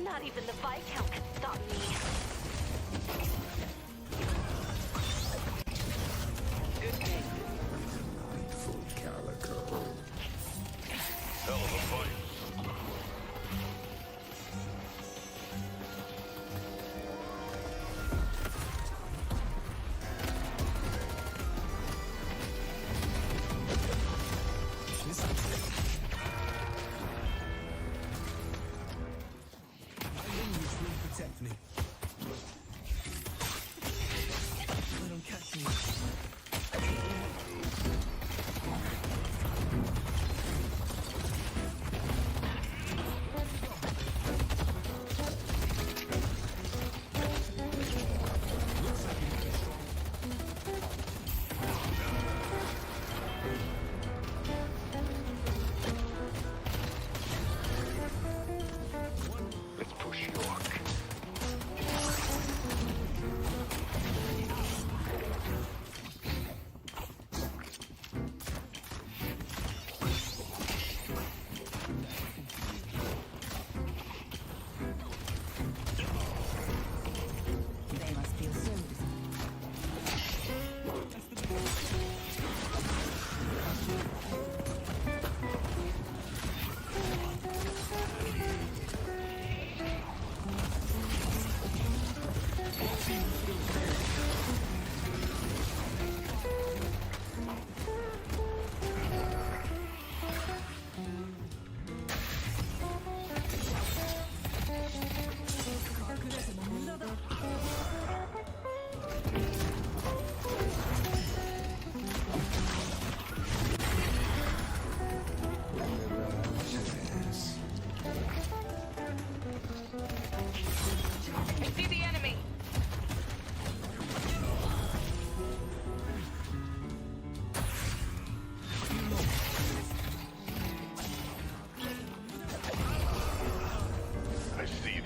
Not even the Viscount can stop me. Good thing. Full calico. Hell of a fight. Protect me. Let him catch me.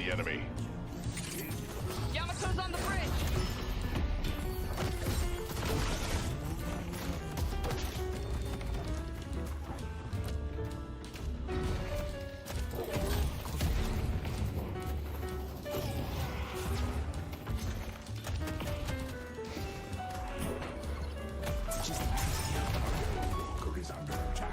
the enemy. Yamato's on the bridge. Cook is under attack.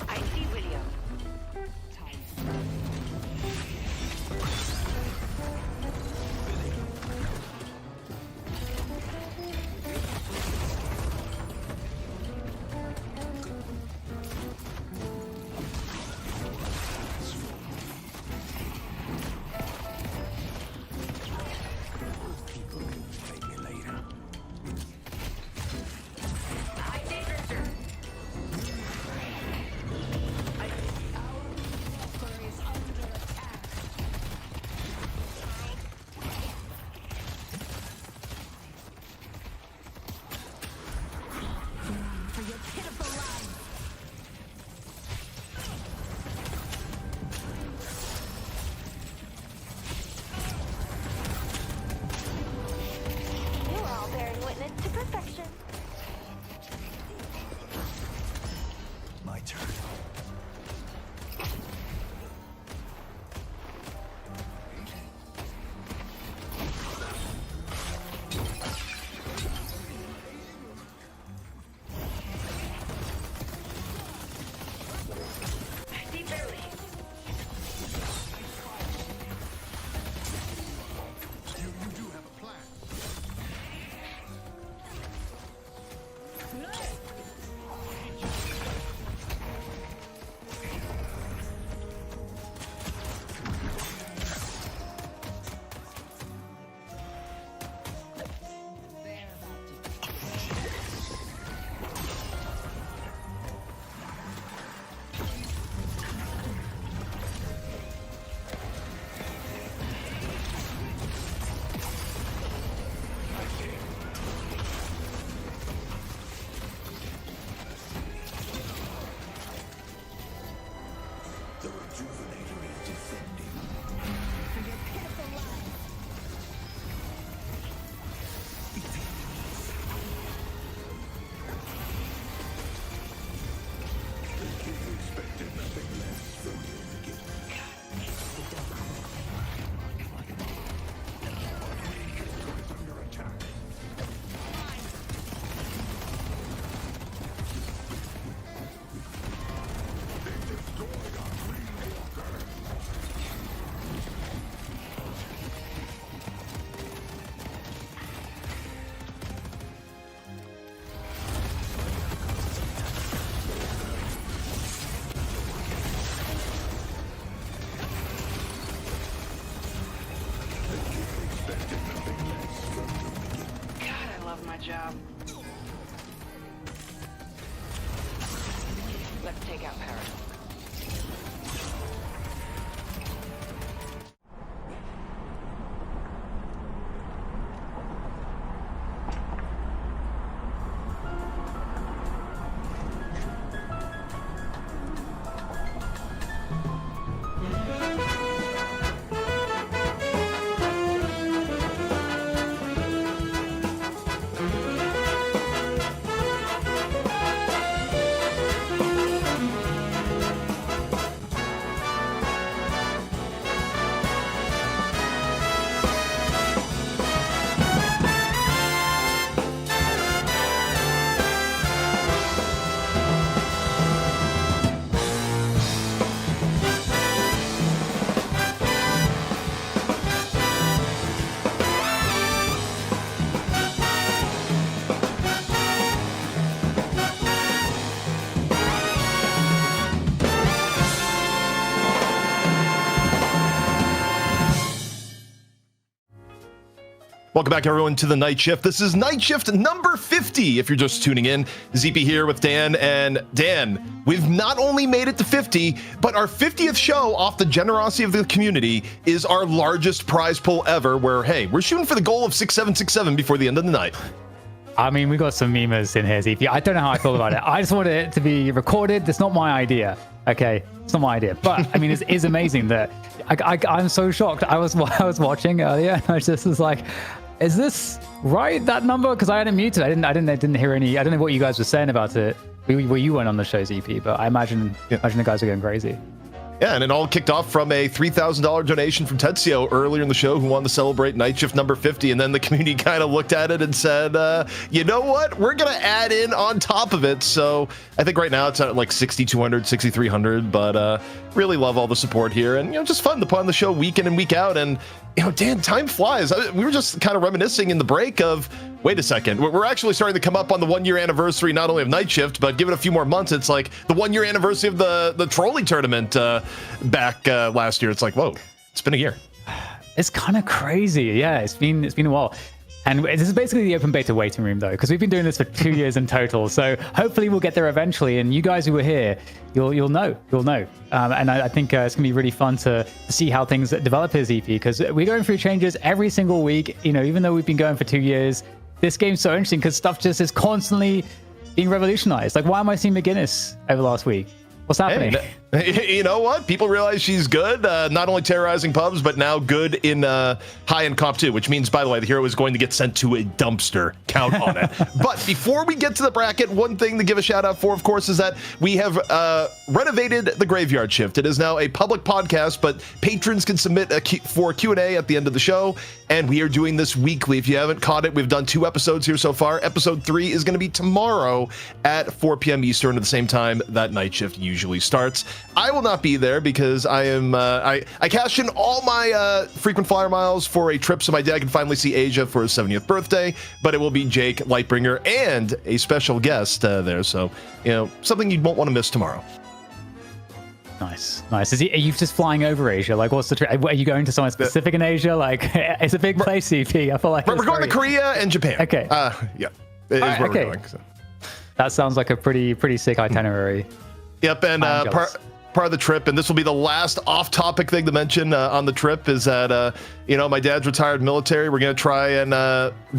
I see video. People thank me later. I see Drifter. For your pitiful lives. You are all bearing witness to perfection. My turn. I see barely. You do have a plan. The rejuvenator is descending. For your pitiful lives. The king expected nothing less from you. Is under attack. They destroyed our green walker. Expected nothing less from you. God, I love my job. Let's take out Paradox. Welcome back, everyone, to the Night Shift. This is Night Shift number 50. If you're just tuning in, ZP here with Dan. And Dan, we've not only made it to 50, but our 50th show, off the generosity of the community, is our largest prize pool ever, where, hey, we're shooting for the goal of 6767 before the end of the night. I mean, we got some memers in here, ZP. I don't know how I feel about it. I just wanted it to be recorded. That's not my idea. Okay, it's not my idea. But I mean, it is amazing that I'm so shocked. I was watching earlier, and I just was like, "Is this right? That number?" Because I had it muted. I didn't hear any. I don't know what you guys were saying about it. Where you went on the show, ZP. But I imagine the guys are going crazy. Yeah, and it all kicked off from a $3,000 donation from Tetsio earlier in the show, who wanted to celebrate Night Shift number 50. And then the community kind of looked at it and said, you know what? We're going to add in on top of it. So I think right now it's at like 6,200, 6,300. But really love all the support here. And, just fun to put on the show week in and week out. And, Dan, time flies. We were just kind of reminiscing in the break of, wait a second, we're actually starting to come up on the 1 year anniversary, not only of Night Shift, but give it a few more months. It's like the 1 year anniversary of the trolley tournament back last year. It's like, whoa, it's been a year. It's kind of crazy. Yeah, it's been a while. And this is basically the open beta waiting room, though, because we've been doing this for 2 years in total. So hopefully we'll get there eventually. And you guys who were here, you'll know. And I think it's going to be really fun to see how things develop as EP, because we're going through changes every single week. Even though we've been going for 2 years, this game's so interesting because stuff just is constantly being revolutionized. Like, why am I seeing McGinnis over last week? What's happening? Hey, you know what? People realize she's good, not only terrorizing pubs, but now good in high-end comp too, which means, by the way, the hero is going to get sent to a dumpster. Count on it. But before we get to the bracket, one thing to give a shout-out for, of course, is that we have renovated the Graveyard Shift. It is now a public podcast, but patrons can submit for Q&A at the end of the show, and we are doing this weekly. If you haven't caught it, we've done 2 episodes here so far. Episode 3 is going to be tomorrow at 4 p.m. Eastern at the same time that Night Shift usually starts. I will not be there because I am I cashed in all my frequent flyer miles for a trip so my dad can finally see Asia for his 70th birthday, but it will be Jake, Lightbringer, and a special guest there, so something you won't want to miss tomorrow. Nice. Are you just flying over Asia? Like, what's the trip? Are you going to somewhere specific in Asia? Like, it's a big place, CP. I feel like we're going to Korea and Japan. Okay. Yeah, it is where we're going. So. That sounds like a pretty sick itinerary. Yep, and part of the trip, and this will be the last off-topic thing to mention on the trip, is that my dad's retired military. We're gonna try and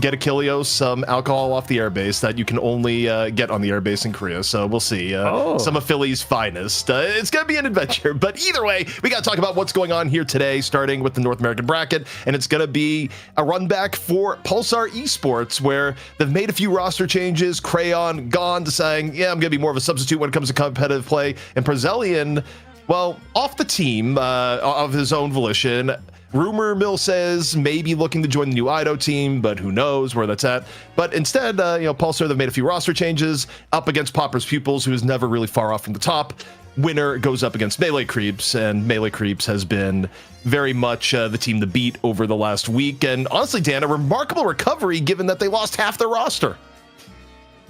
get Achilleos some alcohol off the airbase that you can only get on the airbase in Korea. So we'll see. Some of Philly's finest. It's gonna be an adventure, but either way, we gotta talk about what's going on here today, starting with the North American bracket, and it's gonna be a run back for Pulsar Esports, where they've made a few roster changes. Crayon gone to saying, yeah, I'm gonna be more of a substitute when it comes to competitive play, and Brazilian, well, off the team of his own volition. Rumor mill says maybe looking to join the new Ido team, but who knows where that's at. But instead, Pulsar, they've made a few roster changes up against Popper's Pupils, who is never really far off from the top. Winner goes up against Melee Creeps, and Melee Creeps has been very much the team to beat over the last week. And honestly, Dan, a remarkable recovery given that they lost half their roster.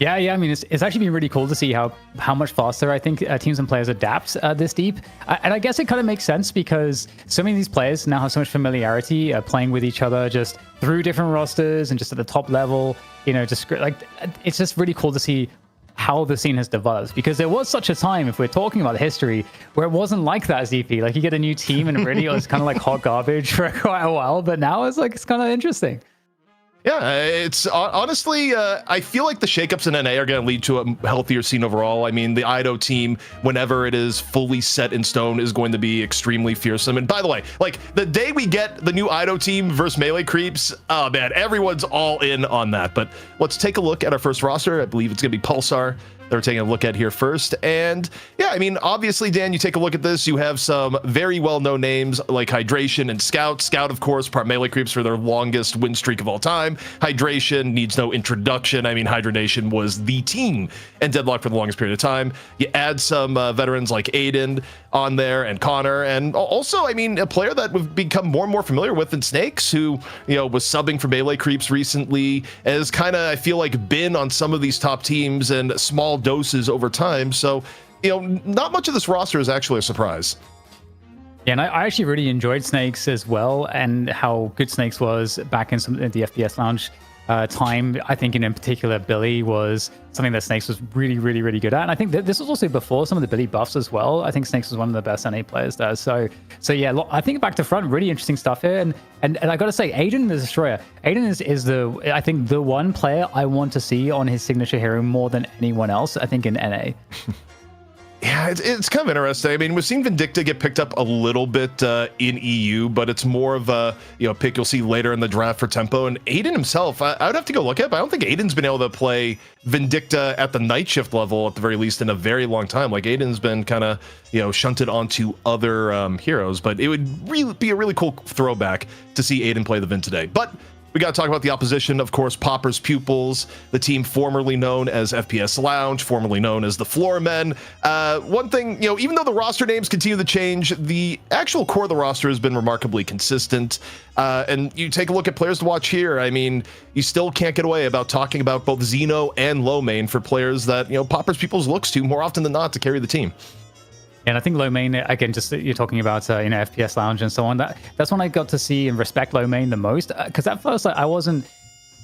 Yeah. I mean, it's actually been really cool to see how much faster I think teams and players adapt this deep. And I guess it kind of makes sense because so many of these players now have so much familiarity playing with each other just through different rosters and just at the top level. Just like it's just really cool to see how the scene has developed, because there was such a time, if we're talking about history, where it wasn't like that as EP. Like, you get a new team and really it was kind of like hot garbage for quite a while, but now it's kind of interesting. Yeah, it's honestly, I feel like the shakeups in NA are going to lead to a healthier scene overall. I mean, the Ido team, whenever it is fully set in stone, is going to be extremely fearsome. And by the way, like, the day we get the new Ido team versus Melee Creeps, oh man, everyone's all in on that. But let's take a look at our first roster. I believe it's going to be Pulsar that we're taking a look at here first. And yeah, I mean, obviously, Dan, you take a look at this, you have some very well-known names like Hydration and Scout. Scout, of course, part Melee Creeps for their longest win streak of all time. Hydration needs no introduction. I mean, Hydration was the team and Deadlock for the longest period of time. You add some veterans like Aiden on there and Connor, and also, I mean, a player that we've become more and more familiar with in Snakes, who, was subbing for Melee Creeps recently, has kind of, I feel like, been on some of these top teams and small doses over time. So, not much of this roster is actually a surprise. Yeah, and I actually really enjoyed Snakes as well, and how good Snakes was back in the FPS Lounge time. I think in particular, Billy was something that Snakes was really, really, really good at. And I think that this was also before some of the Billy buffs as well. I think Snakes was one of the best NA players there. So yeah, I think back to front, really interesting stuff here. And I got to say, Aiden the Destroyer, Aiden is I think the one player I want to see on his signature hero more than anyone else, I think, in NA. Yeah, it's kind of interesting. I mean, we've seen Vindicta get picked up a little bit in EU, but it's more of a pick you'll see later in the draft for tempo. And Aiden himself, I would have to go look at, but I don't think Aiden's been able to play Vindicta at the night shift level at the very least in a very long time. Like Aiden's been kind of shunted onto other heroes, but it would really be a really cool throwback to see Aiden play the Vin today. But we got to talk about the opposition, of course, Popper's Pupils, the team formerly known as FPS Lounge, formerly known as the Floormen. One thing, even though the roster names continue to change, the actual core of the roster has been remarkably consistent. And you take a look at players to watch here. I mean, you still can't get away about talking about both Xeno and Low Main for players that, Popper's Pupils looks to more often than not to carry the team. And I think Low Main, again, just you're talking about, FPS Lounge and so on. That's when I got to see and respect Low Main the most. Because at first, I wasn't,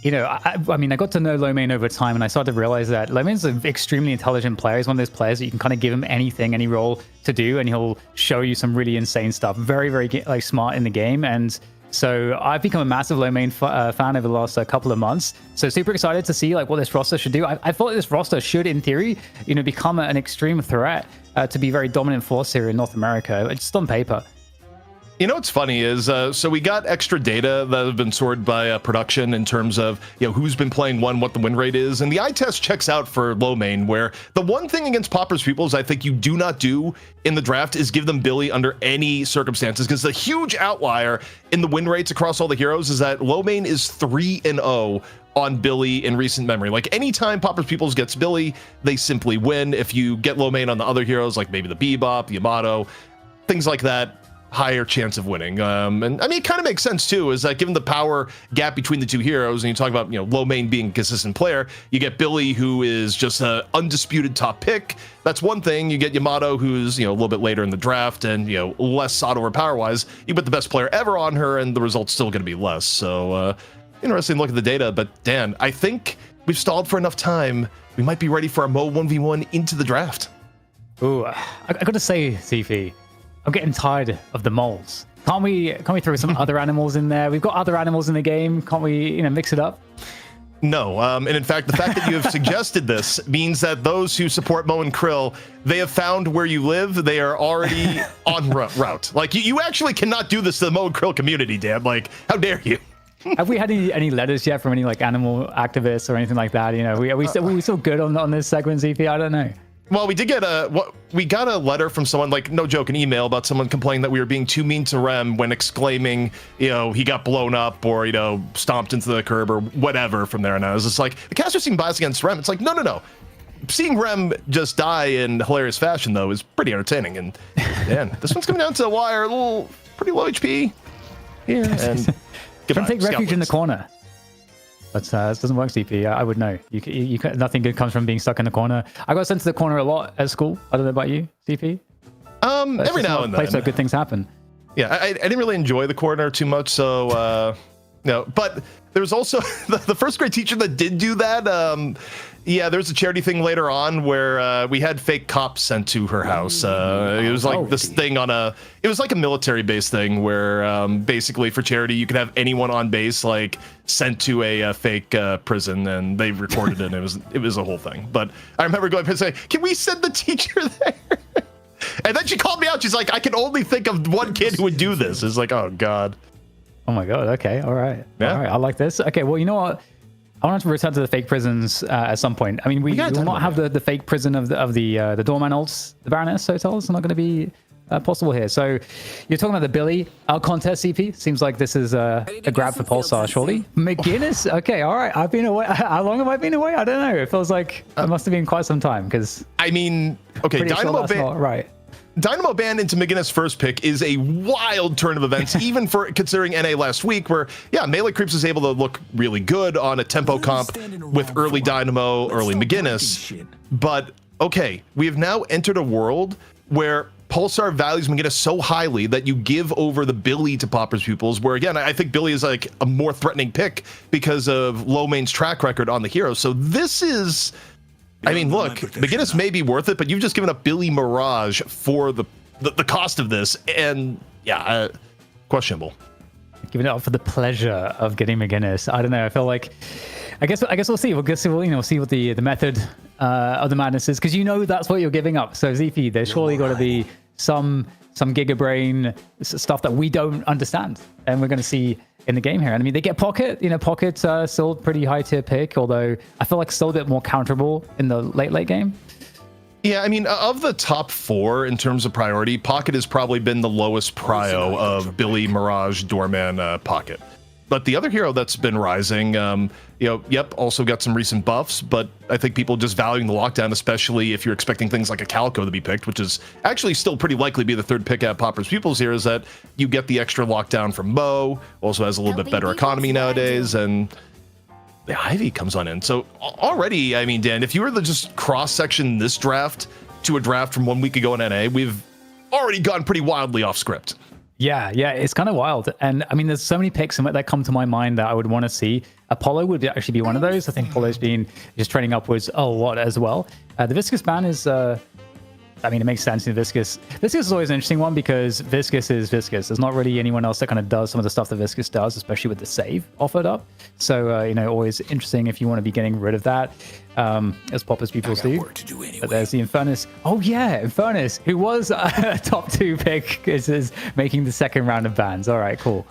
I mean, I got to know Low Main over time, and I started to realize that Low Main's an extremely intelligent player. He's one of those players that you can kind of give him anything, any role to do, and he'll show you some really insane stuff. Very, very smart in the game. And so I've become a massive Low Main fan over the last couple of months. So super excited to see what this roster should do. I thought this roster should, in theory, become an extreme threat to be very dominant force here in North America. It's just on paper. What's funny is, so we got extra data that have been sorted by production in terms of, who's been playing what the win rate is. And the eye test checks out for Low Main, where the one thing against Popper's Pupils I think you do not do in the draft is give them Billy under any circumstances, because the huge outlier in the win rates across all the heroes is that Low Main is 3-0 on Billy in recent memory. Like anytime Popper's Pupils gets Billy, they simply win. If you get Low Main on the other heroes, like maybe the Bebop, the Yamato, things like that, higher chance of winning. And I mean, it kind of makes sense too, is that given the power gap between the two heroes, and you talk about, Low Main being a consistent player, you get Billy, who is just an undisputed top pick. That's one thing. You get Yamato, who's, a little bit later in the draft and, less sought over power wise. You put the best player ever on her and the result's still going to be less. So, interesting look at the data, but Dan, I think we've stalled for enough time. We might be ready for a Mo 1v1 into the draft. Ooh, I got to say, Tifi, I'm getting tired of the moles. Can't we throw some other animals in there? We've got other animals in the game. Can't we, mix it up? No, and in fact, the fact that you have suggested this means that those who support Mo and Krill, they have found where you live. They are already on route. Like, you actually cannot do this to the Mo and Krill community, Dan. Like, how dare you? Have we had any letters yet from any animal activists or anything like that? Are we still good on this segment, ZP? I don't know. Well, we did get we got a letter from someone, like, no joke, an email about someone complaining that we were being too mean to Rem when exclaiming, he got blown up or, stomped into the curb or whatever from there. And I was just like, the caster seemed biased against Rem. It's like, no. Seeing Rem just die in hilarious fashion, though, is pretty entertaining. And man, this one's coming down to the wire, pretty low HP here. And Don't take refuge in the corner. But this doesn't work, CP. I would know. Nothing good comes from being stuck in the corner. I got sent to the corner a lot at school. I don't know about you, CP. Every now and then. Place where good things happen. Yeah, I didn't really enjoy the corner too much, so But there was also the first grade teacher that did do that. Yeah, there was a charity thing later on where we had fake cops sent to her house. It was like this thing it was like a military-based thing where basically for charity you could have anyone on base like sent to a fake prison, and they recorded it. And it was a whole thing. But I remember going up and saying, "Can we send the teacher there?" And then she called me out. She's like, "I can only think of one kid who would do this." It's like, oh god. Oh my god. Okay. All right. Yeah. All right. I like this. Okay. Well, you know what? I want to return to the fake prisons at some point. I mean, we will not have the fake prison of the doorman ults, the Baroness hotels. It's not going to be possible here. So you're talking about the Billy contest, CP. Seems like this is a grab for Pulsar, surely. McGinnis? Okay, all right. I've been away. How long have I been away? I don't know. It feels like it must have been quite some time because... I mean, okay, Dynamo sure right. Dynamo Band into McGinnis' first pick is a wild turn of events, even for considering NA last week, where, yeah, Melee Creeps is able to look really good on a tempo comp with early Dynamo, early McGinnis. But, okay, we have now entered a world where Pulsar values Magenta so highly that you give over the Billy to Popper's Pupils, where again, I think Billy is like a more threatening pick because of Low Main's track record on the hero. So this is, I mean, look, McGinnis may be worth it, but you've just given up Billy Mirage for the cost of this, and yeah, questionable. Giving it up for the pleasure of getting McGinnis. I don't know. I feel like, I guess we'll see. We'll see what the method of the madness is, because that's what you're giving up. So ZP, there's surely got to be some Giga Brain stuff that we don't understand, and we're going to see in the game here. And I mean, they get Pocket. Pocket's still pretty high tier pick, although I feel like still a bit more counterable in the late game. Yeah, I mean, of the top 4 in terms of priority, Pocket has probably been the lowest prio of Billy, Mirage, Doorman, Pocket. But the other hero that's been rising, also got some recent buffs, but I think people just valuing the lockdown, especially if you're expecting things like a Calico to be picked, which is actually still pretty likely to be the third pick at Popper's Pupils here, is that you get the extra lockdown from Mo, also has a little bit better economy nowadays, and the Ivy comes on in. So already, I mean, Dan, if you were to just cross-section this draft to a draft from 1 week ago in NA, we've already gone pretty wildly off script. Yeah, it's kind of wild. And I mean, there's so many picks that come to my mind that I would want to see. Apollo would actually be one of those. I think Apollo's been just trending upwards a lot as well. The Viscous ban is, it makes sense in Viscous. Viscous is always an interesting one because Viscous is Viscous. There's not really anyone else that kind of does some of the stuff that Viscous does, especially with the save offered up. So, always interesting if you want to be getting rid of that, as Popper's Pupils do. Anyway. But there's the Infernus. Oh, yeah, Infernus, who was a top 2 pick, is making the second round of bans. All right, cool.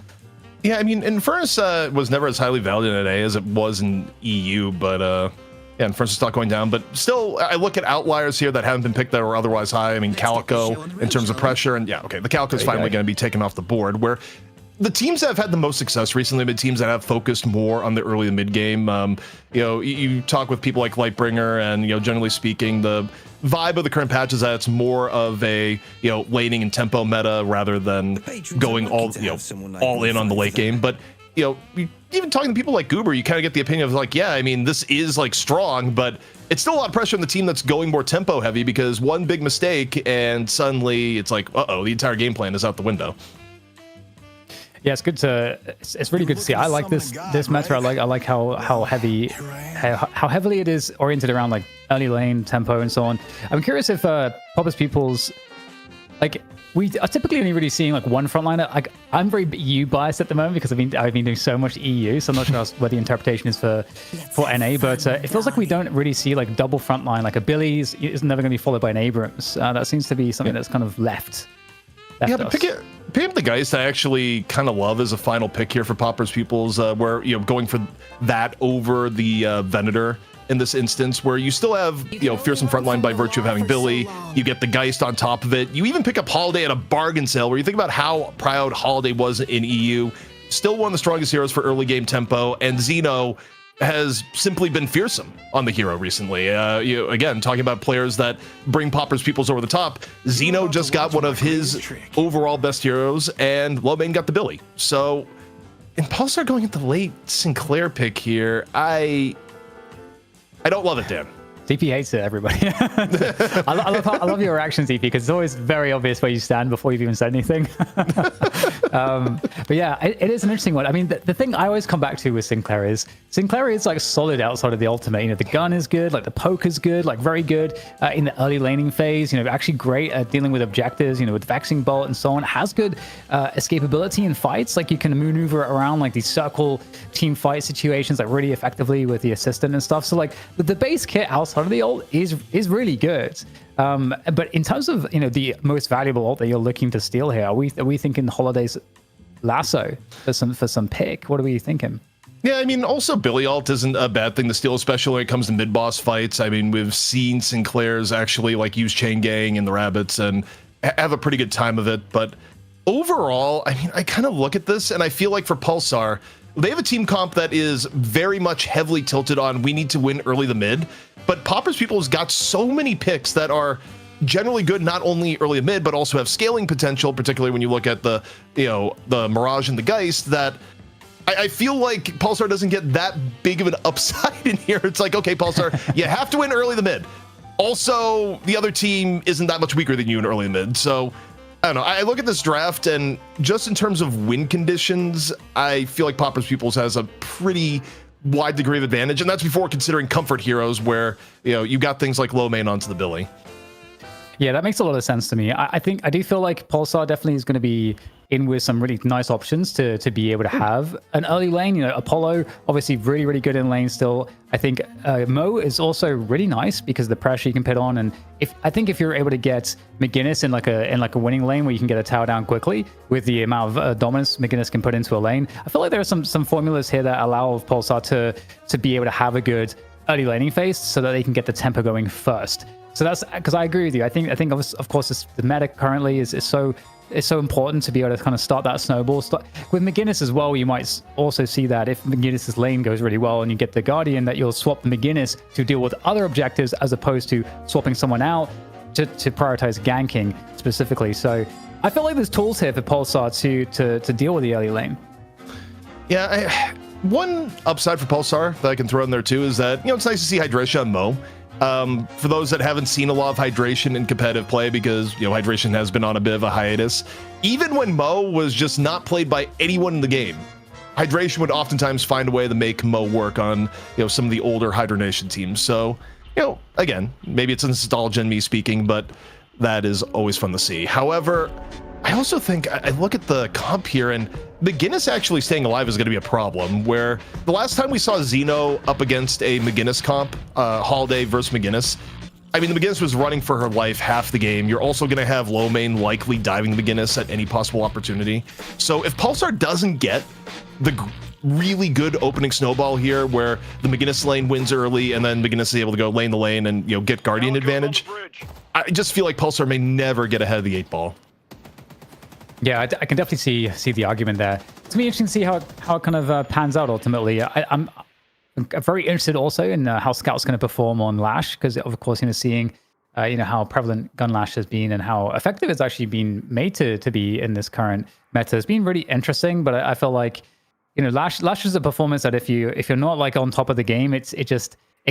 Yeah, I mean, Infernus was never as highly valued in NA as it was in EU, but yeah, and Infernus is not going down, but still, I look at outliers here that haven't been picked that were otherwise high. I mean, Calico in terms of pressure, and yeah, okay, the Calico is finally going to be taken off the board. Where the teams that have had the most success recently have been teams that have focused more on the early and mid game. You talk with people like Lightbringer, and generally speaking, the vibe of the current patch is that it's more of a laning and tempo meta rather than going all in on the late game. But even talking to people like Goober, you kind of get the opinion of like, yeah, I mean, this is like strong, but it's still a lot of pressure on the team that's going more tempo heavy, because one big mistake and suddenly it's like, the entire game plan is out the window. Yeah, it's good to. It's really good to see. I like this meta. I like how heavily it is oriented around like early lane tempo and so on. I'm curious if Popper's Pupils, like, we are typically only really seeing like one frontliner. Like, I'm very EU biased at the moment because I've been doing so much EU, so I'm not sure what the interpretation is for NA. But it feels like we don't really see like double frontline. Like a Billy is never going to be followed by an Abrams. That seems to be something that's kind of left. Yeah, but pick up the Geist. I actually kind of love as a final pick here for Popper's Pupils, where going for that over the Venator in this instance, where you still have fearsome frontline by virtue of having Billy. You get the Geist on top of it. You even pick up Holiday at a bargain sale, where you think about how proud Holiday was in EU. Still one of the strongest heroes for early game tempo, and Xeno has simply been fearsome on the hero recently. Again, talking about players that bring Popper's Pupils over the top, Xeno just got one of his overall best heroes, and Low Main got the Billy. So, in Pulsar going at the late Sinclair pick here, I don't love it, Dan. DP hates it, everybody. I love your reaction, DP, because it's always very obvious where you stand before you've even said anything. But yeah, it is an interesting one. I mean, the thing I always come back to with Sinclair is like solid outside of the ultimate. The gun is good, like the poke is good, like very good in the early laning phase. Actually great at dealing with objectives. With Vexing Bolt and so on. Has good escapability in fights. Like you can maneuver around like these circle team fight situations like really effectively with the assistant and stuff. So like the base kit outside of the ult is really good. But in terms of the most valuable ult that you're looking to steal here, are we thinking Holiday's Lasso for some pick? What are we thinking? Yeah, I mean, also Billy ult isn't a bad thing to steal, especially when it comes to mid-boss fights. I mean, we've seen Sinclair's actually like use Chain Gang and the Rabbits and have a pretty good time of it. But overall, I mean, I kind of look at this and I feel like for Pulsar, they have a team comp that is very much heavily tilted on we need to win early the mid. But Popper's Pupils got so many picks that are generally good, not only early and mid, but also have scaling potential, particularly when you look at the Mirage and the Geist, that I feel like Pulsar doesn't get that big of an upside in here. It's like, okay, Pulsar, you have to win early the mid. Also, the other team isn't that much weaker than you in early and mid. So, I don't know. I look at this draft, and just in terms of win conditions, I feel like Pupils Pupils has a pretty wide degree of advantage, and that's before considering comfort heroes, where you got things like low main onto the Billy. Yeah, that makes a lot of sense to me. I do feel like Pulsar definitely is going to be in with some really nice options to be able to have an early lane. Apollo obviously really, really good in lane still. I think Mo is also really nice because of the pressure you can put on. And I think if you're able to get McGinnis in like a winning lane where you can get a tower down quickly with the amount of dominance McGinnis can put into a lane, I feel like there are some formulas here that allow Pulsar to be able to have a good early laning phase so that they can get the tempo going first. So that's because I agree with you. I think of course the meta currently is so important to be able to kind of start that snowball. With McGinnis as well, you might also see that if McGinnis's lane goes really well and you get the Guardian, that you'll swap the McGinnis to deal with other objectives as opposed to swapping someone out to prioritize ganking specifically. So I feel like there's tools here for Pulsar to deal with the early lane. Yeah, one upside for Pulsar that I can throw in there too is that it's nice to see Hydration on Mo. For those that haven't seen a lot of Hydration in competitive play, because Hydration has been on a bit of a hiatus, even when Mo was just not played by anyone in the game, Hydration would oftentimes find a way to make Mo work on some of the older Hydration teams. So again, maybe it's nostalgia in me speaking, but that is always fun to see. However, I also think I look at the comp here, and McGinnis actually staying alive is going to be a problem, where the last time we saw Xeno up against a McGinnis comp, Holiday versus McGinnis, I mean, the McGinnis was running for her life half the game. You're also going to have low main likely diving the McGinnis at any possible opportunity. So if Pulsar doesn't get the really good opening snowball here, where the McGinnis lane wins early and then McGinnis is able to go lane to lane and get Guardian advantage, I just feel like Pulsar may never get ahead of the 8-ball. Yeah, I can definitely see the argument there. It's gonna be interesting to see how it kind of pans out ultimately. I'm very interested also in how Scout's going to perform on Lash, because of course seeing how prevalent gun Lash has been and how effective it's actually been made to be in this current meta has been really interesting. But I feel like Lash is a performance that if you're not like on top of the game, it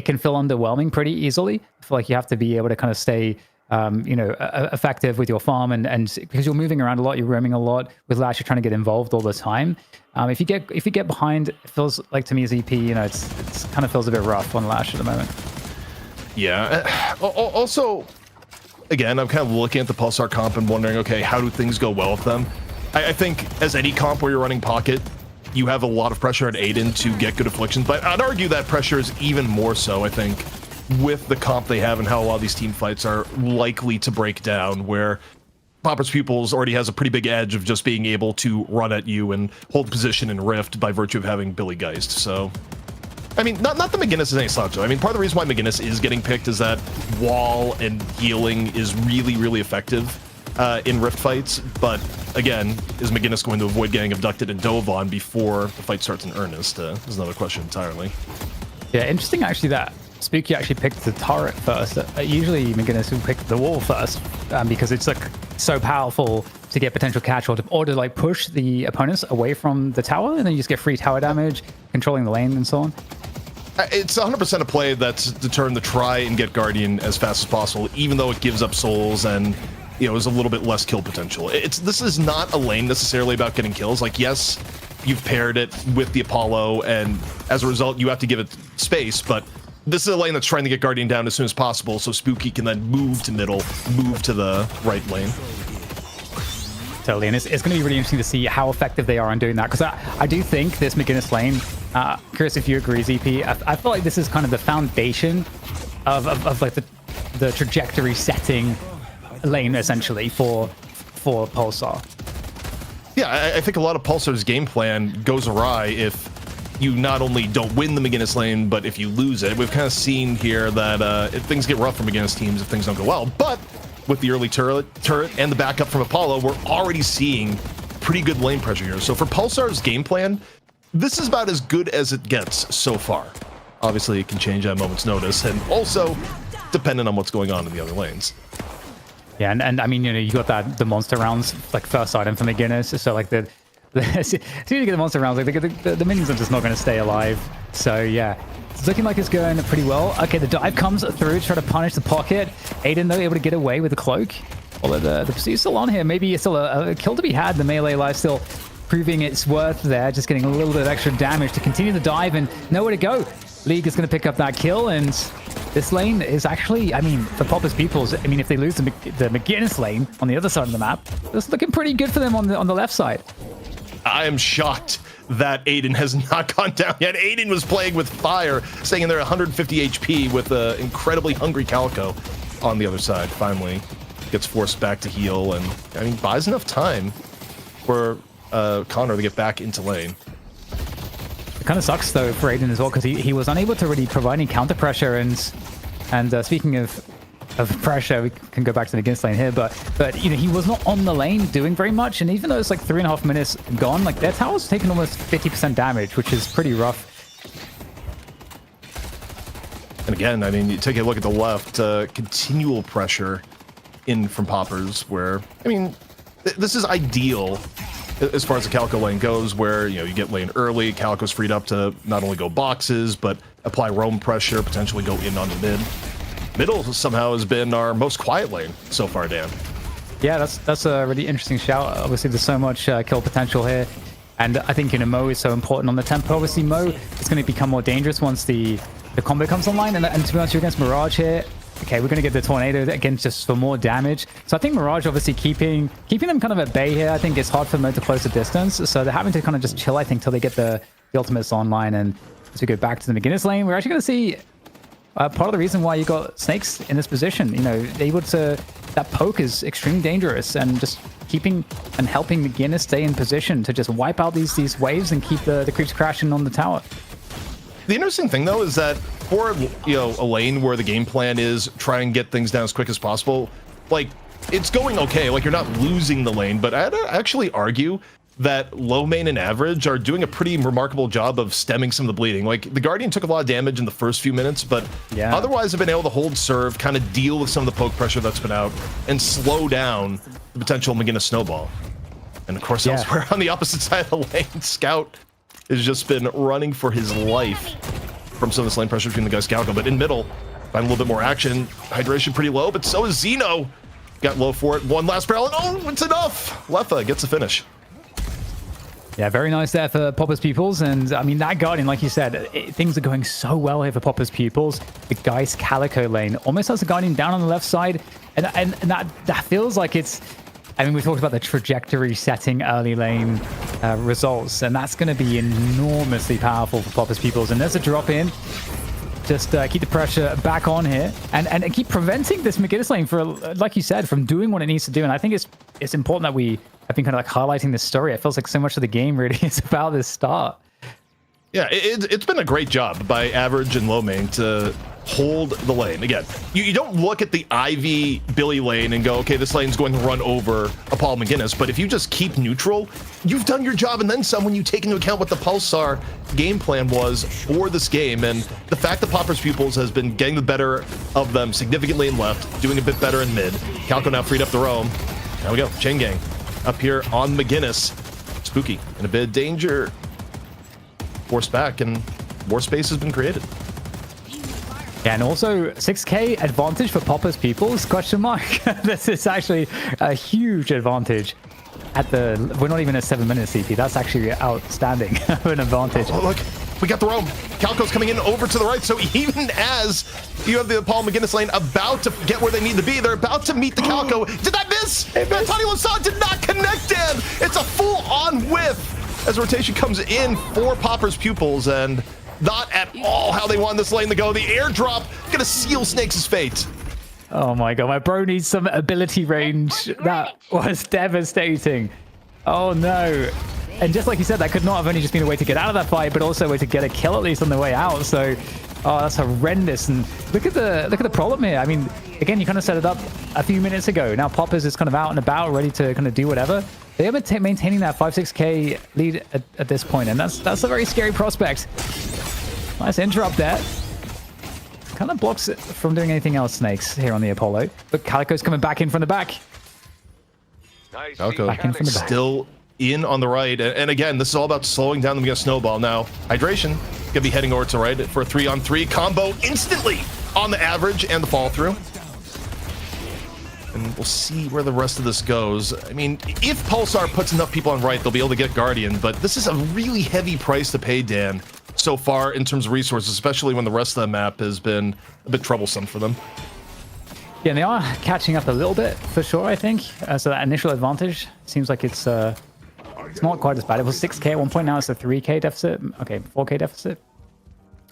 can feel underwhelming pretty easily. I feel like you have to be able to kind of stay effective with your farm, and because you're moving around a lot, you're roaming a lot. With Lash, you're trying to get involved all the time. If you get behind, it feels like to me as EP, it's kind of feels a bit rough on Lash at the moment. Yeah. Also, again, I'm kind of looking at the Pulsar comp and wondering, okay, how do things go well with them? I think as any comp where you're running Pocket, you have a lot of pressure at Aiden to get good afflictions, but I'd argue that pressure is even more so, I think, with the comp they have and how a lot of these team fights are likely to break down, where Pupils Pupils already has a pretty big edge of just being able to run at you and hold position in Rift by virtue of having Billy Geist. So, I mean, not that McGinnis is any slouch, though. I mean, part of the reason why McGinnis is getting picked is that wall and healing is really, really effective in Rift fights. But again, is McGinnis going to avoid getting abducted and dove on before the fight starts in earnest? Is another question entirely. Yeah, interesting actually that Spooky actually picked the turret first. Usually McGinnis would pick the wall first because it's like so powerful to get potential catch or to like push the opponents away from the tower, and then you just get free tower damage, controlling the lane and so on. It's 100% a play that's determined to try and get Guardian as fast as possible, even though it gives up souls and is a little bit less kill potential. This is not a lane necessarily about getting kills. Like, yes, you've paired it with the Apollo, and as a result, you have to give it space, but this is a lane that's trying to get Guardian down as soon as possible, so Spooky can then move to middle, move to the right lane. Totally, and it's going to be really interesting to see how effective they are on doing that, because I do think this McGinnis lane, curious if you agree, ZP, I feel like this is kind of the foundation of like the trajectory setting lane, essentially, for Pulsar. Yeah, I think a lot of Pulsar's game plan goes awry if you not only don't win the McGinnis lane, but if you lose it. We've kind of seen here that if things get rough for McGinnis teams if things don't go well. But with the early turret and the backup from Apollo, we're already seeing pretty good lane pressure here. So for Pulsar's game plan, this is about as good as it gets so far. Obviously, it can change at a moment's notice, and also dependent on what's going on in the other lanes. Yeah, and I mean, you got the monster rounds, like first item for McGinnis, so like as soon as you get the monster rounds, like the minions are just not going to stay alive. So yeah, It's looking like it's going pretty well. Okay, the dive comes through to try to punish the pocket. Aiden, though, able to get away with the cloak. Although the pursuit's still on here. Maybe it's still a kill to be had. The melee life still proving its worth there. Just getting a little bit of extra damage to continue the dive and nowhere to go. League is going to pick up that kill, and this lane is actually, I mean, for Pupils Pupils, I mean, if they lose the McGinnis lane on the other side of the map, it's looking pretty good for them on the left side. I am shocked that Aiden has not gone down yet. Aiden was playing with fire, staying in there 150 HP with an incredibly hungry Calico on the other side. Finally gets forced back to heal, and I mean, buys enough time for Connor to get back into lane. It kind of sucks though for Aiden as well, because he was unable to really provide any counter pressure, and speaking of pressure, we can go back to the against lane here, but you know, he was not on the lane doing very much, and even though it's like 3.5 minutes gone, like their tower's taken almost 50% damage, which is pretty rough. And again, I mean, you take a look at the left, continual pressure in from Poppers, where, I mean, this is ideal as far as the Calico lane goes, where, you know, you get lane early, Calico's freed up to not only go boxes, but apply roam pressure, potentially go in onto mid. Middle somehow has been our most quiet lane so far, Dan. Yeah, that's a really interesting shout. Obviously, there's so much kill potential here. And I think, you know, Mo is so important on the tempo. Obviously, Mo is going to become more dangerous once the combo comes online. And to be honest, you're against Mirage here. Okay, we're going to get the Tornado again just for more damage. So I think Mirage obviously keeping them kind of at bay here. I think it's hard for Mo to close the distance. So they're having to kind of just chill, I think, till they get the ultimates online. And as we go back to the McGinnis lane, we're actually going to see part of the reason why you got Snakes in this position. You know, able to, that poke is extremely dangerous, and just keeping and helping McGinnis stay in position to just wipe out these waves and keep the creeps crashing on the tower. The interesting thing, though, is that for, you know, a lane where the game plan is try and get things down as quick as possible, like, it's going okay. Like, you're not losing the lane, but I'd actually argue that low main and average are doing a pretty remarkable job of stemming some of the bleeding. Like, the Guardian took a lot of damage in the first few minutes, but otherwise have been able to hold serve, kind of deal with some of the poke pressure that's been out, and slow down the potential McGinnis snowball. And of course, elsewhere on the opposite side of the lane, Scout has just been running for his life from some of this lane pressure between the guys Calico. But in middle, find a little bit more action. Hydration pretty low, but so is Xeno. Got low for it. One last barrel, and oh, it's enough. Lefa gets the finish. Yeah, very nice there for Pupils Pupils. And I mean, that Guardian, like you said, things are going so well here for Pupils Pupils. The Geist Calico lane almost has the Guardian down on the left side. And that feels like it's, I mean, we talked about the trajectory setting early lane results, and that's going to be enormously powerful for Pupils Pupils. And there's a drop in. Just keep the pressure back on here, and keep preventing this McGinnis lane for, like you said, from doing what it needs to do. And I think it's important that we have been kind of like highlighting this story. It feels like so much of the game really is about this start. Yeah, it's been a great job by average and low main to hold the lane. Again, you don't look at the Ivy Billy lane and go, okay, this lane's going to run over a Paul McGinnis. But if you just keep neutral, you've done your job and then some, when you take into account what the Pulsar game plan was for this game. And the fact that Popper's Pupils has been getting the better of them significantly in left, doing a bit better in mid. Calico now freed up the roam. There we go, Chain Gang up here on McGinnis. Spooky in a bit of danger. Forced back, and more space has been created. Yeah, and also 6k advantage for Pupils Pupils, question mark. This is actually a huge advantage at the, we're not even at 7 minutes CP. That's actually outstanding of an advantage. Oh, look, we got the roam. Calico's coming in over to the right, so even as you have the Paul McGinnis lane about to get where they need to be, they're about to meet the Calico. Did that miss? That Tiny Lasad did not connect in. It's a full-on whiff as rotation comes in for Popper's Pupils, and not at all how they want this lane to go. The airdrop gonna seal Snakes' fate. Oh my god, my bro needs some ability range. That was devastating. Oh no. And just like you said, that could not have only just been a way to get out of that fight, but also a way to get a kill at least on the way out. So, oh, that's horrendous. And look at the problem here. I mean, again, you kind of set it up a few minutes ago. Now Poppers is kind of out and about, ready to kind of do whatever. They are maintaining that 5-6k lead at this point, and that's a very scary prospect. Nice interrupt there. Kind of blocks it from doing anything else, Snakes, here on the Apollo. But Calico's coming back in from the back. Nice. Calico Back in from the back. still in on the right. And again, this is all about slowing down the snowball. Now, hydration Gonna be heading over to right for a 3-on-3 combo instantly on the average and the fall through. And we'll see where the rest of this goes. I mean, if Pulsar puts enough people on right, they'll be able to get Guardian, but this is a really heavy price to pay, Dan, so far in terms of resources, especially when the rest of the map has been a bit troublesome for them. Yeah, and they are catching up a little bit for sure, I think. So that initial advantage seems like it's not quite as bad. It was 6k at one point, now it's a 3k deficit. Okay, 4k deficit.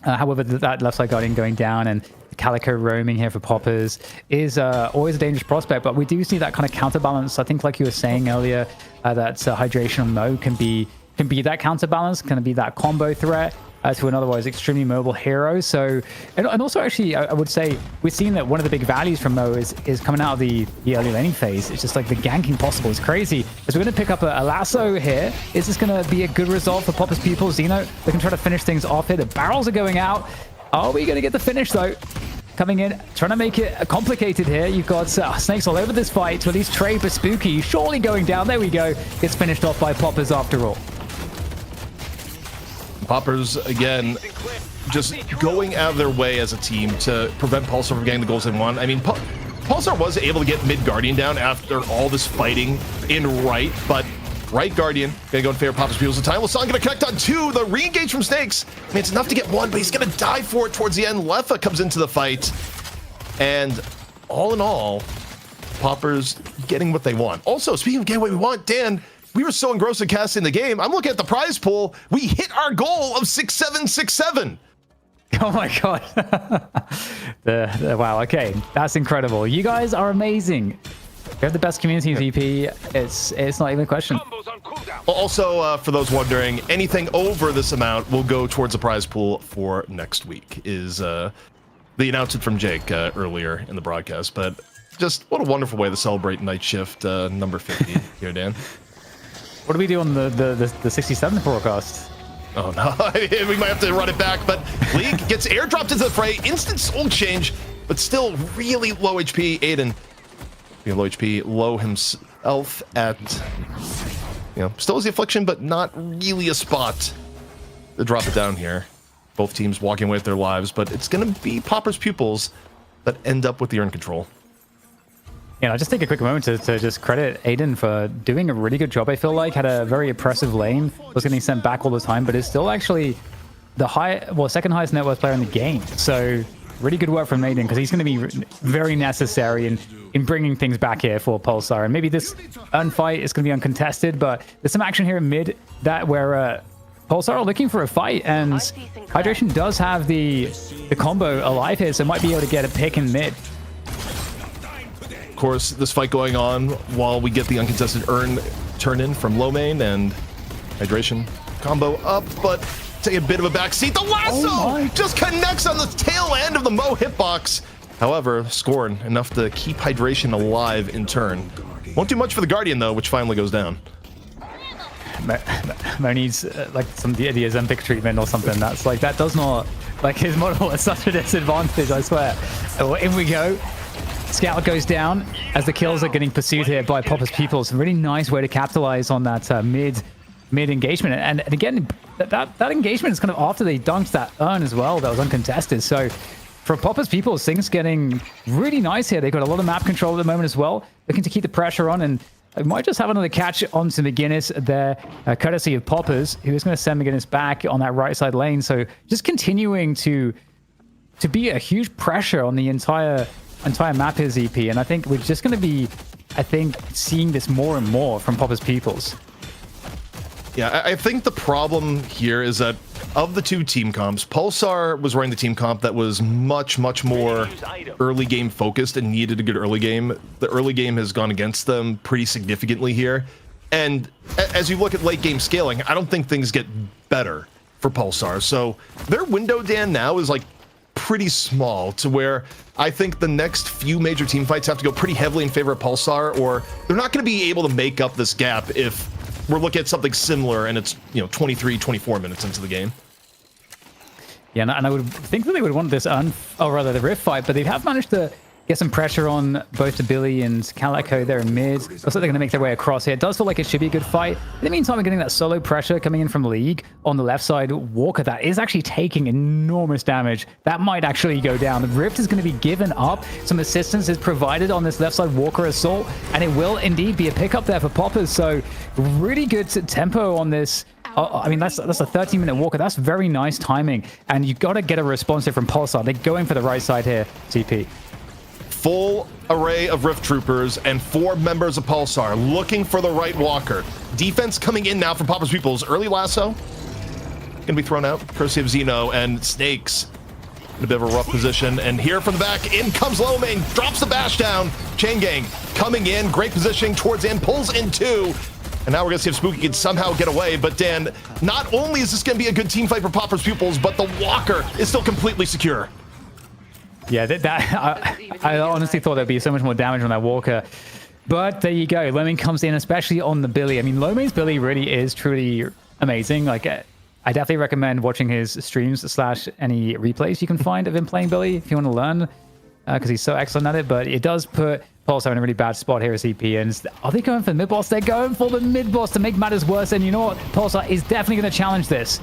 However, that left side Guardian going down and Calico roaming here for Poppers is always a dangerous prospect, but we do see that kind of counterbalance. I think like you were saying earlier, that Hydration on Mo can be that counterbalance, can be that combo threat to an otherwise extremely mobile hero. So, and also actually, I would say we've seen that one of the big values from Mo is coming out of the early laning phase. It's just like the ganking possible is crazy. As we're going to pick up a lasso here, is this going to be a good result for Popper's Pupils? Xeno, they can try to finish things off here. The barrels are going out. Are we going to get the finish though? Coming in, trying to make it complicated here. You've got snakes all over this fight to at least trade for Spooky. Surely going down. There we go. Gets finished off by Poppers after all. Poppers, again, just going out of their way as a team to prevent Pulsar from getting the goals they want. I mean, Pulsar was able to get mid Guardian down after all this fighting in right, but right Guardian gonna go in favor of Poppers Pupils. The time Lasan gonna connect on 2. The re-engage from Snakes. I mean, it's enough to get 1, but he's gonna die for it towards the end. Lefa comes into the fight, and all in all, Poppers getting what they want. Also, speaking of getting what we want, Dan, we were so engrossed in casting the game. I'm looking at the prize pool. We hit our goal of 6-7-6-7. Oh my god. Wow, okay. That's incredible. You guys are amazing. You have the best community VP. It's not even a question. Also, for those wondering, anything over this amount will go towards the prize pool for next week, is the announcement from Jake earlier in the broadcast. But just what a wonderful way to celebrate Night Shift number 50 here, Dan. What do we do on the 67th broadcast? Oh no, we might have to run it back, but League gets airdropped into the fray, instant soul change, but still really low HP. Aiden, being low HP, low himself at, still has the affliction, but not really a spot to drop it down here. Both teams walking away with their lives, but it's going to be Popper's Pupils that end up with the urn control. Yeah, I'll just take a quick moment to just credit Aiden for doing a really good job. I feel like had a very oppressive lane, was getting sent back all the time, but is still actually the second highest net worth player in the game. So really good work from Aiden, because he's going to be very necessary in bringing things back here for Pulsar. And maybe this unfight is going to be uncontested, but there's some action here in mid where Pulsar are looking for a fight, and Hydration does have the combo alive here, so might be able to get a pick in mid. Of course, this fight going on while we get the uncontested urn turn in from low main, and Hydration combo up, but take a bit of a backseat. The lasso just connects on the tail end of the Mo hitbox. However, Scorn enough to keep Hydration alive in turn. Won't do much for the Guardian though, which finally goes down. Mo needs like some the Ozempic treatment or something. That does not, like, his model is such a disadvantage, I swear. Oh, in we go. Scout goes down as the kills are getting pursued here by Popper's Pupils. A really nice way to capitalize on that mid engagement. And again, that engagement is kind of after they dunked that urn as well. That was uncontested. So for Popper's Pupils, things getting really nice here. They've got a lot of map control at the moment as well, looking to keep the pressure on, and they might just have another catch onto McGinnis there, courtesy of Poppers, who is going to send McGinnis back on that right side lane. So just continuing to be a huge pressure on the entire map here, ZP, and I think we're just going to be, seeing this more and more from Popper's Pupils. Yeah, I think the problem here is that of the two team comps, Pulsar was running the team comp that was much more early game focused and needed a good early game. The early game has gone against them pretty significantly here. And as you look at late game scaling, I don't think things get better for Pulsar. So their window, Dan, now is like pretty small, to where I think the next few major team fights have to go pretty heavily in favor of Pulsar, or they're not going to be able to make up this gap if we're looking at something similar and it's 23, 24 minutes into the game. Yeah, and I would think that they would want this the Rift fight, but they have managed to get some pressure on both the Billy and Calico there in mid. Looks like they're going to make their way across here. It does feel like it should be a good fight. In the meantime, we're getting that solo pressure coming in from League on the left side. Walker, that is actually taking enormous damage. That might actually go down. The Rift is going to be given up. Some assistance is provided on this left side Walker assault, and it will indeed be a pickup there for Poppers. So really good tempo on this. I mean, that's a 13-minute Walker. That's very nice timing, and you got to get a response here from Pulsar. They're going for the right side here, CP. Full array of Rift Troopers and 4 members of Pulsar looking for the right walker. Defense coming in now from Papa's Pupils. Early lasso gonna be thrown out, courtesy of Xeno, and Snakes in a bit of a rough position. And here from the back, in comes Low Main, drops the bash down. Chain Gang coming in, great positioning towards in, pulls in 2. And now we're gonna see if Spooky can somehow get away. But Dan, not only is this gonna be a good team fight for Papa's Pupils, but the walker is still completely secure. Yeah, I honestly thought there'd be so much more damage on that Walker. But there you go. Lomain comes in, especially on the Billy. I mean, Lomain's Billy really is truly amazing. Like, I definitely recommend watching his streams / any replays you can find of him playing Billy if you want to learn, because he's so excellent at it. But it does put Pulsar in a really bad spot here at CP. And are they going for the mid boss? They're going for the mid boss to make matters worse. And you know what? Pulsar is definitely going to challenge this.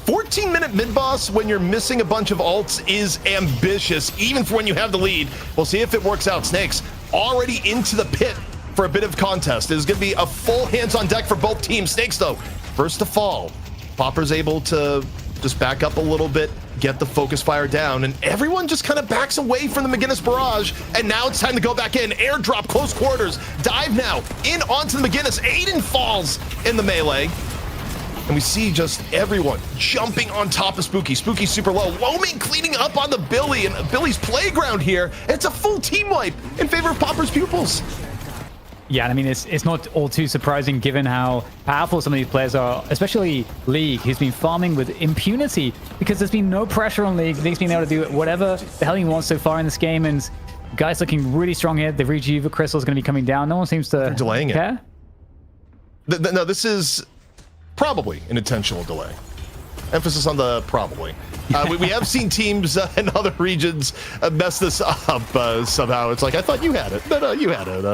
14-minute mid-boss when you're missing a bunch of ults is ambitious, even for when you have the lead. We'll see if it works out. Snakes already into the pit for a bit of contest. It is going to be a full hands on deck for both teams. Snakes, though, first to fall. Popper's able to just back up a little bit, get the focus fire down, and everyone just kind of backs away from the McGinnis barrage. And now it's time to go back in. Airdrop, close quarters, dive now, in onto the McGinnis. Aiden falls in the melee. And we see just everyone jumping on top of Spooky. Spooky's super low. Lomain cleaning up on the Billy, and Billy's playground here. It's a full team wipe in favor of Popper's Pupils. Yeah, I mean, it's not all too surprising given how powerful some of these players are, especially League, who's been farming with impunity because there's been no pressure on League. League's been able to do whatever the hell he wants so far in this game, and guys looking really strong here. The Rejuva Crystal is going to be coming down. No one seems to delaying care. No, this is probably an intentional delay. Emphasis on the probably. We have seen teams in other regions mess this up somehow. It's like, I thought you had it. No, you had it.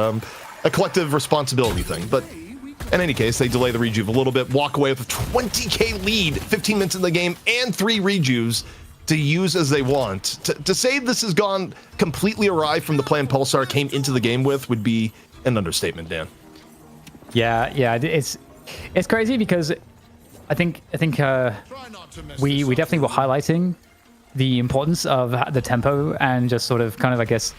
A collective responsibility thing. But in any case, they delay the rejuve a little bit, walk away with a 20k lead, 15 minutes in the game, and 3 rejuves to use as they want. To say this has gone completely awry from the plan Pulsar came into the game with would be an understatement, Dan. Yeah, it's crazy because I think we definitely were highlighting the importance of the tempo and just sort of kind of, I guess,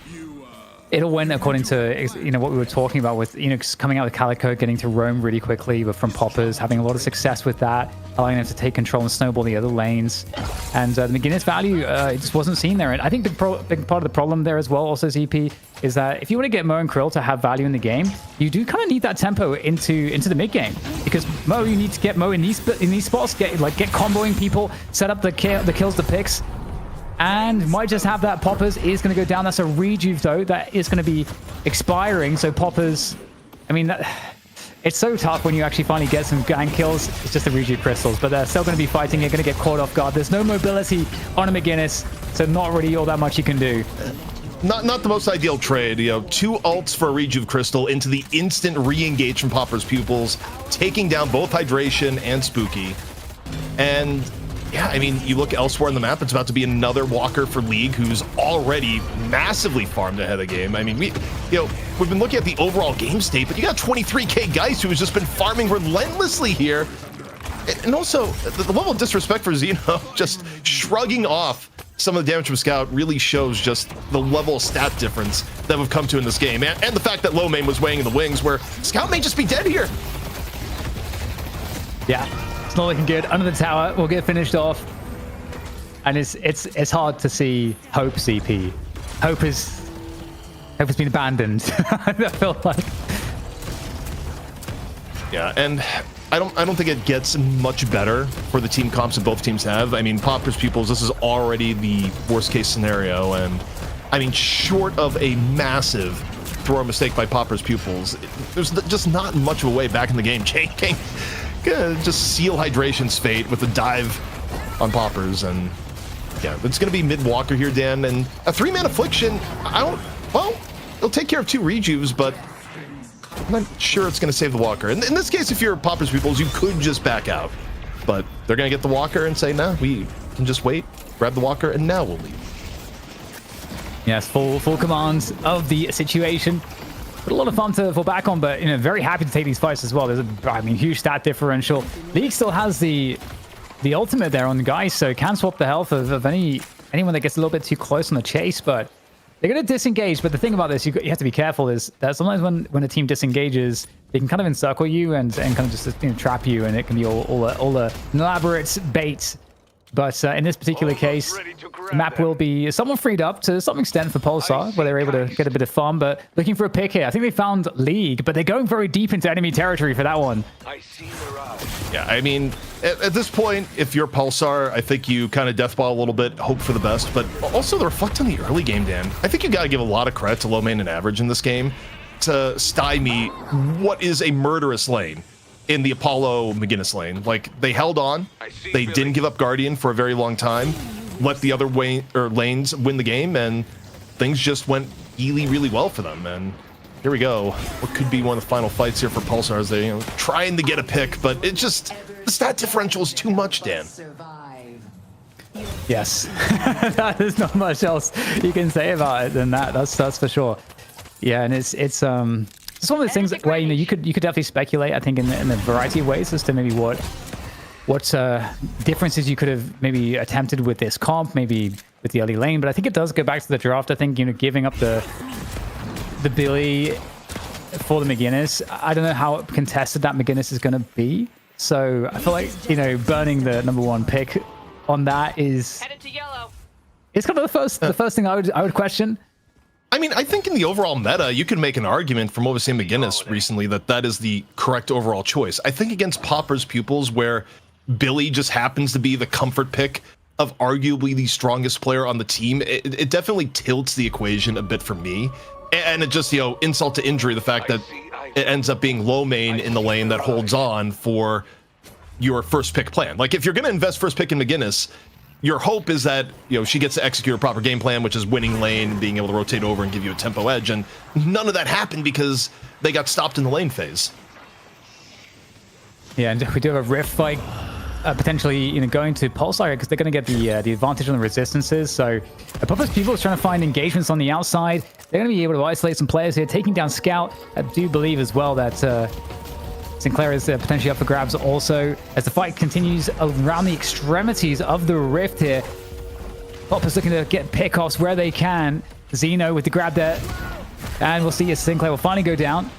it all went according to, you know, what we were talking about with, you know, coming out with Calico, getting to roam really quickly, but from Poppers, having a lot of success with that, allowing them to take control and snowball the other lanes. And the McGinnis value, it just wasn't seen there. And I think the big part of the problem there as well, also ZP, is that if you want to get Mo and Krill to have value in the game, you do kind of need that tempo into the mid game, because Mo, you need to get Mo in these spots, get comboing people, set up the kills, the picks. And might just have that. Poppers is going to go down. That's a rejuve, though. That is going to be expiring. So Poppers, I mean, it's so tough when you actually finally get some gang kills. It's just the rejuve crystals. But they're still going to be fighting. They're going to get caught off guard. There's no mobility on a McGinnis, so not really all that much you can do. Not the most ideal trade. You know, 2 ults for a rejuve crystal into the instant re-engage from Popper's Pupils, taking down both Hydration and Spooky. And yeah, I mean, you look elsewhere on the map, it's about to be another walker for League who's already massively farmed ahead of the game. I mean, we've been looking at the overall game state, but you got 23k Geist who has just been farming relentlessly here. And also, the level of disrespect for Xeno, just shrugging off some of the damage from Scout really shows just the level of stat difference that we've come to in this game. And the fact that Low Main was weighing in the wings, where Scout may just be dead here. Yeah. It's not looking good. Under the tower, we'll get finished off. And it's hard to see Hope CP. Hope has been abandoned. I feel like. Yeah, and I don't think it gets much better for the team comps that both teams have. I mean, Popper's Pupils, this is already the worst case scenario, and I mean, short of a massive throw mistake by Popper's Pupils, there's just not much of a way back in the game. King gonna just seal Hydration's fate with a dive on Poppers, and Yeah, it's going to be mid-walker here, Dan, and a 3-man affliction, well, it'll take care of 2 rejuves, but I'm not sure it's going to save the walker. And in this case, if you're Pupils Pupils, you could just back out. But they're going to get the walker and say, nah, we can just wait, grab the walker, and now we'll leave. Yes, full command of the situation. But a lot of fun to fall back on, but very happy to take these fights as well. There's a huge stat differential. League still has the ultimate there on the guys, so can swap the health of anyone that gets a little bit too close on the chase, but they're going to disengage. But the thing about this, you have to be careful, is that sometimes when a team disengages, they can kind of encircle you and kind of just trap you, and it can be all an elaborate bait. But in this particular case, the map will be somewhat freed up to some extent for Pulsar, where they're able to get a bit of fun, but looking for a pick here. I think they found League, but they're going very deep into enemy territory for that one. I see the rise. Yeah, I mean, at this point, if you're Pulsar, I think you kind of deathball a little bit, hope for the best, but also the reflect on the early game, Dan. I think you got to give a lot of credit to low main and average in this game to stymie what is a murderous lane in the Apollo McGinnis lane. Like, they held on, they didn't give up Guardian for a very long time, let the other lanes win the game, and things just went really, really well for them. And here we go. What could be one of the final fights here for Pulsar as they, trying to get a pick, but it just, the stat differential is too much, Dan. Yes, there's not much else you can say about it than that. That's for sure. Yeah, and it's one of those things where you could definitely speculate, I think, in a variety of ways as to maybe what differences you could have maybe attempted with this comp, maybe with the early lane. But I think it does go back to the draft. I think giving up the Billy for the McGinnis, I don't know how contested that McGinnis is going to be. So I feel like burning the #1 pick on that is Headed to yellow. it's kind of the first thing I would question. I mean, I think in the overall meta, you can make an argument from what was saying McGinnis recently that is the correct overall choice. I think against Pupils Pupils, where Billy just happens to be the comfort pick of arguably the strongest player on the team, it definitely tilts the equation a bit for me. And it just, insult to injury, the fact that it ends up being low main in the lane that holds on for your first pick plan. Like, if you're going to invest first pick in McGinnis, your hope is that, she gets to execute a proper game plan, which is winning lane, being able to rotate over and give you a tempo edge. And none of that happened because they got stopped in the lane phase. Yeah, and we do have a Rift fight potentially going to Pulsar because they're going to get the advantage on the resistances. So Pupils Pupils trying to find engagements on the outside. They're going to be able to isolate some players here, taking down Scout. I do believe as well that Sinclair is potentially up for grabs also as the fight continues around the extremities of the Rift here. Pupils looking to get pickoffs where they can. Xeno with the grab there. And we'll see if Sinclair will finally go down.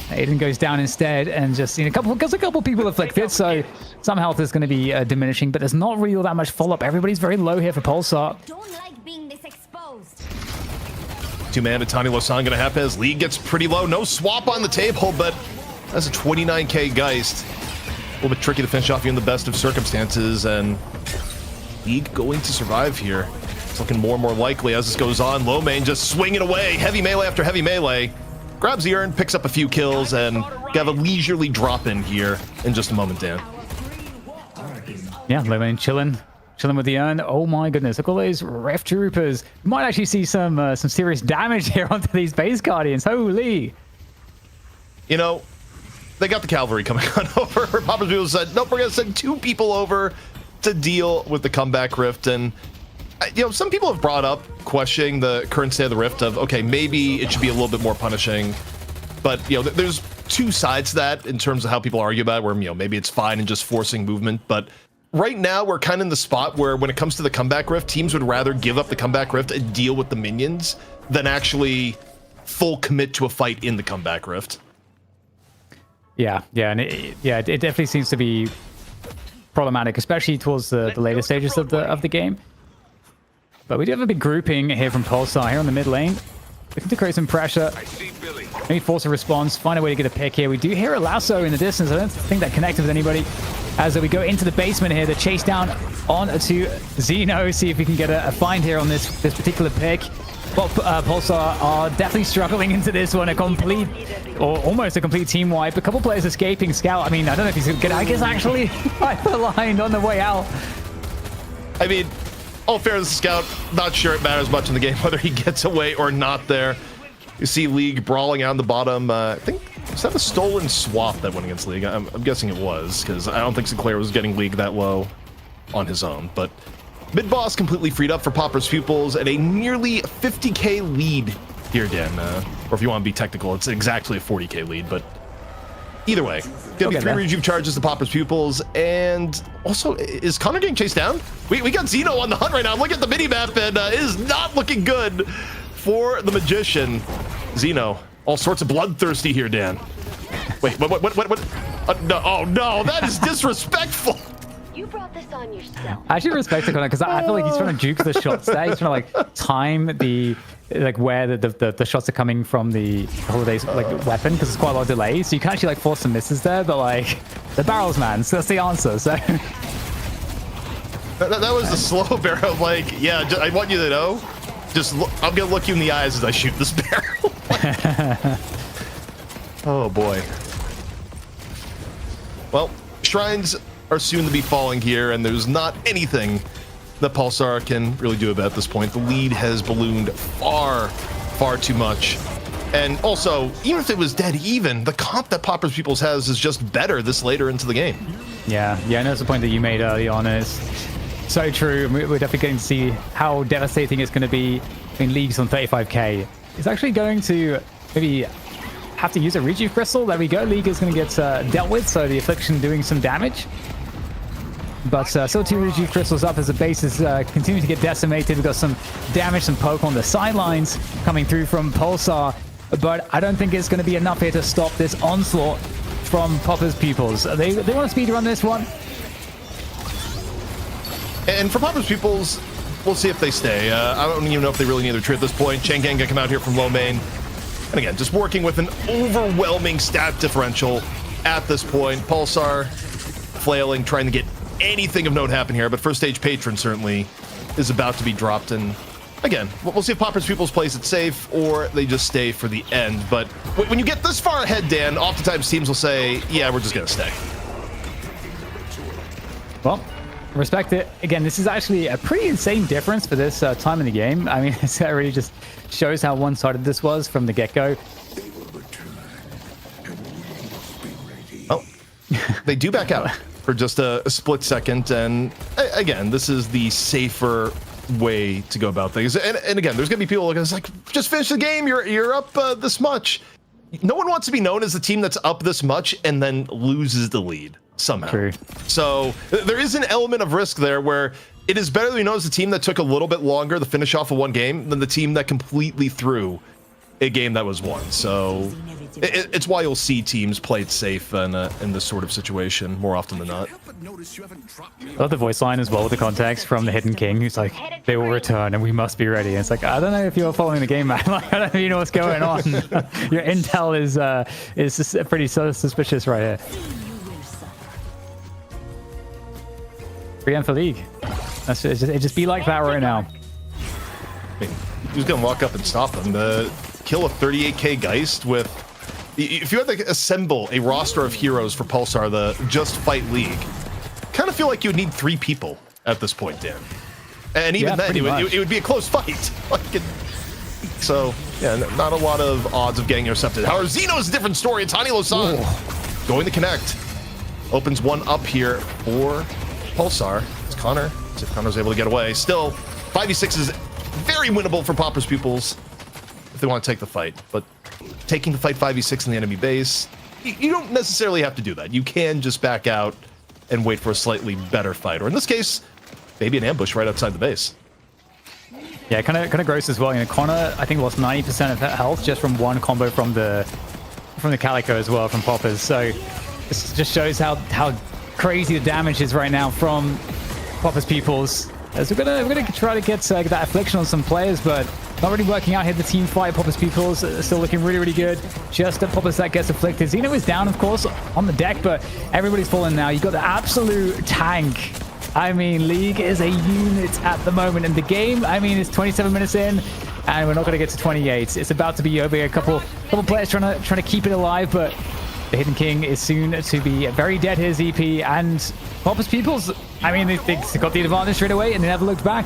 Aiden goes down instead, and just a couple people afflicted, so some health is going to be diminishing, but there's not really all that much follow-up. Everybody's very low here for Pulsar. Don't like being this exposed. 2-man to Tani Losan gonna happen as League gets pretty low. No swap on the table, but that's a 29k Geist. A little bit tricky to finish off in the best of circumstances, and League going to survive here. It's looking more and more likely as this goes on. Low main just swinging away. Heavy melee after heavy melee. Grabs the urn, picks up a few kills, and got a leisurely drop in here in just a moment, Dan. Yeah, low main chilling with the urn. Oh my goodness, look at all those Rift Troopers. We might actually see some serious damage here onto these base Guardians. Holy. They got the cavalry coming on over. Pupils Pupils said, nope, we're going to send 2 people over to deal with the comeback Rift. And, some people have brought up questioning the current state of the Rift of, okay, maybe it should be a little bit more punishing. But, there's 2 sides to that in terms of how people argue about it, where, maybe it's fine and just forcing movement. But right now, we're kind of in the spot where when it comes to the comeback Rift, teams would rather give up the comeback Rift and deal with the minions than actually full commit to a fight in the comeback Rift. Yeah, and it definitely seems to be problematic, especially towards the later stages of the game. But we do have a big grouping here from Pulsar here on the mid lane. Looking to create some pressure. Maybe force a response, find a way to get a pick here. We do hear a lasso in the distance. I don't think that connected with anybody. As we go into the basement here, the chase down on to Xeno. See if we can get a find here on this particular pick. But Pulsar are definitely struggling into this one. A complete, or almost a complete team wipe. A couple players escaping. Scout, I don't know if he's going to get, I guess, actually hyper-lined on the way out. I mean, all fairness, Scout, not sure it matters much in the game whether he gets away or not there. You see League brawling out on the bottom. I think, was that a stolen swap that went against League? I'm guessing it was, because I don't think Sinclair was getting League that low on his own. But mid-boss completely freed up for Pupils Pupils and a nearly 50k lead here, Dan. Or if you want to be technical, it's exactly a 40k lead, but either way, gonna be 3 rejuve charges to Pupils Pupils. And also, is Connor getting chased down? We got Zeno on the hunt right now. Look at the mini-map, and it is not looking good for the Magician. Zeno, all sorts of bloodthirsty here, Dan. Wait, what? No, oh no, that is disrespectful. You brought this on yourself. I actually respect Connor because I feel like he's trying to juke the shots there. He's trying to like time the where the shots are coming from the Holiday's like weapon, because it's quite a lot of delay. So you can actually like force some misses there, but like the barrels, man. So that's the answer. So that was the slow barrel. Like, yeah, I want you to know. Just look, I'm gonna look you in the eyes as I shoot this barrel. Oh boy. Well, shrines are soon to be falling here, and there's not anything that Pulsar can really do about this point. The lead has ballooned far, far too much. And also, even if it was dead even, the comp that Pupils Pupils has is just better this later into the game. yeah, I know it's the point that you made early on. It's so true. We're definitely getting to see how devastating it's going to be in Leagues on 35k. It's actually going to maybe have to use a Rejuve Crystal. There we go. League is going to get dealt with, so the Affliction doing some damage. But still 2 Rejuve Crystals up as the base is continuing to get decimated. We've got some damage, some poke on the sidelines coming through from Pulsar. But I don't think it's going to be enough here to stop this onslaught from Pupils Pupils. They want to speed run this one. And for Pupils Pupils, we'll see if they stay. I don't even know if they really need their tree at this point. Chang'an gonna come out here from low main. And again, just working with an overwhelming stat differential at this point. Pulsar flailing, trying to get anything of note happen here, but first stage Patron certainly is about to be dropped. And again, we'll see if Pupils Pupils plays it safe or they just stay for the end. But when you get this far ahead, Dan, oftentimes teams will say, yeah, we're just gonna stay. Well, respect it. Again, this is actually a pretty insane difference for this time in the game. I mean, it really just shows how one-sided this was from the get-go. Oh, they do back out for just a split second. And again, this is the safer way to go about things. And again, there's going to be people looking, it's like, just finish the game. You're up this much. No one wants to be known as the team that's up this much and then loses the lead somehow. True. So there is an element of risk there where it is better to be known as the team that took a little bit longer to finish off of one game than the team that completely threw a game that was won. So it's why you'll see teams play it safe in this sort of situation more often than not. I love the voice line as well with the context from the Hidden King, who's like, they will return and we must be ready. And it's like, I don't know if you're following the game, man. Like, I don't know if you know what's going on. Your intel is pretty suspicious right here. 3M for League. It just be like that right now. I mean, who's gonna walk up and stop them? Kill a 38k Geist with... If you had to assemble a roster of heroes for Pulsar, the Just Fight League, kind of feel like you would need 3 people at this point, Dan. And even then, it would be a close fight. So, yeah, not a lot of odds of getting intercepted. However, Xeno's a different story. It's Hani Losan going to connect. Opens one up here for Pulsar. It's Connor. See if Connor's able to get away. Still, 5v6 is very winnable for Pupils Pupils if they want to take the fight. But taking the fight 5v6 in the enemy base, you don't necessarily have to do that. You can just back out and wait for a slightly better fight. Or in this case, maybe an ambush right outside the base. Yeah, kind of gross as well. You know, Connor, I think, lost 90% of health just from one combo from the Calico as well, from Poppers. So this just shows how crazy the damage is right now from Pupils Pupils. As we're gonna try to get that affliction on some players, but not really working out here. The team fight, Pupils Pupils still looking really good. Just a Poppers that gets afflicted. Xeno is down, of course, on the deck, but everybody's fallen now. You've got the absolute tank. I mean, League is a unit at the moment in the game. I mean, it's 27 minutes in, and we're not gonna get to 28. It's about to be over. A couple players trying to keep it alive, but the Hidden King is soon to be very dead here, ZP, and Pupils Pupils, I mean, they got the advantage straight away and they never looked back.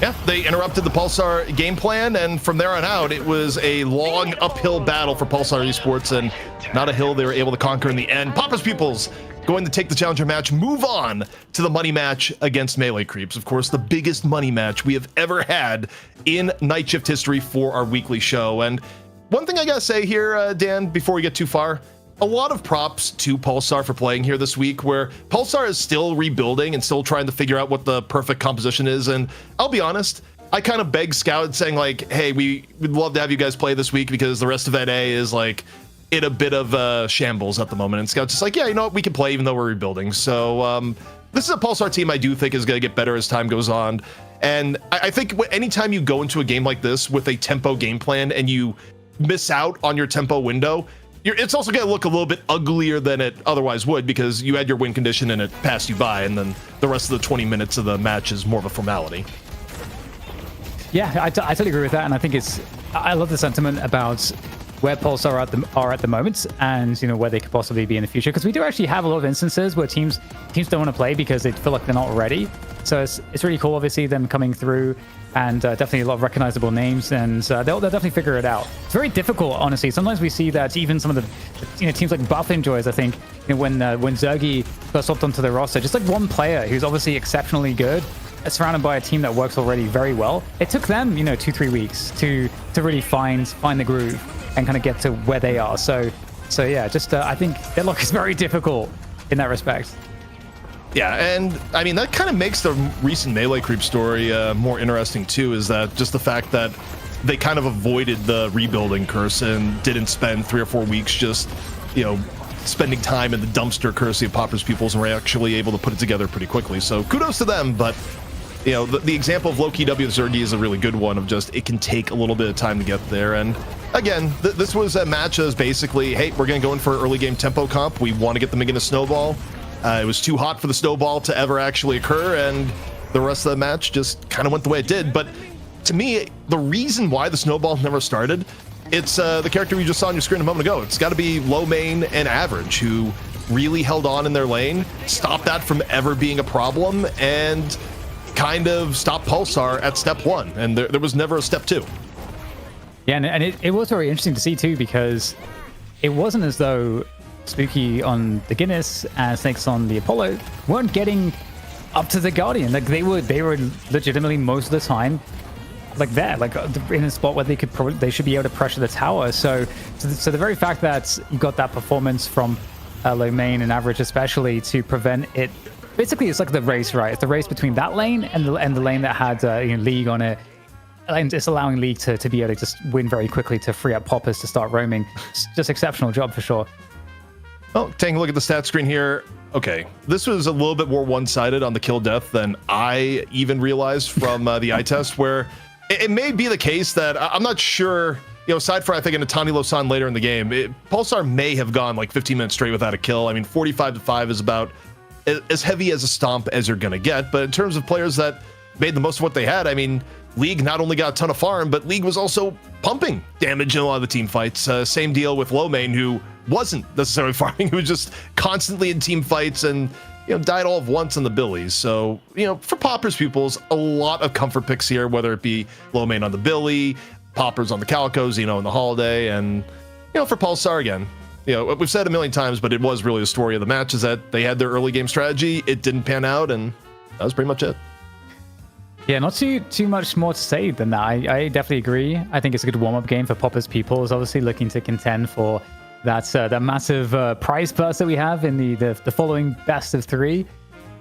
Yeah, they interrupted the Pulsar game plan, and from there on out, it was a long uphill battle for Pulsar Esports, and not a hill they were able to conquer in the end. Pupils Pupils going to take the challenger match, move on to the money match against Melee Creeps. Of course, the biggest money match we have ever had in Night Shift history for our weekly show. And one thing I gotta say here, Dan, before we get too far, a lot of props to Pulsar for playing here this week, where Pulsar is still rebuilding and still trying to figure out what the perfect composition is. And I'll be honest, I kind of begged Scout saying like, hey, we'd love to have you guys play this week because the rest of NA is like in a bit of shambles at the moment. And Scout's just like, yeah, you know what, we can play even though we're rebuilding. So this is a Pulsar team I do think is going to get better as time goes on. And I think anytime you go into a game like this with a tempo game plan and you miss out on your tempo window, it's also going to look a little bit uglier than it otherwise would because you had your win condition and it passed you by, and then the rest of the 20 minutes of the match is more of a formality. Yeah, I totally agree with that, and I think I love the sentiment about where Pulsar are at the moment, and where they could possibly be in the future. Because we do actually have a lot of instances where teams don't want to play because they feel like they're not ready. So it's really cool, obviously, them coming through, and definitely a lot of recognizable names, and they'll definitely figure it out. It's very difficult, honestly. Sometimes we see that even some of the teams like Buff Enjoys, I think, when Zergy first hopped onto the roster, just like one player who's obviously exceptionally good, surrounded by a team that works already very well. It took them 2-3 weeks to really find the groove and kind of get to where they are. So yeah, just I think Deadlock is very difficult in that respect. Yeah, and I mean, that kind of makes the recent Melee Creep story more interesting too, is that just the fact that they kind of avoided the rebuilding curse and didn't spend 3 or 4 weeks just, spending time in the dumpster courtesy of Pupils Pupils, and were actually able to put it together pretty quickly. So kudos to them, but the example of low-key W Zergy is a really good one of just, it can take a little bit of time to get there. And again, this was a match that was basically, hey, we're going to go in for early game tempo comp. We want to get them against a snowball. It was too hot for the snowball to ever actually occur, and the rest of the match just kind of went the way it did. But to me, the reason why the snowball never started, it's the character we just saw on your screen a moment ago. It's got to be low main and average, who really held on in their lane, stopped that from ever being a problem, and kind of stopped Pulsar at step 1, and there was never a step 2. Yeah, and it was very interesting to see too, because it wasn't as though Spooky on the Guinness and Snakes on the Apollo weren't getting up to the Guardian. Like they were legitimately most of the time in a spot where they should be able to pressure the tower. So the very fact that you got that performance from low main and average especially to prevent it, basically it's like the race, right? It's the race between that lane and the lane that had League on it. And it's allowing League to be able to just win very quickly to free up Poppers to start roaming. It's just exceptional job for sure. Well, taking a look at the stat screen here. Okay, this was a little bit more one-sided on the kill death than I even realized from the eye test, where it may be the case that I'm not sure, aside from I think an Atani Losan later in the game, Pulsar may have gone like 15 minutes straight without a kill. I mean, 45-5 is about as heavy as a stomp as you're going to get. But in terms of players that made the most of what they had, I mean, League not only got a ton of farm, but League was also pumping damage in a lot of the team fights. Same deal with Low Main, who wasn't necessarily farming. He was just constantly in team fights and died all of once on the Billies. So for Poppers Pupils, a lot of comfort picks here, whether it be Low Main on the Billy, Poppers on the Calicos, in the Holiday, and for Pulsar again. We've said a million times, but it was really the story of the match, is that they had their early game strategy, it didn't pan out, and that was pretty much it. Yeah, not too much more to say than that. I definitely agree. I think it's a good warm-up game for Poppers Pupils, obviously looking to contend for that massive prize purse that we have in the following best of 3.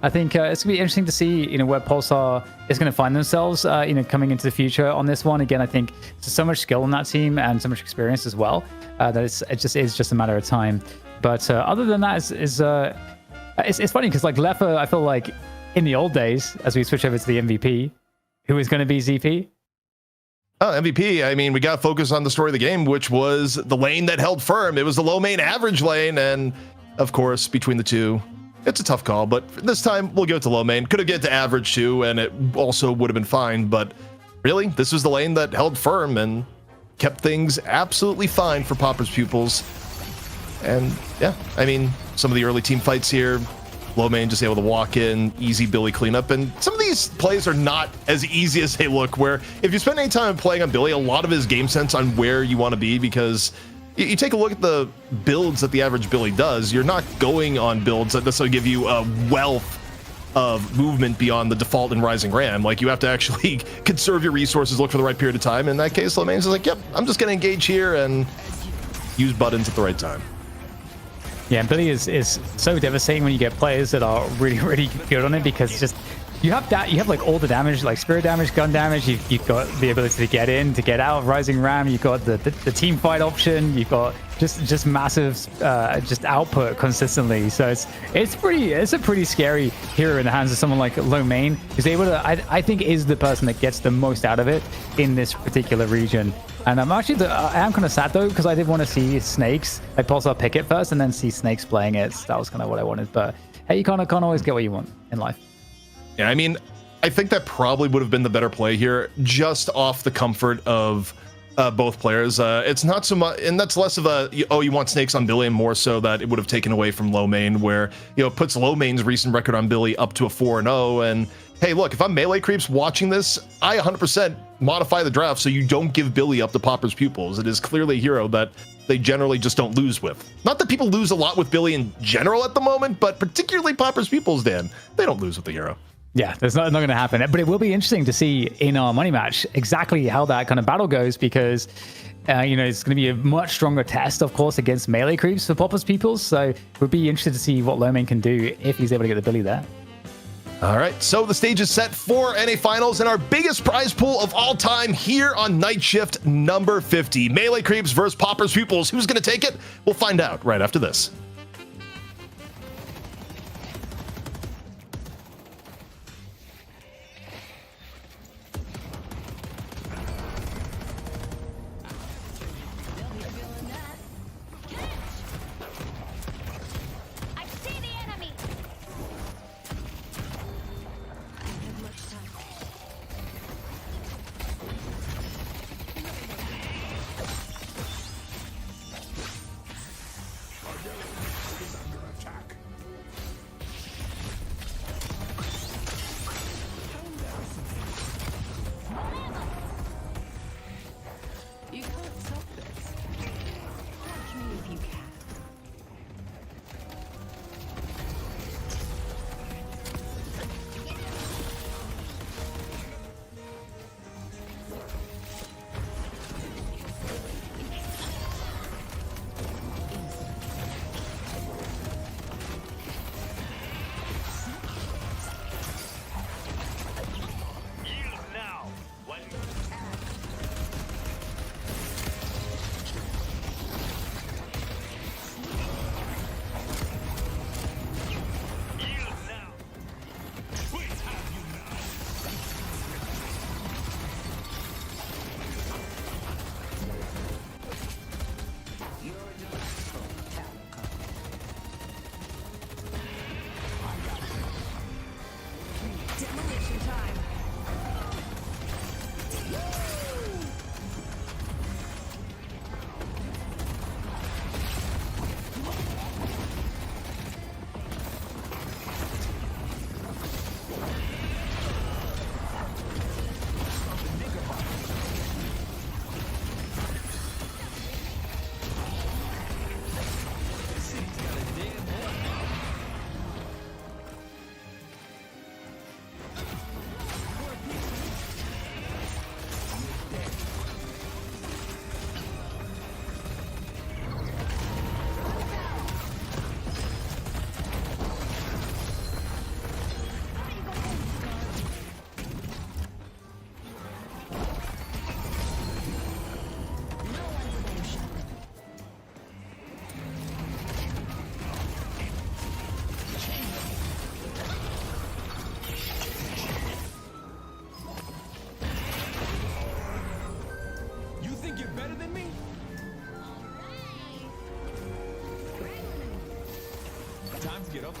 I think it's gonna be interesting to see where Pulsar is going to find themselves coming into the future on this one. Again, I think there's so much skill on that team and so much experience as well that it is just a matter of time. But other than that, it's funny because like Leffa, I feel like in the old days, as we switch over to the MVP, who is going to be ZP? Oh, MVP, I mean, we got to focus on the story of the game, which was the lane that held firm. It was the low main average lane, and of course, between the two, it's a tough call, but this time we'll give it to low main. Could have given it to average too, and it also would have been fine, but really, this was the lane that held firm and kept things absolutely fine for Poppers Pupils. And yeah, I mean, some of the early team fights here, Low main just able to walk in, easy Billy cleanup. And some of these plays are not as easy as they look, where if you spend any time playing on Billy, a lot of his game sense on where you want to be, because you take a look at the builds that the average Billy does, you're not going on builds that necessarily give you a wealth of movement beyond the default in Rising Ram. Like, you have to actually conserve your resources, look for the right period of time. In that case, Low main's is like, yep, I'm just going to engage here and use buttons at the right time. Yeah, Billy is so devastating when you get players that are really, really good on it, because it's just you have like all the damage, like spirit damage, gun damage. You've got the ability to get in, to get out of Rising Ram. You've got the team fight option. You've got just massive just output consistently. So it's a pretty scary hero in the hands of someone like Low main, who's able to, I think, is the person that gets the most out of it in this particular region. And I'm actually, I am kind of sad though, because I did want to see Snakes, like Pulsar pick it first and then see Snakes playing it. That was kind of what I wanted. But hey, you can't always get what you want in life. Yeah, I mean, I think that probably would have been the better play here, just off the comfort of both players. It's not so much, and that's less of a, oh, you want Snakes on Billy, and more so that it would have taken away from Low main, where, you know, it puts Low main's recent record on Billy up to a 4-0. And hey, look, if I'm melee creeps watching this, I 100% modify the draft so you don't give Billy up to Popper's Pupils. It is clearly a hero that they generally just don't lose with. Not that people lose a lot with Billy in general at the moment, but particularly Popper's Pupils, Dan, they don't lose with the hero. Yeah, that's not going to happen. But it will be interesting to see in our money match exactly how that kind of battle goes, because you know, it's going to be a much stronger test, of course, against melee creeps for Popper's Pupils. So we'll be interested to see what Low main can do if he's able to get the Billy there. All right, so the stage is set for NA Finals and our biggest prize pool of all time here on Night Shift number 50. Melee Creeps versus Popper's Pupils. Who's going to take it? We'll find out right after this.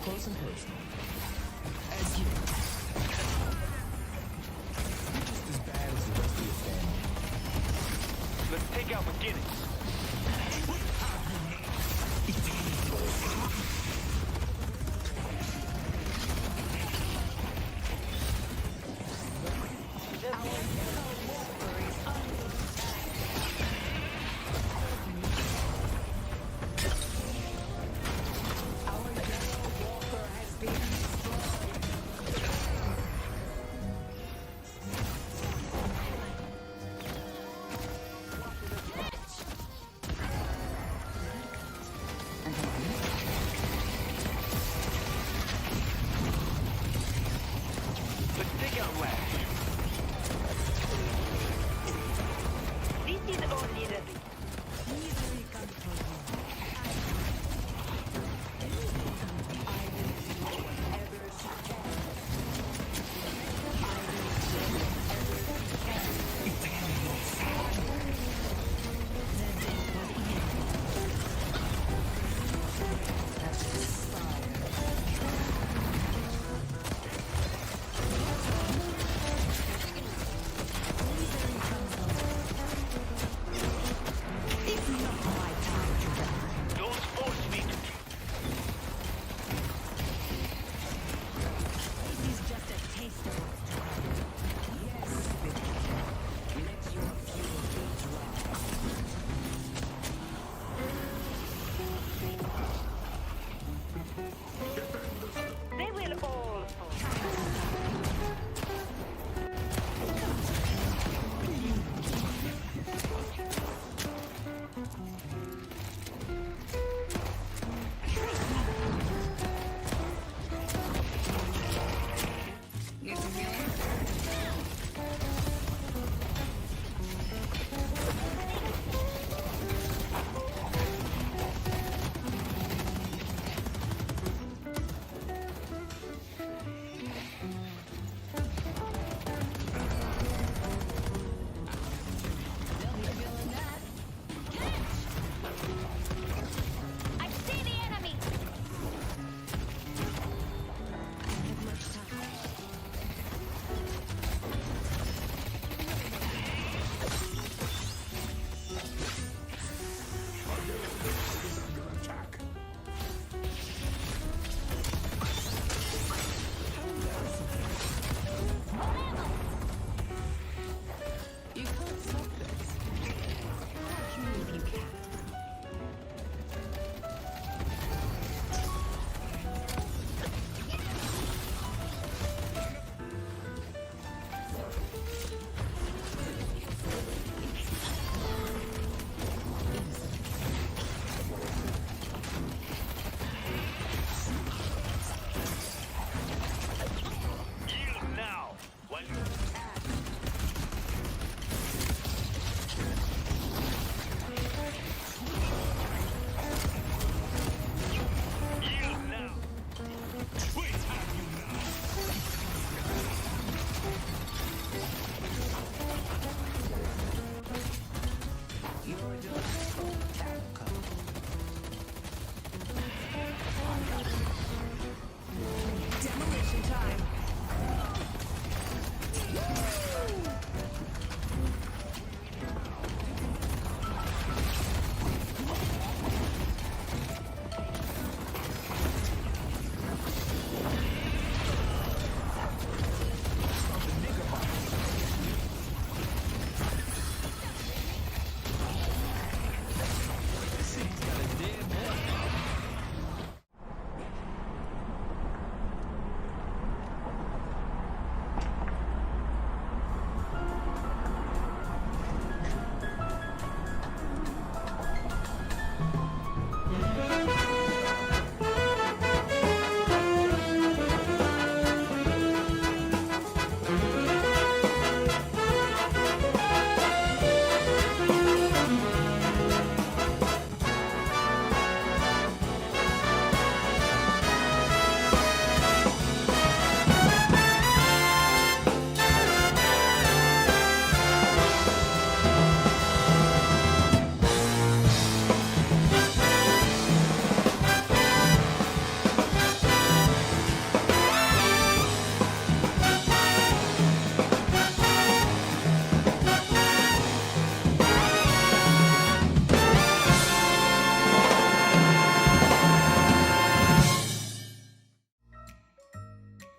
Close and personal. As you. You're just as bad as the rest of your family. Let's take out McGinnis.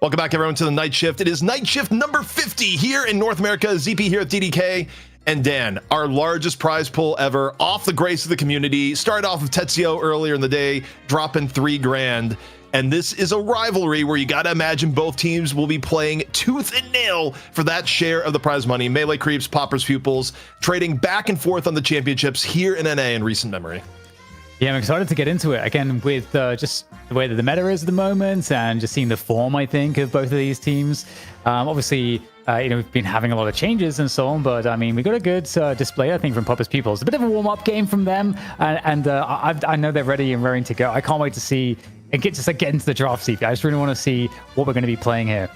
Welcome back, everyone, to the Night Shift. It is Night Shift number 50 here in North America. ZP here at DDK. And Dan, our largest prize pool ever, off the grace of the community. Started off with Tetsuo earlier in the day, dropping $3,000. And this is a rivalry where you got to imagine both teams will be playing tooth and nail for that share of the prize money. Melee Creeps, Poppers Pupils, trading back and forth on the championships here in NA in recent memory. Yeah, I'm excited to get into it again with just the way that the meta is at the moment and just seeing the form, I think, of both of these teams. Obviously, we've been having a lot of changes and so on, but I mean, we got a good display, I think, from Pupils Pupils. A bit of a warm-up game from them, and I know they're ready and raring to go. I can't wait to see and get into the draft, CP. I just really want to see what we're going to be playing here.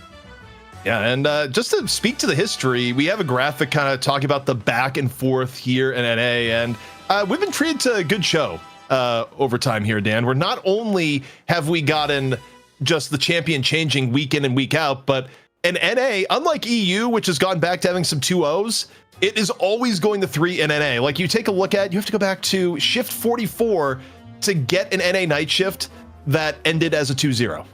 Yeah, and just to speak to the history, we have a graphic kind of talking about the back and forth here in NA, and we've been treated to a good show over time here, Dan, where not only have we gotten just the champion changing week in and week out, but in NA, unlike EU, which has gone back to having some 2-0s, it is always going to 3 in NA. Like, you take a look at, you have to go back to Shift 44 to get an NA night shift that ended as a 2-0.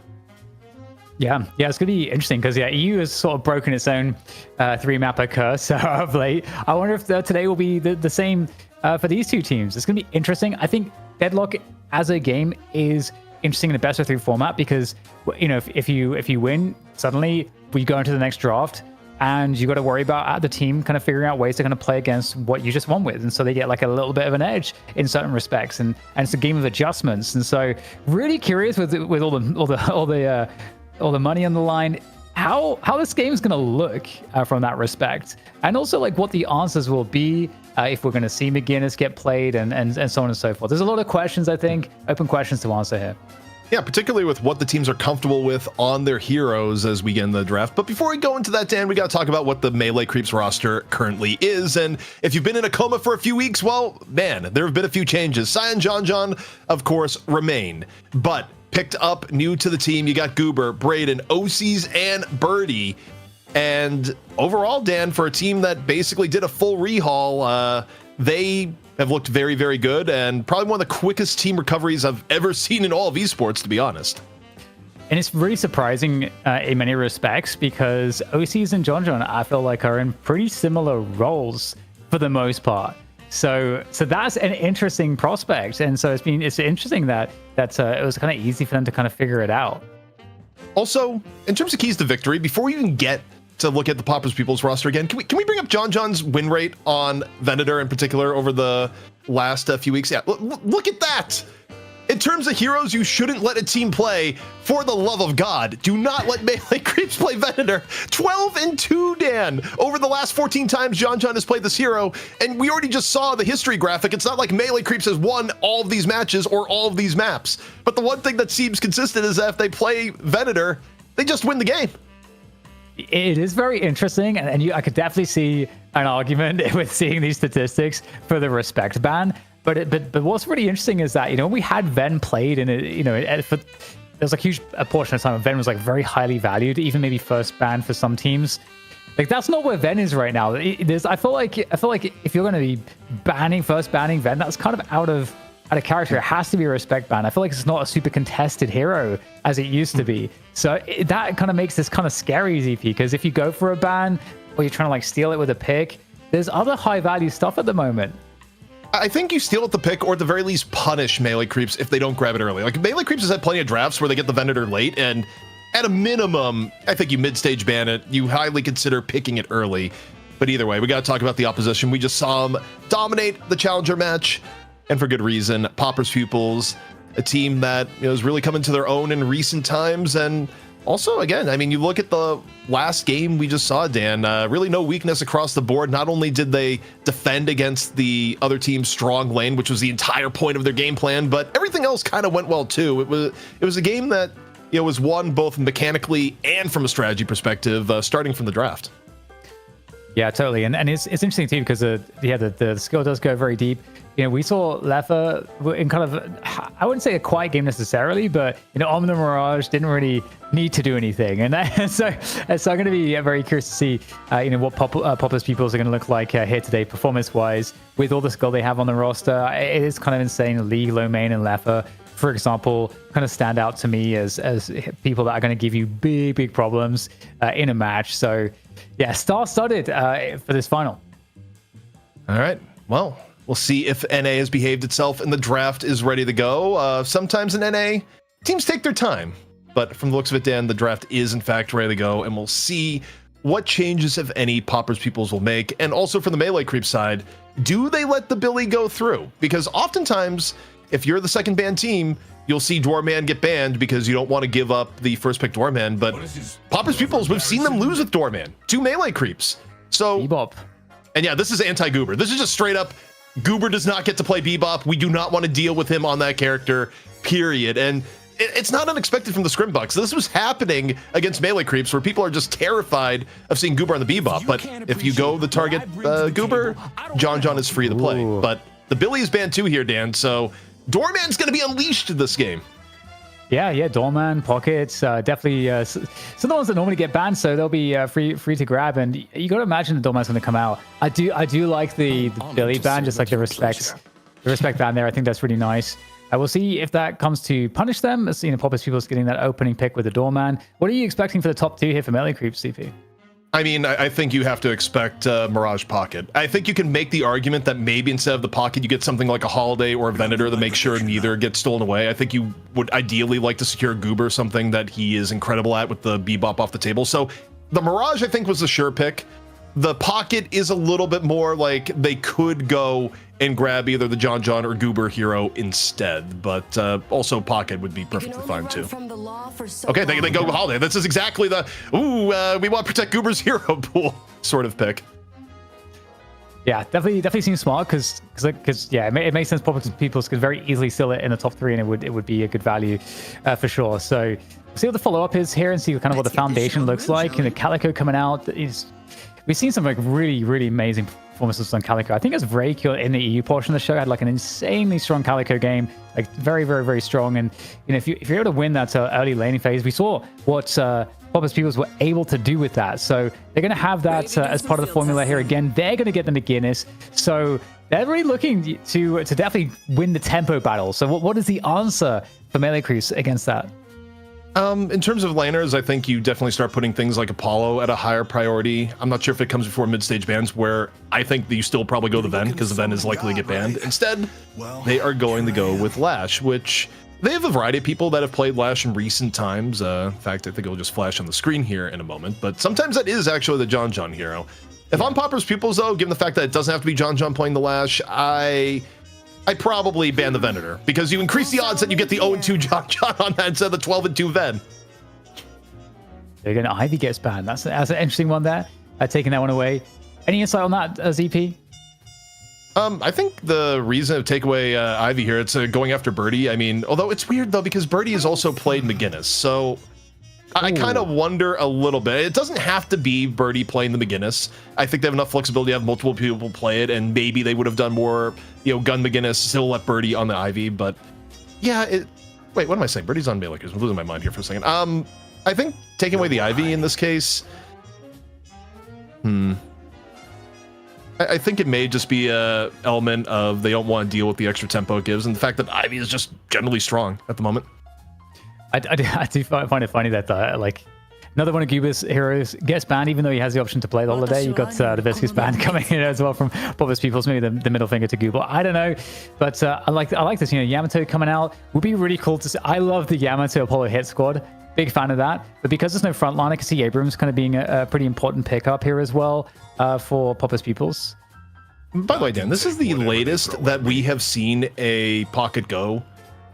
Yeah, it's going to be interesting because, EU has sort of broken its own 3-mapper curse of late. I wonder if today will be the same for these two teams. It's going to be interesting. I think Deadlock as a game is interesting in the best of 3 format because, if you win, suddenly we go into the next draft and you got to worry about the team kind of figuring out ways to kind of play against what you just won with, and so they get like a little bit of an edge in certain respects, and it's a game of adjustments. And so really curious with all the money on the line, how this game is going to look from that respect, and also like what the answers will be if we're going to see McGinnis get played and so on and so forth. There's a lot of questions, I think, open questions to answer here. Yeah, particularly with what the teams are comfortable with on their heroes as we get in the draft. But before we go into that, Dan, we got to talk about what the Melee Creeps roster currently is. And if you've been in a coma for a few weeks, well, man, there have been a few changes. Cyan John, of course, remain, but picked up new to the team. You got Goober, Braden, OCs, and Birdie. And overall, Dan, for a team that basically did a full rehaul, they have looked very, very good, and probably one of the quickest team recoveries I've ever seen in all of esports, to be honest. And it's really surprising in many respects because OCs and John, I feel like, are in pretty similar roles for the most part. So that's an interesting prospect, and so it's interesting that it was kind of easy for them to kind of figure it out. Also, in terms of keys to victory, before we even get to look at the Poppers Pupils roster again, can we bring up John's win rate on Venator in particular over the last few weeks? Yeah, look at that. In terms of heroes you shouldn't let a team play, for the love of God, do not let Melee Creeps play Venator. 12-2, Dan, over the last 14 times John has played this hero, and we already just saw the history graphic. It's not like Melee Creeps has won all of these matches or all of these maps, but the one thing that seems consistent is that if they play Venator, they just win the game. It is very interesting, and I could definitely see an argument with seeing these statistics for the respect ban. But what's really interesting is that when we had Ven played in it, there was a huge portion of time when Ven was like very highly valued, even maybe first ban for some teams. Like that's not where Ven is right now. I feel like if you're going to be banning Ven, that's kind of out of character. It has to be a respect ban. I feel like it's not a super contested hero as it used to be. So that kind of makes this kind of scary, ZP, because if you go for a ban or you're trying to like steal it with a pick, there's other high value stuff at the moment. I think you steal at the pick, or at the very least punish Melee Creeps if they don't grab it early. Like Melee Creeps has had plenty of drafts where they get the Venator late, and at a minimum, I think you mid-stage ban it. You highly consider picking it early. But either way, we got to talk about the opposition. We just saw them dominate the Challenger match, and for good reason. Poppers Pupils, a team that has really come into their own in recent times, and also, again, I mean, you look at the last game we just saw, Dan, really no weakness across the board. Not only did they defend against the other team's strong lane, which was the entire point of their game plan, but everything else kind of went well too. It was a game that was won both mechanically and from a strategy perspective, starting from the draft. Yeah, totally, and it's interesting too because the skill does go very deep. We saw Lefa in kind of, I wouldn't say a quiet game necessarily, but Omni Mirage didn't really need to do anything, and so I'm going to be very curious to see what Poppers Pupils are going to look like here today, performance wise, with all the skill they have on the roster. It is kind of insane. Lee, Lomain, and Lefa for example, kind of stand out to me as people that are going to give you big problems in a match. So yeah, star-studded for this final. All right. Well, we'll see if NA has behaved itself and the draft is ready to go. Sometimes in NA, teams take their time. But from the looks of it, Dan, the draft is in fact ready to go, and we'll see what changes, if any, Poppers Pupils will make. And also from the melee creep side, do they let the Billy go through? Because oftentimes, if you're the second ban team, you'll see Doorman get banned because you don't want to give up the first pick Doorman. But Poppers Pupils, we've seen them lose with Doorman. 2 melee creeps. So, Bebop. And yeah, this is anti-Goober. This is just straight up, Goober does not get to play Bebop. We do not want to deal with him on that character, period. And it's not unexpected from the Scrimbucks. This was happening against melee creeps where people are just terrified of seeing Goober on the Bebop. But if you go the target Goober, John is free to play. Ooh. But the Billy is banned too here, Dan. So Doorman's going to be unleashed in this game. Yeah, Doorman, Pockets, definitely some of the ones that normally get banned, so they'll be free to grab. And you got to imagine the Doorman's going to come out. I do like the Billy ban, just like the respect ban there. I think that's really nice. We'll see if that comes to punish them. As Poppers Pupils getting that opening pick with the Doorman. What are you expecting for the top 2 here for melee creeps, CP? I mean, I think you have to expect Mirage Pocket. I think you can make the argument that maybe instead of the Pocket, you get something like a Holiday or a Venator to make sure neither gets stolen away. I think you would ideally like to secure Goober, something that he is incredible at with the Bebop off the table. So the Mirage, I think, was the sure pick. The Pocket is a little bit more like they could go and grab either the John or Goober hero instead, but also Pocket would be perfectly fine too. Okay, they go Holiday. This is exactly the we want to protect Goober's hero pool sort of pick. Yeah, definitely seems smart because yeah, it makes sense. Poppers Pupils could very easily seal it in the top 3, and it would be a good value for sure. So we'll see what the follow up is here and see kind of what the foundation looks like. And the Calico coming out we've seen some like really amazing performances on Calico. I think it was Vrake in the EU portion of the show had like an insanely strong Calico game, like very strong. And if you're able to win that early laning phase, we saw what Poppers Pupils were able to do with that. So they're going to have that as part of the formula here again. They're going to get the McGinnis. So they're really looking to definitely win the tempo battle. So what is the answer for melee creeps against that? In terms of laners, I think you definitely start putting things like Apollo at a higher priority. I'm not sure if it comes before mid-stage bans, where I think that you still probably go the Ven, because the Ven is likely to get banned. Instead, they are going to go with Lash, which they have a variety of people that have played Lash in recent times. In fact, I think it'll just flash on the screen here in a moment, but sometimes that is actually the John hero. If I'm Poppers Pupils, though, given the fact that it doesn't have to be John playing the Lash, I probably ban the Venator, because you increase the odds that you get the 0-2 John on that instead of the 12-2 Ven. Again, Ivy gets banned. That's an interesting one there. Taking that one away. Any insight on that, ZP? I think the reason to take away Ivy here, it's going after Birdie. I mean, although it's weird, though, because Birdie has also played McGinnis, so I kind of wonder a little bit. It doesn't have to be Birdie playing the McGinnis. I think they have enough flexibility to have multiple people play it, and maybe they would have done more, gun McGinnis, still let Birdie on the Ivy. But yeah, wait, what am I saying? Birdie's on melee. I'm losing my mind here for a second. I think taking away the Ivy in this case, I think it may just be a element of they don't want to deal with the extra tempo it gives, and the fact that Ivy is just generally strong at the moment. I do find it funny that like another one of Goober's heroes gets banned, even though he has the option to play the Holiday. You've got the Viscous ban coming in as well from Poppers Pupils, maybe the middle finger to Goober. I don't know, but I like this. Yamato coming out would be really cool to see. I love the Yamato Apollo hit squad. Big fan of that. But because there's no frontline, I can see Abrams kind of being a pretty important pickup here as well for Poppers Pupils. By the way, Dan, this is the latest that we have seen a Pocket go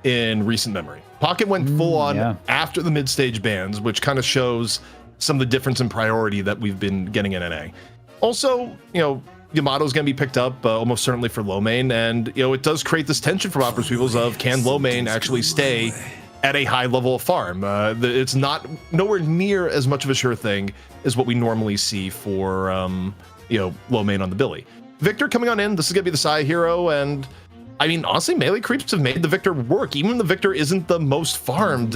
in recent memory. Pocket went full on after the mid-stage bans, which kind of shows some of the difference in priority that we've been getting in NA. Also, Yamato's going to be picked up almost certainly for low main, and it does create this tension for Poppers Pupils of can low main actually stay at a high level of farm. It's nowhere near as much of a sure thing as what we normally see for low main on the Billy. Victor coming on in, this is going to be the Sai hero, and I mean, honestly, melee creeps have made the Victor work, even when the Victor isn't the most farmed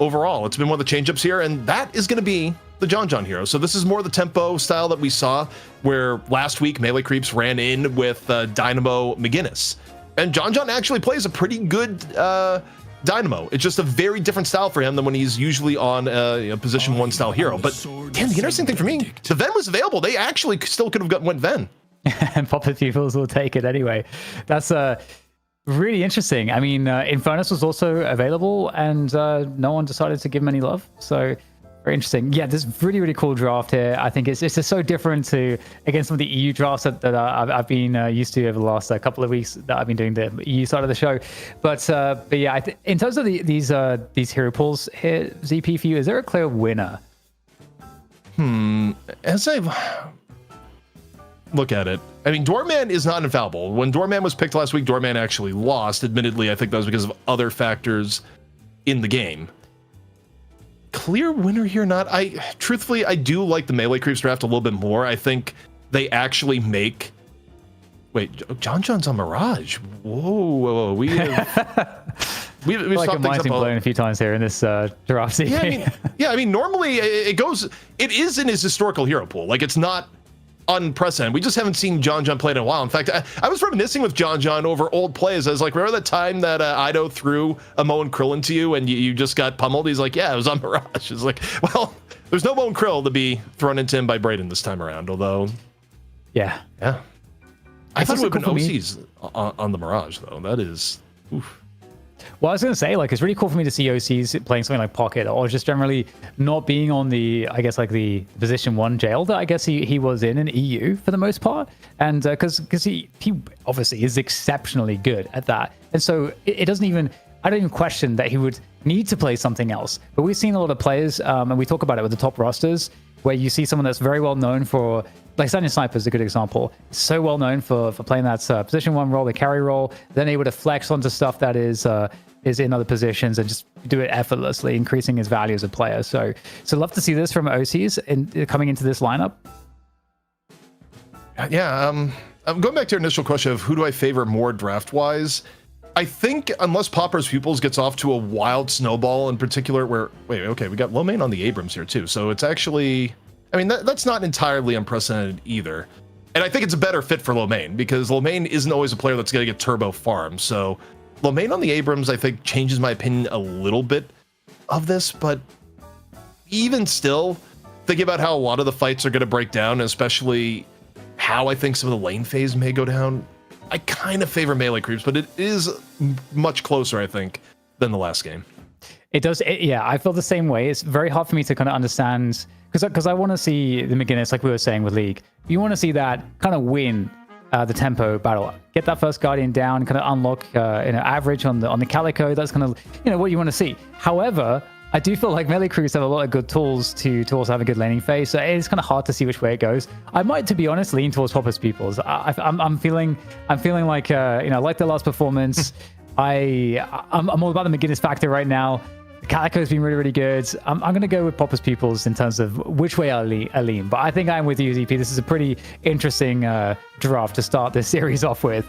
overall. It's been one of the change-ups here, and that is going to be the John hero. So this is more the tempo style that we saw, where last week melee creeps ran in with Dynamo McGinnis. And John actually plays a pretty good Dynamo. It's just a very different style for him than when he's usually on a position 1 style hero. But damn, the interesting thing for me, the Ven was available. They actually still could have went Ven. And Pupils Pupils will take it anyway. That's really interesting. I mean, Infernus was also available, and no one decided to give him any love. So very interesting. Yeah, this really, really cool draft here. I think it's just so different to, again, some of the EU drafts that I've been used to over the last couple of weeks that I've been doing the EU side of the show. But yeah, in terms of these hero pools here, ZP, for you, is there a clear winner? As I look at it, I mean, Doorman is not infallible. When Doorman was picked last week, Doorman actually lost. Admittedly, I think that was because of other factors in the game. Clear winner here, not. Truthfully, I do like the melee creeps draft a little bit more. I think they actually make. Wait, John John's on Mirage. Whoa. We have we've Like a stopped things mind's up been blown a few times here in this draft. I mean, normally it is in his historical hero pool. Like, it's not unprecedented. We just haven't seen John played in a while. In fact, I was reminiscing with John over old plays. I was like, remember that time that Ido threw a Mo and Krillin to you and you just got pummeled? He's like, yeah, it was on Mirage. It's like, well, there's no Mo and Krill to be thrown into him by Brayden this time around, although... Yeah. I thought it would have been OCs on the Mirage, though. That is... Oof. Well, I was going to say, like, it's really cool for me to see OCs playing something like Pocket, or just generally not being on the, I guess, like the position 1 jail that I guess he was in EU for the most part. And because he obviously is exceptionally good at that. And so it doesn't even, I don't even question that he would need to play something else. But we've seen a lot of players, and we talk about it with the top rosters, where you see someone that's very well known for, like Sunny Sniper is a good example. So well known for playing that position 1 role, the carry role, then able to flex onto stuff that is in other positions and just do it effortlessly, increasing his value as a player. So love to see this from OCs coming into this lineup. Yeah, I'm going back to your initial question of who do I favor more draft-wise. I think unless Popper's Pupils gets off to a wild snowball in particular, where we got Lomain on the Abrams here too, so it's actually, I mean, that's not entirely unprecedented either. And I think it's a better fit for Lomain because Lomain isn't always a player that's going to get turbo farm. So Lomain on the Abrams, I think, changes my opinion a little bit of this, but even still, thinking about how a lot of the fights are going to break down, especially how I think some of the lane phase may go down, I kind of favor melee creeps, but it is much closer, I think, than the last game. It does. Yeah, I feel the same way. It's very hard for me to kind of understand because I want to see the McGinnis, like we were saying with League. You want to see that kind of win the tempo battle, get that first Guardian down, kind of unlock average on the Calico. That's kind of what you want to see. However, I do feel like melee crews have a lot of good tools to also have a good laning phase, so it's kind of hard to see which way it goes. I might, to be honest, lean towards Popper's Pupils. I'm feeling like like the last performance. I'm all about the McGinnis factor right now. Calico's been really, really good. I'm going to go with Popper's Pupils in terms of which way I lean. But I think I'm with you, ZP. This is a pretty interesting draft to start this series off with.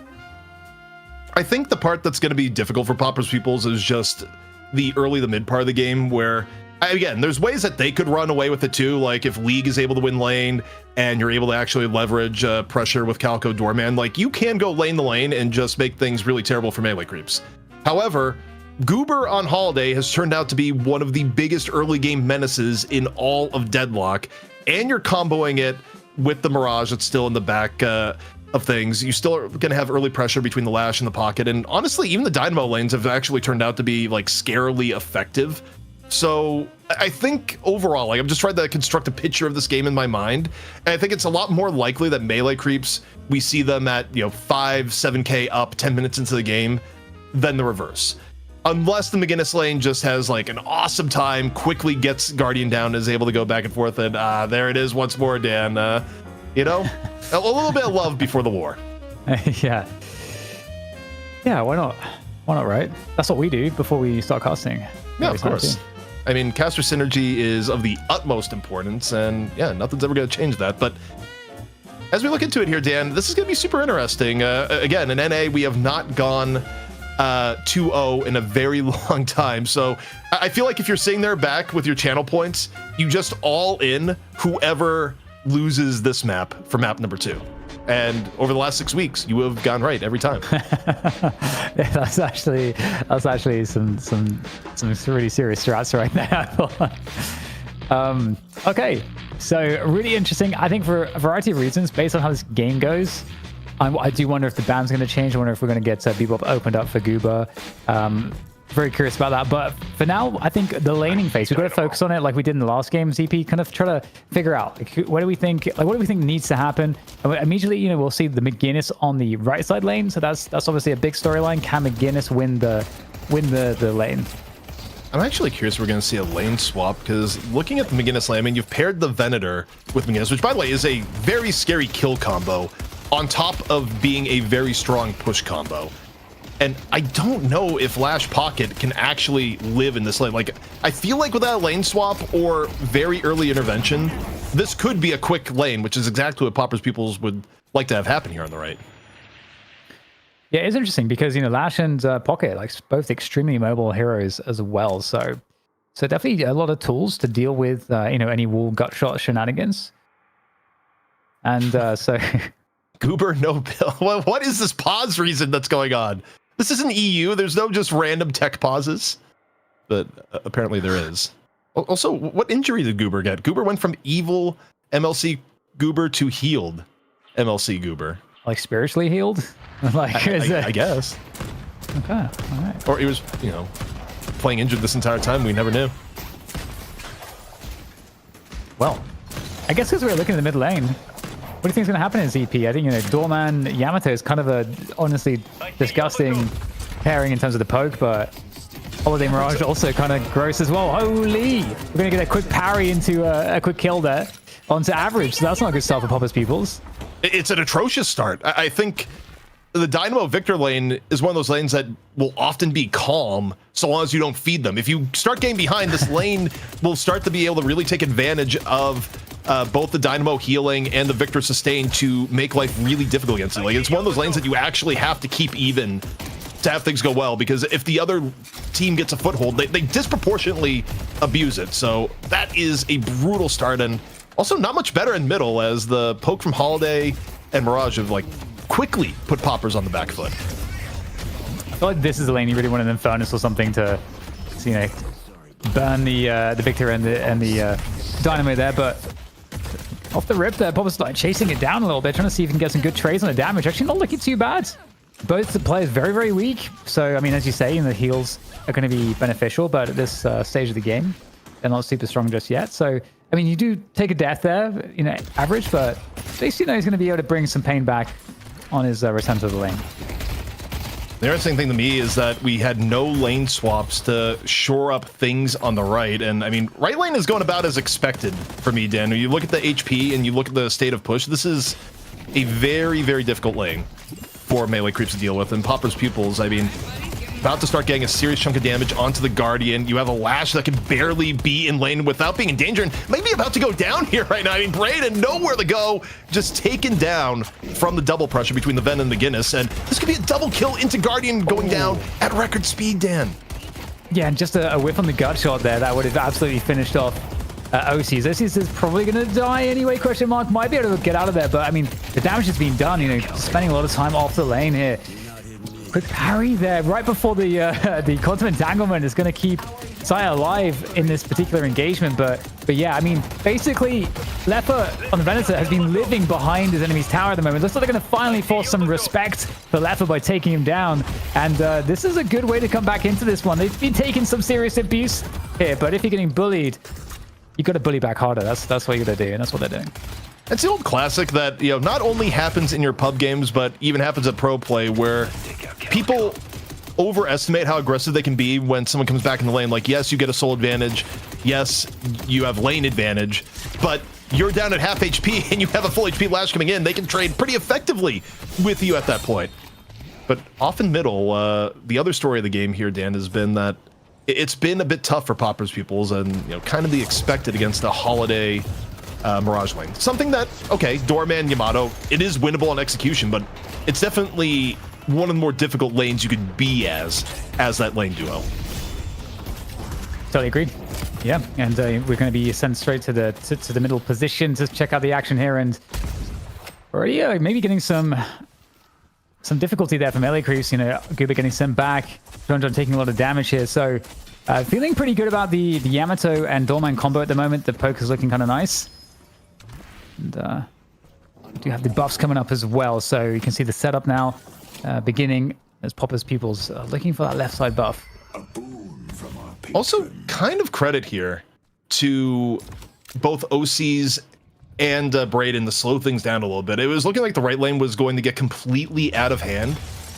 I think the part that's going to be difficult for Popper's Pupils is just the early to mid part of the game where, again, there's ways that they could run away with it too. Like if League is able to win lane and you're able to actually leverage pressure with Calico Doorman, like you can go lane to lane and just make things really terrible for melee creeps. However, Goober on Holiday has turned out to be one of the biggest early game menaces in all of Deadlock, and you're comboing it with the Mirage that's still in the back of things. You still are going to have early pressure between the Lash and the Pocket, and honestly, even the Dynamo lanes have actually turned out to be like scarily effective. So I think overall, like I'm just trying to construct a picture of this game in my mind, and I think it's a lot more likely that melee creeps, we see them at 5-7k up 10 minutes into the game than the reverse. Unless the McGinnis lane just has like an awesome time, quickly gets Guardian down, is able to go back and forth, and there it is once more, Dan. A little bit of love before the war. Yeah, why not? Why not, right? That's what we do before we start casting. Yeah, of course. I mean, caster synergy is of the utmost importance, and yeah, nothing's ever going to change that. But as we look into it here, Dan, this is going to be super interesting. Again, in NA, we have not gone 2-0 in a very long time. So I feel like if you're sitting there back with your channel points, you just all in whoever loses this map for map number 2. And over the last 6 weeks, you have gone right every time. Yeah, that's actually some really serious strats right now. Okay, so really interesting. I think for a variety of reasons, based on how this game goes, I do wonder if the ban's going to change. I wonder if we're going to get Bebop opened up for Goober. Very curious about that. But for now, I think the laning phase, we've got to focus on it like we did in the last game. ZP kind of try to figure out like, what do we think needs to happen. And immediately, we'll see the McGinnis on the right side lane. So that's obviously a big storyline. Can McGinnis win the lane? I'm actually curious if we're going to see a lane swap, because looking at the McGinnis lane, I mean, you've paired the Venator with McGinnis, which, by the way, is a very scary kill combo on top of being a very strong push combo. And I don't know if Lash Pocket can actually live in this lane. Like, I feel like without a lane swap or very early intervention, this could be a quick lane, which is exactly what Pupils Pupils would like to have happen here on the right. Yeah, it's interesting because, Lash and Pocket, like both extremely mobile heroes as well. So definitely a lot of tools to deal with, any wall gut shot shenanigans. And so... Goober, no bill. What is this pause reason that's going on? This isn't EU. There's no just random tech pauses. But apparently there is. Also, what injury did Goober get? Goober went from evil MLC Goober to healed MLC Goober. Like spiritually healed? I guess. Okay, all right. Or he was, playing injured this entire time. We never knew. Well, I guess because we're looking at the mid lane, what do you think is going to happen in ZP? I think, Doorman Yamato is kind of a honestly disgusting pairing in terms of the poke, but Holiday Mirage also kind of gross as well. Holy! We're going to get a quick parry into a quick kill there onto average, so that's not a good start for Pupils Pupils. It's an atrocious start. I think the Dynamo Victor lane is one of those lanes that will often be calm so long as you don't feed them. If you start getting behind, this lane will start to be able to really take advantage of both the Dynamo healing and the Victor sustain to make life really difficult against it. Like, it's one of those lanes that you actually have to keep even to have things go well, because if the other team gets a foothold, they disproportionately abuse it. So that is a brutal start, and also not much better in middle, as the poke from Holiday and Mirage have quickly put Poppers on the back foot. I feel like this is the lane you really want an Infernus or something to burn the Victor and the Dynamo there, but off the rip there, Pupils like chasing it down a little bit, trying to see if he can get some good trades on the damage. Actually not looking too bad. Both the players very, very weak. So, I mean, as you say, the heals are going to be beneficial, but at this stage of the game, they're not super strong just yet. So, I mean, you do take a death there, average, but at least he's going to be able to bring some pain back on his return to the lane. The interesting thing to me is that we had no lane swaps to shore up things on the right. And I mean, right lane is going about as expected for me, Dan. When you look at the HP and you look at the state of push, this is a very, very difficult lane for melee creeps to deal with. And Pupils Pupils, I mean, about to start getting a serious chunk of damage onto the Guardian. You have a Lash that can barely be in lane without being in danger, and maybe about to go down here right now. I mean, Brayden, nowhere to go, just taken down from the double pressure between the Ven and the Guinness, and this could be a double kill into Guardian going down at record speed, Dan. Yeah, and just a whiff on the gut shot there, that would have absolutely finished off OCs. OCs is probably going to die anyway, question mark. Might be able to get out of there, but I mean, the damage has been done, spending a lot of time off the lane here. Quick parry there right before the quantum entanglement is going to keep Saya alive in this particular engagement, but yeah, I mean, basically Lefa on the Venator has been living behind his enemy's tower at the moment. Looks like they're going to finally force some respect for Lefa by taking him down, and this is a good way to come back into this one. They've been taking some serious abuse here, but if you're getting bullied, you got to bully back harder. That's what you got to do, and that's what they're doing. It's the old classic that, not only happens in your pub games, but even happens at pro play, where people overestimate how aggressive they can be when someone comes back in the lane. Like, yes, you get a soul advantage. Yes, you have lane advantage, but you're down at half HP and you have a full HP Lash coming in. They can trade pretty effectively with you at that point. But off in middle, the other story of the game here, Dan, has been that it's been a bit tough for Pupils Pupils, and kind of the expected against a Holiday Mirage lane. Something that, okay, Doorman Yamato, it is winnable on execution, but it's definitely one of the more difficult lanes you could be as that lane duo. Totally agreed. Yeah, and we're going to be sent straight to the middle position to check out the action here, and Already maybe getting some difficulty there for melee creeps. You know, Goober getting sent back. John taking a lot of damage here. So feeling pretty good about the Yamato and Doorman combo at the moment. The poke is looking kind of nice. And we do have the buffs coming up as well. So you can see the setup now beginning as Pupils Pupils looking for that left side buff. Also, kind of credit here to both OCs and Braden to slow things down a little bit. It was looking like the right lane was going to get completely out of hand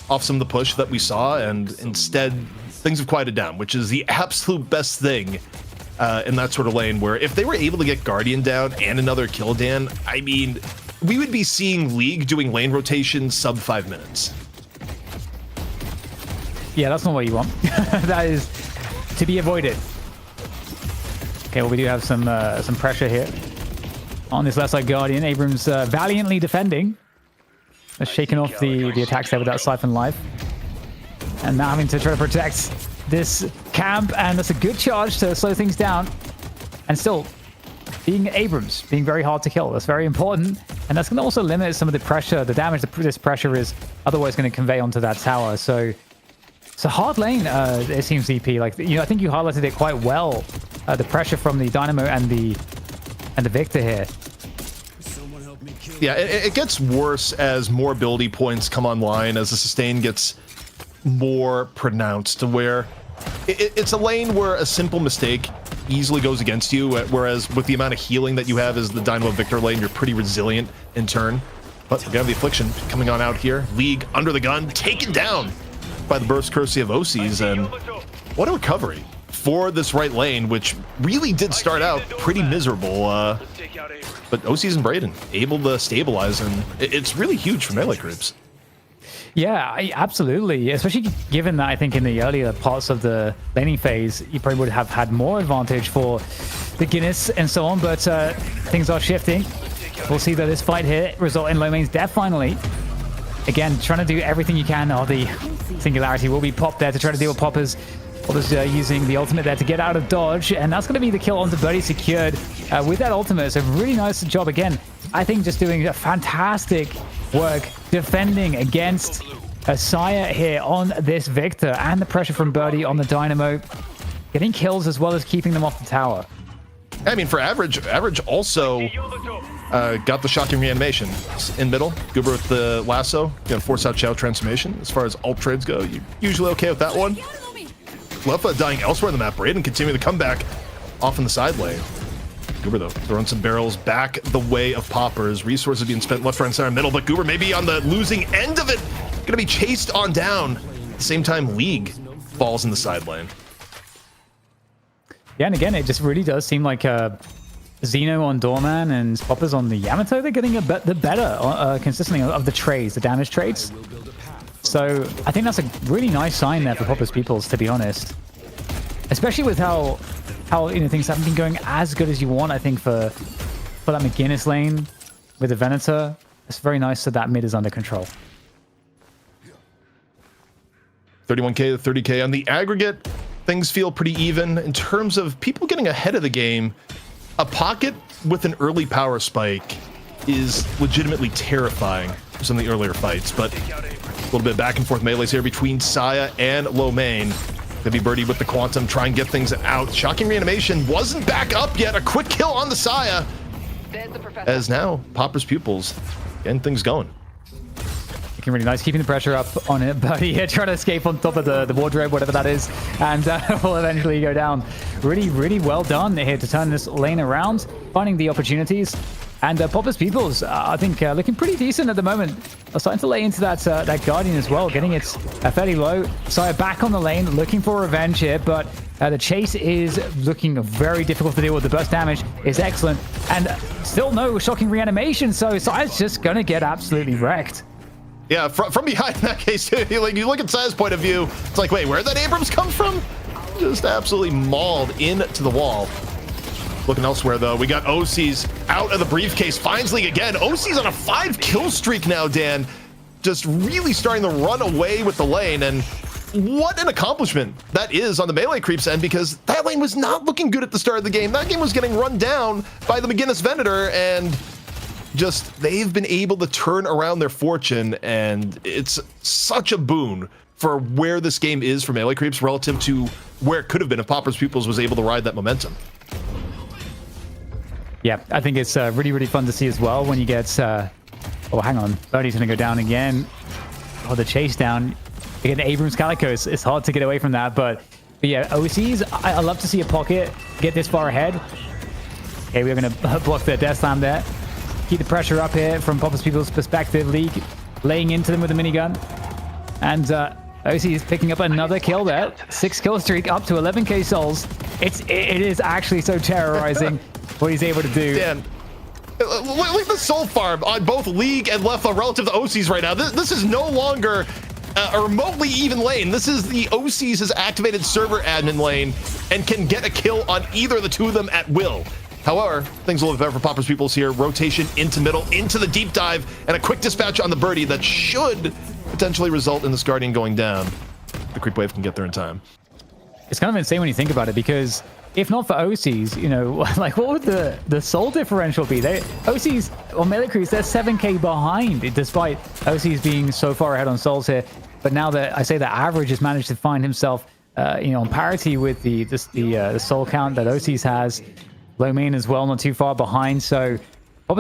off some of the push that we saw, and instead things have quieted down, which is the absolute best thing in that sort of lane, where if they were able to get Guardian down and another kill, Dan, I mean, we would be seeing League doing lane rotation sub 5 minutes. Yeah, that's not what you want. That is to be avoided. Okay, well, we do have some pressure here on this left side Guardian. Abrams valiantly defending. Shaking off the attacks there with that Siphon Life. And now having to try to protect this camp, and that's a good charge to slow things down. And still, being Abrams, being very hard to kill. That's very important. And that's going to also limit some of the pressure, the damage that this pressure is otherwise going to convey onto that tower. So it's a hard lane, it seems, EP. Like, you know, I think you highlighted it quite well. The pressure from the Dynamo and the Victor here. Yeah, it gets worse as more ability points come online, as the sustain gets more pronounced, to where it's a lane where a simple mistake easily goes against you, whereas with the amount of healing that you have as the Dynamo Victor lane, you're pretty resilient in turn. But we have the Affliction coming on out here. League under the gun, taken down by the burst courtesy of OCs, and what a recovery for this right lane, which really did start out pretty miserable. But OCs and Braden able to stabilize, and it's really huge for melee creeps. Yeah, absolutely. Especially given that I think in the earlier parts of the laning phase, you probably would have had more advantage for the Guinness and so on, but things are shifting. We'll see that this fight here result in Lomain's death finally. Again, trying to do everything you can. Oh, the Singularity will be popped there to try to deal with Poppers. Poppers using the ultimate there to get out of dodge, and that's going to be the kill onto Birdie secured with that ultimate. So really nice job again. I think just doing a fantastic work defending against a Sire here on this Victor, and the pressure from Birdie on the Dynamo. Getting kills as well as keeping them off the tower. I mean, for Average also got the shocking reanimation in middle. Goober with the lasso, gonna force out Chow transformation. As far as ult trades go, you're usually okay with that one. Leffa dying elsewhere in the map. Braden continuing the comeback off in the side lane. Goober, though, throwing some barrels back the way of Poppers. Resources being spent left, right, center, middle, but Goober maybe on the losing end of it. Gonna be chased on down. At the same time, League falls in the side lane. Yeah, and again, it just really does seem like Xeno on Doorman and Poppers on the Yamato, they're getting the better consistently of the trades, the damage trades. So I think that's a really nice sign there for Poppers Pupils, to be honest. Especially with how you know, things haven't been going as good as you want, I think, for that McGuinness lane with the Venator. It's very nice that mid is under control. 31k to 30k on the aggregate. Things feel pretty even in terms of people getting ahead of the game. A pocket with an early power spike is legitimately terrifying for some of the earlier fights, but a little bit back and forth melees here between Saya and Lomain. Gonna be Birdie with the Quantum, try and get things out. Shocking reanimation wasn't back up yet. A quick kill on the Saya. As now, Popper's Pupils getting things going. Looking really nice, keeping the pressure up on it, but yeah, trying to escape on top of the wardrobe, whatever that is, and will eventually go down. Really, really well done here to turn this lane around, finding the opportunities. And Popper's Pupils, I think, looking pretty decent at the moment. Starting to lay into that Guardian as well, getting it fairly low. Saya back on the lane, looking for revenge here, but the chase is looking very difficult to deal with. The burst damage is excellent, and still no shocking reanimation, so Saya's just going to get absolutely wrecked. Yeah, from behind in that case, too. Like, you look at Saya's point of view, it's like, wait, where'd that Abrams come from? Just absolutely mauled into the wall. Looking elsewhere, though, we got OC's out of the briefcase. Finds League again. OC's on a 5-kill streak now, Dan. Just really starting to run away with the lane. And what an accomplishment that is on the melee creeps end, because that lane was not looking good at the start of the game. That game was getting run down by the McGuinness Venator, and just they've been able to turn around their fortune, and it's such a boon for where this game is for melee creeps relative to where it could have been if Pupils was able to ride that momentum. Yeah, I think it's really, really fun to see as well when you get... oh, hang on. Birdie's going to go down again. Oh, the chase down. Again, Abrams Calico, it's hard to get away from that. But yeah, OCs, I love to see a pocket get this far ahead. Okay, we're going to block the Death Slam there. Keep the pressure up here from Pupils' perspective. League laying into them with a minigun. And OC is picking up another kill there. 6 kill streak up to 11k souls. It is actually so terrorizing what he's able to do. Dan, look at the soul farm on both League and Lefa relative to OCs right now. This is no longer a remotely even lane. This is the OCs' activated server admin lane and can get a kill on either of the two of them at will. However, things a little bit better for Pupils here. Rotation into middle, into the deep dive, and a quick dispatch on the birdie that should potentially result in this Guardian going down. The creep wave can get there in time. It's kind of insane when you think about it, because if not for OCs, you know, like what would the soul differential be? OCs or melee creeps, they're 7k behind, despite OCs being so far ahead on souls here. But now that I say that average has managed to find himself, you know, on parity with the soul count that OCs has. Low main as well, not too far behind. So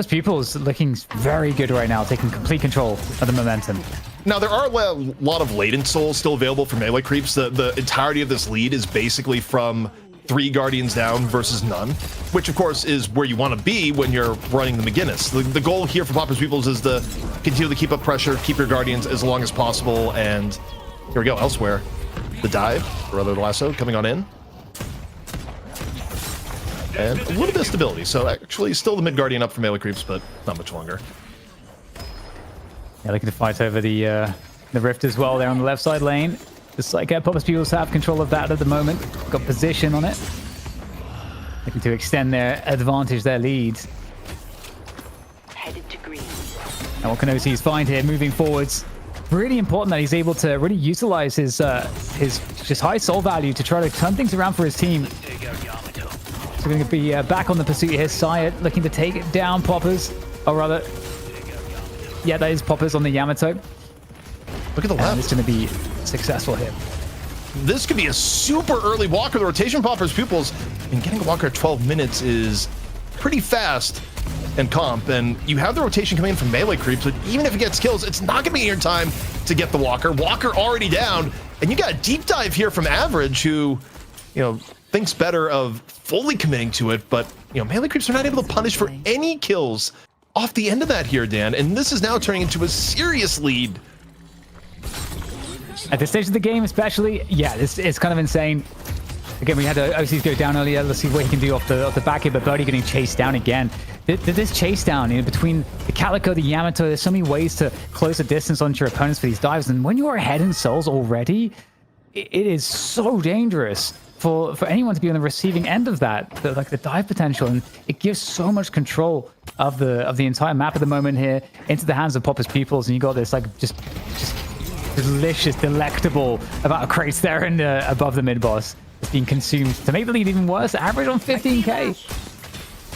Pupils looking very good right now, taking complete control of the momentum. Now, there are a lot of latent souls still available for melee creeps. The entirety of this lead is basically from 3 Guardians down versus none, which of course is where you want to be when you're running the McGinnis. The goal here for Pupils is to continue to keep up pressure, keep your Guardians as long as possible, and here we go, elsewhere. The dive, or rather the lasso, coming on in. And a little bit of stability, so actually still the mid Guardian up for melee creeps, but not much longer. Yeah, looking to fight over the rift as well there on the left side lane. Just like Pupils have control of that at the moment. Got position on it. Looking to extend their advantage, their lead. Headed to green. And what can OCs find here moving forwards? Really important that he's able to really utilize his just high soul value to try to turn things around for his team. So we're going to be back on the pursuit here. Syed looking to take down Poppers, or rather, yeah, that is Poppers on the Yamato. Look at the left. It's going to be successful here. This could be a super early walker. The rotation Poppers Pupils, and getting a walker at 12 minutes is pretty fast and comp, and you have the rotation coming in from melee creeps, but even if it gets kills, it's not going to be your time to get the walker. Walker already down, and you got a deep dive here from Average, who, you know, thinks better of fully committing to it, but, you know, melee creeps are not able to punish for any kills off the end of that here, Dan, and this is now turning into a serious lead. At this stage of the game especially, yeah, it's kind of insane. Again, we had the OCs go down earlier. Let's see what he can do off the back here, but Birdie getting chased down again. This chase down, you know, between the Calico, the Yamato, there's so many ways to close the distance onto your opponents for these dives, and when you are ahead in souls already, it is so dangerous for anyone to be on the receiving end of that, like the dive potential, and it gives so much control of the entire map at the moment here into the hands of Pupils, and you got this like just delicious, delectable amount of crates there and above the mid boss. It's being consumed to make the lead even worse. Average on 15k.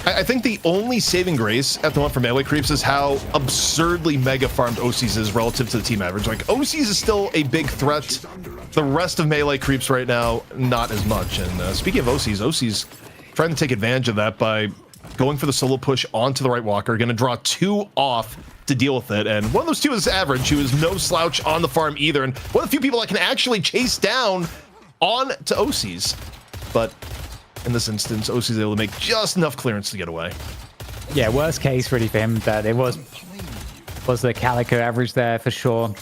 I think the only saving grace at the moment for melee creeps is how absurdly mega farmed OCs is relative to the team average. Like, OCs is still a big threat. The rest of melee creeps right now, not as much. And speaking of OCs trying to take advantage of that by going for the solo push onto the right walker, going to draw 2 off to deal with it. And one of those 2 is Average, who is no slouch on the farm either. And one of the few people that can actually chase down on to OCs. But in this instance, OC is able to make just enough clearance to get away. Yeah, worst case really for him that it was the Calico average there for sure.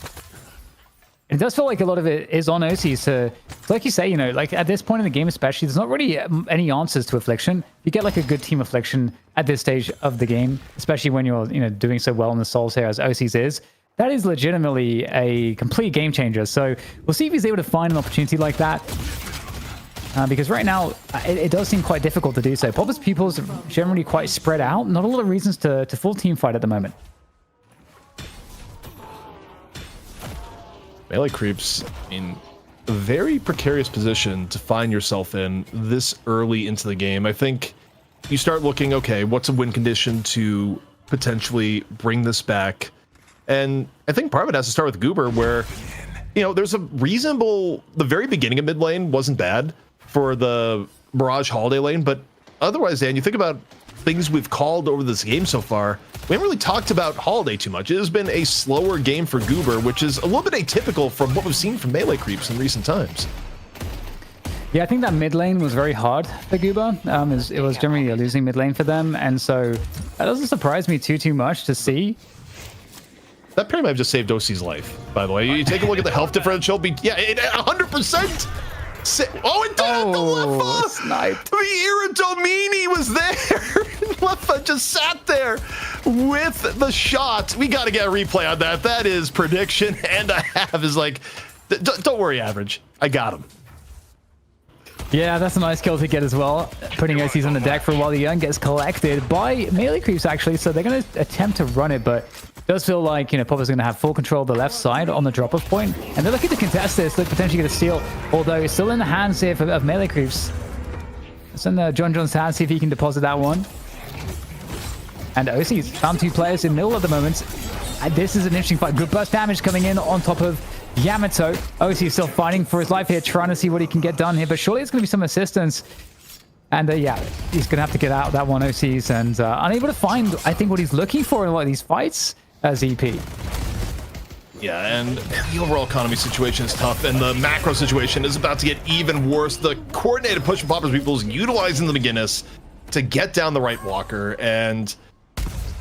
It does feel like a lot of it is on OCs to, like you say, you know, like at this point in the game especially, there's not really any answers to Affliction. You get like a good team Affliction at this stage of the game, especially when you're, you know, doing so well in the souls here as OCs is. That is legitimately a complete game changer. So we'll see if he's able to find an opportunity like that. Because right now, it does seem quite difficult to do so. Pupils are generally quite spread out. Not a lot of reasons to full team fight at the moment. Melee creeps in a very precarious position to find yourself in this early into the game. I think you start looking, okay, what's a win condition to potentially bring this back. And I think part of it has to start with Goober, where, there's a reasonable, the very beginning of mid lane wasn't bad for the Mirage Holiday lane, but otherwise, Dan, you think about things we've called over this game so far, we haven't really talked about Holiday too much. It has been a slower game for Goober, which is a little bit atypical from what we've seen from melee creeps in recent times. Yeah, I think that mid lane was very hard for Goober. It was generally a losing mid lane for them, and so that doesn't surprise me too much to see. That pretty much just saved OC's life, by the way. You take a look at the health differential. Yeah, 100%. Oh, it did it! The Lefa! Sniped. The Iradomini was there. Lefa just sat there with the shot. We got to get a replay on that. That is prediction and a half. Is like, don't worry, Average. I got him. Yeah, that's a nice kill to get as well. Putting OCs on the deck for a while. The Young gets collected by melee creeps, actually, so they're going to attempt to run it, but it does feel like, Pupils going to have full control of the left side on the drop-off point, and they're looking to contest this. They're potentially going to steal, although it's still in the hands here of melee creeps. It's in John's hands, see if he can deposit that one. And OC's found 2 players in middle at the moment. And this is an interesting fight. Good burst damage coming in on top of Yamato. OC is still fighting for his life here, trying to see what he can get done here, but surely it's going to be some assistance. And yeah, he's going to have to get out that one, OCs, and unable to find, I think, what he's looking for in a lot of these fights as EP. Yeah, and the overall economy situation is tough, and the macro situation is about to get even worse. The coordinated push from Pupils Pupils utilizing the McGinnis to get down the right walker, and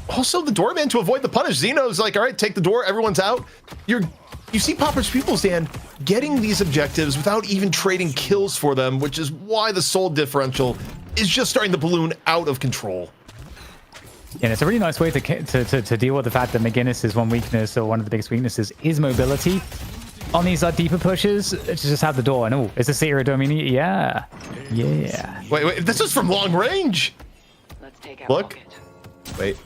also the doorman to avoid the punish. Xeno's like, all right, take the door, everyone's out. You see Pupils Pupils, Dan, getting these objectives without even trading kills for them, which is why the soul differential is just starting to balloon out of control. And it's a really nice way to deal with the fact that McGinnis is one weakness, or one of the biggest weaknesses is mobility. On these deeper pushes, to just have the door. And is this the Iradomini? Yeah. Yeah. Wait, this is from long range. Let's take out Look. pocket. Wait.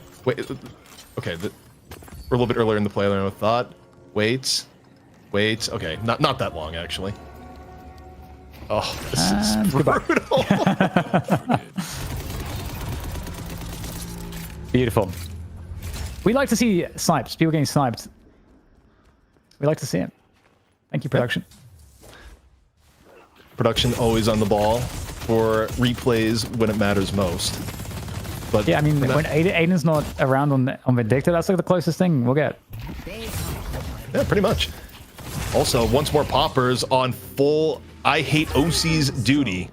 Okay, we're a little bit earlier in the play than I thought. Wait. Okay, not that long, actually. Oh, this is brutal. Beautiful. We like to see snipes. People getting sniped. We like to see it. Thank you, production. Production always on the ball for replays when it matters most. But yeah, I mean, when Aiden's not around on Vindicta, that's like the closest thing we'll get. Yeah, pretty much. Also, once more poppers on full I hate OC's duty.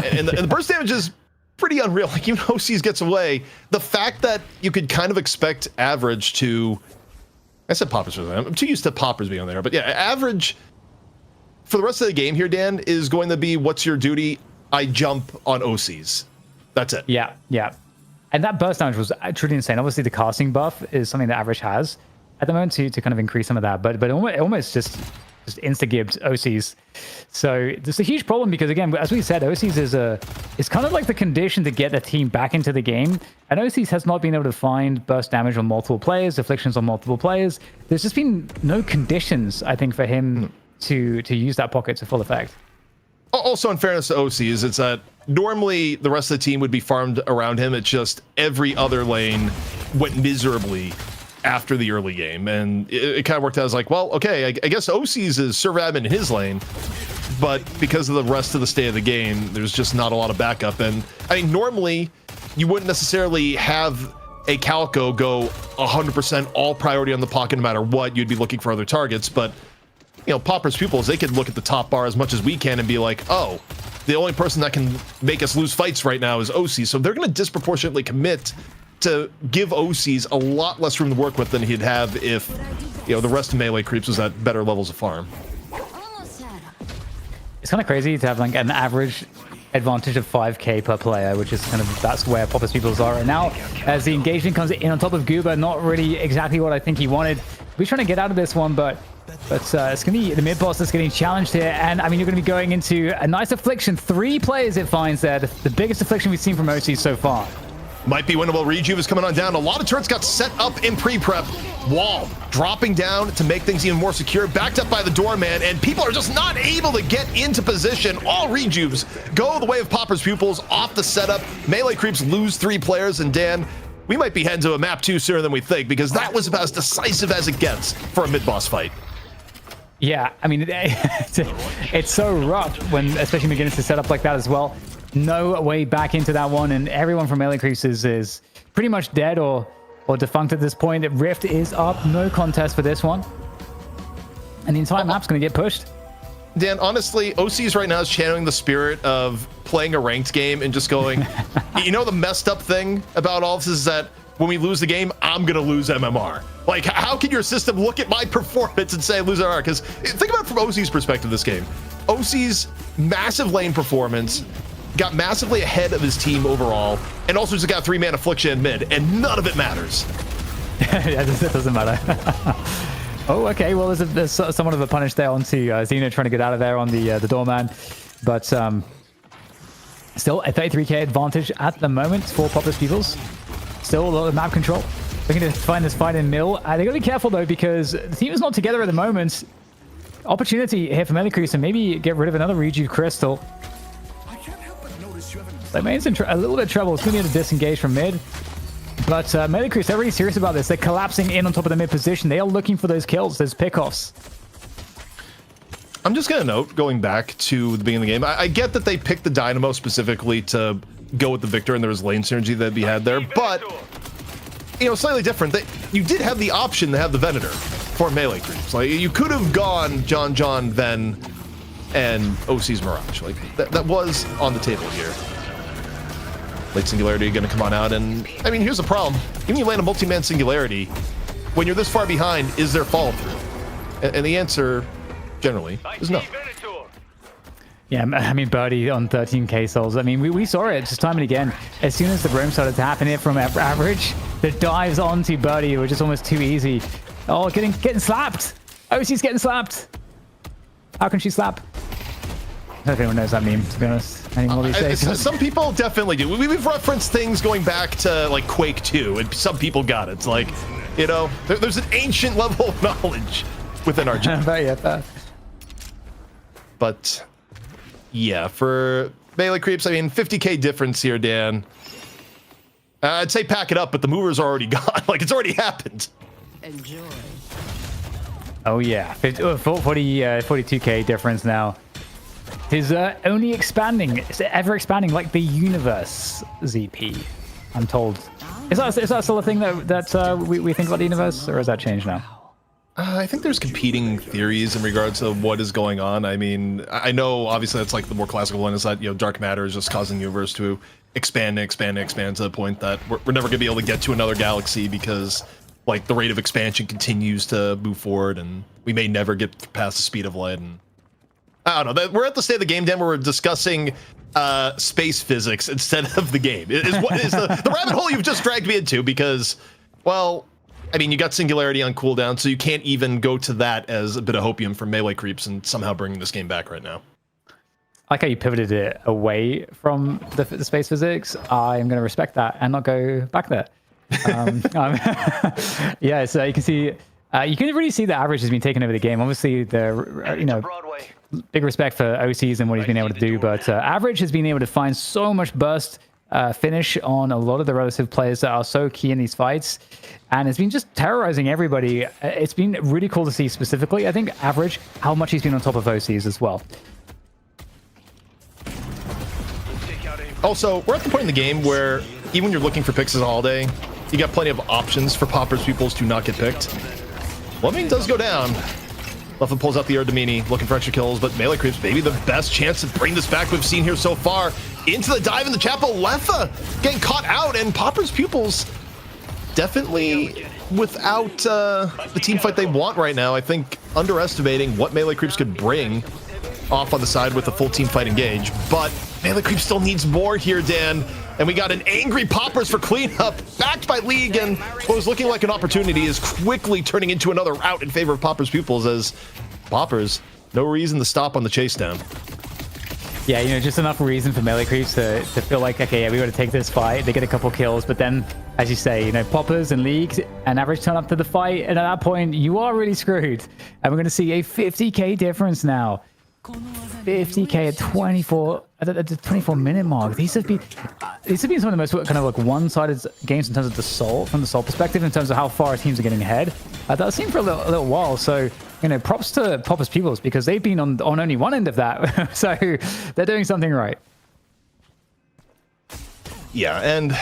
and the burst damage is pretty unreal. Like, even OC's gets away. The fact that you could kind of expect Average to... I said poppers for them. I'm too used to poppers being on there. But yeah, Average for the rest of the game here, Dan, is going to be, what's your duty? I jump on OCs. That's it. Yeah. And that burst damage was truly insane. Obviously, the casting buff is something that Average has at the moment to kind of increase some of that, but it almost just insta-gibbed OCs. So there's a huge problem because, again, as we said, OCs is kind of like the condition to get the team back into the game. And OCs has not been able to find burst damage on multiple players, afflictions on multiple players. There's just been no conditions, I think, for him to use that pocket to full effect. Also, in fairness to OCs, it's that normally the rest of the team would be farmed around him. It's just every other lane went miserably after the early game, and it kind of worked out as like, well, okay, I guess OC's is server admin in his lane, but because of the rest of the state of the game, there's just not a lot of backup. And I mean, normally you wouldn't necessarily have a Calico go 100% all priority on the pocket no matter what. You'd be looking for other targets, but Popper's Pupils, they could look at the top bar as much as we can and be like, oh, the only person that can make us lose fights right now is OC, so they're going to disproportionately commit to give OCs a lot less room to work with than he'd have if, the rest of melee creeps was at better levels of farm. It's kind of crazy to have like an average advantage of 5k per player, which is that's where Pupils Pupils are right now. As the engagement comes in on top of Goober, not really exactly what I think he wanted. We're trying to get out of this one, but it's going to be the mid boss that's getting challenged here. And I mean, you're going to be going into a nice affliction. 3 players it finds there, the biggest affliction we've seen from OC so far. Might be winnable. Rejuve is coming on down. A lot of turrets got set up in pre-prep. Wall dropping down to make things even more secure. Backed up by the doorman, and people are just not able to get into position. All Rejuves go the way of Popper's Pupils off the setup. Melee creeps lose 3 players, and Dan, we might be heading to a map 2 sooner than we think, because that was about as decisive as it gets for a mid-boss fight. Yeah, I mean, it's so rough when, especially McGinnis is set up like that as well. No way back into that one, and everyone from Melee Creeps is pretty much dead or defunct at this point. Rift is up, no contest for this one. And the entire map's going to get pushed. Dan, honestly, OCs right now is channeling the spirit of playing a ranked game and just going, you know, the messed up thing about all this is that when we lose the game, I'm going to lose MMR. Like, how can your system look at my performance and say lose MMR? Because think about it from OC's perspective this game. OC's massive lane performance got massively ahead of his team overall, and also just got 3-man affliction in mid, and none of it matters. Yeah, it doesn't matter. Oh, okay. Well, there's somewhat of a punish there onto Xeno trying to get out of there on the doorman, but still a 33k advantage at the moment for Pupils Pupils. Still a lot of map control. Looking to find this fight in mill. They got to be careful though, because the team is not together at the moment. Opportunity here for Melee Creeps to maybe get rid of another Rejuve Crystal. They made a little bit of trouble. It's going to be able to disengage from mid. But Melee Creeps, they're really serious about this. They're collapsing in on top of the mid position. They are looking for those kills, those pickoffs. I'm just going to note, going back to the beginning of the game, I get that they picked the Dynamo specifically to go with the Victor, and there was lane synergy that be had there, but, you know, slightly different. You did have the option to have the Venator for Melee Creeps. Like, you could have gone John, Ven, and OC's Mirage. Like, that was on the table here. Late Singularity going to come on out, and, I mean, here's the problem. Even you land a multi-man Singularity, when you're this far behind, is there follow-through? And the answer, generally, is no. Yeah, I mean, Birdie on 13k souls. I mean, we saw it just time and again. As soon as the roam started to happen here from average, the dives onto Birdie were just almost too easy. Oh, getting slapped. OC's getting slapped. How can she slap? I don't know if anyone knows that meme, to be honest, anymore these days. Some people definitely do. We've referenced things going back to, like, Quake 2, and some people got it. It's like, you know, there's an ancient level of knowledge within our channel. Very fair. But yeah, for Melee Creeps, I mean, 50k difference here, Dan. I'd say pack it up, but the mover's already gone. Like, it's already happened. Enjoy. Oh yeah, 42k difference now. Is only expanding. It's ever expanding like the universe, ZP. I'm told. Is that still a thing that we think about the universe, or has that changed now? I think there's competing theories in regards to what is going on. I mean, I know obviously that's like the more classical one is that, you know, dark matter is just causing the universe to expand to the point that we're never going to be able to get to another galaxy because, like, the rate of expansion continues to move forward, and we may never get past the speed of light. And I don't know. We're at the state of the game, Dan, where we're discussing space physics instead of the game. Is what is the rabbit hole you've just dragged me into, because, well, I mean, you got Singularity on cooldown, so you can't even go to that as a bit of hopium for Melee Creeps and somehow bringing this game back right now. I like how you pivoted it away from the space physics. I'm going to respect that and not go back there. Yeah, so you can see, you can really see the average has been taken over the game. Obviously, you know, big respect for OCs and what he's been able to do, but average has been able to find so much burst finish on a lot of the relative players that are so key in these fights, and it's been just terrorizing everybody. It's been really cool to see specifically, I think, average, how much he's been on top of OCs as well. Also, we're at the point in the game where even when you're looking for picks as a holiday, you got plenty of options for Pupils Pupils to not get picked. Fleming does go down. Leviathan pulls out the Erdemini, looking for extra kills, but Melee Creeps, maybe the best chance to bring this back we've seen here so far. Into the dive in the chapel, Lefa getting caught out, and Pupils Pupils definitely without the team fight they want right now. I think underestimating what Melee Creeps could bring off on the side with a full team fight engage, but Melee Creeps still needs more here, Dan. And we got an angry Poppers for cleanup, backed by League, and what was looking like an opportunity is quickly turning into another rout in favor of Poppers Pupils, as Poppers, no reason to stop on the chase down. Yeah, you know, just enough reason for Melee Creeps to feel like, okay, yeah, we got to take this fight. They get a couple kills, but then, as you say, you know, Poppers and League and average turn up to the fight, and at that point, you are really screwed. And we're going to see a 50k difference now. 50k at 24 at the 24-minute mark. These have been some of the most kind of like one-sided games in terms of the soul, from the soul perspective, in terms of how far teams are getting ahead. That seemed for a little while. So, you know, props to Pupils Pupils, because they've been on only one end of that. So they're doing something right. Yeah, and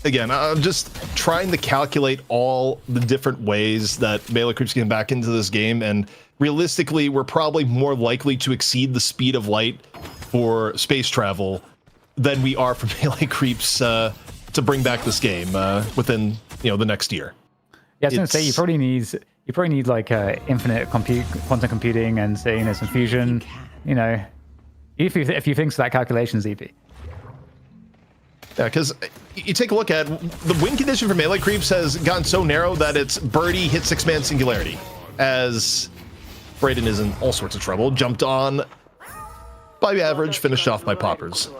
again, I'm just trying to calculate all the different ways that melee creeps get back into this game, and realistically, we're probably more likely to exceed the speed of light for space travel than we are for melee creeps to bring back this game within, you know, the next year. Yeah, I was going to say, you probably need like infinite quantum computing and, say, you know, some fusion. You know, if you think so, that calculation's EP. Yeah, because you take a look at the win condition for melee creeps has gotten so narrow that it's birdie hit 6-man singularity, as Brayden is in all sorts of trouble. Jumped on by average, finished off by poppers.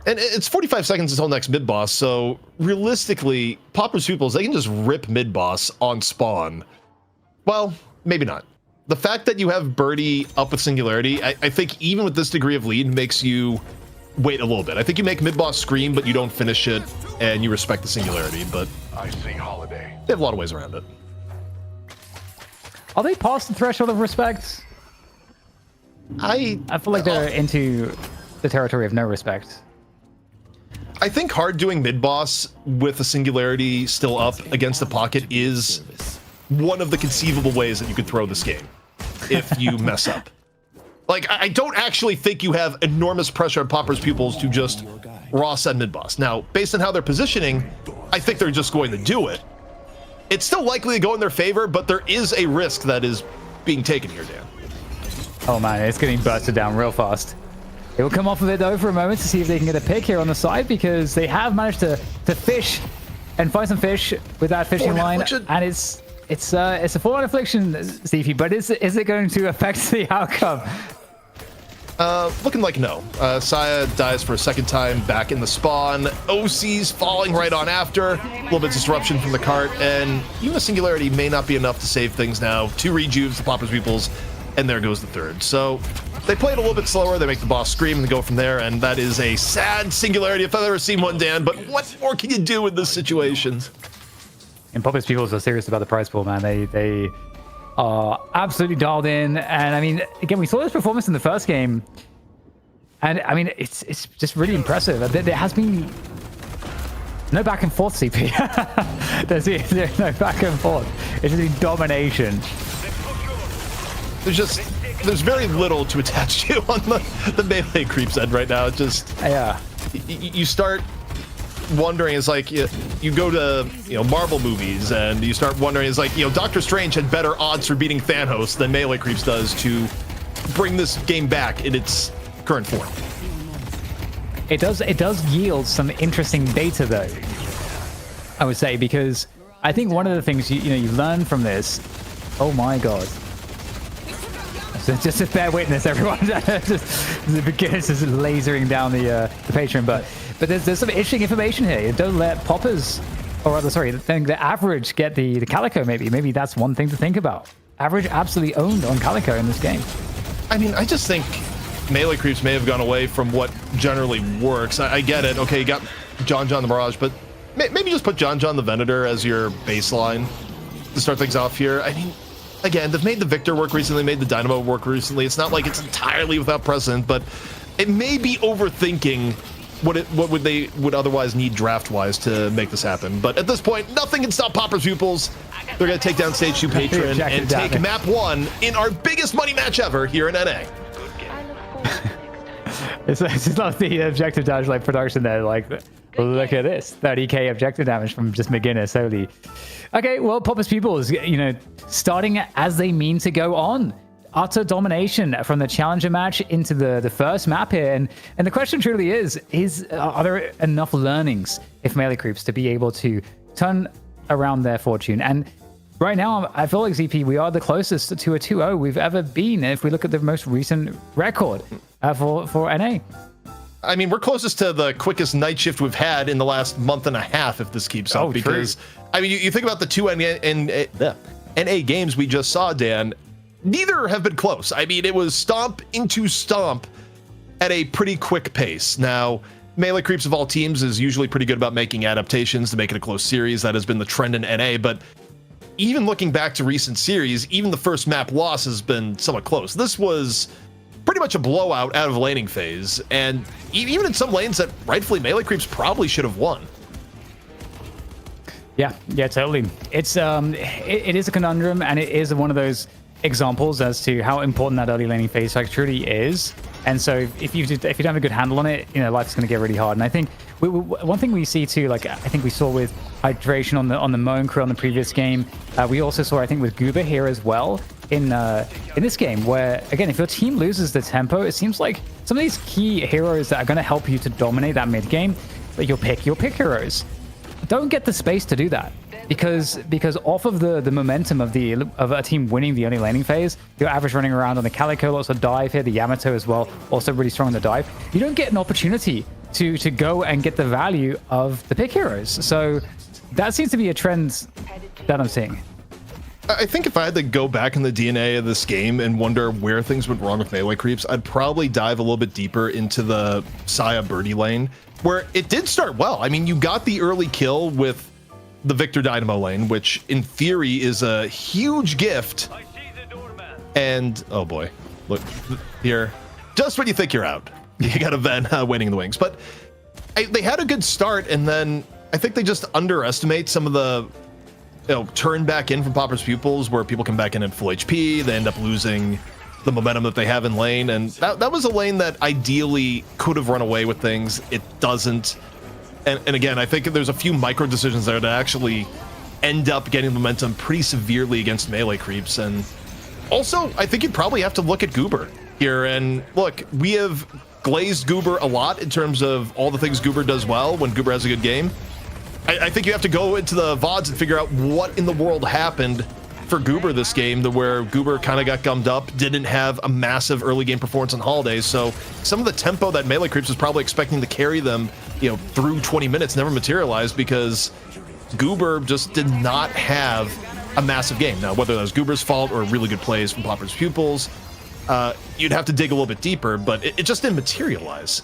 And it's 45 seconds until next mid boss, so realistically, poppers Pupils, they can just rip mid boss on spawn. Well, maybe not. The fact that you have birdie up with singularity, I think even with this degree of lead, makes you wait a little bit. I think you make mid-boss scream, but you don't finish it, and you respect the singularity, but I see holiday. they have a lot of ways around it. Are they past the threshold of respect? I feel like they're into the territory of no respect. I think hard doing mid-boss with the singularity still up against the pocket is one of the conceivable ways that you could throw this game if you mess up. Like, I don't actually think you have enormous pressure on Poppers Pupils to just raw send mid-boss. Now, based on how they're positioning, I think they're just going to do it. It's still likely to go in their favor, but there is a risk that is being taken here, Dan. Oh man, it's getting bursted down real fast. It will come off of it though for a moment to see if they can get a pick here on the side, because they have managed to fish and find some fish with that fishing line, and it's a full-on affliction, Stevie. But is it going to affect the outcome? Looking like no. Saya dies for a second time back in the spawn. OC's falling right on after. A little bit of disruption from the cart, and even a singularity may not be enough to save things now. 2 rejuves, the Poppers Pupils, and there goes the third. So they play it a little bit slower. They make the boss scream and go from there, and that is a sad singularity if I've ever seen one, Dan. But what more can you do in this situation? And Pupils Pupils are serious about the prize pool, man. They are absolutely dialed in, and I mean, again, we saw this performance in the first game, and I mean, it's just really impressive. There has been no back and forth, CP. There's no back and forth. It's just been domination. There's very little to attach to on the melee creeps end right now. It just, yeah, you start wondering, it's like you go to, you know, Marvel movies and you start wondering, it's like, you know, Doctor Strange had better odds for beating Thanos than melee creeps does to bring this game back in its current form. It does yield some interesting data though, I would say, because I think one of the things you learn from this, oh my god, so just a fair witness, everyone. Just the beginners is lasering down the patron, but there's some interesting information here. Don't let Poppers, or rather, sorry, the average get the Calico. Maybe that's one thing to think about. Average absolutely owned on Calico in this game. I mean, I just think melee creeps may have gone away from what generally works. I get it. Okay, you got John the Mirage, but maybe just put John the Venator as your baseline to start things off here. I mean, again, they've made the Victor work recently, made the Dynamo work recently. It's not like it's entirely without precedent, but it may be overthinking what they would otherwise need draft-wise to make this happen. But at this point, nothing can stop Poppers Pupils. They're going to take down Stage 2 Patron and take map 1 in our biggest money match ever here in NA. It's not the objective damage like production there. Like, look at this, 30k objective damage from just McGinnis. Holy. Okay, well, Poppers Pupils, starting as they mean to go on. Utter domination from the challenger match into the first map here, and the question truly is are there enough learnings if melee creeps to be able to turn around their fortune? And right now, I feel like ZP, we are the closest to a 2-0 we've ever been if we look at the most recent record for NA. I mean, we're closest to the quickest night shift we've had in the last month and a half if this keeps up. Because true. I mean, you think about the two NA games we just saw, Dan. Neither have been close. I mean, it was stomp into stomp at a pretty quick pace. Now, Melee Creeps of all teams is usually pretty good about making adaptations to make it a close series. That has been the trend in NA, but even looking back to recent series, even the first map loss has been somewhat close. This was pretty much a blowout out of laning phase, and even in some lanes that rightfully Melee Creeps probably should have won. Yeah, totally. It's it is a conundrum, and it is one of those examples as to how important that early laning phase truly is. And so if you don't have a good handle on it, life's going to get really hard. And I think one thing we see too, like I think we saw with Hydration on the Moan crew on the previous game, we also saw I think with Goober here as well in this game, where again, if your team loses the tempo, it seems like some of these key heroes that are going to help you to dominate that mid game, but you'll pick heroes, don't get the space to do that. Because off of the momentum of a team winning the early laning phase, your average running around on the Calico, lots of dive here, the Yamato as well, also really strong on the dive. You don't get an opportunity to go and get the value of the pick heroes. So that seems to be a trend that I'm seeing. I think if I had to go back in the DNA of this game and wonder where things went wrong with Melee Creeps, I'd probably dive a little bit deeper into the Saya Birdie lane, where it did start well. I mean, you got the early kill with the Victor Dynamo lane, which in theory is a huge gift. And oh boy, look here, just when you think you're out, you got a Ven waiting in the wings. But they had a good start, and then I think they just underestimate some of the turn back in from Popper's Pupils, where people come back in at full HP. They end up losing the momentum that they have in lane, and that was a lane that ideally could have run away with things. It doesn't. And again, I think there's a few micro decisions there that actually end up getting momentum pretty severely against Melee Creeps. And also, I think you'd probably have to look at Goober here. And look, we have glazed Goober a lot in terms of all the things Goober does well when Goober has a good game. I think you have to go into the VODs and figure out what in the world happened for Goober this game, to where Goober kind of got gummed up, didn't have a massive early game performance on holidays. So some of the tempo that Melee Creeps was probably expecting to carry them, through 20 minutes never materialized because Goober just did not have a massive game. Now, whether that was Goober's fault or really good plays from Popper's Pupils, you'd have to dig a little bit deeper, but it just didn't materialize.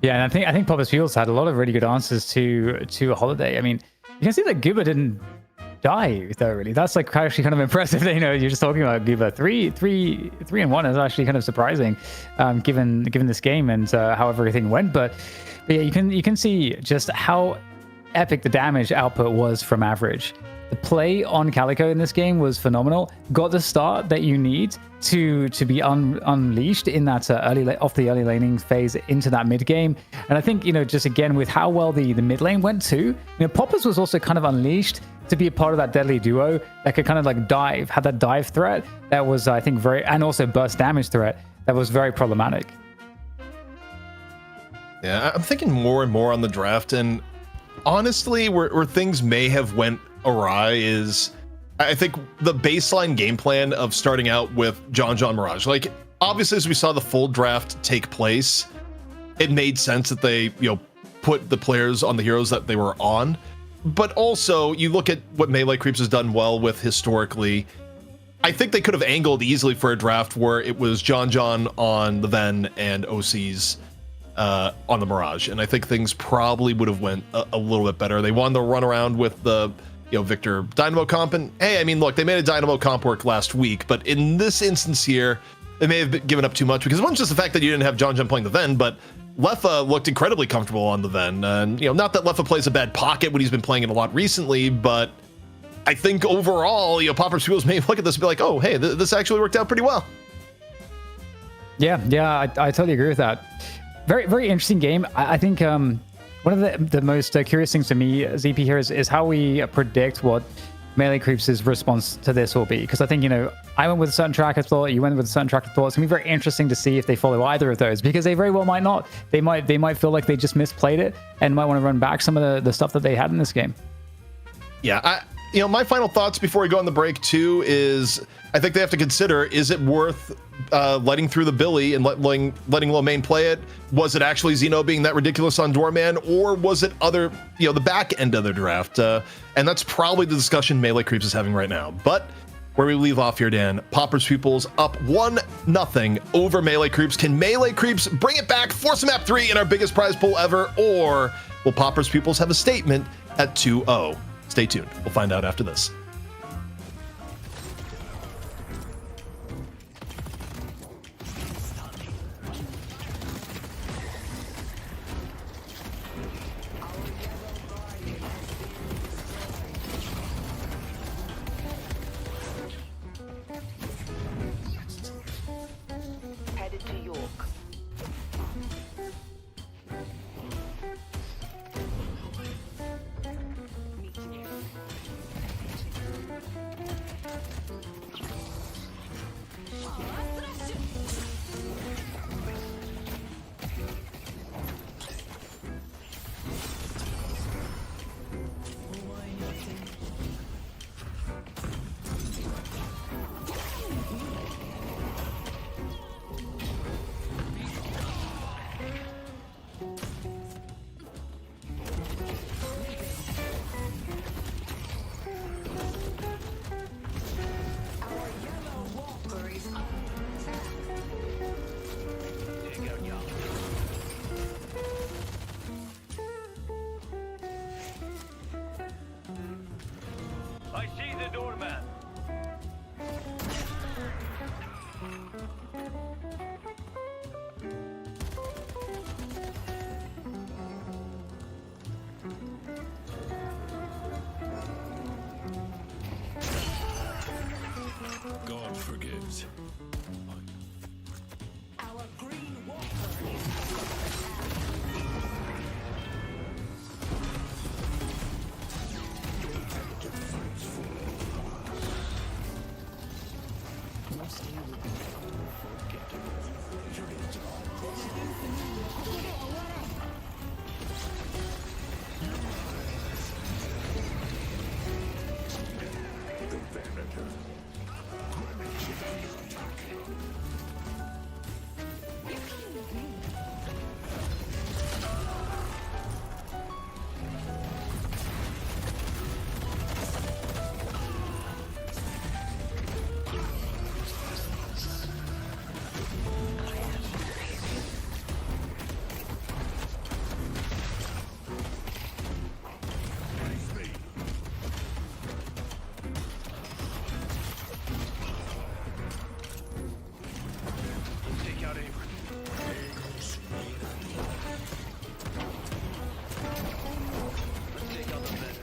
Yeah, and I think Popper's Pupils had a lot of really good answers to a holiday. I mean, you can see that Goober didn't die though, really. That's actually kind of impressive. You're just talking about Goober 3-1 is actually kind of surprising, given this game and how everything went. But yeah, you can see just how epic the damage output was from average. The play on Calico in this game was phenomenal. Got the start that you need to be unleashed in that off the early laning phase into that mid game. And I think just again with how well the mid lane went too. Poppers was also kind of unleashed to be a part of that deadly duo that could kind of had that dive threat that was, I think, and also burst damage threat that was very problematic. Yeah, I'm thinking more and more on the draft, and honestly, where things may have went awry is, I think the baseline game plan of starting out with John Mirage. Obviously, as we saw the full draft take place, it made sense that they, put the players on the heroes that they were on. But also, you look at what Melee Creeps has done well with historically. I think they could have angled easily for a draft where it was John on the Ven and OCs on the Mirage, and I think things probably would have went a little bit better. They wanted to run around with the Victor Dynamo comp, and hey, I mean, look, they made a Dynamo comp work last week, but in this instance here, they may have given up too much, because it wasn't just the fact that you didn't have John playing the Ven, but Leffa looked incredibly comfortable on the Ven. And, not that Leffa plays a bad pocket when he's been playing it a lot recently, but I think overall, Popper's Pupils may look at this and be like, oh, hey, this actually worked out pretty well. Yeah, I totally agree with that. Very, very interesting game. I think one of the most curious things to me, ZP, here is how we predict what Melee Creeps' response to this will be. Because I think, I went with a certain track of thought, you went with a certain track of thought. It's going to be very interesting to see if they follow either of those, because they very well might not. They might feel like they just misplayed it and might want to run back some of the stuff that they had in this game. Yeah, my final thoughts before we go on the break too is I think they have to consider, is it worth letting through the Billy and letting Lomain play it? Was it actually Xeno being that ridiculous on Doorman, or was it the back end of the draft? And that's probably the discussion Melee Creeps is having right now. But where we leave off here, Dan. Pauper's Pupils up 1-0 over Melee Creeps. Can Melee Creeps bring it back, force a map 3 in our biggest prize pool ever, or will Pauper's Pupils have a statement at 2-0? Stay tuned. We'll find out after this. Headed to York. Meeting you. I see the doorman. God forgives. Our green walker is Take out Avery. Let's take out the bed.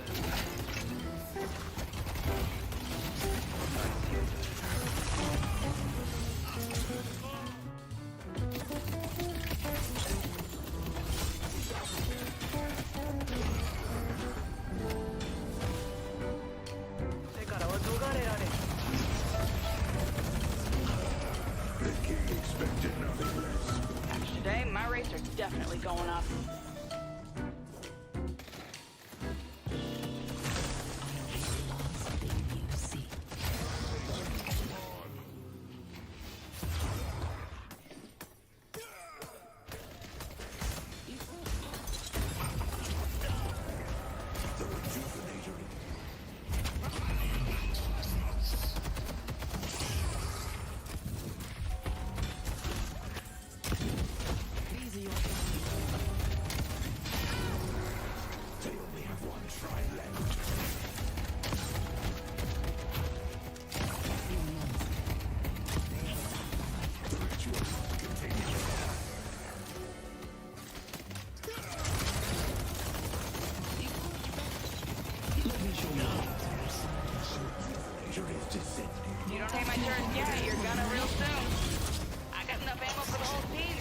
The king expected nothing less. Today, my rates are definitely going up. They only have one shrine left. The ritual continues. Jury's descending. You don't take my turn yet, you're gonna real soon. I got enough ammo for the whole team.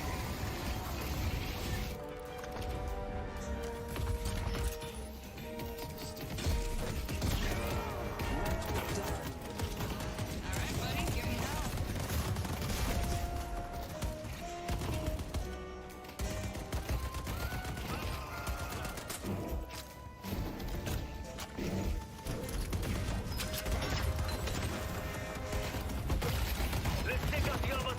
Alright, buddy, give me help. Let's take out the other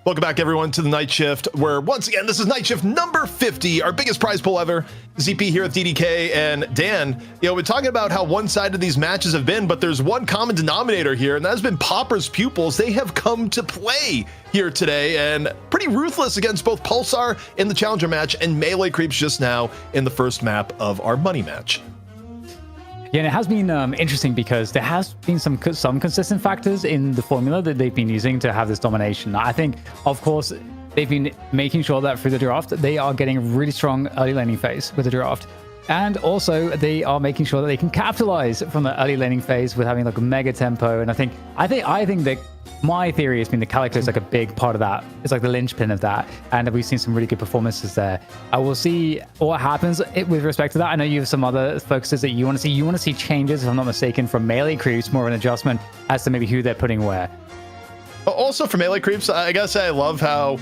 Welcome back, everyone, to the Night Shift, where once again, this is Night Shift number 50, our biggest prize pool ever. ZP here with DDK and Dan. We're talking about how one-sided these matches have been, but there's one common denominator here, and that has been Popper's Pupils. They have come to play here today, and pretty ruthless against both Pulsar in the Challenger match and Melee Creeps just now in the first map of our Money match. Yeah, and it has been interesting because there has been some consistent factors in the formula that they've been using to have this domination. I think, of course, they've been making sure that through the draft, they are getting a really strong early laning phase with the draft. And also, they are making sure that they can capitalize from the early laning phase with having like a mega tempo. And I think that my theory has been the Calico is like a big part of that. It's like the linchpin of that. And we've seen some really good performances there. I will see what happens with respect to that. I know you have some other focuses that you want to see. You want to see changes, if I'm not mistaken, from Melee Creeps, more of an adjustment as to maybe who they're putting where. Also for Melee Creeps, I gotta say I love how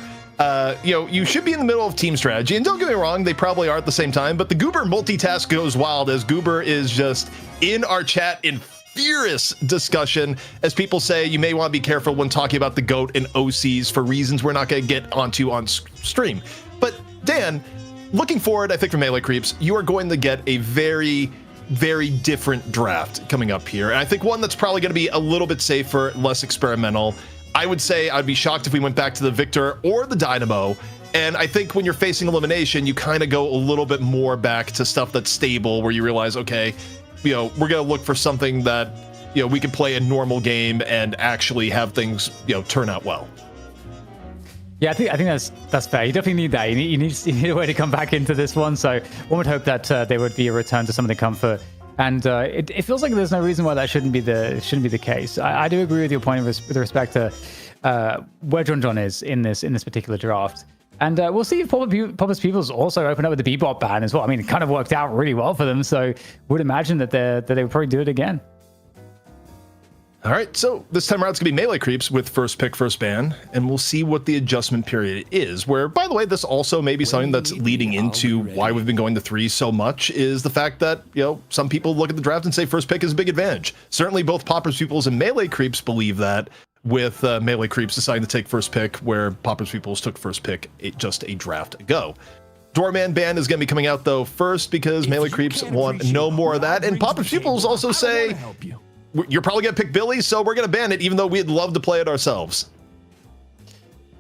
you should be in the middle of team strategy, and don't get me wrong, they probably are at the same time, but the Goober multitask goes wild as Goober is just in our chat in furious discussion. As people say, you may want to be careful when talking about the GOAT and OCs for reasons we're not going to get onto on stream. But Dan, looking forward, I think for Melee Creeps, you are going to get a very, very different draft coming up here. And I think one that's probably going to be a little bit safer, less experimental. I would say I'd be shocked if we went back to the Victor or the Dynamo. And I think when you're facing elimination, you kind of go a little bit more back to stuff that's stable, where you realize, okay, we're going to look for something that, we can play a normal game and actually have things, turn out well. Yeah, I think that's fair. You definitely need that. You need a way to come back into this one. So one would hope that there would be a return to some of the comfort. And it feels like there's no reason why that shouldn't be the case. I do agree with your point with respect to where John is in this particular draft. And we'll see if Popper's Pupils also open up with the Bebop ban as well. I mean, it kind of worked out really well for them, so would imagine that they would probably do it again. All right, so this time around it's going to be Melee Creeps with first pick, first ban, and we'll see what the adjustment period is, where, by the way, this also may be something that's leading into why we've been going to 3 so much, is the fact that, some people look at the draft and say first pick is a big advantage. Certainly both Popper's Pupils and Melee Creeps believe that, with Melee Creeps deciding to take first pick, where Popper's Pupils took first pick just a draft ago. Doorman ban is going to be coming out, though, first, because Melee Creeps want no more of that, and Popper's Pupils also say, you're probably going to pick Billy, so we're going to ban it, even though we'd love to play it ourselves.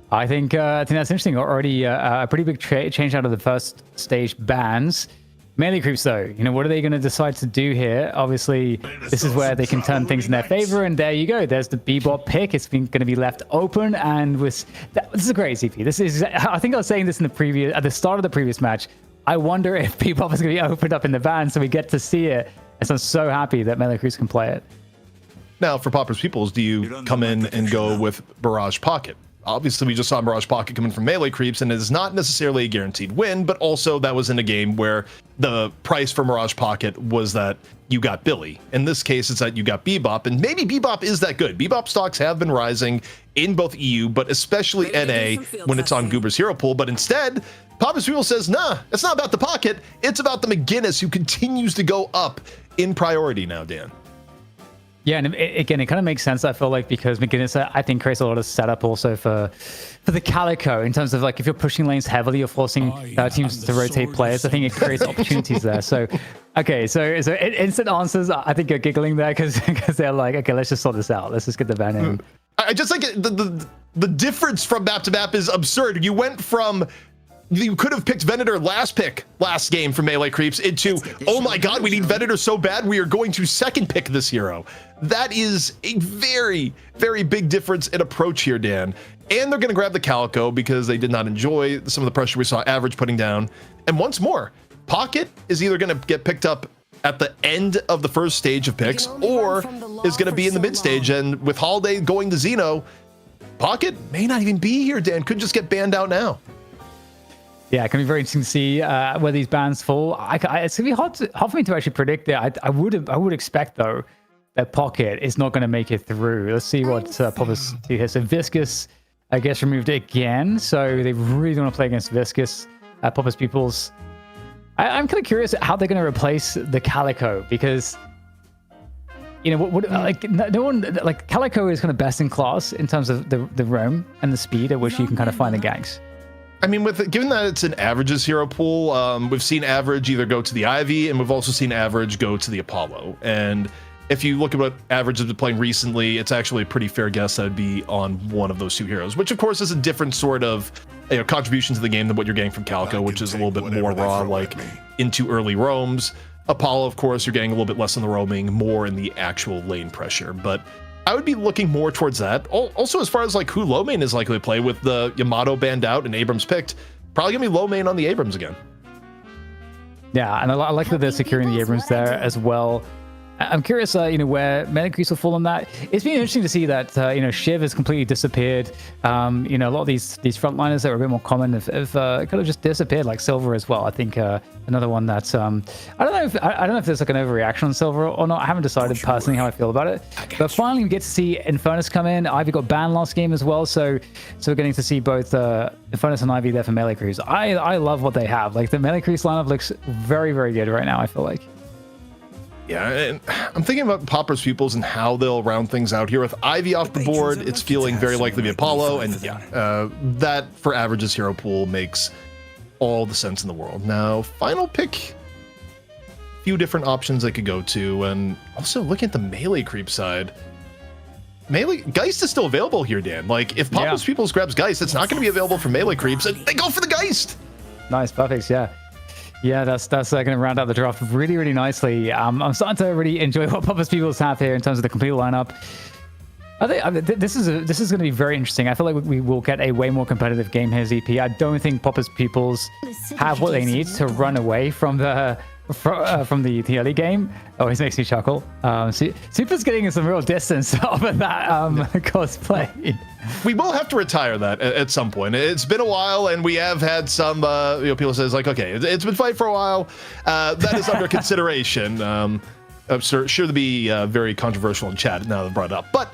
I think that's interesting. Already a pretty big change out of the first stage bans. Melee Creeps, though, what are they going to decide to do here? Obviously, this is where they can turn things in their favor, and there you go. There's the Bebop pick. It's going to be left open, and this is a great CP. This is, I think I was saying this at the start of the previous match. I wonder if Bebop is going to be opened up in the ban, so we get to see it. And so I'm so happy that Melee Creeps can play it. Now, for Popper's Pupils, do you come in and go with Barrage Pocket? Obviously, we just saw Barrage Pocket coming from Melee Creeps, and it is not necessarily a guaranteed win, but also that was in a game where the price for Mirage Pocket was that you got Billy. In this case, it's that you got Bebop, and maybe Bebop is that good. Bebop stocks have been rising in both EU, but especially NA when it's on Goober's Hero Pool, but instead, Popper's Pupils says, nah, it's not about the Pocket, it's about the McGinnis, who continues to go up in priority now, Dan. Yeah, and again, it kind of makes sense, I feel like, because McGinnis, I think, creates a lot of setup also for the Calico, in terms of, like, if you're pushing lanes heavily, you're forcing teams to rotate players. I think it creates opportunities there. So, okay, so instant answers, I think, are giggling there because they're like, okay, let's just sort this out. Let's just get the ban in. I just like the difference from map to map is absurd. You went from... You could have picked Venator last game for Melee Creeps into, oh my god, we need Venator so bad, we are going to second pick this hero. That is a very, very big difference in approach here, Dan. And they're going to grab the Calico because they did not enjoy some of the pressure we saw Average putting down. And once more, Pocket is either going to get picked up at the end of the first stage of picks or is going to be in the mid stage. And with Holiday going to Xeno, Pocket may not even be here, Dan. Could just get banned out now. Yeah, it can be very interesting to see where these bans fall. It's gonna be hard for me to actually predict it. I would expect, though, that Pocket is not going to make it through. Let's see what Popper's do here. So Viscous, I guess, removed again. So they really don't want to play against Viscous. Popper's Pupils. I'm kind of curious how they're going to replace the Calico, because you know, like no one like Calico is kind of best in class in terms of the roam and the speed at which you can kind of find the ganks. I mean, given that it's an averages hero pool, we've seen average either go to the Ivy, and we've also seen average go to the Apollo. And if you look at what average has been playing recently, it's actually a pretty fair guess that would be on one of those two heroes, which of course is a different sort of contribution to the game than what you're getting from Calico, which is a little bit more raw, like into early roams. Apollo, of course, you're getting a little bit less in the roaming, more in the actual lane pressure. But I would be looking more towards that. Also, as far as like who low main is likely to play with the Yamato banned out and Abrams picked, probably gonna be low main on the Abrams again. Yeah, and I like that they're securing the Abrams there as well. I'm curious, you know, where melee creeps will fall on that. It's been interesting to see that, you know, Shiv has completely disappeared. You know, a lot of these frontliners that were a bit more common have kind of just disappeared, like Silver as well. I think another one that's I don't know if there's like an overreaction on Silver or not. I haven't decided personally how I feel about it. But finally, we get to see Infernus come in. Ivy got banned last game as well, so we're getting to see both Infernus and Ivy there for melee creeps. I love what they have. Like the melee creeps lineup looks very, very good right now, I feel like. Yeah, and I'm thinking about Popper's Pupils and how they'll round things out here. With Ivy off the board, it's feeling very likely to be Apollo, and yeah, that for averages hero pool makes all the sense in the world. Now, final pick, few different options they could go to, and also looking at the melee creep side, melee Geist is still available here, Dan. Like if Popper's Pupils grabs Geist, it's not going to be available for melee creeps, and they go for the Geist. Nice, perfect, yeah. Yeah, that's going to round out the draft really, really nicely. I'm starting to really enjoy what Popper's Pupils have here in terms of the complete lineup. I think this is going to be very interesting. I feel like we will get a way more competitive game here, ZP. I don't think Popper's Pupils have what they need to run away from the early game. Always makes me chuckle. Super's getting some real distance off of that cosplay. We will have to retire that at some point. It's been a while, and we have had some people says like, okay, it's been fight for a while. That is under consideration. I'm sure to be very controversial in chat now that I brought it up. But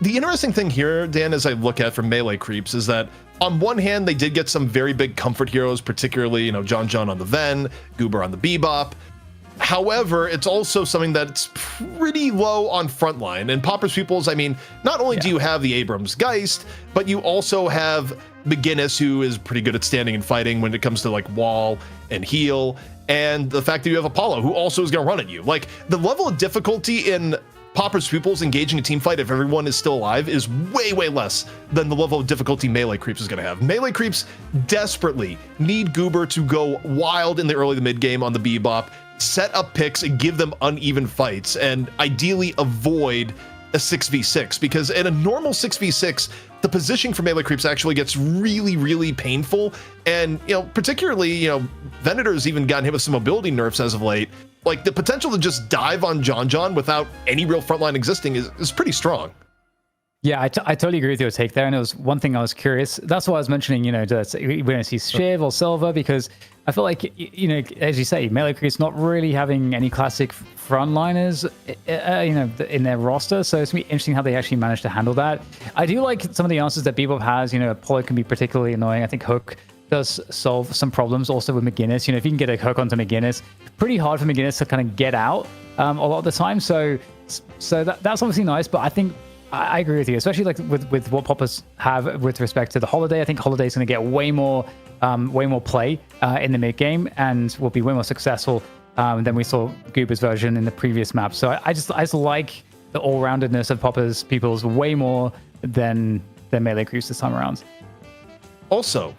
the interesting thing here, Dan, as I look at from melee creeps, is that on one hand, they did get some very big comfort heroes, particularly, John on the Ven, Goober on the Bebop. However, it's also something that's pretty low on frontline. And Popper's Pupils, I mean, not only do you have the Abrams Geist, but you also have McGinnis, who is pretty good at standing and fighting when it comes to like wall and heal. And the fact that you have Apollo, who also is going to run at you. Like the level of difficulty in Popper's Pupils engaging a team fight if everyone is still alive is way, way less than the level of difficulty melee creeps is going to have. Melee creeps desperately need Goober to go wild in the early to mid game on the Bebop, set up picks and give them uneven fights, and ideally avoid a 6v6, because in a normal 6v6, the positioning for melee creeps actually gets really, really painful. And, particularly, Venator's even gotten hit with some mobility nerfs as of late. Like the potential to just dive on John without any real frontline existing is pretty strong. Yeah, I totally agree with your take there. And it was one thing I was curious. That's why I was mentioning, we don't see Shiv or Silver, because I feel like, as you say, melee creeps not really having any classic frontliners, in their roster. So it's going to be interesting how they actually manage to handle that. I do like some of the answers that Bebop has. Apollo can be particularly annoying. I think Hook does solve some problems also with McGinnis. If you can get a hook onto McGinnis, pretty hard for McGinnis to kind of get out a lot of the time. So that's obviously nice, but I think I agree with you, especially like with what Poppers have with respect to the Holiday. I think Holiday is going to get way more play in the mid game and will be way more successful than we saw Goober's version in the previous map. So I just like the all-roundedness of Poppers Pupils way more than melee creeps this time around. Also,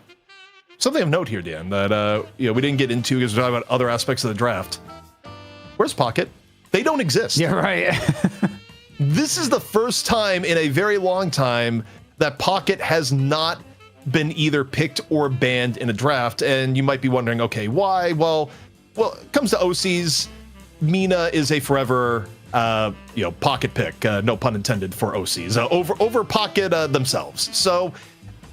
something of note here, Dan, that we didn't get into because we're talking about other aspects of the draft. Where's Pocket? They don't exist. Yeah, right. This is the first time in a very long time that Pocket has not been either picked or banned in a draft. And you might be wondering, okay, why? Well, it comes to OCs. Mina is a forever, Pocket pick. No pun intended for OCs. Over Pocket themselves. So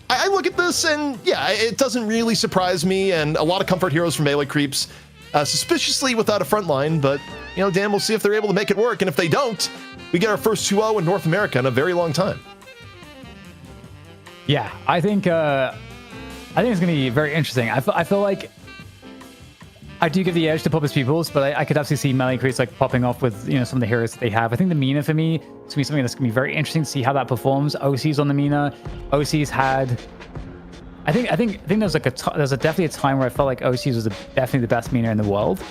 I look at this and yeah, it doesn't really surprise me. And a lot of comfort heroes from melee creeps, suspiciously without a front line. But Dan, we'll see if they're able to make it work. And if they don't, we get our first 2-0 in North America in a very long time. Yeah, I think it's going to be very interesting. I feel like I do give the edge to Pupils Pupils, but I could absolutely see melee creeps like popping off with some of the heroes that they have. I think the Mina for me is gonna be something that's gonna be very interesting to see how that performs. OC's on the Mina. OC's had. I think there's like there's definitely a time where I felt like OC's was definitely the best Mina in the world.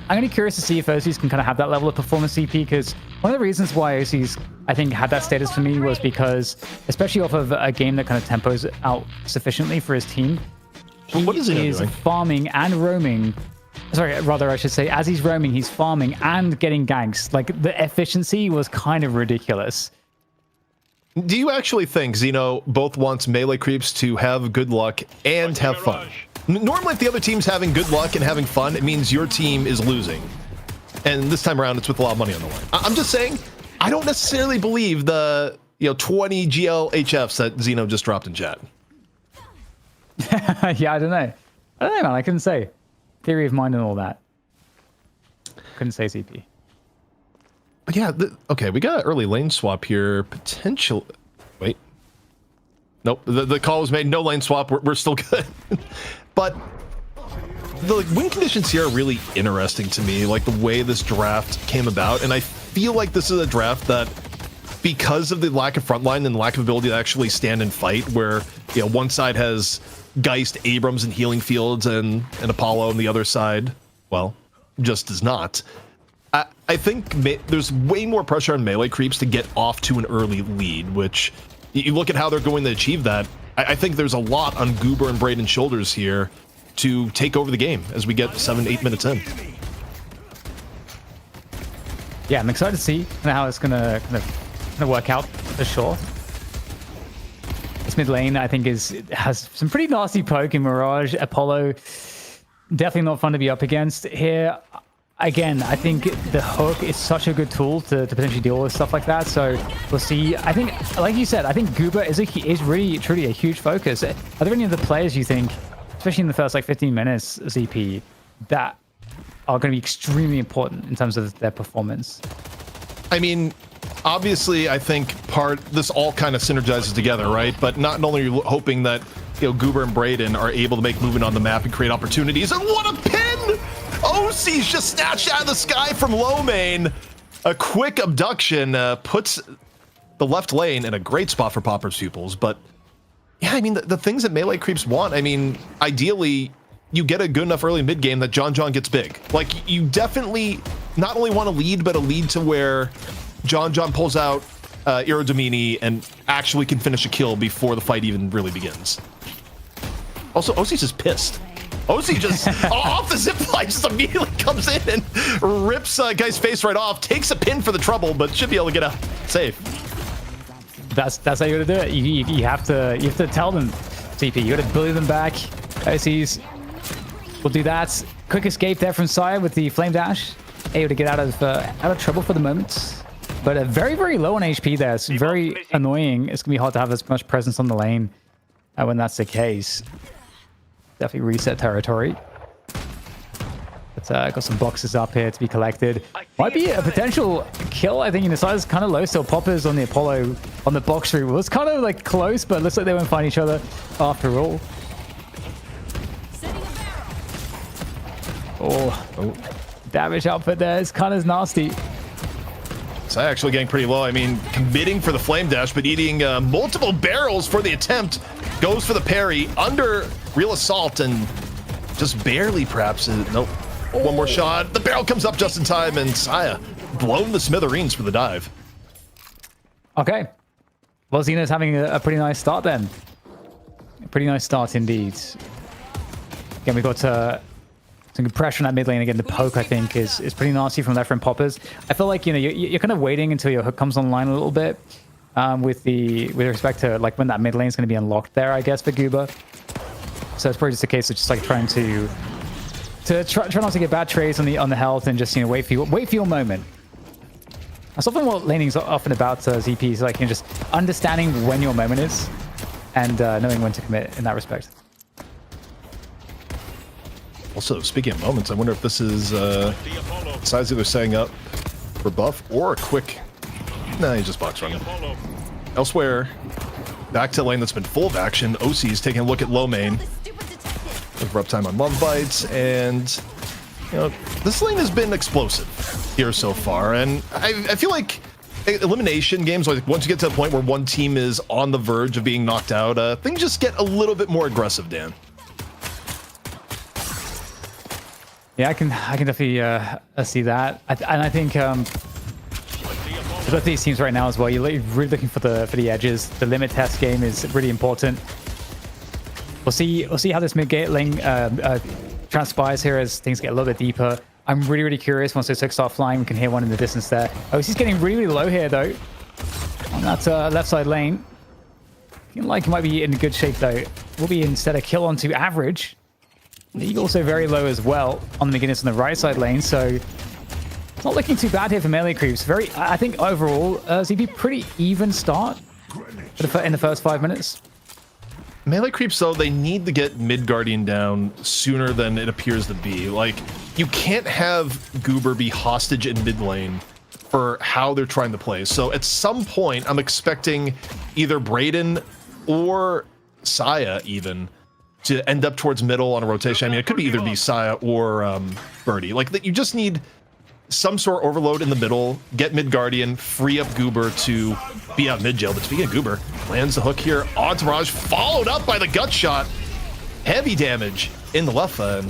I'm gonna be curious to see if OC's can kind of have that level of performance CP, because one of the reasons why OC's I think had that status for me was because, especially off of a game that kind of tempos out sufficiently for his team, he is farming and roaming. Sorry, rather I should say, as he's roaming, he's farming and getting ganks. Like the efficiency was kind of ridiculous. Do you actually think Xeno both wants melee creeps to have good luck and have fun? Normally, if the other team's having good luck and having fun, it means your team is losing. And this time around, it's with a lot of money on the line. I'm just saying, I don't necessarily believe the 20 GL HFs that Xeno just dropped in chat. Yeah, I don't know, man. I couldn't say. Theory of mind and all that. Couldn't say CP. But yeah, okay, we got an early lane swap here. Potential. Wait. Nope, the call was made. No lane swap. We're still good. But the win conditions here are really interesting to me, like the way this draft came about. And I feel like this is a draft that, because of the lack of frontline and lack of ability to actually stand and fight, where one side has Geist, Abrams, and healing fields, and Apollo, and the other side, well, just does not. I think there's way more pressure on melee creeps to get off to an early lead, which you look at how they're going to achieve that. I think there's a lot on Goober and Braden's shoulders here to take over the game as we get 7-8 minutes in. Yeah, I'm excited to see how it's gonna work out for sure. This mid lane, I think, has some pretty nasty poke in Mirage. Apollo, definitely not fun to be up against here. Again, I think the hook is such a good tool to potentially deal with stuff like that. So we'll see. I think, like you said, I think Goober is really truly a huge focus. Are there any other players you think, especially in the first 15 minutes, ZP, that are going to be extremely important in terms of their performance? I mean, obviously, I think this all kind of synergizes together, right? But not only are you hoping that Goober and Braden are able to make movement on the map and create opportunities, and what a pin! OC's just snatched out of the sky from low main. A quick abduction puts the left lane in a great spot for Pupils Pupils. But yeah, I mean, the things that melee creeps want, I mean, ideally, you get a good enough early mid game that John gets big. Like, you definitely not only want a lead, but a lead to where John pulls out Irodomini and actually can finish a kill before the fight even really begins. Also, OC's just pissed. OC just off the zip line, just immediately comes in and rips a guy's face right off, takes a pin for the trouble, but should be able to get out safe. That's how you gotta do it. You have to tell them, TP. You gotta bully them back. OC's will do that. Quick escape there from Sire with the flame dash, able to get out of trouble for the moment. But very, very low on HP there. It's very annoying. It's gonna be hard to have as much presence on the lane when that's the case. Definitely reset territory. But got some boxes up here to be collected. Might be a potential kill. I think the side is kind of low. Still Poppers on the Apollo on the box route. Well, it's kind of like close, but looks like they won't find each other after all. Oh. Damage output there is kind of nasty. It's actually getting pretty low. I mean, committing for the flame dash, but eating multiple barrels for the attempt. Goes for the parry under real assault and just barely, perhaps. Nope. One more shot. The barrel comes up just in time, and Saya blown the smithereens for the dive. Okay. Well, Xeno's having a pretty nice start then. A pretty nice start indeed. Again, we've got some good pressure on that mid lane. Again, the poke, I think, is pretty nasty from left from Poppers. I feel like, you're kind of waiting until your hook comes online a little bit with respect to when that mid lane is going to be unlocked there, I guess, for Goober. So it's probably just a case of just trying to try not to get bad trades on the health and just wait for your moment. That's often what laning's often about ZPs, just understanding when your moment is and knowing when to commit in that respect. Also, speaking of moments, I wonder if this is Side's either setting up for buff or a quick. Nah, he's just box running. Elsewhere, back to lane that's been full of action. OC's taking a look at low main. With uptime on Love Bites, and you know, this lane has been explosive here so far, and I feel like elimination games, like once you get to a point where one team is on the verge of being knocked out, things just get a little bit more aggressive, Dan. Yeah, I can definitely see that, and I think both of these teams right now as well, you're really looking for the edges. The limit test game is really important. We'll see how this mid gate lane transpires here as things get a little bit deeper. I'm really curious. Once those hooks start flying, we can hear one in the distance there. Oh, he's getting really low here though on that left side lane. Feeling like he might be in good shape though. Will be instead a kill onto average. League also very low as well on the McGinnis on the right side lane, so it's not looking too bad here for melee creeps. I think overall, ZP pretty even start in the first 5 minutes. Melee creeps, though, they need to get mid Guardian down sooner than it appears to be. Like, you can't have Goober be hostage in mid lane for how they're trying to play. So at some point, I'm expecting either Brayden or Saya even to end up towards middle on a rotation. I mean, it could be either be Saya or Birdie. Like, you just need some sort of overload in the middle, get mid Guardian, free up Goober to be out mid jail. But speaking of Goober, lands the hook here. Entourage followed up by the gut shot. Heavy damage in the Leffa, and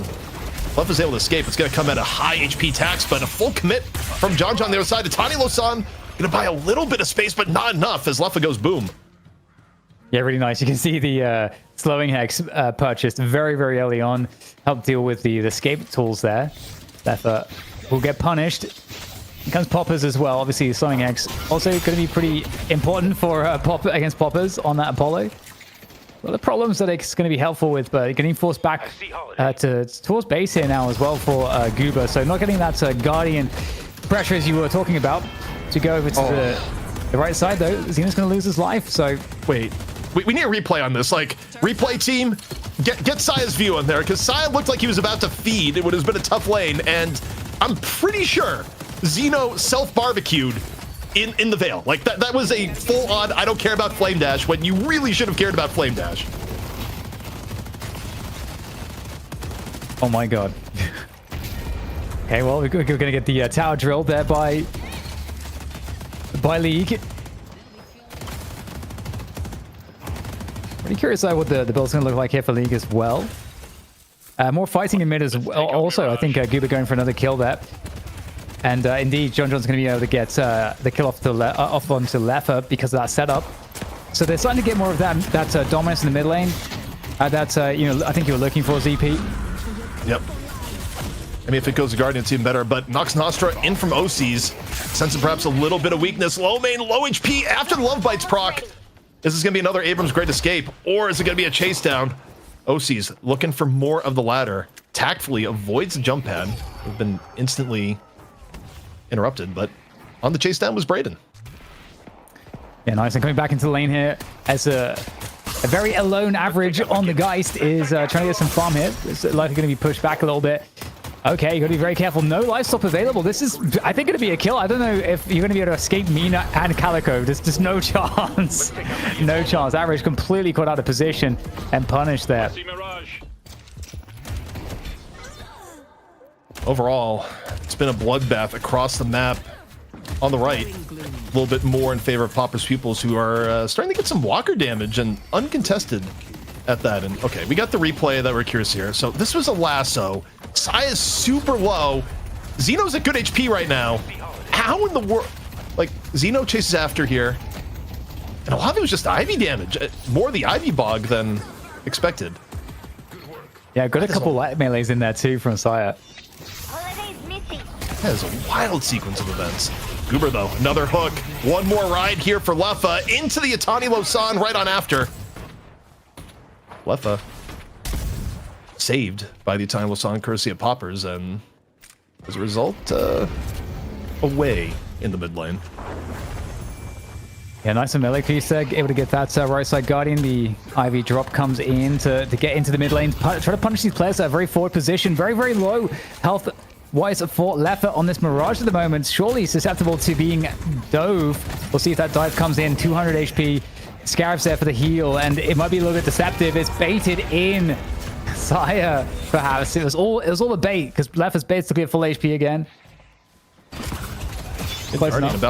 Leffa's able to escape. It's going to come at a high HP tax, but a full commit from John on the other side. Tiny Losan going to buy a little bit of space, but not enough as Leffa goes boom. Yeah, really nice. You can see the slowing hex purchased very early on. Helped deal with the escape tools there. Leffa will get punished. Here comes Poppers as well. Obviously, slowing hex also going to be pretty important for against Poppers on that Apollo. Well, the problems that it's going to be helpful with, but getting forced back towards base here now as well for Goober. So not getting that Guardian pressure as you were talking about to go over to the right side though. Xeno's going to lose his life. So wait, we need a replay on this. Like, replay team, get Saya's view on there, because Saya looked like he was about to feed. It would have been a tough lane, and I'm pretty sure Xeno self-barbecued in the Veil. Like, that was a full-on, I don't care about Flame Dash, when you really should have cared about Flame Dash. Oh my god. Okay, well, we're going to get the tower drilled there by League. Pretty curious what the build's going to look like here for League as well. More fighting in mid as well. Also, I think Goober going for another kill there. And indeed, John's going to be able to get the kill off onto Leffa because of that setup. So they're starting to get more of that dominance in the mid lane. That's I think you were looking for, ZP. Yep. I mean, if it goes to Guardian, it's even better. But Nox Nostra in from OCs, sensing perhaps a little bit of weakness. Low main, low HP after the Love Bites proc. Is this going to be another Abrams Great Escape, or is it going to be a chase down? OCs looking for more of the ladder. Tactfully avoids the jump pad. We've been instantly interrupted, but on the chase down was Brayden. Yeah, nice. And coming back into the lane here as a very alone average on the Geist is trying to get some farm here. It's likely going to be pushed back a little bit. Okay, you got to be very careful. No life stop available. This is, I think, going to be a kill. I don't know if you're going to be able to escape Mina and Calico. There's just no chance. No chance. Average completely caught out of position and punished there. Overall, it's been a bloodbath across the map. On the right, a little bit more in favor of Popper's Pupils, who are starting to get some walker damage and uncontested at that. And okay, we got the replay that we're curious here. So this was a lasso. Saya's super low. Xeno's at good HP right now. How in the world? Like, Xeno chases after here. And a lot of it was just Ivy damage. More the Ivy bog than expected. Yeah, got a couple light melees in there too from Saya. That is a wild sequence of events. Goober, though, another hook. One more ride here for Leffa into the Atani Losan right on after. Leffa saved by the Atani Losan courtesy of Poppers, and as a result, away in the mid lane. Yeah, nice and melee piece there, able to get that right side Guardian. The Ivy drop comes in to get into the mid lane. Try to punish these players that are very forward position. Very low health wise for Leffa on this Mirage at the moment. Surely susceptible to being dove. We'll see if that dive comes in. 200 HP. Scarab's there for the heal, and it might be a little bit deceptive. It's baited in. Saya, perhaps. It was all a bait, because Left is basically at full HP again. Close Guardian enough.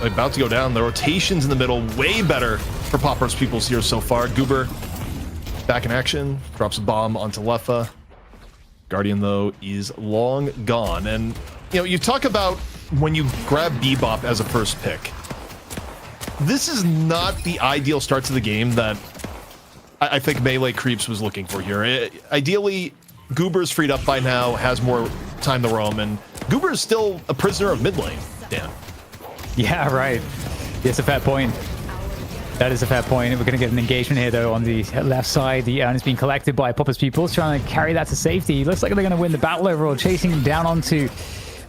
about to go down. The rotations in the middle, way better for Pupils Pupils here so far. Goober back in action, drops a bomb onto Lefa. Guardian, though, is long gone. And, you know, you talk about when you grab Bebop as a first pick. This is not the ideal start to the game that I think Melee Creeps was looking for here. Ideally, Goober's freed up by now, has more time to roam, and Goober is still a prisoner of mid lane. Damn. Yeah, right. It's a fair point. That is a fair point. We're going to get an engagement here, though, on the left side. The urn is being collected by Pupils Pupils, trying to carry that to safety. Looks like they're going to win the battle overall, chasing him down onto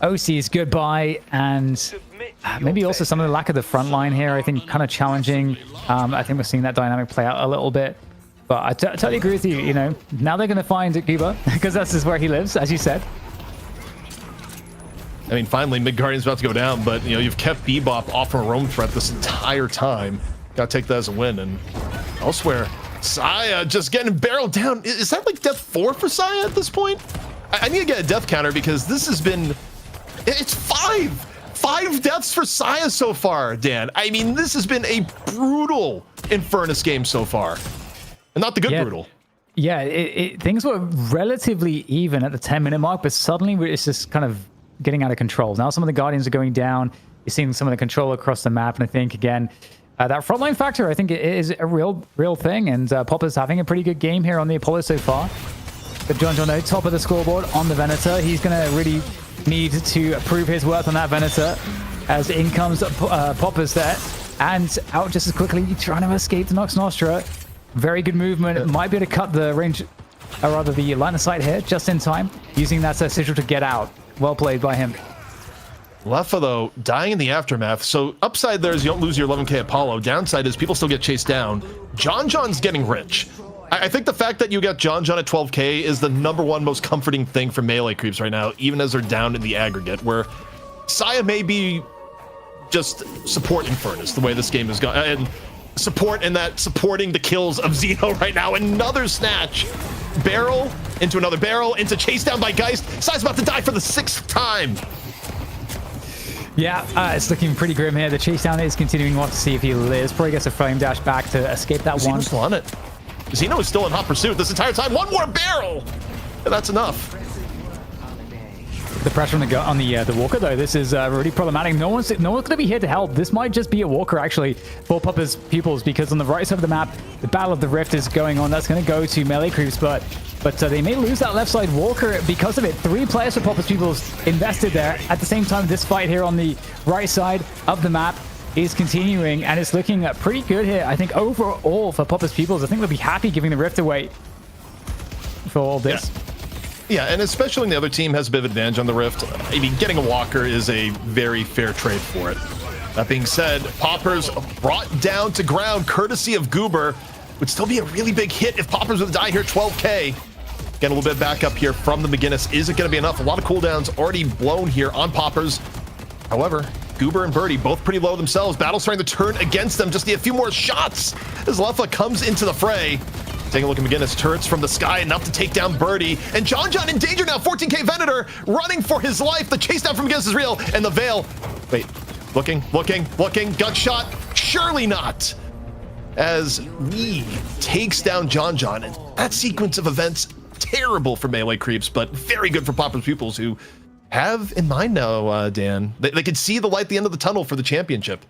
OC's goodbye, and maybe also some of the lack of the front line here, I think, kind of challenging. I think we're seeing that dynamic play out a little bit. But I totally agree with you. You know, now they're going to find Goober, because that's just where he lives, as you said. I mean, finally, Mid Guardian's about to go down, but, you know, you've kept Bebop off from a roam threat this entire time. Gotta take that as a win. And elsewhere, Saya just getting barreled down. Is that like death 4 for Saya at this point? I need to get a death counter, because this has been... It's 5 deaths for Saya so far, Dan. I mean, this has been a brutal Infernus game so far. And not the good brutal. Yeah, things were relatively even at the 10-minute mark, but suddenly it's just kind of getting out of control. Now some of the Guardians are going down. You're seeing some of the control across the map, and I think, again, that frontline factor, I think, is a real thing, and Popper's having a pretty good game here on the Apollo so far. But John Jono, top of the scoreboard on the Venator. He's going to really need to prove his worth on that Venator, as in comes Popper's there, and out just as quickly, trying to escape the Nox Nostra. Very good movement. Might be able to cut the range, or rather the line of sight here, just in time, using that sigil to get out. Well played by him. Lefa, though, dying in the aftermath. So upside there is you don't lose your 11k Apollo. Downside is people still get chased down. John's getting rich. I think the fact that you got John at 12k is the #1 most comforting thing for Melee Creeps right now, even as they're down in the aggregate, where Saya may be just support Infernus, the way this game is going. And support in that supporting the kills of Xeno right now. Another snatch. Barrel into another barrel, into chase down by Geist. Saya's about to die for the 6th time. Yeah, it's looking pretty grim here. The chase down is continuing. We'll have to see if he lives. Probably gets a flame dash back to escape that one. Xeno's still on it. Xeno is still in hot pursuit this entire time. One more barrel, and that's enough. The pressure on the Walker, though, this is really problematic. No one's going to be here to help. This might just be a Walker, actually, for Pupils Pupils, because on the right side of the map, the Battle of the Rift is going on. That's going to go to Melee Creeps, but they may lose that left side Walker because of it. 3 players for Pupils Pupils invested there. At the same time, this fight here on the right side of the map is continuing, and it's looking pretty good here. I think overall for Pupils Pupils, I think they'll be happy giving the Rift away for all this. Yeah, and especially when the other team has a bit of advantage on the Rift. I mean, getting a Walker is a very fair trade for it. That being said, Poppers brought down to ground courtesy of Goober. Would still be a really big hit if Poppers would die here, 12k. Getting a little bit back up here from the McGinnis. Is it going to be enough? A lot of cooldowns already blown here on Poppers. However, Goober and Birdie both pretty low themselves. Battle's starting to turn against them. Just need a few more shots as Lefa comes into the fray. Taking a look at McGinnis, turrets from the sky, enough to take down Birdie. And John in danger now, 14k Venator, running for his life. The chase down from McGinnis is real, and the Veil, wait, looking, gut shot, surely not. As Lee takes down John, and that sequence of events, terrible for Melee Creeps, but very good for Pupils Pupils, who have in mind now, Dan, they can see the light at the end of the tunnel for the championship.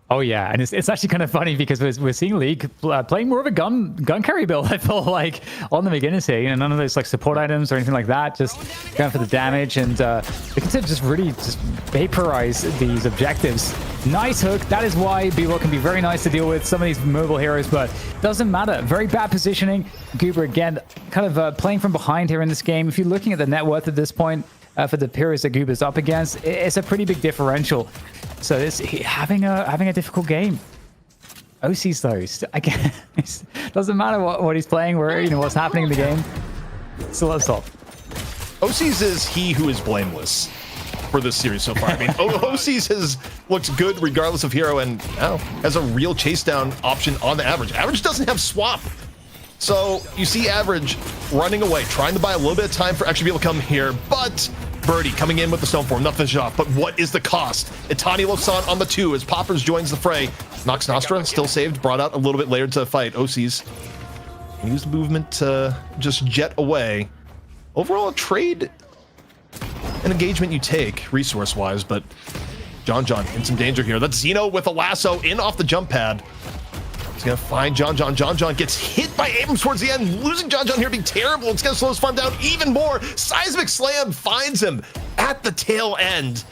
Oh yeah, and it's actually kind of funny because we're seeing League playing more of a gun carry build. I feel like on the McGinnis here, you know, none of those like support items or anything like that. Just going for the damage, and they can just really just vaporize these objectives. Nice hook. That is why B-Rock can be very nice to deal with some of these mobile heroes, but doesn't matter. Very bad positioning. Goober again, kind of playing from behind here in this game. If you're looking at the net worth at this point for the periods that Goober's up against, it's a pretty big differential. So it's having a difficult game. OC's though, again, it doesn't matter what he's playing, where you know what's happening in the game. Still at top. OC's is he who is blameless for this series so far. I mean, OC's has looked good regardless of hero, and now has a real chase down option on the average. Average doesn't have swap. So you see Average running away, trying to buy a little bit of time for extra people to come here, but Birdie coming in with the Stoneform, not finish it off, but what is the cost? Itani Losan on the 2 as Poppers joins the fray. Nox Nostra still saved, brought out a little bit later to fight. OC's use the movement to just jet away. Overall, a trade, an engagement you take resource-wise, but John in some danger here. That's Xeno with a lasso in off the jump pad. He's gonna find John. John gets hit by Abrams towards the end. Losing John here being terrible. It's gonna slow his farm down even more. Seismic Slam finds him at the tail end.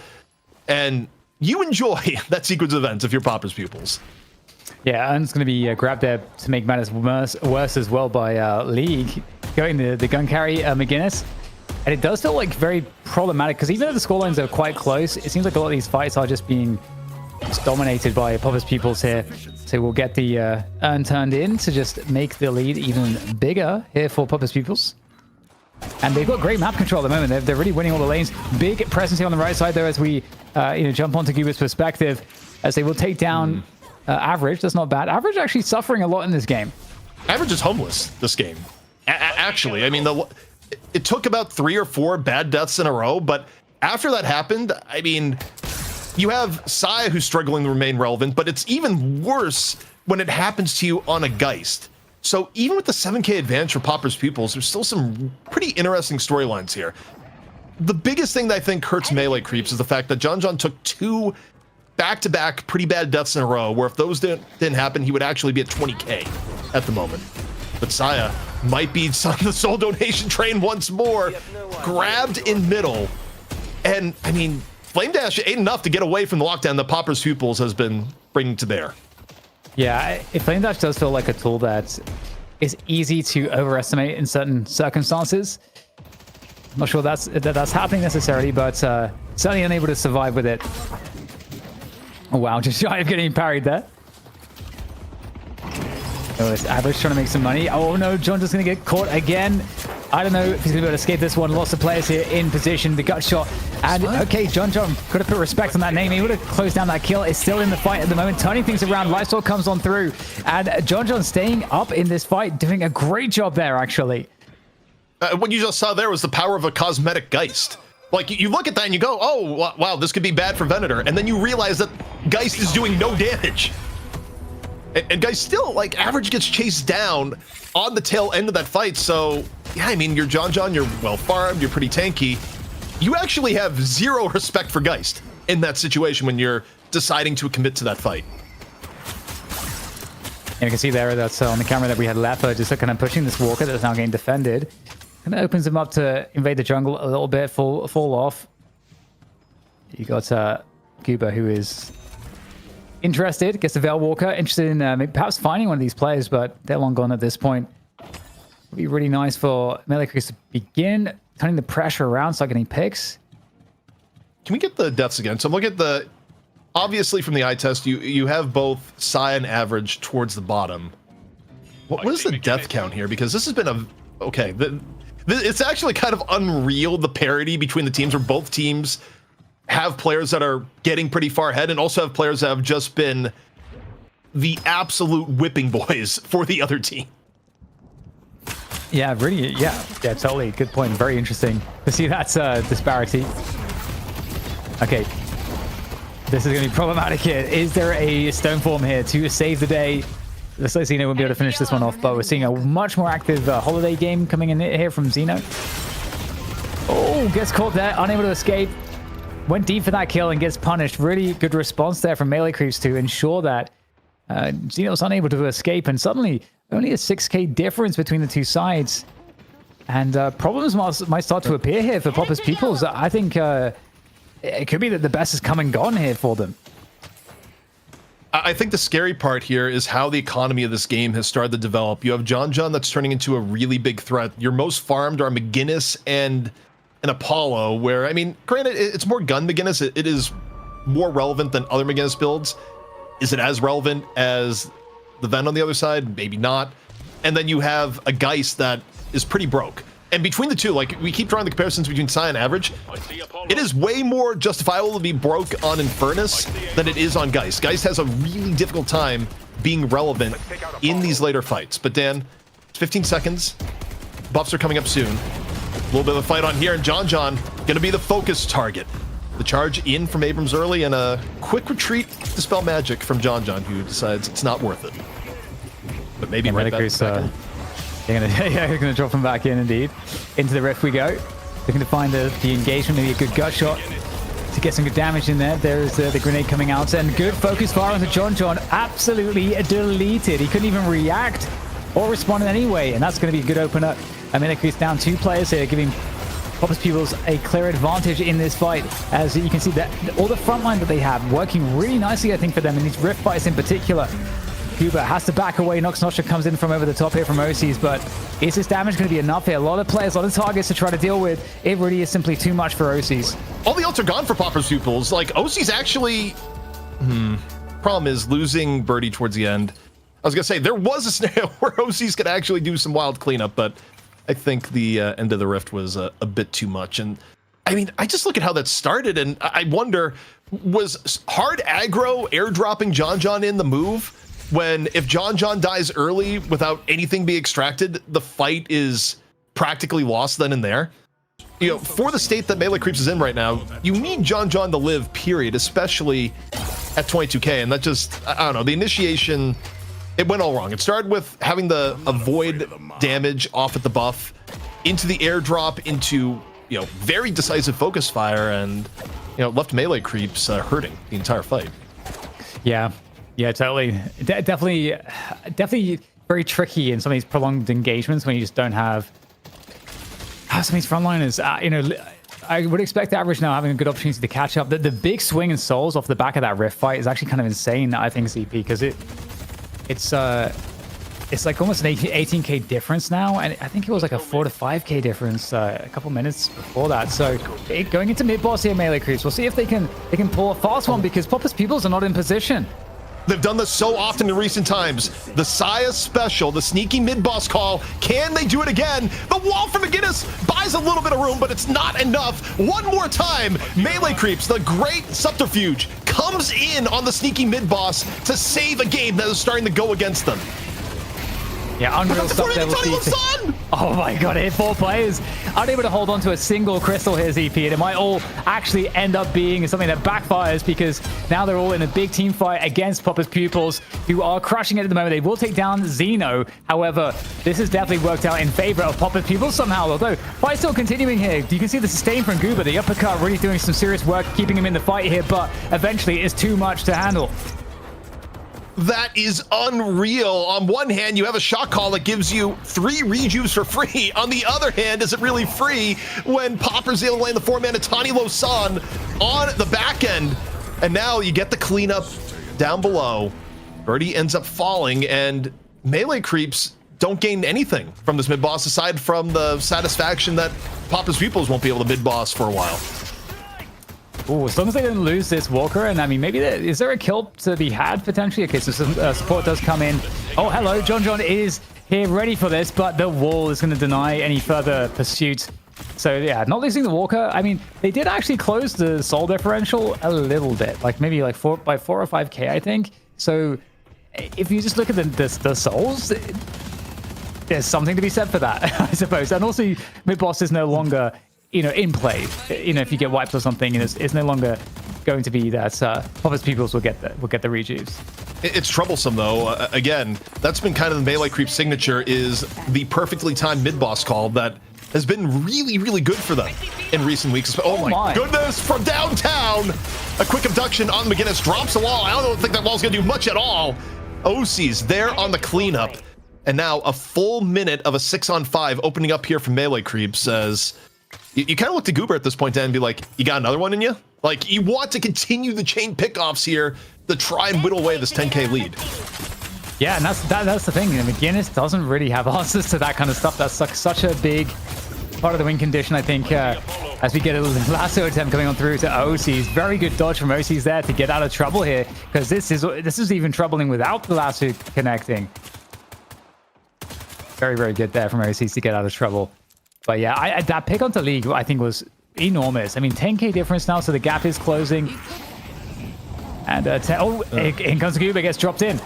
And you enjoy that sequence of events if you're Popper's Pupils. Yeah, and it's going to be grabbed there to make matters worse as well by League, going the gun carry McGinnis. And it does feel like very problematic because even though the scorelines are quite close, it seems like a lot of these fights are just being dominated by Popper's Pupils here. So we'll get the urn turned in to just make the lead even bigger here for Popper's Pupils. And they've got great map control at the moment. They're really winning all the lanes. Big presence here on the right side though as we jump onto Goober's perspective, as they will take down Average. That's not bad. Average actually suffering a lot in this game. Average is homeless this game. Actually, I mean, it took about 3 or 4 bad deaths in a row, but after that happened, I mean, you have Saya who's struggling to remain relevant, but it's even worse when it happens to you on a Geist. So even with the 7K advantage for Popper's Pupils, there's still some pretty interesting storylines here. The biggest thing that I think hurts melee creeps is the fact that John took 2 back-to-back pretty bad deaths in a row, where if those didn't happen, he would actually be at 20K at the moment. But Saya might be on the soul donation train once more, grabbed in middle. And, I mean, Flame Dash ain't enough to get away from the lockdown that Popper's Pupils has been bringing to bear. Yeah, Flame Dash does feel like a tool that is easy to overestimate in certain circumstances. I'm not sure that's happening necessarily, but certainly unable to survive with it. Oh, wow, just shy of getting parried there. Oh, it's Average trying to make some money. Oh no, John just going to get caught again. I don't know if he's going to be able to escape this one. Lots of players here in position. The gut shot. And okay, John got to put respect on that name. He would have closed down that kill. It's still in the fight at the moment. Turning things around. Lifesteal comes on through. And John staying up in this fight, doing a great job there, actually. What you just saw there was the power of a cosmetic Geist. Like, you look at that and you go, oh, wow, this could be bad for Venator. And then you realize that Geist is doing no damage. And Geist still, like, Average gets chased down on the tail end of that fight. So, yeah, I mean, you're John, you're well farmed, you're pretty tanky. You actually have 0 respect for Geist in that situation when you're deciding to commit to that fight. And you can see there that's on the camera that we had Leopard just kind of pushing this Walker that's now getting defended. And it opens him up to invade the jungle a little bit, fall off. You got Goober, who is interested, gets the Veil Walker, interested in perhaps finding one of these players, but they're long gone at this point. It'd be really nice for melee creeps to begin turning the pressure around, start getting picks. Can we get the deaths again? So I'm looking at the, obviously from the eye test, you have both Psy and Average towards the bottom. What is the death count here? Because this has been a, okay, it's actually kind of unreal, the parity between the teams, where both teams have players that are getting pretty far ahead and also have players that have just been the absolute whipping boys for the other team. Yeah, really, yeah, totally. Good point. Very interesting to see that disparity. Okay, this is going to be problematic here. Is there a stone form here to save the day? Looks like Xeno won't be able to finish this one off, but we're seeing a much more active holiday game coming in here from Xeno. Oh, gets caught there, unable to escape. Went deep for that kill and gets punished. Really good response there from melee creeps to ensure that Xeno's unable to escape, and suddenly only a 6k difference between the two sides. And problems might start to appear here for Popper's Pupils. I think it could be that the best has come and gone here for them. I think the scary part here is how the economy of this game has started to develop. You have John that's turning into a really big threat. Your most farmed are McGinnis and an Apollo, where, I mean, granted, it's more gun McGinnis. It is more relevant than other McGinnis builds. Is it as relevant as the Ven on the other side? Maybe not. And then you have a Geist that is pretty broke. And between the two, like, we keep drawing the comparisons between Psy and Average. It is way more justifiable to be broke on Infernus than it is on Geist. Geist has a really difficult time being relevant in these later fights. But Dan, 15 seconds. Buffs are coming up soon. A little bit of a fight on here, and John gonna be the focus target. The charge in from Abrams early, and a quick retreat to dispel magic from John, who decides it's not worth it. But maybe right back in. They're gonna drop him back in, indeed. Into the rift we go. Looking to find the engagement, maybe a good gut shot to get some good damage in there. There is the grenade coming out, and good focus fire onto John. Absolutely deleted. He couldn't even react or respond in any way, and that's going to be a good opener. Melee down 2 players here, giving Pupils Pupils a clear advantage in this fight. As you can see, that all the front line that they have working really nicely, I think, for them in these rift fights in particular. Cuba has to back away. Nox Nosha comes in from over the top here from OCs, but is this damage going to be enough here? A lot of players, a lot of targets to try to deal with. It really is simply too much for OCs. All the ults are gone for Pupils Pupils. Like, OCs actually... Problem is losing Birdie towards the end. I was going to say, there was a scenario where OCs could actually do some wild cleanup, but I think the end of the rift was a bit too much. And I mean, I just look at how that started, and I wonder, was hard aggro airdropping John in the move? When if John dies early without anything being extracted, the fight is practically lost then and there. You know, for the state that Melee Creeps is in right now, you need John to live, period, especially at 22k. And that just, I don't know, the initiation, it went all wrong. It started with having the avoid damage off at the buff, into the airdrop, into, you know, very decisive focus fire, and, you know, left Melee Creeps hurting the entire fight. Yeah, totally. Definitely very tricky in some of these prolonged engagements when you just don't have some of these frontliners. You know, I would expect the average now having a good opportunity to catch up. The big swing in souls off the back of that rift fight is actually kind of insane, I think, CP, because it's like almost an 18k difference now, and I think it was like a 4 to 5k difference a couple minutes before that. So going into mid boss here, Melee Creeps, we'll see if they can pull a fast one, because Pupils Pupils are not in position. They've done this so often in recent times. The Saya special, the sneaky mid-boss call. Can they do it again? The wall from McGinnis buys a little bit of room, but it's not enough. One more time, Melee Creeps, the great subterfuge, comes in on the sneaky mid-boss to save a game that is starting to go against them. Yeah, unreal stuff there. Oh my god, it hit 4 players. Unable to hold on to a single crystal here, ZP, and it might all actually end up being something that backfires, because now they're all in a big team fight against Pupils Pupils, who are crushing it at the moment. They will take down Xeno. However, this has definitely worked out in favor of Pupils Pupils somehow, although fight still continuing here. You can see the sustain from Goober, the uppercut really doing some serious work, keeping him in the fight here, but eventually it's too much to handle. That is unreal. On one hand, you have a shot call that gives you 3 rejuves for free. On the other hand, is it really free when Popper's able to land the 4-mana Tani Lo-san on the back end? And now you get the cleanup down below. Birdie ends up falling, and Melee Creeps don't gain anything from this mid-boss aside from the satisfaction that Popper's Pupils won't be able to mid-boss for a while. Ooh, as long as they don't lose this Walker, and I mean, maybe is there a kill to be had potentially? Okay, so some support does come in. Oh, hello, John is here ready for this, but the wall is going to deny any further pursuit. So yeah, not losing the Walker. I mean, they did actually close the soul differential a little bit, like maybe like 4 or 5k, I think. So if you just look at the souls, there's something to be said for that, I suppose. And also, mid-boss is no longer, you know, in play. You know, if you get wiped or something, it's no longer going to be that Pupils Pupils will get the rejuves. It's troublesome though. Again, that's been kind of the Melee Creep signature, is the perfectly timed mid-boss call that has been really, really good for them in recent weeks. Oh my goodness, from downtown! A quick abduction on McGinnis, drops the wall. I don't think that wall's gonna do much at all. OC's there on the cleanup. And now a full minute of a 6-on-5 opening up here from Melee Creeps says, you kind of look to Goober at this point and be like, you got another one in you? Like, you want to continue the chain pickoffs here to try and whittle away this 10k lead. Yeah, and that's the thing. You know, McGinnis doesn't really have answers to that kind of stuff. That's such a big part of the win condition, I think, as we get a lasso attempt coming on through to OCs. Very good dodge from OCs there to get out of trouble here, because this is even troubling without the lasso connecting. Very, very good there from OCs to get out of trouble. But yeah, that pick onto League, I think, was enormous. I mean, 10k difference now, so the gap is closing. And in comes Cuba, gets dropped in.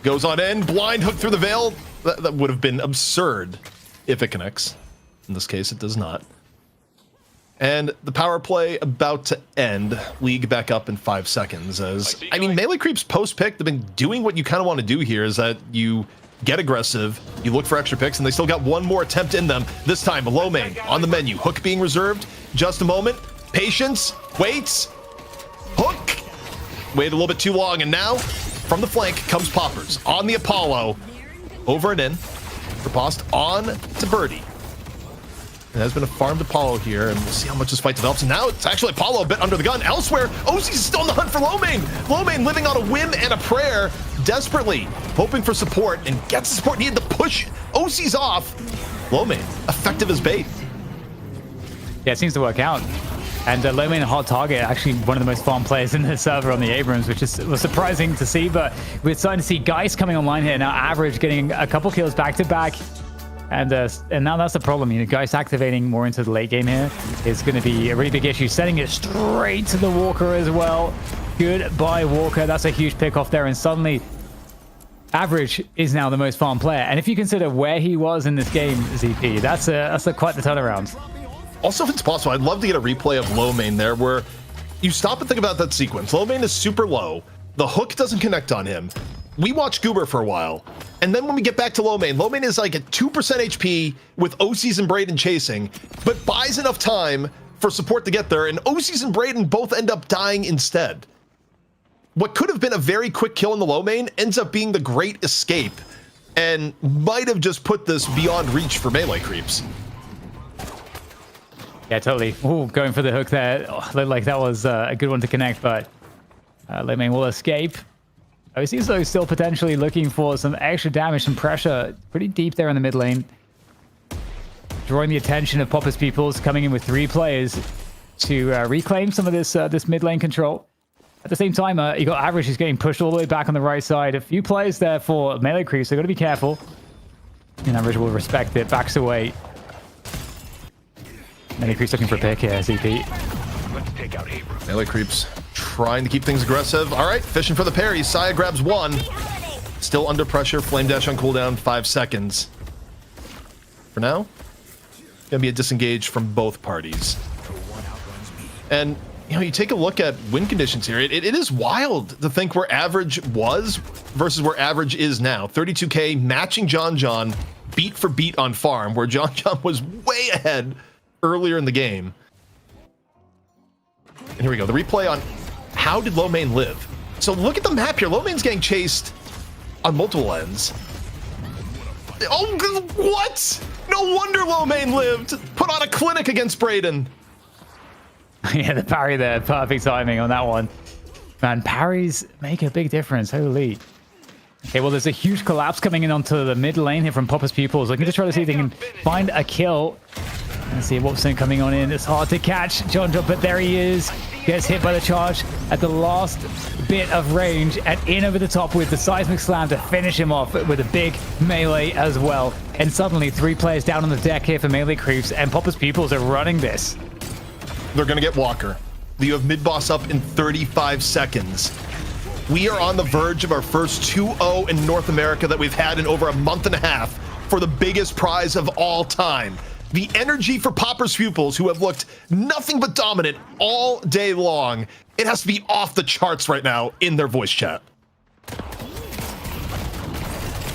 Goes on in, blind hook through the veil. That would have been absurd if it connects. In this case, it does not. And the power play about to end. League back up in 5 seconds. I mean, Melee Creep's post-pick, they've been doing what you kind of want to do here, is that you get aggressive, you look for extra picks, and they still got one more attempt in them. This time, low main on the menu. Hook being reserved. Just a moment. Patience. Waits. Hook. Wait a little bit too long, and now, from the flank, comes Poppers on the Apollo. Over and in. Riposte on to Birdie. It has been a farmed Apollo here, and we'll see how much this fight develops. And now it's actually Apollo a bit under the gun. Elsewhere, OC's still on the hunt for Lomane. Lomane living on a whim and a prayer, desperately hoping for support, and gets the support needed to push OC's off. Lomane, effective as bait. Yeah, it seems to work out. And Lomane and Hot Target, actually one of the most fun players in the server on the Abrams, which was surprising to see. But we're starting to see Geist coming online here now. Average getting a couple kills back to back. And now that's the problem. You know, Geist activating more into the late game here is going to be a really big issue. Sending it straight to the Walker as well. Goodbye, Walker. That's a huge pick off there. And suddenly, Average is now the most farm player. And if you consider where he was in this game, ZP, that's quite the turnaround. Also, if it's possible, I'd love to get a replay of low main there where you stop and think about that sequence. Low main is super low. The hook doesn't connect on him. We watch Goober for a while. And then when we get back to low main is like at 2% HP with OCs and Braden chasing, but buys enough time for support to get there. And OCs and Braden both end up dying instead. What could have been a very quick kill in the low main ends up being the great escape and might have just put this beyond reach for melee creeps. Yeah, totally. Ooh, going for the hook there. Oh, looked like that was a good one to connect, but Lomane will escape. OC's though still potentially looking for some extra damage, some pressure pretty deep there in the mid lane. Drawing the attention of Pupils Pupils, coming in with 3 players to reclaim some of this mid lane control. At the same time, you got Average who's getting pushed all the way back on the right side. A few players there for melee creeps, so got to be careful. And Average will respect it, backs away. Melee creeps looking for a pick here, ZP. Let's take out Abrams. Melee creeps trying to keep things aggressive. All right, fishing for the parry. Saya grabs 1. Still under pressure. Flame dash on cooldown, 5 seconds. For now, gonna be a disengage from both parties. And you know, you take a look at win conditions here. It is wild to think where Average was versus where Average is now. 32K matching John beat for beat on farm, where John was way ahead earlier in the game. And here we go. The replay on how did Lomane live. So look at the map here. Lomane's getting chased on multiple ends. Oh, what? No wonder Lomane lived. Put on a clinic against Braden. Yeah, the parry there. Perfect timing on that one. Man, parries make a big difference. Holy. Okay, well, there's a huge collapse coming in onto the mid lane here from Pupils Pupils. Looking to try to see if they can find a kill. Let's see Wolfson coming on in. It's hard to catch John, but there he is. Gets hit by the charge at the last bit of range and in over the top with the seismic slam to finish him off with a big melee as well. And suddenly 3 players down on the deck here for melee creeps, and Pupils Pupils are running this. They're going to get Walker. You have mid-boss up in 35 seconds. We are on the verge of our first 2-0 in North America that we've had in over a month and a half for the biggest prize of all time. The energy for Pupils Pupils, who have looked nothing but dominant all day long, it has to be off the charts right now in their voice chat.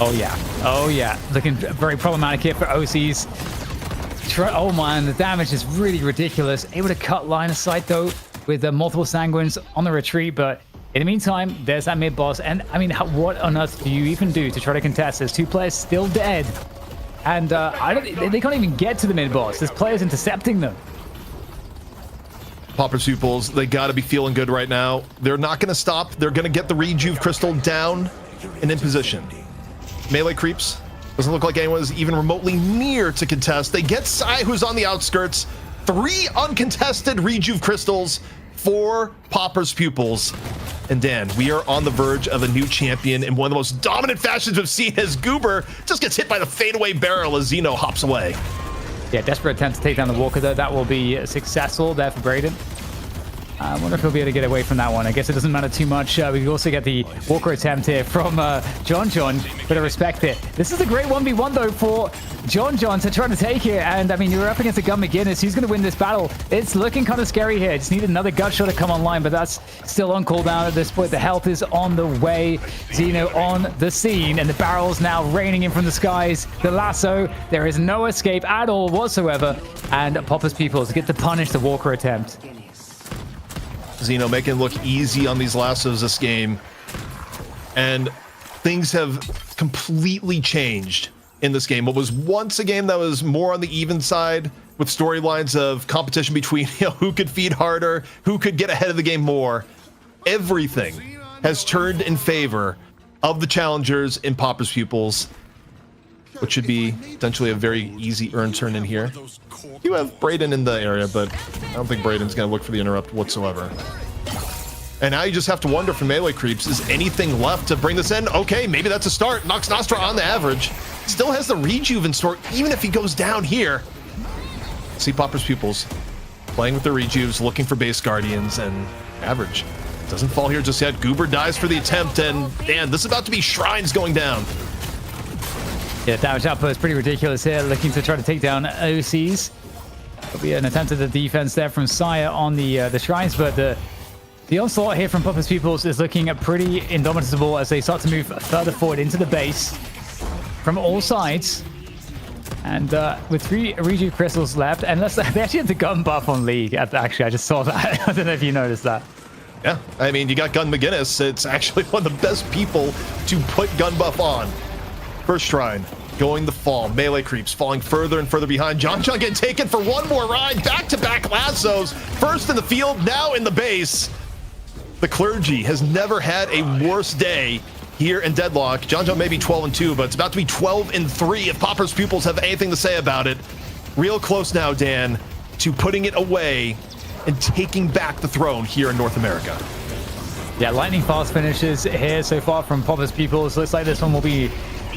Oh yeah. Oh yeah. Looking very problematic here for OCs. Oh man, the damage is really ridiculous. Able to cut line of sight though with multiple sanguines on the retreat, but in the meantime, there's that mid boss. And I mean, what on earth do you even do to try to contest? There's 2 players still dead. And they can't even get to the mid boss. There's players intercepting them. Pupils Pupils, they got to be feeling good right now. They're not going to stop. They're going to get the Rejuve Crystal down and in position. Melee creeps. Doesn't look like anyone is even remotely near to contest. They get Sai, who's on the outskirts. 3 uncontested Rejuve Crystals for Pupils Pupils. And Dan, we are on the verge of a new champion in one of the most dominant fashions we've seen, as Goober just gets hit by the fadeaway barrel as Xeno hops away. Yeah, desperate attempt to take down the Walker though. That will be successful there for Braden. I wonder if he'll be able to get away from that one. I guess it doesn't matter too much. We also get the Walker attempt here from John. Bit of respect here. This is a great 1v1 though for John to try to take it. And I mean, you're up against a Gun McGinnis. Who's going to win this battle? It's looking kind of scary here. Just need another gut shot to come online, but that's still on cooldown at this point. The health is on the way. Xeno on the scene, and the barrels now raining in from the skies. The lasso, there is no escape at all whatsoever. And Pupils Pupils get to punish the Walker attempt. Xeno making it look easy on these lassos this game. And things have completely changed in this game. What was once a game that was more on the even side with storylines of competition between who could feed harder, who could get ahead of the game more. Everything has turned in favor of the challengers in Pupils Pupils, which should be potentially a very easy earn turn in here. You have Brayden in the area, but I don't think Brayden's going to look for the interrupt whatsoever. And now you just have to wonder for melee creeps, is anything left to bring this in? Okay, maybe that's a start. Nox Nostra on the average. Still has the rejuve in store, even if he goes down here. See Pupils Pupils playing with the rejuves, looking for base guardians, and average. Doesn't fall here just yet. Goober dies for the attempt, and damn, this is about to be shrines going down. Yeah, damage output is pretty ridiculous here, looking to try to take down OCs. There'll be an attempt at the defense there from Sire on the shrines, but the onslaught here from Pupils Pupils is looking pretty indomitable as they start to move further forward into the base from all sides. And with 3 rejuve crystals left, and they actually had the gun buff on League. Actually, I just saw that. I don't know if you noticed that. Yeah, I mean, you got Gun McGinnis. It's actually one of the best people to put gun buff on. First shrine going the fall. Melee creeps falling further and further behind. John getting taken for one more ride. Back-to-back lassos. First in the field, now in the base. The clergy has never had a worse day here in Deadlock. John may be 12-2, but it's about to be 12-3 if Pupils Pupils have anything to say about it. Real close now, Dan, to putting it away and taking back the throne here in North America. Yeah, lightning fast finishes here so far from Pupils Pupils. Looks like this one will be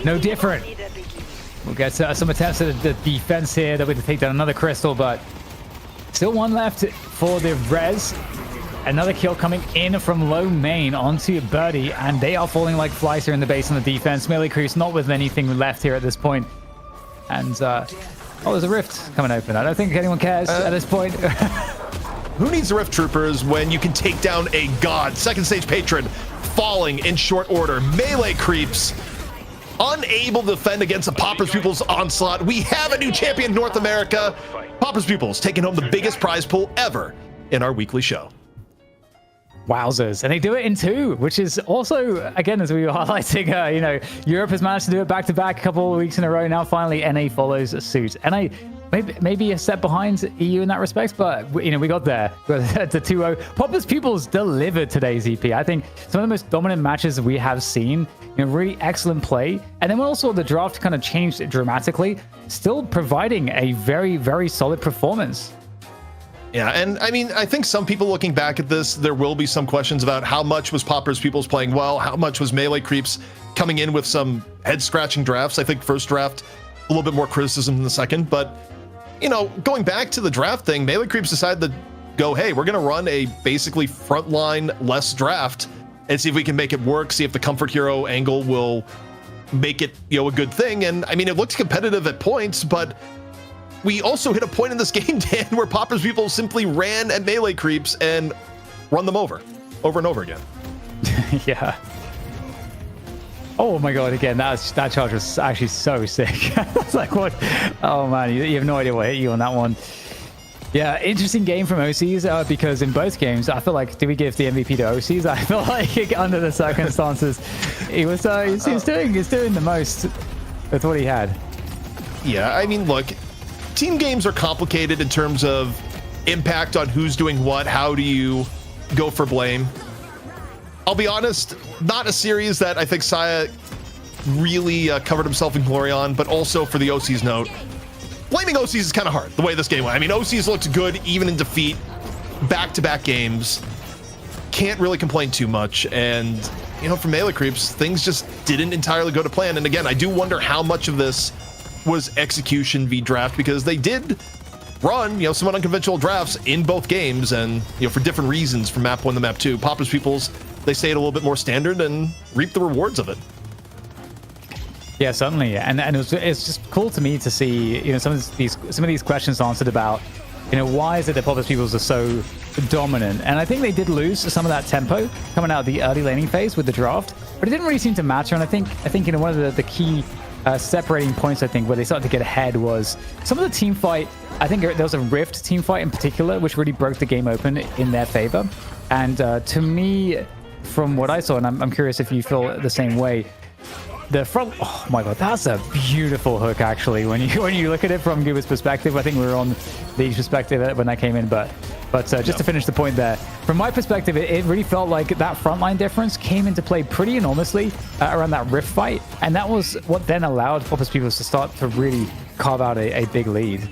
no different. We'll get some attempts at the defense here. They'll be to take down another crystal, but still one left for the res. Another kill coming in from low main onto Birdie, and they are falling like flies here in the base on the defense. Melee creeps not with anything left here at this point. And, oh, there's a rift coming open. I don't think anyone cares at this point. Who needs the Rift Troopers when you can take down a god? Second stage patron falling in short order. Melee creeps unable to defend against the Pupils Pupils onslaught. We have a new champion in North America. Pupils Pupils taking home the biggest prize pool ever in our weekly show. Wowzers. And they do it in 2, which is also, again, as we were highlighting, Europe has managed to do it back-to-back a couple of weeks in a row. Now, finally, NA follows suit. NA maybe a step behind EU in that respect, but, we got there. We got the 2-0. Pupils Pupils delivered today's EP. I think some of the most dominant matches we have seen, really excellent play. And then also the draft kind of changed dramatically, still providing a very, very solid performance. Yeah, and I mean, I think some people looking back at this, there will be some questions about how much was Pupils Pupils playing well, how much was Melee Creeps coming in with some head-scratching drafts. I think first draft, a little bit more criticism than the second, but, going back to the draft thing, Melee Creeps decided to go, hey, we're going to run a basically frontline less draft and see if we can make it work, see if the comfort hero angle will make it, a good thing. And I mean, it looked competitive at points, but we also hit a point in this game, Dan, where Pupils Pupils simply ran at melee creeps and run them over and over again. Yeah. Oh my god, again, that charge was actually so sick. It's like, what? Oh man, you have no idea what hit you on that one. Yeah, interesting game from OCs because in both games, I feel like, did we give the MVP to OCs? I feel like under the circumstances, he was doing the most with what he had. Yeah, I mean, look, team games are complicated in terms of impact on who's doing what. How do you go for blame? I'll be honest, not a series that I think Saya really covered himself in glory on, but also for the OCs note, blaming OCs is kind of hard the way this game went. I mean, OCs looked good even in defeat, back-to-back games. Can't really complain too much. And, for melee creeps, things just didn't entirely go to plan. And again, I do wonder how much of this was execution v draft, because they did run, somewhat unconventional drafts in both games, and for different reasons from map 1 to map 2. Poppers Pupils, they stayed a little bit more standard and reap the rewards of it. Yeah, certainly, and it's just cool to me to see some of these questions answered about why is it that Pulsar Esports are so dominant. And I think they did lose some of that tempo coming out of the early laning phase with the draft, but it didn't really seem to matter. And I think one of the key separating points, I think, where they started to get ahead was some of the team fight. I think there was a Rift team fight in particular which really broke the game open in their favor. And to me, from what I saw, and I'm curious if you feel the same way, the front, oh my god, that's a beautiful hook actually. When you look at it from Goober's perspective, I think we were on the perspective when I came in, but just to finish the point there, from my perspective, it really felt like that frontline difference came into play pretty enormously around that Rift fight, and that was what then allowed Pulsar Esports to start to really carve out a big lead.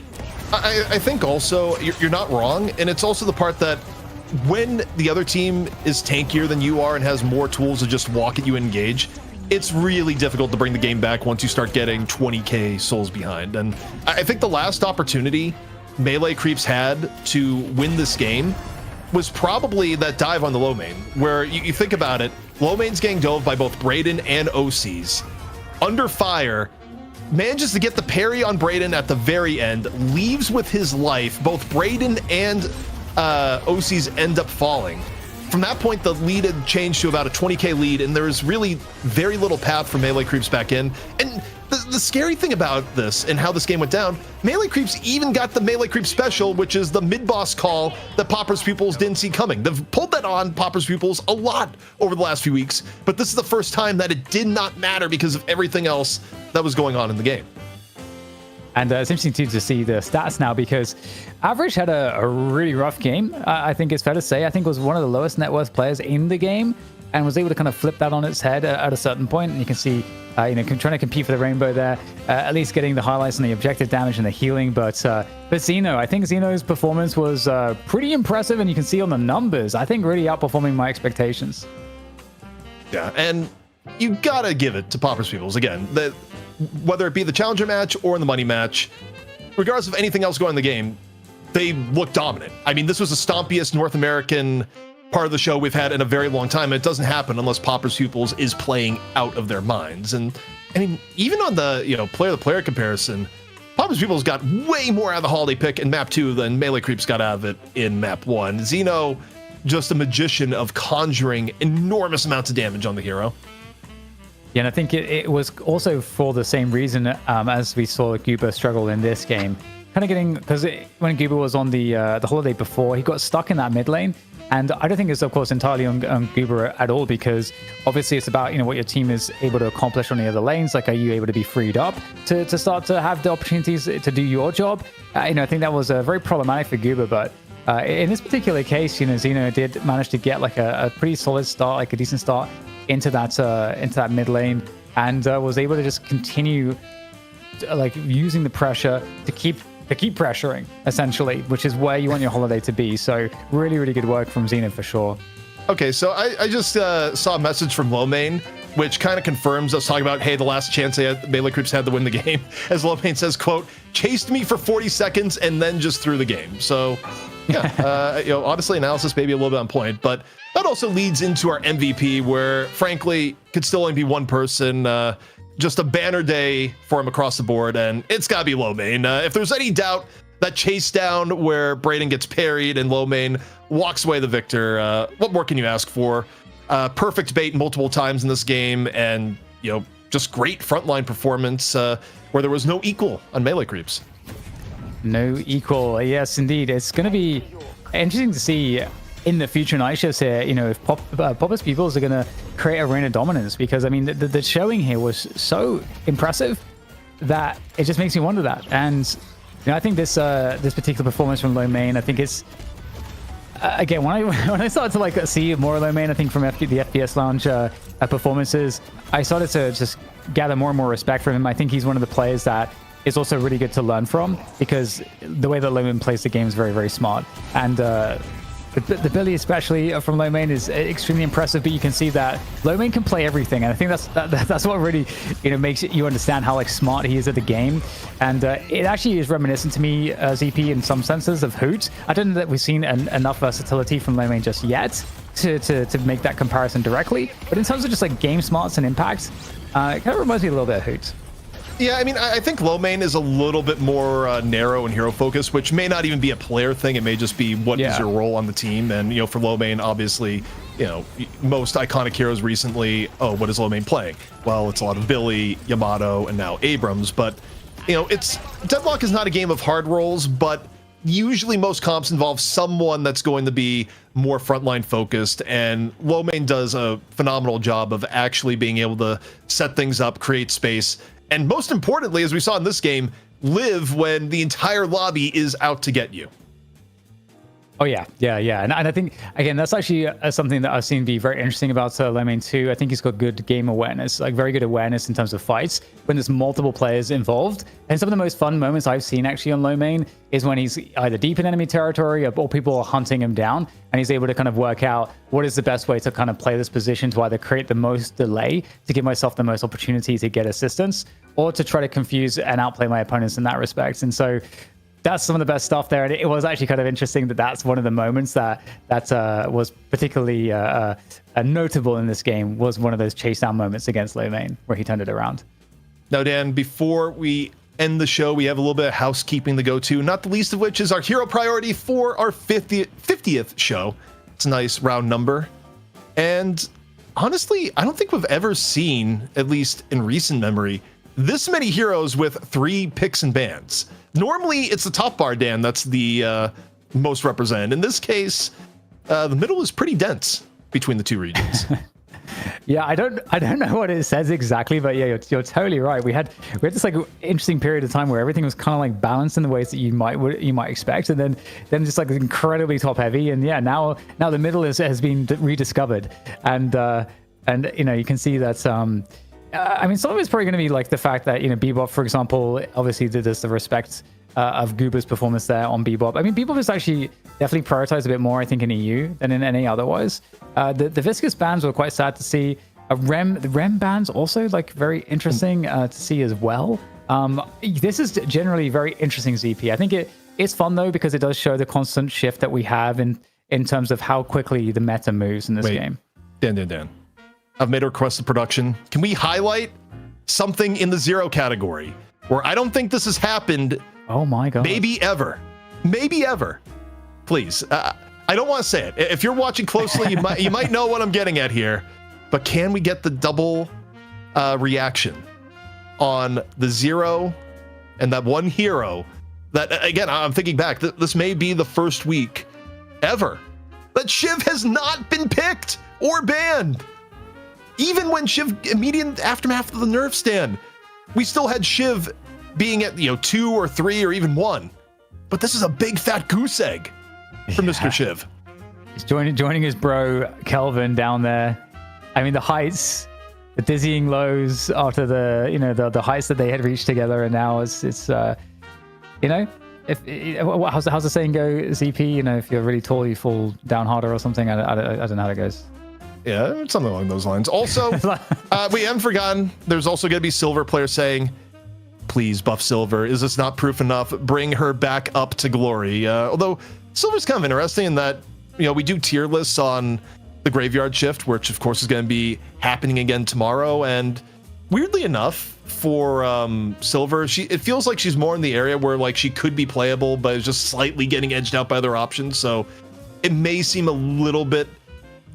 I think also you're not wrong, and it's also the part that when the other team is tankier than you are and has more tools to just walk at you and engage, it's really difficult to bring the game back once you start getting 20k souls behind. And I think the last opportunity Melee Creeps had to win this game was probably that dive on the low main, where you think about it, low main's getting dove by both Brayden and OCs. Under fire, manages to get the parry on Brayden at the very end, leaves with his life. Both Brayden and OCs end up falling. From that point, the lead had changed to about a 20k lead, and there was really very little path for Melee Creeps back in. And the scary thing about this and how this game went down, Melee Creeps even got the Melee Creep special, which is the mid-boss call that Poppers Pupils didn't see coming. They've pulled that on Poppers Pupils a lot over the last few weeks, but this is the first time that it did not matter because of everything else that was going on in the game. And it's interesting too to see the stats now, because Average had a really rough game. I think it's fair to say. I think was one of the lowest net worth players in the game, and was able to kind of flip that on its head at a certain point. And you can see, trying to compete for the rainbow there, at least getting the highlights on the objective damage and the healing. But Xeno, I think Xeno's performance was pretty impressive, and you can see on the numbers, I think really outperforming my expectations. Yeah, and you gotta give it to Poppers Pupils again. Whether it be the challenger match or in the money match, regardless of anything else going in the game, they look dominant. I mean, this was the stompiest North American part of the show we've had in a very long time. It doesn't happen unless Poppers Pupils is playing out of their minds. And I mean, even on the player-to-player comparison, Poppers Pupils got way more out of the holiday pick in map 2 than Melee Creeps got out of it in map 1. Xeno, just a magician of conjuring enormous amounts of damage on the hero. Yeah, and I think it was also for the same reason as we saw Goober struggle in this game. Kind of getting, because when Goober was on the holiday before, he got stuck in that mid lane. And I don't think it's, of course, entirely on Goober at all, because obviously it's about, what your team is able to accomplish on the other lanes. Like, are you able to be freed up to start to have the opportunities to do your job? I think that was very problematic for Goober, but in this particular case, Xeno did manage to get like a pretty solid start, like a decent start into that mid lane, and was able to just continue like using the pressure to keep pressuring, essentially, which is where you want your holiday to be. So really, really good work from Xeno for sure. Okay, so I just saw a message from Lomane, which kind of confirms us talking about, hey, the last chance Melee Creeps had to win the game. As Lomane says, quote, chased me for 40 seconds and then just threw the game. So yeah, honestly, analysis maybe a little bit on point, but that also leads into our MVP, where frankly could still only be one person. Just a banner day for him across the board, and it's gotta be Lomane. If there's any doubt, that chase down where Brayden gets parried and Lomane walks away the victor, what more can you ask for? Perfect bait multiple times in this game, and just great frontline performance where there was no equal on Melee Creeps. No equal, yes, indeed. It's going to be interesting to see in the future night shifts here, if Poppers Pupils are going to create a reign of dominance, because I mean, the showing here was so impressive that it just makes me wonder that. And I think this particular performance from Lomane, I think it's again, when I started to like see more Lomane, I think from the FPS Lounge performances, I started to just gather more and more respect for him. I think he's one of the players that is also really good to learn from, because the way that Lomane plays the game is very, very smart. And The Billy, especially from low main, is extremely impressive. But you can see that low main can play everything, and I think that's what really makes you understand how like smart he is at the game. And it actually is reminiscent to me, ZP, in some senses of Hoot. I don't know that we've seen enough versatility from low main just yet to make that comparison directly. But in terms of just like game smarts and impact, it kind of reminds me a little bit of Hoot. Yeah, I mean, I think low main is a little bit more narrow and hero focused, which may not even be a player thing. It may just be what is your role on the team. And, for low main, obviously, most iconic heroes recently, what is low main playing? Well, it's a lot of Billy, Yamato, and now Abrams. But, Deadlock is not a game of hard roles, but usually most comps involve someone that's going to be more frontline focused, and low main does a phenomenal job of actually being able to set things up, create space, and most importantly, as we saw in this game, live when the entire lobby is out to get you. Oh yeah. And I think, again, that's actually something that I've seen be very interesting about low main too. I think he's got good game awareness, like very good awareness in terms of fights when there's multiple players involved. And some of the most fun moments I've seen actually on low main is when he's either deep in enemy territory or people are hunting him down, and he's able to kind of work out what is the best way to kind of play this position to either create the most delay to give myself the most opportunity to get assistance, or to try to confuse and outplay my opponents in that respect. And so that's some of the best stuff there. And it was actually kind of interesting that that's one of the moments that was particularly notable in this game, was one of those chase down moments against low main where he turned it around. Now, Dan, before we end the show, we have a little bit of housekeeping to go to, not the least of which is our hero priority for our 50th show. It's a nice round number. And honestly, I don't think we've ever seen, at least in recent memory, this many heroes with 3 picks and bans. Normally, it's the top bar, Dan, that's the most represented. In this case, the middle is pretty dense between the two regions. Yeah, I don't know what it says exactly, but yeah, you're totally right. We had this like interesting period of time where everything was kind of like balanced in the ways that you might expect, and then just like incredibly top heavy. And yeah, now the middle has been rediscovered, and you can see that. I mean, some of it's probably going to be like the fact that, Bebop, for example, obviously there's the respect of Goober's performance there on Bebop. I mean, Bebop is actually definitely prioritized a bit more, I think, in EU than in any otherwise. The Viscous bans were quite sad to see. The Rem bans also like very interesting to see as well. This is generally very interesting, ZP. I think it's fun though, because it does show the constant shift that we have in terms of how quickly the meta moves in this game. Dan. I've made a request to production. Can we highlight something in the 0 category where I don't think this has happened? Oh my God. Maybe ever. Please. I don't want to say it. If you're watching closely, you might know what I'm getting at here. But can we get the double reaction on the 0 and that one hero that, again, I'm thinking back, this may be the first week ever that Shiv has not been picked or banned. Even when Shiv, immediate aftermath of the nerf stand, we still had Shiv being at 2 or 3 or even 1. But this is a big fat goose egg for Mr. Shiv. He's joining his bro Kelvin down there. I mean, the heights, the dizzying lows after the heights that they had reached together, and now it's how's the saying go, ZP? If you're really tall, you fall down harder or something. I don't know how it goes. Yeah, something along those lines. Also, we haven't forgotten, there's also going to be Silver players saying, please buff Silver. Is this not proof enough? Bring her back up to glory. Although Silver's kind of interesting in that, we do tier lists on the Graveyard Shift, which of course is going to be happening again tomorrow. And weirdly enough, for Silver, it feels like she's more in the area where like she could be playable, but is just slightly getting edged out by other options. So it may seem a little bit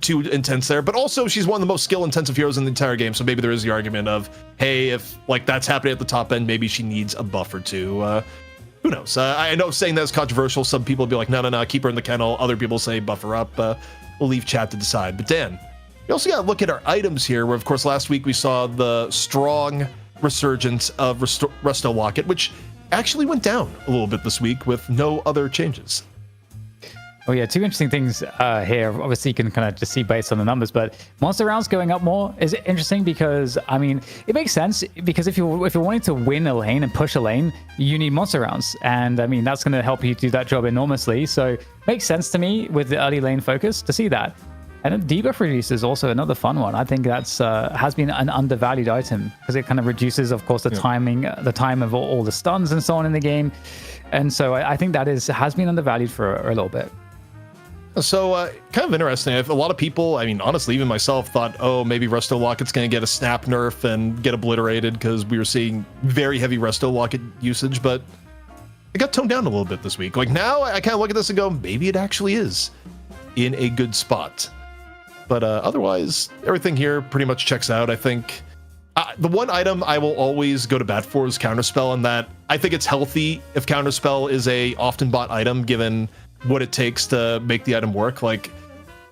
too intense there, but also she's one of the most skill intensive heroes in the entire game, so maybe there is the argument of, hey, if like that's happening at the top end, maybe she needs a buff or two. Who knows? I know saying that is controversial. Some people will be like, no, keep her in the kennel. Other people say buff her up. We'll leave chat to decide. But Dan, you also got to look at our items here, where of course last week we saw the strong resurgence of Resto Locket, which actually went down a little bit this week with no other changes. Oh yeah, two interesting things here. Obviously, you can kind of just see based on the numbers, but monster rounds going up more is interesting because I mean it makes sense because if you're wanting to win a lane and push a lane, you need monster rounds, and I mean that's going to help you do that job enormously. So makes sense to me with the early lane focus to see that. And then debuff release is also another fun one. I think that's has been an undervalued item because it kind of reduces, of course, the the time of all the stuns and so on in the game, and so I think that has been undervalued for a little bit. So kind of interesting. A lot of people, I mean, honestly, even myself thought, oh, maybe Resto Locket's going to get a snap nerf and get obliterated because we were seeing very heavy Resto Locket usage, but it got toned down a little bit this week. Like now I kind of look at this and go, maybe it actually is in a good spot. But otherwise, everything here pretty much checks out. I think the one item I will always go to bat for is Counterspell, and that I think it's healthy if Counterspell is a often bought item given what it takes to make the item work. Like,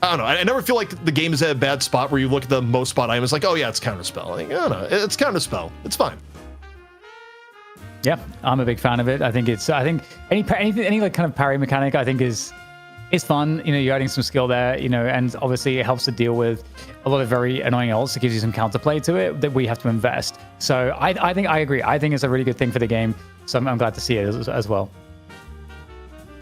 I don't know. I never feel like the game is at a bad spot where you look at the most spot item. It's like, oh yeah, it's Counterspell. Like, I don't know. It's Counterspell. It's fine. Yeah, I'm a big fan of it. I think any like kind of parry mechanic I think is fun. You know, you're adding some skill there, you know, and obviously it helps to deal with a lot of very annoying ults. It gives you some counterplay to it that we have to invest. So I think I agree. I think it's a really good thing for the game. So I'm glad to see it as well.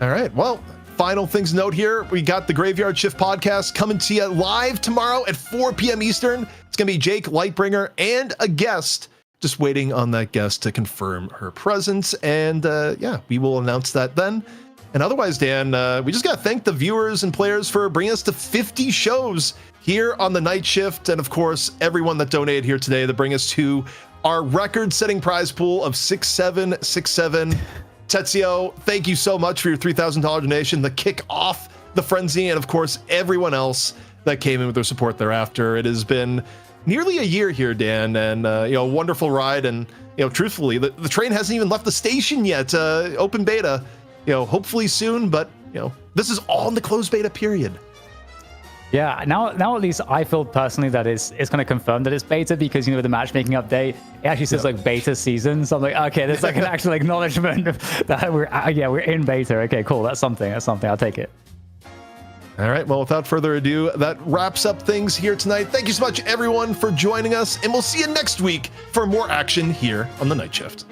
All right. Well, final things to note here. We got the Graveyard Shift podcast coming to you live tomorrow at 4 p.m. Eastern. It's going to be Jake Lightbringer and a guest. Just waiting on that guest to confirm her presence. And yeah, we will announce that then. And otherwise, Dan, we just got to thank the viewers and players for bringing us to 50 shows here on the night shift. And of course, everyone that donated here today to bring us to our record-setting prize pool of 6767. Tetsio, thank you so much for your $3,000 donation to kick off the frenzy, and of course, everyone else that came in with their support thereafter. It has been nearly a year here, Dan, and you know, a wonderful ride. And you know, truthfully, the train hasn't even left the station yet. Open beta, you know, hopefully soon, but you know, this is all in the closed beta period. Yeah, now at least I feel personally that it's kind of confirmed that it's beta because, you know, with the matchmaking update, it actually says like beta season. So I'm like, okay, there's like an actual acknowledgement that we're in beta. Okay, cool. That's something. I'll take it. All right. Well, without further ado, that wraps up things here tonight. Thank you so much, everyone, for joining us, and we'll see you next week for more action here on the Night Shift.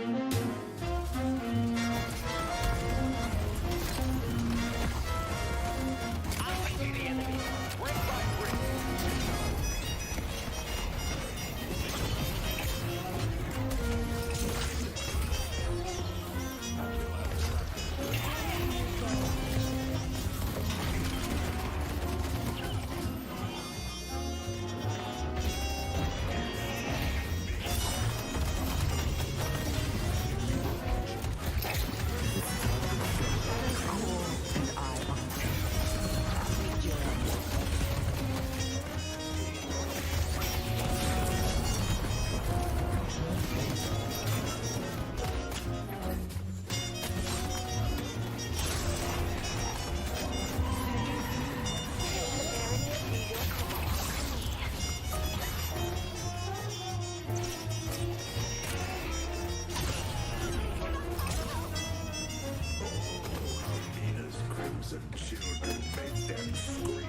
Crimson children make them scream.